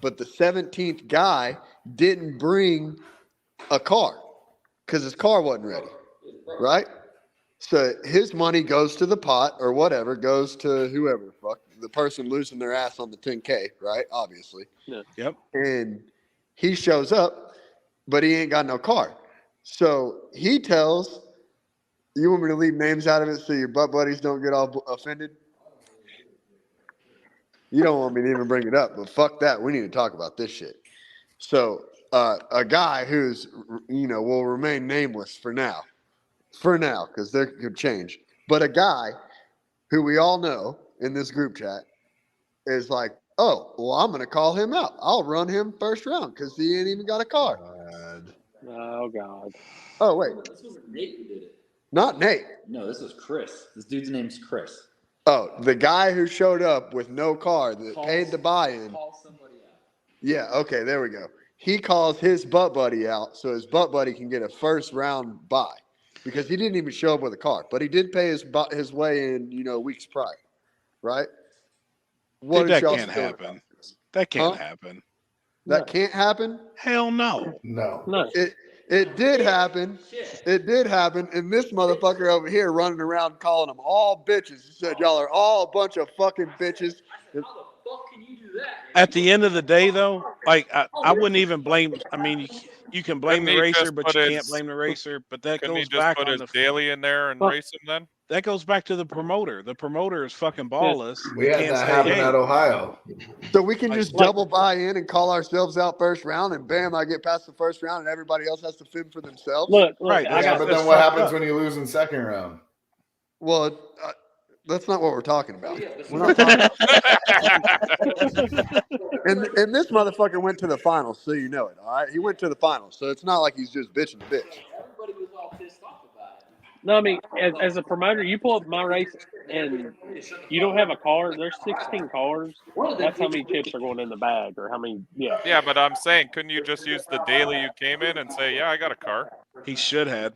but the 17th guy didn't bring a car because his car wasn't ready, right? So his money goes to the pot or whatever, goes to whoever, fuck, the person losing their ass on the 10K, right? Obviously. Yeah. Yep. And he shows up, but he ain't got no car. So he tells, you want me to leave names out of it so your butt buddies don't get all offended? You don't want me to even bring it up, but fuck that. We need to talk about this shit. So a guy who's, will remain nameless for now, because there could change. But a guy who we all know in this group chat is like, oh, well, I'm going to call him out. I'll run him first round because he ain't even got a car. Oh, God. Oh, wait. This was Nate who did it. Not Nate. No, this was Chris. This dude's name's Chris. Oh, the guy who showed up with no car that paid the buy-in. Call somebody out. Yeah, okay, there we go. He calls his butt buddy out so his butt buddy can get a first round buy because he didn't even show up with a car, but he did pay his way in, weeks prior, right? Dude, that can't happen. That can't happen. That can't happen? Hell no. No. It did happen. It did happen. And this motherfucker over here running around calling them all bitches. He said, y'all are all a bunch of fucking bitches. At the end of the day, though, like I wouldn't even blame. I mean, you can blame the racer, but you can't blame the racer. But that Couldn't he goes just back put on his the daily in there and race him then? that goes back to the promoter. The promoter is fucking ballless. We He had can't that say, happen hey, at Ohio. So we can just like- double buy in and call ourselves out first round, and bam, I get past the first round, and everybody else has to fend for themselves. Look, Right, I Yeah, got but that's then what fucked happens up. when you lose in second round? Well, that's not what we're talking about. We're not talking about. And this motherfucker went to the finals, so you know it. All right, he went to the finals, so it's not like he's just bitching a bitch. Everybody was all pissed off about it. No, I mean, as a promoter, you pull up my race and you don't have a car. There's 16 cars. That's how many chips are going in the bag, or how many. Yeah. Yeah, but I'm saying, couldn't you just use the daily you came in and say, yeah, I got a car? He should have.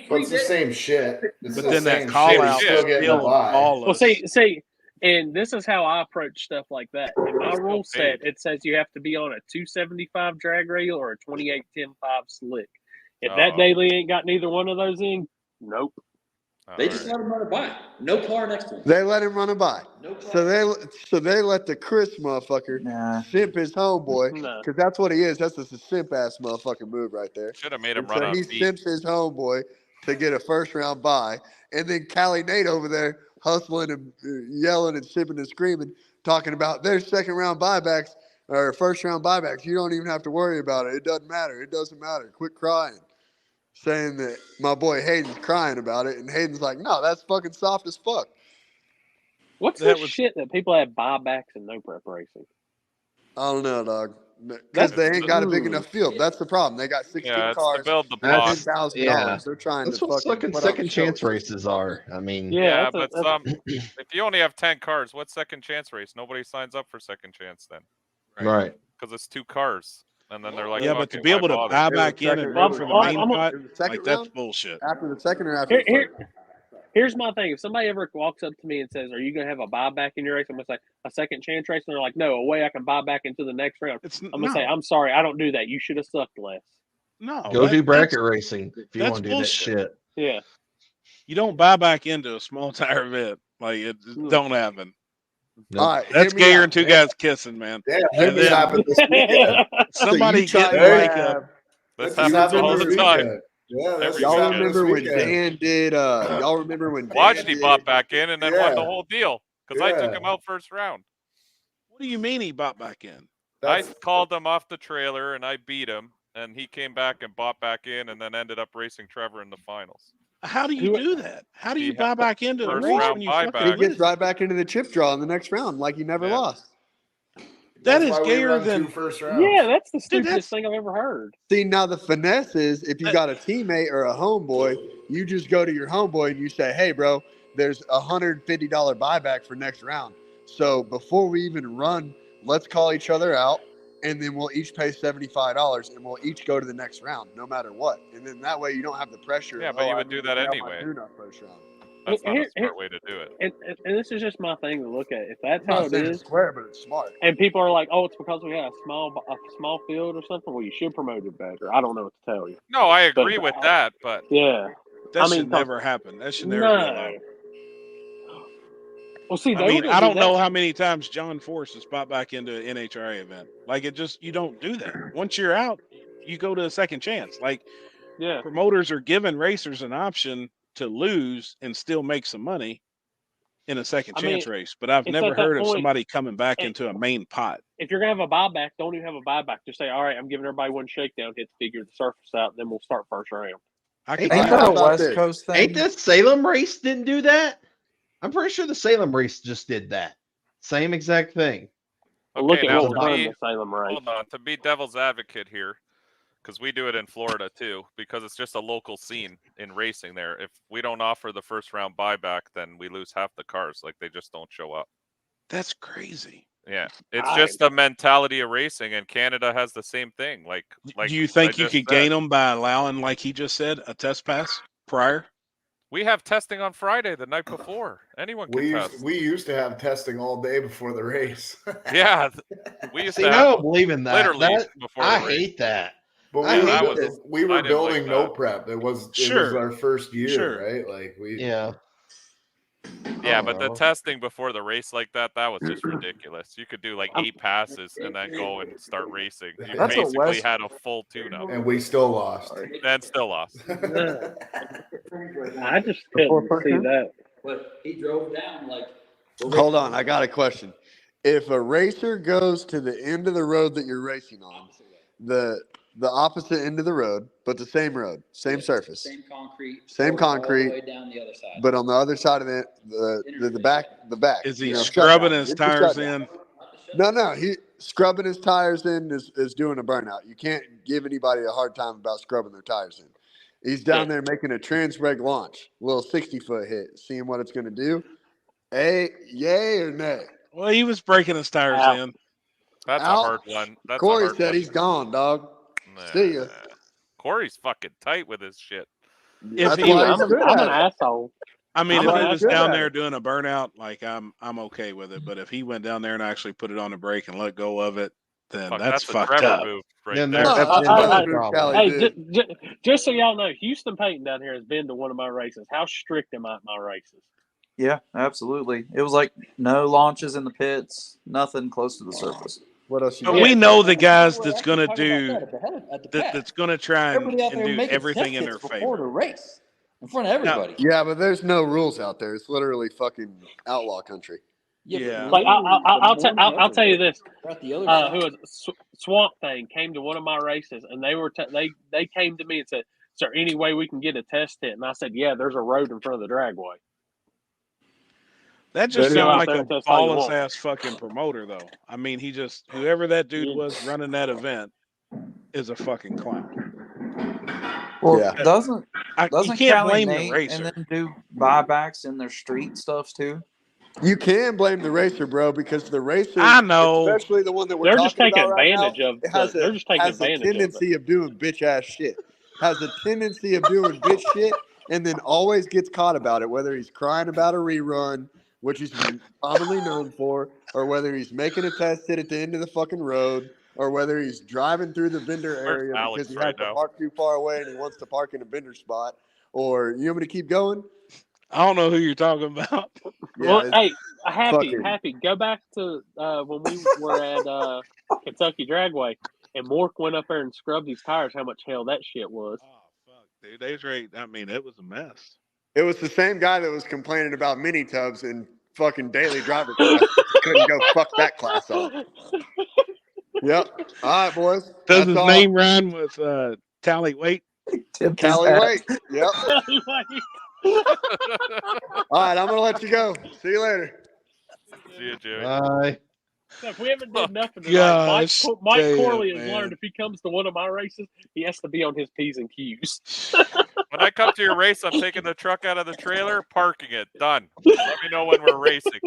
Well, it's the same shit. It's But the then that same call shit. out He's still getting a still buy. ballless. Well, see, and this is how I approach stuff like that. In my rule set, it says you have to be on a 275 drag rail or a 28-10-5 slick. If that daily ain't got neither one of those in, nope. They just let him run it by. No car next to him. They let him run it by. No car. So they let the Chris motherfucker simp his homeboy, because that's what he is. That's just a simp ass motherfucking move right there. Should have made him And run so a he beat. simps his homeboy to get a first round bye, and then Callie Nate over there hustling and yelling and sipping and screaming, talking about their second round buybacks or first round buybacks. You don't even have to worry about it. It doesn't matter. It doesn't matter. Quit crying. Saying that my boy Hayden's crying about it, and Hayden's like, no, that's fucking soft as fuck. What's this shit that people have buybacks and no prep racing? I don't know, dog. Because they ain't got a big enough field. That's the problem. They got 16 Yeah, it's cars. to build the That's- pot. $10,000. yeah. They're trying That's to what fucking put second on show. chance races are. I mean, Yeah, but if you only have 10 cars, what's second chance race? Nobody signs up for second chance then. Right. Because it's 2 cars. And then they're like, Yeah, fuck but to it, be why able to bother? buy back in and run for the main pot, like that's round? bullshit. After the second or after the first? Here's my thing. If somebody ever walks up to me and says, are you going to have a buyback in your race? I'm going to say, a second chance race? And they're like, no, a way I can buy back into the next round. I'm going to say, I'm sorry, I don't do that. You should have sucked less. No. Go do bracket racing if you that's want to do that bullshit. shit. Yeah. You don't buy back into a small tire event. Like it don't happen. All right, That's hear me gayer out. and two guys kissing, man. Yeah, And this then happened this weekend. somebody So you getting tried like to a have- This That's happens all this the time. weekend. Yeah, that's Y'all happened remember this when weekend. Dan did? Y'all remember when Dan Wajdi did? bought back in and then won the Yeah. whole deal. Because I took Yeah. him out first round. What do you mean he bought back in? I called him off the trailer and I beat him. And he came back and bought back in and then ended up racing Trevor in the finals. How do you do that? How do you He buy had back into the first race round when you buyback. fucking He gets lose? right back into the chip draw in the next round, like he never lost. That That's is why we gayer run than 2 first rounds. Yeah, that's the Dude, stupidest thing I've ever heard. See, now the finesse is if you got a teammate or a homeboy, you just go to your homeboy and you say, hey, bro, there's a $150 buyback for next round. So before we even run, let's call each other out, and then we'll each pay $75, and we'll each go to the next round, no matter what. And then that way you don't have the pressure. Yeah, of, but you I would do need to that nail my anyway. tune-up first round. That's not a Here- smart way to do it. And this is just my thing to look at. If that's I'm how not it saying it's is, square, but it's smart. and people are like, "Oh, it's because we got a small field or something." Well, you should promote it better. I don't know what to tell you. No, I But- agree with that, but Yeah, That I mean, should never happen. That should never be no. allowed. Well, see, I mean, I don't know how many times John Force has bought back into an NHRA event. Like it just you don't do that. Once you're out, you go to a second chance. Like Yeah, promoters are giving racers an option to lose and still make some money in a second I mean, chance race. But I've it's never at that heard of point- somebody coming back Hey. into a main pot. if you're gonna have a buyback, don't even have a buyback. Just say, "All right, I'm giving everybody one shakedown, hit the figure the surface out, then we'll start first round." I Ain't could that see a that. West Coast thing? Ain't that Salem race didn't do that? I'm pretty sure the Salem race just did that. Same exact thing. Look Okay, at now what to we're doing be, in the Salem race. hold on, to be devil's advocate here, because we do it in Florida too, because it's just a local scene in racing there. If we don't offer the first round buyback, then we lose half the cars. Like they just don't show up. That's crazy. Yeah, it's just the mentality of racing, and Canada has the same thing. Like Do you think I you just could gain them by allowing, like he just said, a test pass prior? We have testing on Friday the night before. Anyone can test. We used to have testing all day before the race. Yeah, we used See, to I have don't believe in that. literally That- before I the race. hate that. But I hate we I were didn't building like no that. prep. It was Sure. our first year, Sure. right? Like we Yeah. Yeah, I but the don't know. testing before the race like that was just ridiculous. You could do like 8 passes and then go and start racing. You That's what basically West- had a full tune-up and we still lost. and still lost. I just couldn't see that. but he drove down like. Hold on, I got a question. If a racer goes to the end of the road that you're racing on, the opposite end of the road, but the same road, same surface, Same concrete. same all the concrete, way down the other side. but on the other side of the back. Is he you know, scrubbing shutdown. his It's a tires shutdown. in? No, he scrubbing his tires in is doing a burnout. You can't give anybody a hard time about scrubbing their tires in. He's down there making a trans-reg launch, a little 60-foot hit, seeing what it's going to do. Yay or nay? Well, he was breaking his tires in. That's Out. a hard one. That's Corey a hard said one. he's gone, dog. Nah. See ya. Corey's fucking tight with his shit. If That's he why was, he's good I'm at an it. asshole. I mean, That's if why he he's was good down at there it. doing a burnout, like I'm okay with it. But if he went down there and actually put it on the brake and let go of it, then Fuck, that's that's a fucked Trevor up. move right Then there. there's, That's then another there's a move problem. Callie Hey, did. just so y'all know, Houston Payton down here has been to one of my races. How strict am I at my races? Yeah, absolutely. It was like no launches in the pits, nothing close to the surface. What else you But got? we know the guys People were that's actually going to talking about do that at the pad. that's going to try Everybody out and there do making everything test in hits their before favor. the race in front of everybody. Yeah, but there's no rules out there. It's literally fucking outlaw country. Yeah. Like I'll tell you this. At the other Who side. was Swamp Thing came to one of my races, and they were they came to me and said, "Is there any way we can get a test hit?" And I said, "Yeah, there's a road in front of the dragway." That just Go sounds out like there a and test all you ballless want. ass fucking promoter, though. I mean, whoever that dude Yeah. was running that event is a fucking clown. Well, Yeah. doesn't You can't Callie blame the Nate racer. and then do buybacks in their street stuff too? You can blame the racer, bro, because the racer, I know. especially the one that we're They're just talking taking about right now, advantage of. it has They're just taking a advantage of it. tendency of doing bitch ass shit. Has a tendency of doing bitch shit, and then always gets caught about it. Whether he's crying about a rerun, which he's commonly known for, or whether he's making a test hit at the end of the fucking road, or whether he's driving through the vendor area Alex because he right has to now? park too far away and he wants to park in a vendor spot. Or you want me to keep going? I don't know who you're talking about. Well, Yeah, hey, happy, fucking- go back to when we were at Kentucky Dragway, and Mork went up there and scrubbed these tires. How much hell that shit was! Dude, they was right. I mean, it was a mess. It was the same guy that was complaining about mini tubs and fucking daily driver class. Couldn't go fuck that class off. Yep. All right, boys. Does That's his all. name rhyme with Tally Weight? Callie Wait. Yep. All right, I'm gonna let you go. See you later. See you, Jimmy. Bye. So if we haven't did nothing tonight, Gosh, Mike damn, Corley has man. learned if he comes to one of my races, he has to be on his P's and Q's. When I come to your race, I'm taking the truck out of the trailer, parking it. Done. Let me know when we're racing.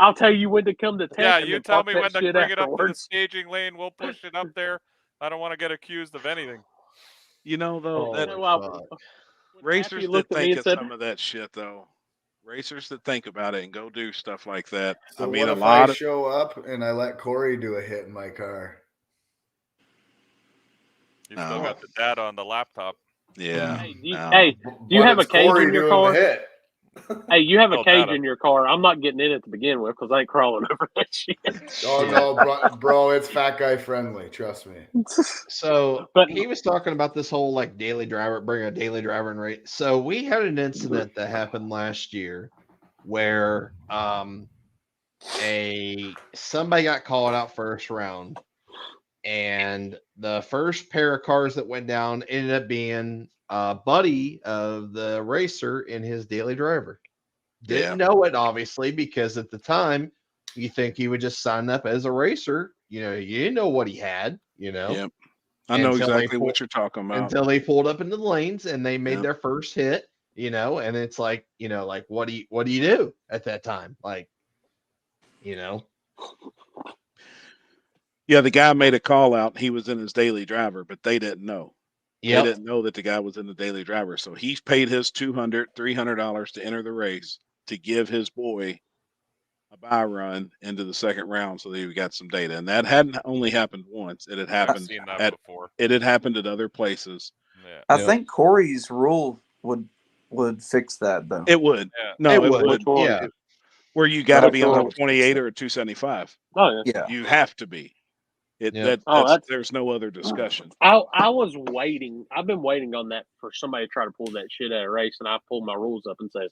I'll tell you when to come to test. Yeah, and you then tell park me that when to shit bring it up to the afterwards. staging lane. We'll push it up there. I don't want to get accused of anything. You know, though, that racers that looked at me think and of said- some of that shit, though. Racers that think about it and go do stuff like that. So I mean, what a if lot I of show up and I let Corey do a hit in my car? You still got the data on the laptop. yeah. Hey, do you, no. hey, do you But have a it's cage Corey in your doing the car? hit. Hey, you have a No cage data. in your car. I'm not getting in it to begin with because I ain't crawling over that shit. Oh no, bro, it's fat guy friendly. Trust me. So But- he was talking about this whole like daily driver, bring a daily driver and rate. So we had an incident that happened last year where somebody got called out first round, and the first pair of cars that went down ended up being a buddy of the racer in his daily driver. Didn't know it obviously because at the time you think he would just sign up as a racer. You know, you didn't know what he had. You know. Yep. I know Until they exactly what you're talking about. Until they pulled up into the lanes and they made Yep. their first hit, you know, and it's like, you know, like what do you do at that time? Like, you know. Yeah, the guy made a call out. He was in his daily driver, but they didn't know. Yep. They didn't know that the guy was in the daily driver. So he's paid his $200, $300 to enter the race to give his boy a buy run into the second round so that he got some data. And that hadn't only happened once. It had I've happened seen that before. It had happened at other places. Yeah. I think Corey's rule would fix that though. It would. Yeah. No, It it would. would. Yeah. Where you got to That's be on all a it's 28 or a 275. Oh, Yeah. You have to be. There's no other discussion. I was waiting. I've been waiting on that for somebody to try to pull that shit at a race, and I pulled my rules up and says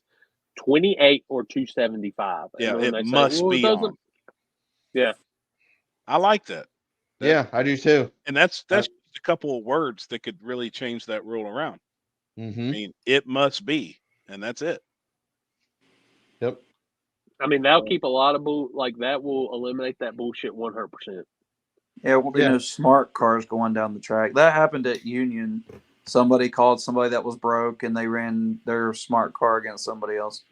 28 or 275. Yeah, and when it they must say, well, be it doesn't. on. Yeah, I like that. Yeah, I do too. And that's just a couple of words that could really change that rule around. Mm-hmm. I mean, it must be, and that's it. Yep. I mean that'll keep a lot of that will eliminate that bullshit 100%. Yeah, there won't be no smart cars going down the track. That happened at Union. Somebody called somebody that was broke, and they ran their smart car against somebody else.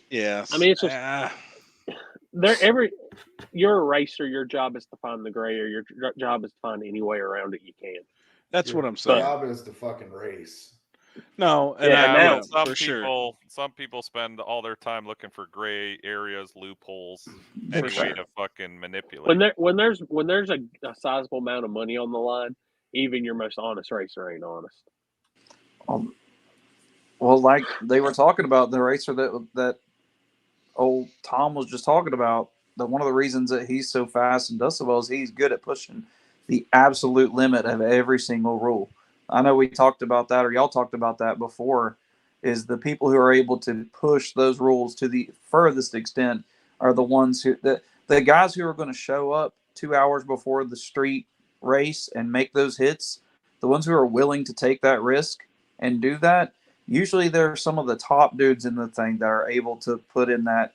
Yes. I mean, it's just you're a racer. Your job is to find the gray, or your job is to find any way around it you can. That's Your what I'm saying. job is to fucking race. No, and Yeah, for but sure. some people spend all their time looking for gray areas, loopholes, For any way sure. to fucking manipulate. When there's a sizable amount of money on the line, even your most honest racer ain't honest. Well, like they were talking about the racer that old Tom was just talking about, that one of the reasons that he's so fast and does so well is he's good at pushing the absolute limit of every single rule. I know we talked about that, or y'all talked about that before, is the people who are able to push those rules to the furthest extent are the ones who, the guys who are going to show up 2 hours before the street race and make those hits, the ones who are willing to take that risk and do that, usually they're some of the top dudes in the thing that are able to put in that.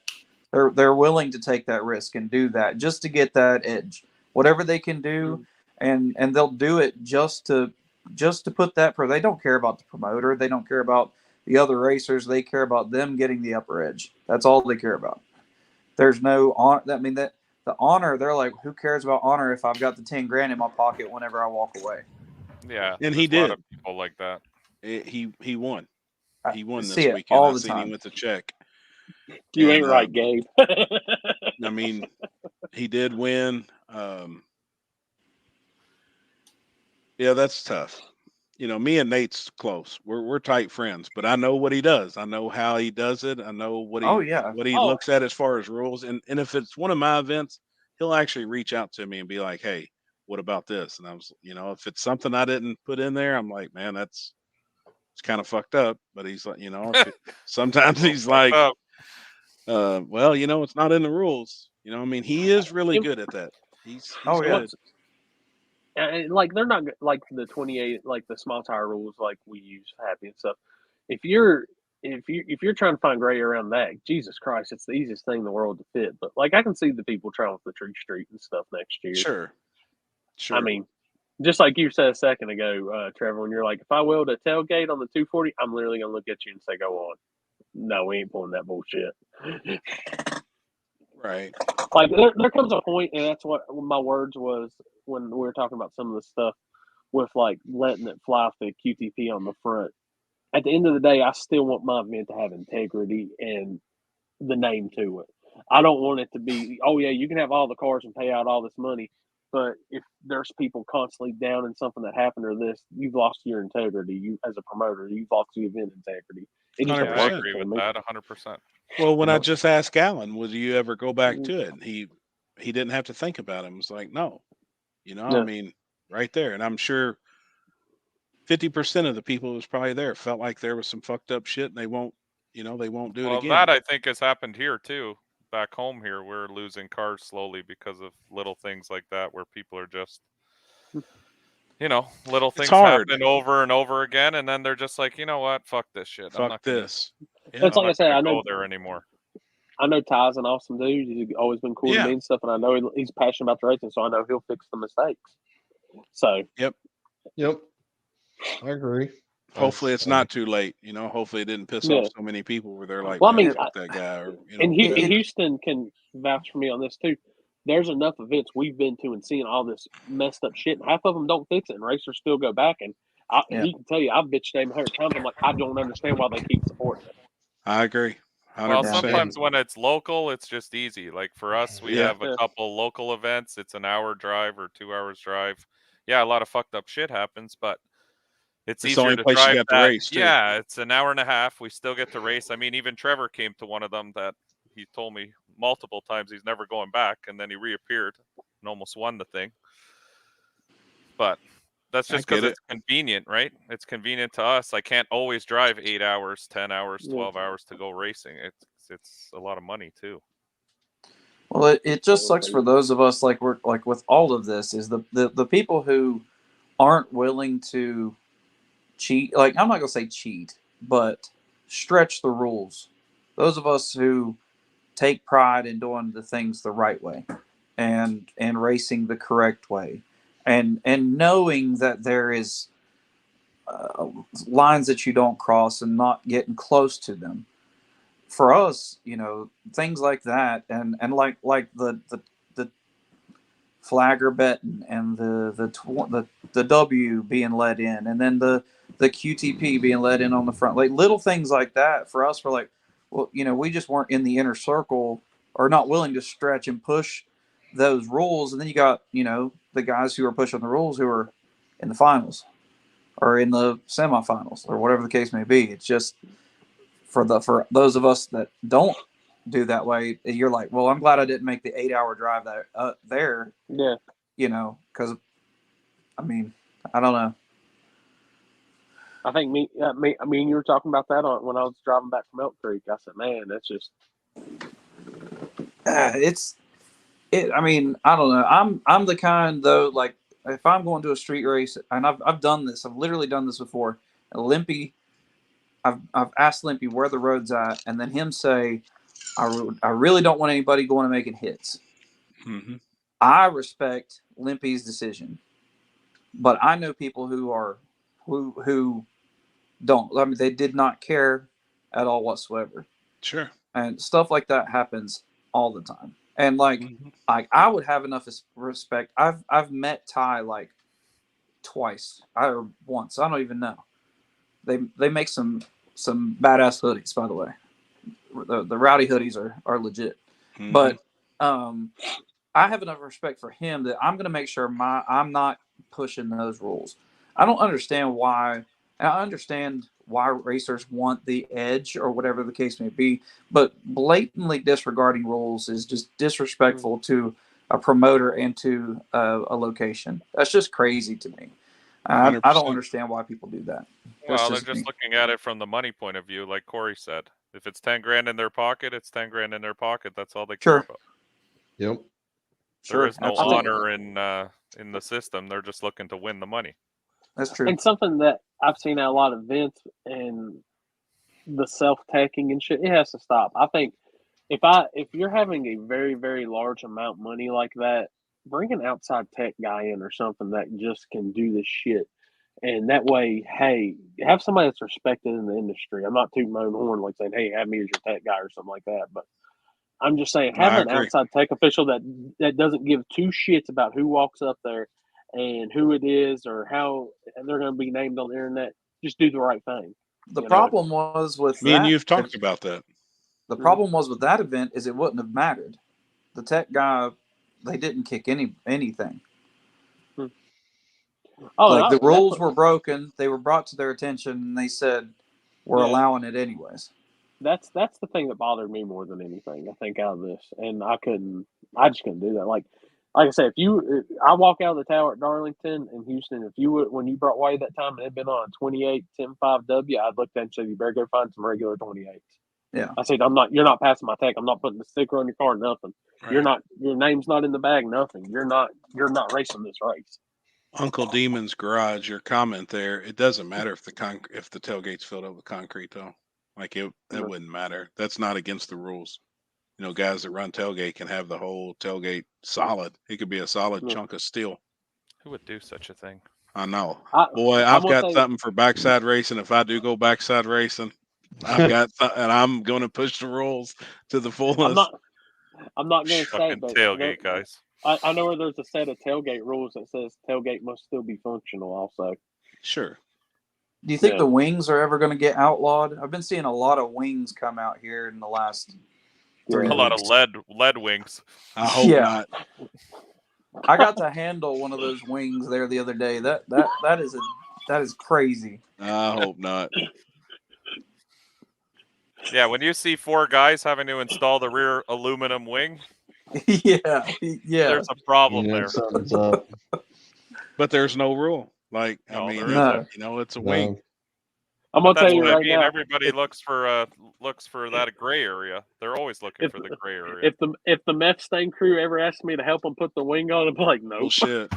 They're willing to take that risk and do that just to get that edge. Whatever they can do, and they'll do it just to put that. They don't care about the promoter. They don't care about the other racers. They care about them getting the upper edge. That's all they care about. There's no honor. I mean, that the honor. They're like, who cares about honor if I've got the 10 grand in my pocket whenever I walk away? Yeah, And there's he a lot did. of people like that. He won. He won see this it weekend. all I the seen him time. with the check. You ain't right, Gabe. I mean, he did win. Yeah, that's tough. You know, me and Nate's close. We're tight friends, but I know what he does. I know how he does it. I know what he looks at as far as rules. And if it's one of my events, he'll actually reach out to me and be like, "Hey, what about this?" And I was, if it's something I didn't put in there, I'm like, "Man, it's kind of fucked up." But he's like, sometimes he's like, well, it's not in the rules. I mean, he is really good at that. He's good. And like they're not like the 28, like the small tire rules, like we use Happy and stuff. If you're trying to find gray around that, Jesus Christ, it's the easiest thing in the world to fit. But like I can see the people trying with the tree street and stuff next year. Sure. I mean, just like you said a second ago, Trevor, when you're like, if I weld a tailgate on the 240, I'm literally gonna look at you and say, "Go on." No, we ain't pulling that bullshit. Right. Like there comes a point, and that's what my words was when we were talking about some of the stuff with like letting it fly off the QTP on the front. At the end of the day, I still want my event to have integrity and the name to it. I don't want it to be, oh yeah, you can have all the cars and pay out all this money, but if there's people constantly down in something that happened or this, you've lost your integrity. You as a promoter, you've lost the event integrity. It just don't I work agree for with me. that 100%. Well, when I just asked Alan, would you ever go back to it? And he didn't have to think about it. It was like, no. I mean, right there. And I'm sure 50% of the people who was probably there felt like there was some fucked up shit and they won't do it Well, again. that I think has happened here too. Back home here, we're losing cars slowly because of little things like that, where people are just, little things happen over and over again, and then they're just like, you know what, fuck this shit. I'm not this. It's like I said, I know go there anymore. I know Ty's an awesome dude. He's always been cool to me and stuff, and I know he's passionate about the racing, so I know he'll fix the mistakes. So Yep. I agree. Hopefully it's not too late. Hopefully it didn't piss off so many people where they're like, well, I mean, fuck that guy. Or, and Houston can vouch for me on this too. There's enough events we've been to and seeing all this messed up shit, and half of them don't fix it, and racers still go back. And he can tell you, I've bitched him 100 times. I'm like, I don't understand why they keep supporting it. I agree. 100%. Well, sometimes when it's local, it's just easy. Like for us, we have a couple local events. It's an hour drive or 2 hours drive. Yeah, a lot of fucked up shit happens, but it's easier the only to place drive you got to race, too. Yeah, it's an hour and a half. We still get to race. I mean, even Trevor came to one of them that he told me multiple times he's never going back, and then he reappeared. and almost won the thing. But that's I just because get it's convenient, right? It's convenient to us. I can't always drive 8 hours, 10 hours, 12 hours to go racing. It's a lot of money too. Well, it just sucks for those of us like we're like with all of this is the people who aren't willing to cheat. Like I'm not gonna say cheat, but stretch the rules. Those of us who take pride in doing the things the right way and racing the correct way and knowing that there is lines that you don't cross and not getting close to them. For us, you know, things like that, and like the flagger betting and the W being let in, and then the QTP being let in on the front, like little things like that. For us, we're like, well, you know, we just weren't in the inner circle or not willing to stretch and push those rules. And then you got, you know, the guys who are pushing the rules who are in the finals or in the semifinals or whatever the case may be. It's just for those of us that don't do that way, you're like, well, I'm glad I didn't make the 8-hour drive there. Yeah. You know, because I mean, I don't know. I think I mean, you were talking about that when I was driving back from Elk Creek. I said, man, that's just. I mean, I don't know. I'm the kind though, like if I'm going to a street race, and I've done this, I've literally done this before. Limpy, I've asked Limpy where the road's at, and then him say, I really don't want anybody going and making hits. Mm-hmm. I respect Limpy's decision, but I know people who don't. I mean, they did not care at all whatsoever. Sure. And stuff like that happens all the time. And like, I would have enough respect. I've met Ty like twice or once. I don't even know. They make some badass hoodies, by the way. The rowdy hoodies are legit. Mm-hmm. But I have enough respect for him that I'm going to make sure I'm not pushing those rules. I don't understand why. And I understand why racers want the edge or whatever the case may be, but blatantly disregarding rules is just disrespectful to a promoter and to a location. That's just crazy to me. I don't understand why people do that. Well, they're just looking at it from the money point of view, like Corey said. If it's 10 grand in their pocket, it's 10 grand in their pocket. That's all they care about. Yep. There is no honor in the system. They're just looking to win the money. That's true. And something that I've seen at a lot of events and the self-teching and shit, it has to stop. I think if you're having a very, very large amount of money like that, bring an outside tech guy in or something that just can do this shit. And that way, hey, have somebody that's respected in the industry. I'm not tooting my own horn like saying, hey, have me as your tech guy or something like that. But I'm just saying, have an outside tech official that doesn't give two shits about who walks up there and who it is or how they're going to be named on the internet. Just do the right thing. The problem was with me and you've talked about that. The problem was with that event is it wouldn't have mattered. The tech guy, they didn't kick anything. Oh, the rules were broken. They were brought to their attention, and they said, "We're allowing it anyways." That's the thing that bothered me more than anything. I think out of this, and I just couldn't do that. Like I said, if I walk out of the tower at Darlington and Houston, when you brought Wade that time and it had been on a 28 10-5W, I'd look at him and say, you better go find some regular 28s. Yeah. I said, you're not passing my tech. I'm not putting the sticker on your car, nothing. Right. Your name's not in the bag, nothing. You're not racing this race. Uncle Demon's Garage, your comment there, it doesn't matter if the tailgate's filled up with concrete though. Like it wouldn't matter. That's not against the rules. You know, guys that run tailgate can have the whole tailgate solid. It could be a solid chunk of steel. Who would do such a thing? I know. I've got something for backside racing. If I do go backside racing, I've got and I'm going to push the rules to the fullest. I'm not going to say, but tailgate guys. I know where there's a set of tailgate rules that says tailgate must still be functional. Also, sure. Do you think the wings are ever going to get outlawed? I've been seeing a lot of wings come out here in the last 3 weeks. A lot of lead wings. I hope not. I got to handle one of those wings there the other day. That is crazy. I hope not. Yeah, when you see 4 guys having to install the rear aluminum wing, Yeah. There's a problem You know, there. something's up. But there's no rule. Like, I No, mean, there it's, isn't. you know, it's a No. wing. I'm But gonna tell that's you what I right mean. now. Everybody looks for that gray area. They're always looking for the gray area. If the meth stain crew ever asked me to help them put the wing on, I'm like, nope. Bullshit.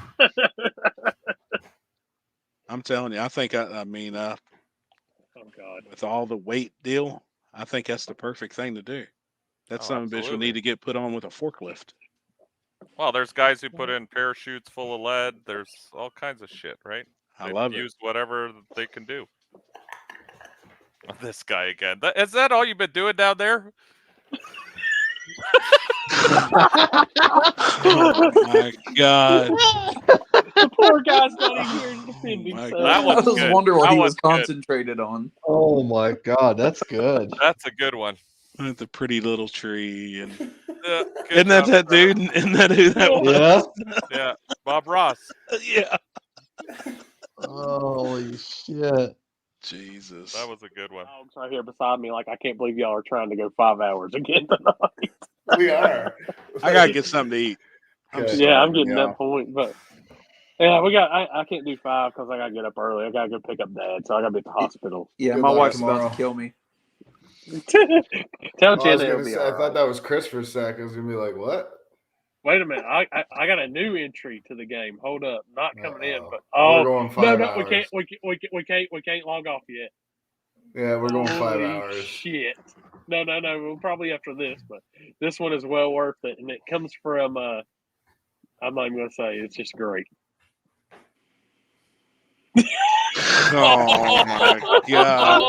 I'm telling you, I think I mean, Oh God. with all the weight deal, I think that's the perfect thing to do. That's Oh, something bitch would need to get put on with a forklift. Well, there's guys who put in parachutes full of lead. There's all kinds of shit, right? I They've love it. used whatever they can do. This guy again. Is that all you've been doing down there? Oh my God. The poor guy's not even here to defend himself. That I one's was good. wondering what That he was one's good. concentrated on. Oh my God, that's good. That's a good one. With the pretty little tree and Good isn't that job, that Trevor. dude? Isn't that who that was? Yeah. Yeah, Bob Ross. Yeah. Holy shit. Jesus. That was a good one. Dog's right here beside me. Like, I can't believe y'all are trying to go 5 hours again tonight. We are. I gotta get something to eat. I'm Okay. Yeah, I'm starving, getting y'all. that point, but yeah, I can't do 5 because I gotta get up early. I gotta go pick up Dad, so I gotta be at the hospital. Yeah, Good my luck wife's tomorrow. about to kill me. Tell I was Jenna gonna it'll be say, all I right. thought that was Chris for a sec. I was gonna be like, what? Wait a minute, I got a new entry to the game. Hold up, not coming in, but We're going 5 no, hours. we can't log off yet. Yeah, we're going 5 Holy hours. shit! No, we'll probably after this, but this one is well worth it, and it comes from I'm not even gonna say it's just great. Oh my God.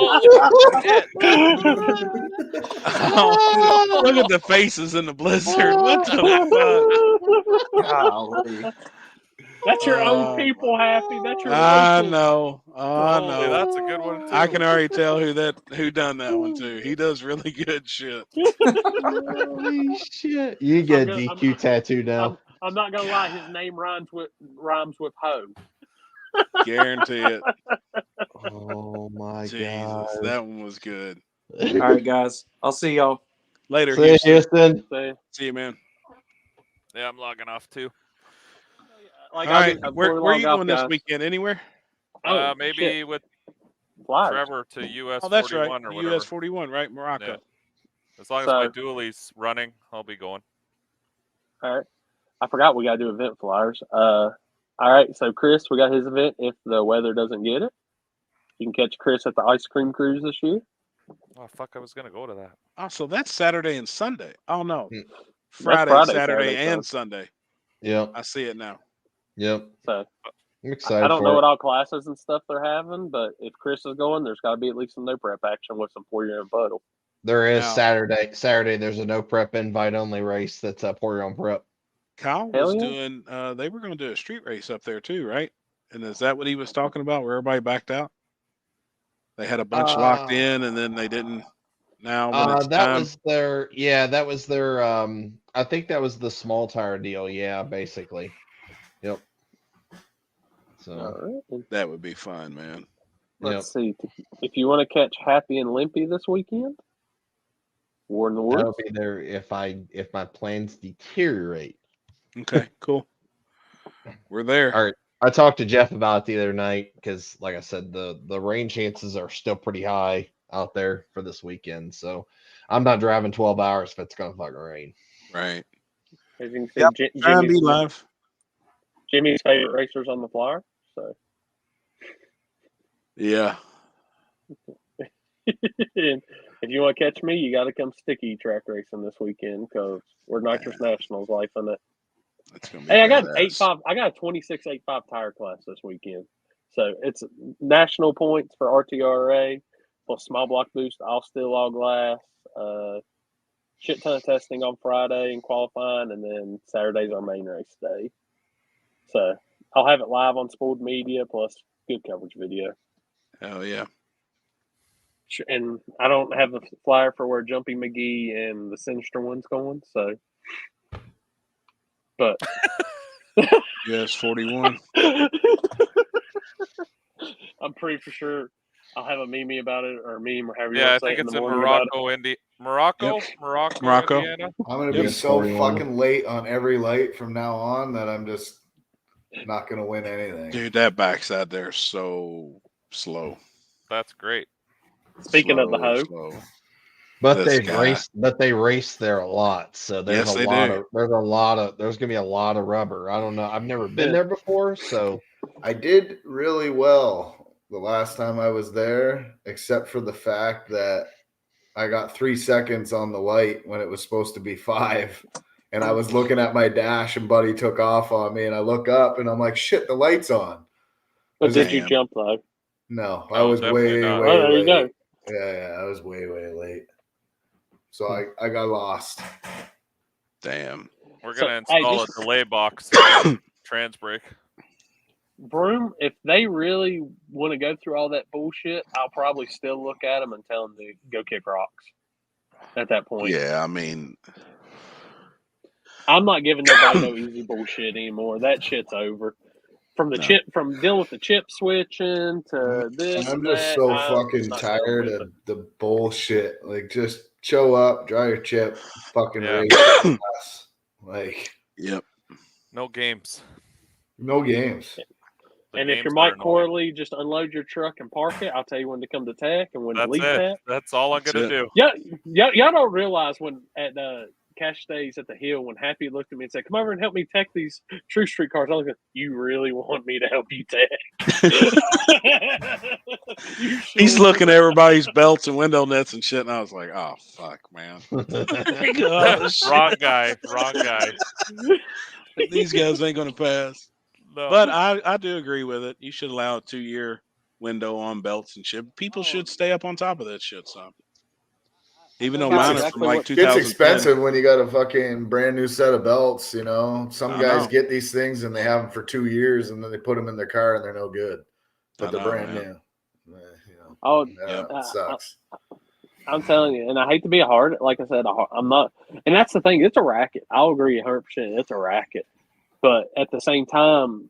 Oh, look at the faces in the blizzard. What the fuck? Golly. That's your own Oh, people, Happy. That's your I local. know. I Holy, know. that's a good one too. I can already tell who done that one too. He does really good shit. Holy shit. You get a DQ tattoo now. I'm not gonna lie. His name rhymes with hoe. Guarantee it. Oh my Jesus, God. that one was good. All right, guys. I'll see y'all Later, See you, Houston. Houston. See you, man. Yeah, I'm logging off too. Like, all right, before where we are log you off, going this guys. weekend? Anywhere? Oh, Maybe shit. with Flyers. Trevor to US Oh, that's 41 right. or whatever. US 41, right? Morocco. Yeah. As long as So- my dually's running, I'll be going. All right. I forgot we gotta do event flyers. All right. So Chris, we got his event. If the weather doesn't get it, you can catch Chris at the ice cream cruise this year. Oh fuck! I was gonna go to that. Oh, so that's Saturday and Sunday. Oh no, Friday, Saturday, Saturday, and Sunday. Sunday. Yep. I see it now. Yep. So I'm excited I don't for know it. what all classes and stuff they're having, but if Chris is going, there's got to be at least some no prep action with some 4-year and puddle. There is Now- Saturday. There's a no prep invite only race that's up for your own prep. Kyle Hell was yeah. doing. They were going to do a street race up there too, right? And is that what he was talking about? Where everybody backed out? They had a bunch locked in, and then they didn't. Now when it's That time, was their I think that was the small tire deal, yeah, basically. Yep. So All right. that would be fun, man. Let's see. If you want to catch Happy and Limpy this weekend, War in the Woods. I'll be there if my plans deteriorate. Okay, cool. We're there. All right. I talked to Jeff about it the other night because, like I said, the rain chances are still pretty high out there for this weekend. So I'm not driving 12 hours if it's gonna fucking rain. Right. As you can see, Yep. Try and be live. Jimmy's favorite racers on the flyer. So Yeah. and if you want to catch me, you got to come sticky track racing this weekend because we're Nitrous Nationals life in it. That's gonna be Hey, I got badass. 8.5. I got a 26.85 tire class this weekend, so it's national points for RTRA plus small block boost, all steel all glass, shit ton of testing on Friday and qualifying, and then Saturday's our main race day. So I'll have it live on Spooled Media plus good coverage video. Oh yeah. And I don't have the flyer for where Jumpy McGee and the Sinister one's going, so. But US 41. I'm pretty for sure. I'll have a meme about it, or a meme, or however you Yeah, I want to say think it in it's the in morning about it. Morocco, Morocco. Indiana. I'm gonna be so fucking late on every light from now on that I'm just not gonna win anything. Dude, that backside there is so slow. That's great. Speaking of the hoe, slow. But This they've guy. raced. But they race there a lot. So there's Yes, a they lot do. of. There's gonna be a lot of rubber. I don't know. I've never been there before, so I did really well the last time I was there, except for the fact that I got 3 seconds on the light when it was supposed to be 5. And I was looking at my dash and Buddy took off on me. And I look up and I'm like, shit, the light's on. but did you jump though? No, I was way, not. way Oh, there you late. go. Yeah, I was way, way late. So I got lost. Damn. We're So, gonna hey, install just- a delay box trans brake. Broom, if they really want to go through all that bullshit, I'll probably still look at them and tell them to go kick rocks. At that point, Yeah, I mean, I'm not giving nobody no easy bullshit anymore. That shit's over. From the chip, from dealing with the chip switching to this. I'm and just that, so I'm fucking not dealing tired with of the bullshit. Like, just show up, draw your chip, fucking Yeah. race. Like, yep. No games. No games. And if you're Mike Corley, just unload your truck and park it. I'll tell you when to come to tech and when That's to leave it. tech. That's all I'm gonna do. Yeah, y'all don't realize when at cash days at the Hill, when Happy looked at me and said, "Come over and help me tech these True Street cars," I was like, "You really want me to help you tech?" He's looking at everybody's belts and window nets and shit, and I was like, "Oh fuck, man." Wrong guy. Wrong guy. These guys ain't gonna pass. No. But I do agree with it. You should allow a 2-year window on belts and shit. People should stay up on top of that shit. So, even though mine are from like 2010. It's expensive when you got a fucking brand new set of belts. You know, some I guys know. get these things and they have them for 2 years, and then they put them in their car and they're no good, but I they're know, brand man. new. You know, Oh, it sucks. I'm telling you, and I hate to be like I said, I'm not, and that's the thing. It's a racket. I'll agree 100%. It's a racket, but at the same time,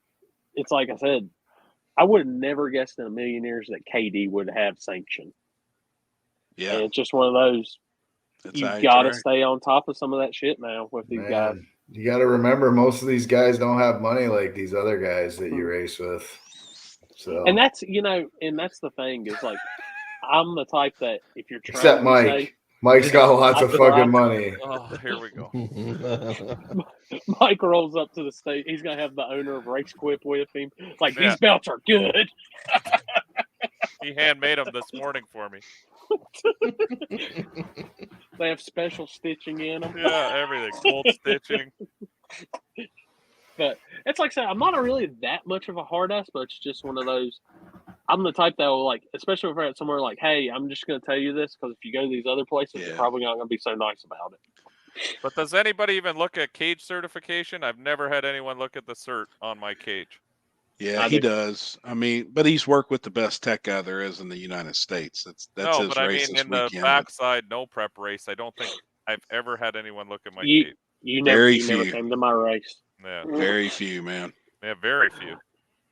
it's like I said, I would have never guessed in a million years that KD would have sanction. Yeah, and it's just one of those. That's You how you got to track. stay on top of some of that shit now with these guys. Man, you got to remember, most of these guys don't have money like these other guys that you race with. So, And that's and that's the thing is like, I'm the type that if you're trying except to Mike. say, Mike's got lots of fucking money. Oh, here we go. Mike rolls up to the stage. He's gonna have the owner of Race Quip with him. Like, Yeah. these belts are good. He handmade them this morning for me. They have special stitching in them. Yeah, everything. Gold stitching. But it's like I said, I'm not really that much of a hard ass, but it's just one of those. I'm the type that will, like, especially if we're at somewhere like, hey, I'm just going to tell you this because if you go to these other places, you're probably not going to be so nice about it. But does anybody even look at cage certification? I've never had anyone look at the cert on my cage. Yeah, I he do. does. I mean, but he's worked with the best tech guy there is in the United States. That's No, his but I race mean, this in the weekend. backside no prep race, I don't think I've ever had anyone look at my You cage. you never Very you never few. came to my race. Yeah, Very few, man. yeah, very few.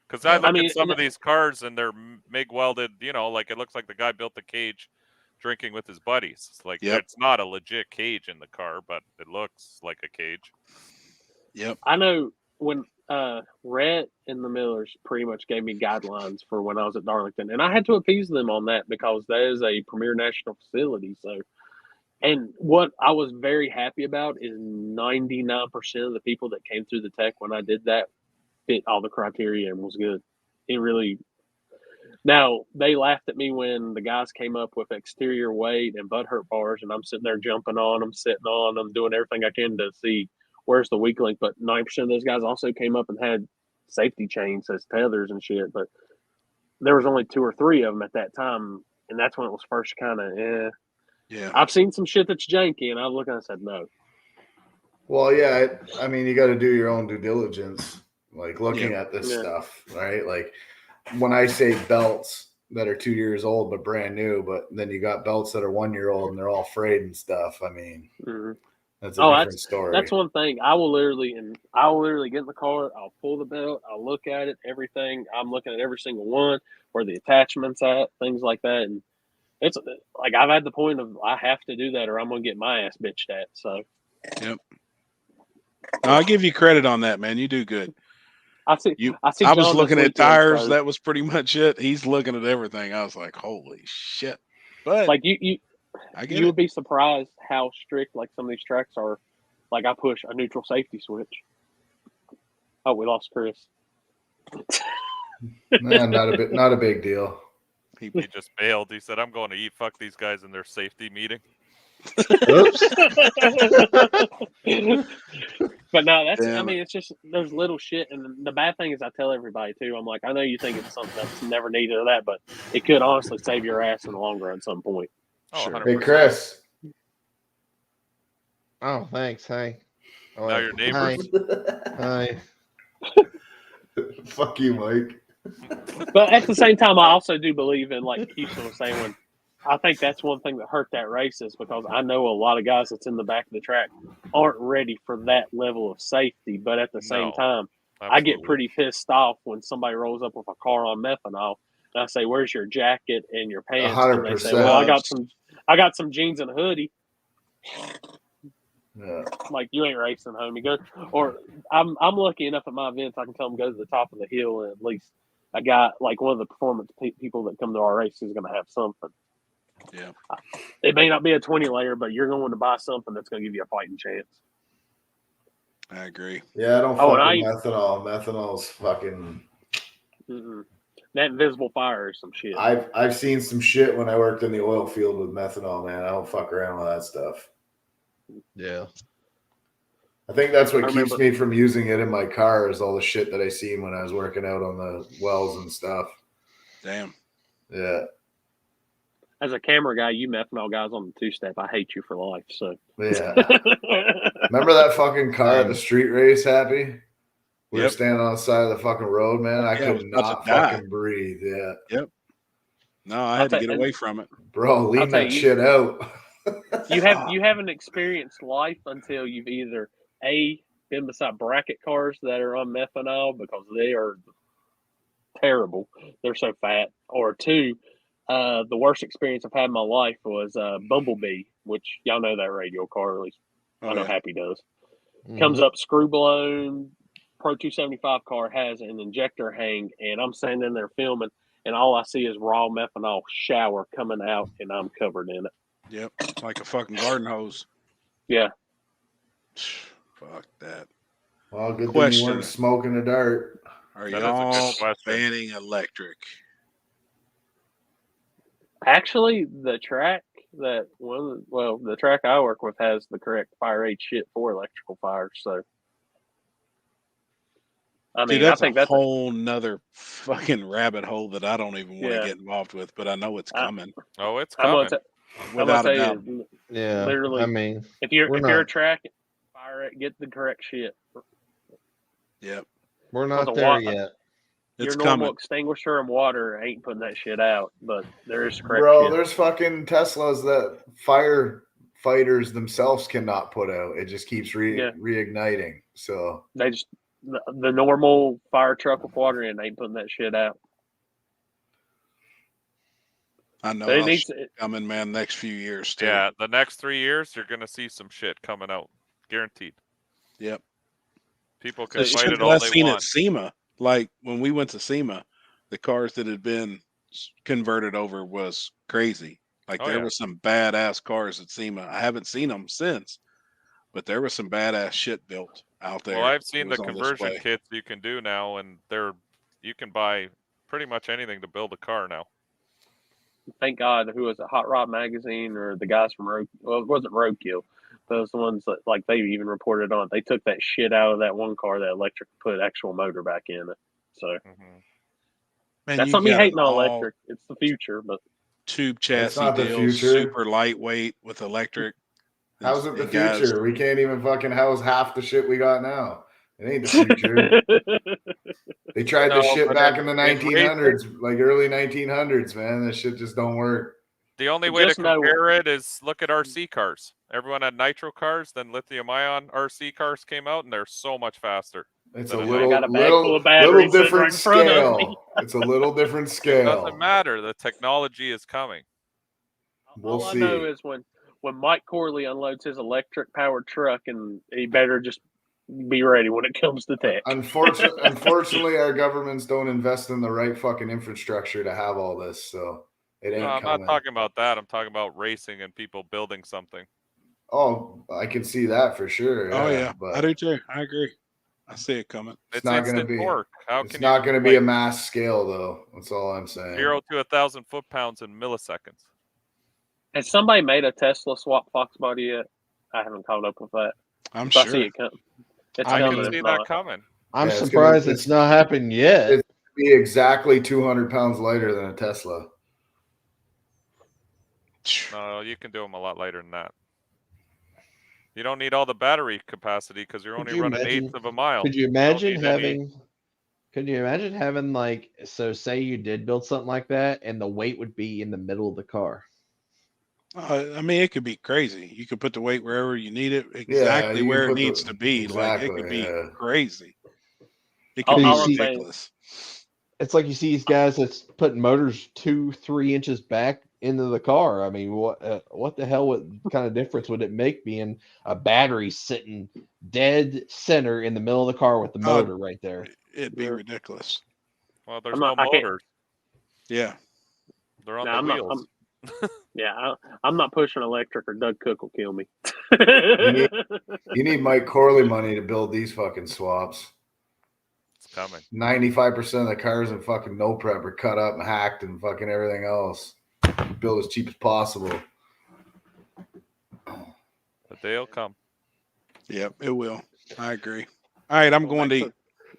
Because I look I mean, at some and of these cars and they're MIG welded. Like it looks like the guy built the cage drinking with his buddies. It's like Yep. it's not a legit cage in the car, but it looks like a cage. Yep. I know when Rhett and the Millers pretty much gave me guidelines for when I was at Darlington, and I had to appease them on that because that is a premier national facility. So, and what I was very happy about is 99% of the people that came through the tech when I did that fit all the criteria and was good. It really. Now they laughed at me when the guys came up with exterior weight and butt hurt bars, and I'm sitting there jumping on them, sitting on them, doing everything I can to see where's the weak link. But 9% of those guys also came up and had safety chains as tethers and shit. But there was only 2 or 3 of them at that time, and that's when it was first kind of. Yeah. I've seen some shit that's janky, and I looked and I said no. Well, yeah, I mean, you got to do your own due diligence, like looking Yeah. at this Yeah. stuff, right? Like when I say belts that are 2 years old but brand new, but then you got belts that are 1 year old and they're all frayed and stuff. I mean, that's a different story. That's one thing. I will literally get in the car. I'll pull the belt. I'll look at it. Everything. I'm looking at every single one. where the attachment's at, things like that. And it's like I've had the point of I have to do that or I'm gonna get my ass bitched at. So Yep. I'll give you credit on that, man. You do good. I see. I see. I was John looking this at weekend, tires. so, That was pretty much it. He's looking at everything. I was like, holy shit. But like I get you it. would be surprised how strict like some of these tracks are. Like I push a neutral safety switch. Oh, we lost Chris. Nah, not a big deal. He just bailed. He said, "I'm going to eat. Fuck these guys in their safety meeting." Oops. But no, that's. Damn I mean, it's just there's little shit, and the bad thing is I tell everybody too. I'm like, I know you think it's something that's never needed or that, but it could honestly save your ass in the long run at some point. Oh, Sure. 100%. Hey, Chris. Oh, thanks. Hey. Oh, Now wait. your neighbors. Hi. Fuck you, Mike. But at the same time, I also do believe in, like Houston was saying, when I think that's one thing that hurt that race is because I know a lot of guys that's in the back of the track aren't ready for that level of safety. But at the same No, time, I get absolutely. pretty pissed off when somebody rolls up with a car on methanol and I say, "Where's your jacket and your pants?" And they say, "Well, I 100%. got some jeans and a hoodie." Yeah. Like, you ain't racing, homie. Go, or I'm lucky enough at my events I can tell them go to the top of the hill and at least I got like one of the performance people that come to our race is going to have something. Yeah. It may not be a 20 layer, but you're going to buy something that's going to give you a fighting chance. I agree. Yeah, I don't Oh, fuck and with methanol. Methanol's fucking. That invisible fire is some shit. I've seen some shit when I worked in the oil field with methanol, man. I don't fuck around with that stuff. Yeah. I think that's what I keeps remember- me from using it in my car is all the shit that I seen when I was working out on the wells and stuff. Damn. Yeah. As a camera guy, you methanol guys on the two-step, I hate you for life. So Yeah. Remember that fucking car at the street race, Happy? We were Yep. standing on the side of the fucking road, man. I Yeah, I was could about to not die. fucking breathe. Yeah. Yep. No, I had to get away from it. Bro, lean tell that you- shit out. you haven't experienced life until you've either been beside bracket cars that are on methanol because they are terrible. They're so fat. Or two, the worst experience I've had in my life was Bumblebee, which y'all know that radial car, at least Oh, I know yeah. Happy does. Mm-hmm. Comes up screw blown, Pro 275 car has an injector hang, and I'm standing there filming, and all I see is raw methanol shower coming out, and I'm covered in it. Yep. Like a fucking garden hose. Yeah. Fuck that. Well, good thing you Question. weren't smoking the dirt. Are That is a good y'all question. banning electric? Actually, the track the track I work with has the correct fire aid shit for electrical fires. So, I mean, Dude, that's I think a that's whole nother fucking rabbit hole that I don't even want Yeah. to get involved with, but I know it's coming. Oh, it's I'm coming. gonna Without a tell doubt. you, Yeah. literally, I mean, if you're we're a not- track, fire it, get the correct shit. Yep. we're Cause not a there wa- yet. Your It's normal coming. extinguisher and water ain't putting that shit out, but there is correct Bro, shit. there's fucking Teslas that firefighters themselves cannot put out. It just keeps Yeah. reigniting. So They just the normal fire truck with water in ain't putting that shit out. I know But it I'll needs- see coming, man, next few years too. Yeah, the next 3 years, you're gonna see some shit coming out, guaranteed. Yep. People can It's fight shit it that all I've they seen want. at SEMA. Like when we went to SEMA, the cars that had been converted over was crazy. Like Oh, there yeah. were some badass cars at SEMA. I haven't seen them since, but there was some badass shit built out there. Well, I've that seen the was on conversion display. kits you can do now, and you can buy pretty much anything to build a car now. Thank God, who was it, Hot Rod Magazine or the guys from Road? Well, it wasn't Roadkill. Those the ones that like they even reported on it. They took that shit out of that one car, that electric, put actual motor back in it. So Man, that's you something you got hate an on all electric. It's the future, but tube It's chassis not the deal, future. super lightweight with electric. how's it the And guys- future? We can't even fucking house half the shit we got now. It ain't the future. They tried this No, shit but back in the in 1900s, like early 1900s, man. This shit just don't work. The only way to Just know- compare it is look at RC cars. Everyone had nitro cars, then lithium ion RC cars came out, and they're so much faster. It's But a it little, got a bag full of batteries little sitting right different in front of me. scale. It's a little different scale. Doesn't matter. The technology is coming. We'll All I know see. is when Mike Corley unloads his electric powered truck, and he better just be ready when it comes to tech. Unfortunately, our governments don't invest in the right fucking infrastructure to have all this, so it ain't No, I'm coming. not talking about that. I'm talking about racing and people building something. Oh, I can see that for sure. Oh yeah, but I do too. I agree. I see it coming. it's not going to instant be. torque. How It's can not you going to be a like mass scale, though. That's all I'm saying. 0 to 1,000 foot-pounds in milliseconds? Has somebody made a Tesla swap Fox body yet? I haven't caught up with that. I'm If I sure. see it come. It's I coming. mean, if See not. that coming. I'm Yeah, surprised it's not happened yet. It's be exactly 200 pounds lighter than a Tesla. No, you can do them a lot later than that. You don't need all the battery capacity because you're Could only you running imagine- eighth of a mile. Could you don't imagine need any- having? Could you imagine having like so? Say you did build something like that, and the weight would be in the middle of the car. I mean, it could be crazy. You could put the weight wherever you need it, exactly you can where it put needs to be. Like it could be crazy. It could All be I'm saying- ridiculous. It's like you see these guys that's putting motors 2-3 inches back into the car. I mean, what the hell? What kind of difference would it make being a battery sitting dead center in the middle of the car with the motor right there? It'd be ridiculous. Well, there's I'm no not- I can't- motors. Yeah. They're on No, the I'm not- wheels. I'm not pushing electric, or Doug Cook will kill me. You need Mike Corley money to build these fucking swaps. It's coming. 95% of the cars in fucking no prep are cut up and hacked and fucking everything else. Build as cheap as possible. The day will come. Yep, it will. I agree. All right, I'm going to eat.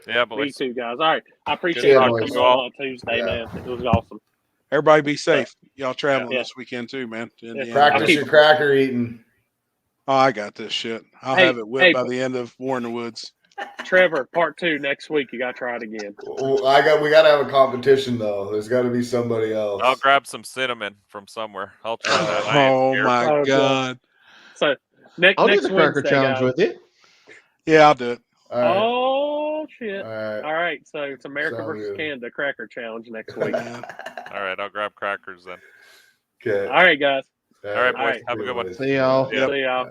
Yeah, Me boys. too, guys. All right. I appreciate Good you talking coming to you all. on Tuesday, Yeah. man. It was awesome. Everybody be safe. Y'all traveling Yeah. this weekend too, man. to Indiana. Practice your cracker eating. Oh, I got this shit. I'll Hey, have it whipped by the end of War in the Woods. Trevor, part 2 next week. You got to try it again. We got to have a competition though. There's got to be somebody else. I'll grab some cinnamon from somewhere. I'll try that. I ain't Oh scared. my Oh, God. So next I'll do next the cracker Wednesday, challenge guys. with you. Yeah, I'll do it. All right. Oh shit! All All right, so it's America Sounds versus good. Canada cracker challenge next week. All right, I'll grab crackers then. Okay. All right, guys. All right, boys. All right. Have a good one. See y'all. See y'all.